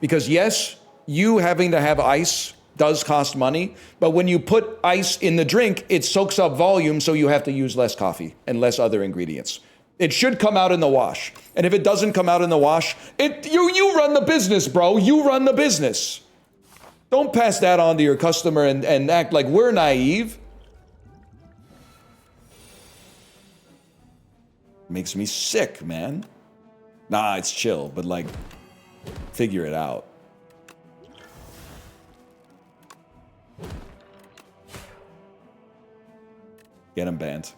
Because yes, you having to have ice does cost money, but when you put ice in the drink, it soaks up volume, so you have to use less coffee and less other ingredients. It should come out in the wash. And if it doesn't come out in the wash, you run the business, bro. You run the business. Don't pass that on to your customer and act like we're naive. Makes me sick, man. Nah, it's chill, but like, figure it out. Get him banned.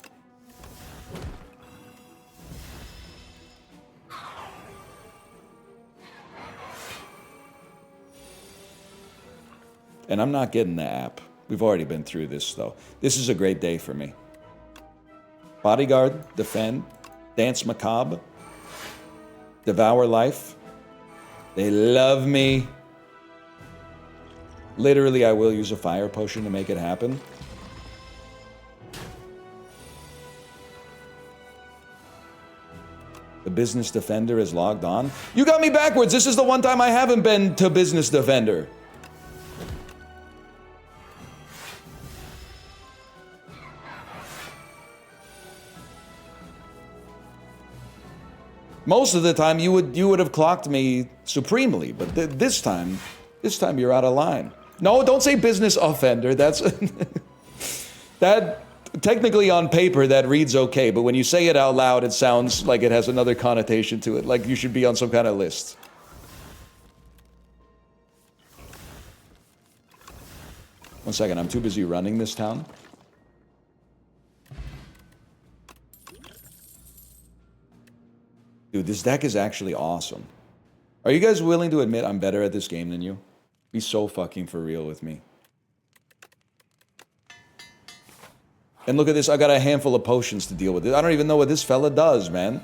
And I'm not getting the app. We've already been through this, though. This is a great day for me. Bodyguard, defend, dance macabre, devour life. They love me. Literally, I will use a fire potion to make it happen. The business defender is logged on. You got me backwards. This is the one time I haven't been to business defender. Most of the time, you would have clocked me supremely, but this time you're out of line. No, don't say business offender. That's that technically on paper that reads okay, but when you say it out loud, it sounds like it has another connotation to it, like you should be on some kind of list. One second, I'm too busy running this town. Dude, this deck is actually awesome. Are you guys willing to admit I'm better at this game than you? Be so fucking for real with me. And look at this, I got a handful of potions to deal with. I don't even know what this fella does, man.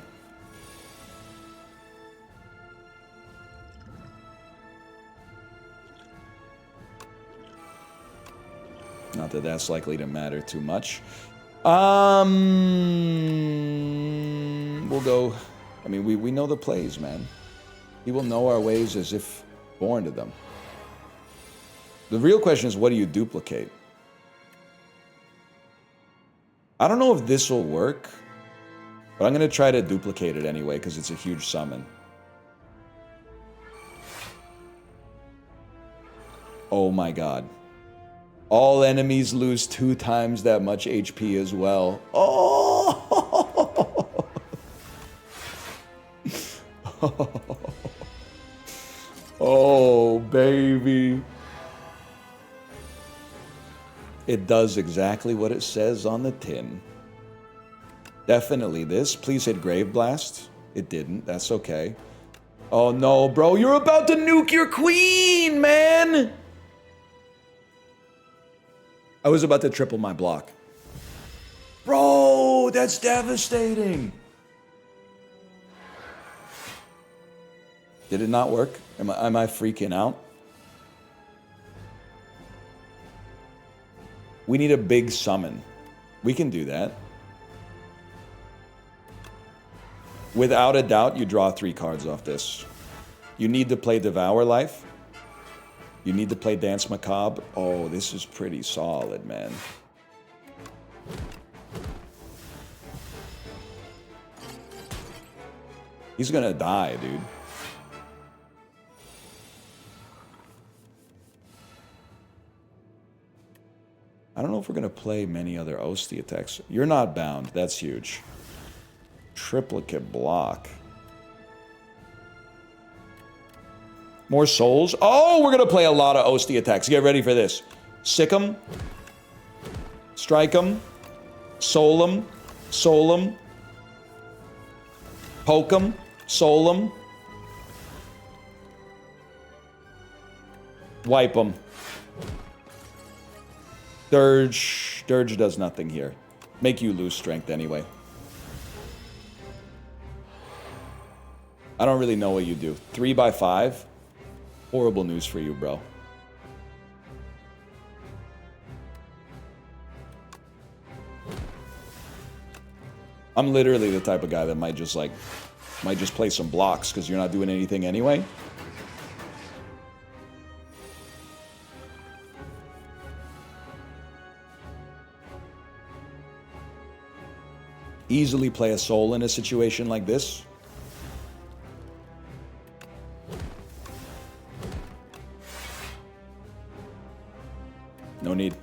Not that that's likely to matter too much. We'll go... I mean, we know the plays, man. He will know our ways as if born to them. The real question is, what do you duplicate? I don't know if this will work, but I'm going to try to duplicate it anyway, because it's a huge summon. Oh my god. All enemies lose 2 times that much HP as well. Oh! Oh, baby. It does exactly what it says on the tin. Definitely this. Please hit Grave Blast. It didn't. That's okay. Oh no, bro. You're about to nuke your queen, man! I was about to triple my block. Bro, that's devastating. Did it not work? Am I freaking out? We need a big summon. We can do that. Without a doubt, you draw 3 cards off this. You need to play Devour Life. You need to play Dance Macabre. Oh, this is pretty solid, man. He's gonna die, dude. I don't know if we're gonna play many other Osty attacks. You're not bound. That's huge. Triplicate block. More souls. Oh, we're gonna play a lot of Osty attacks. Get ready for this. Sick 'em. Strike 'em. Soul 'em. Soul 'em. Poke 'em. Soul 'em. Wipe 'em. Dirge. Dirge does nothing here. Make you lose strength anyway. I don't really know what you do. 3 by 5? Horrible news for you, bro. I'm literally the type of guy that might just play some blocks because you're not doing anything anyway. Easily play a soul in a situation like this. No need.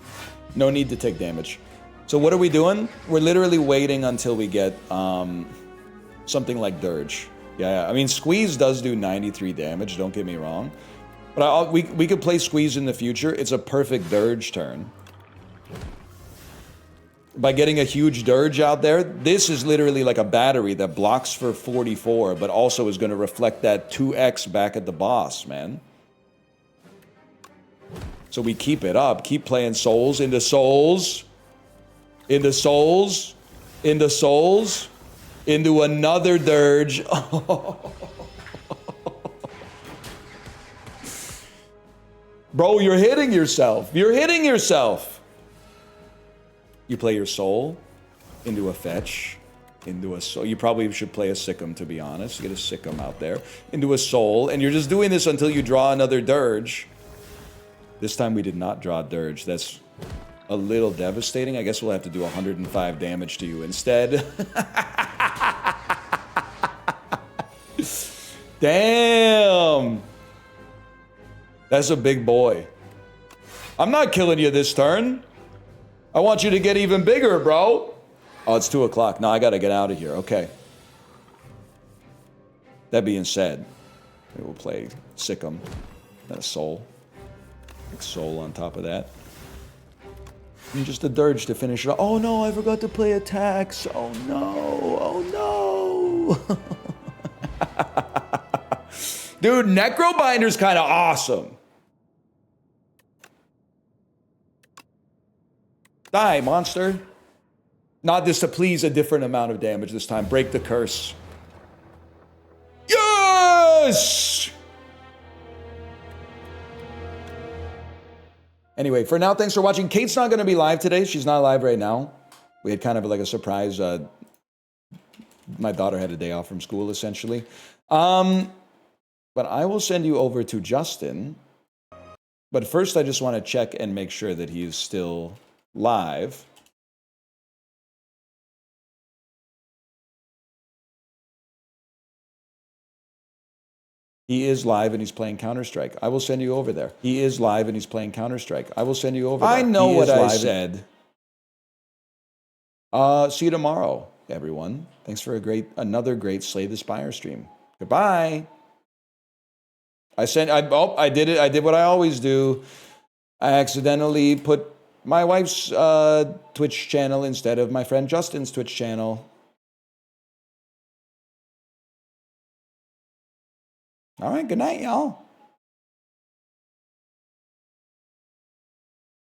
No need to take damage. So what are we doing? We're literally waiting until we get something like Dirge. Yeah, I mean, Squeeze does do 93 damage, don't get me wrong. But we could play Squeeze in the future. It's a perfect Dirge turn. By getting a huge Dirge out there, this is literally like a battery that blocks for 44, but also is going to reflect that 2x back at the boss, man. So we keep it up. Keep playing souls into souls. Into souls. Into souls. Into another Dirge. Bro, you're hitting yourself. You're hitting yourself. You play your soul into a fetch. Into a soul. You probably should play a Sick'em, to be honest. Get a Sick'em out there. Into a soul. And you're just doing this until you draw another Dirge. This time we did not draw Dirge. That's a little devastating. I guess we'll have to do 105 damage to you instead. Damn. That's a big boy. I'm not killing you this turn. I want you to get even bigger, bro. Oh, it's 2 o'clock. No, I gotta get out of here. Okay. That being said, we will play Sick'em. Then a soul. Soul on top of that. And just a Dirge to finish it off. Oh no, I forgot to play attacks. Oh no. Oh no. Dude, Necrobinder's kind of awesome. Die, monster. Not this to please a different amount of damage this time. Break the curse. Yes! Anyway, for now, thanks for watching. Kate's not going to be live today. She's not live right now. We had kind of like a surprise. My daughter had a day off from school, essentially. But I will send you over to Justin. But first, I just want to check and make sure that he's still live. He is live and he's playing Counter-Strike. I will send you over there. He is live and he's playing Counter-Strike. I will send you over there. I know He what is I live. said. See you tomorrow, everyone. Thanks for another great Slay the Spire stream. Goodbye. I did it. I did what I always do. I accidentally put my wife's Twitch channel instead of my friend Justin's Twitch channel. All right, good night, y'all.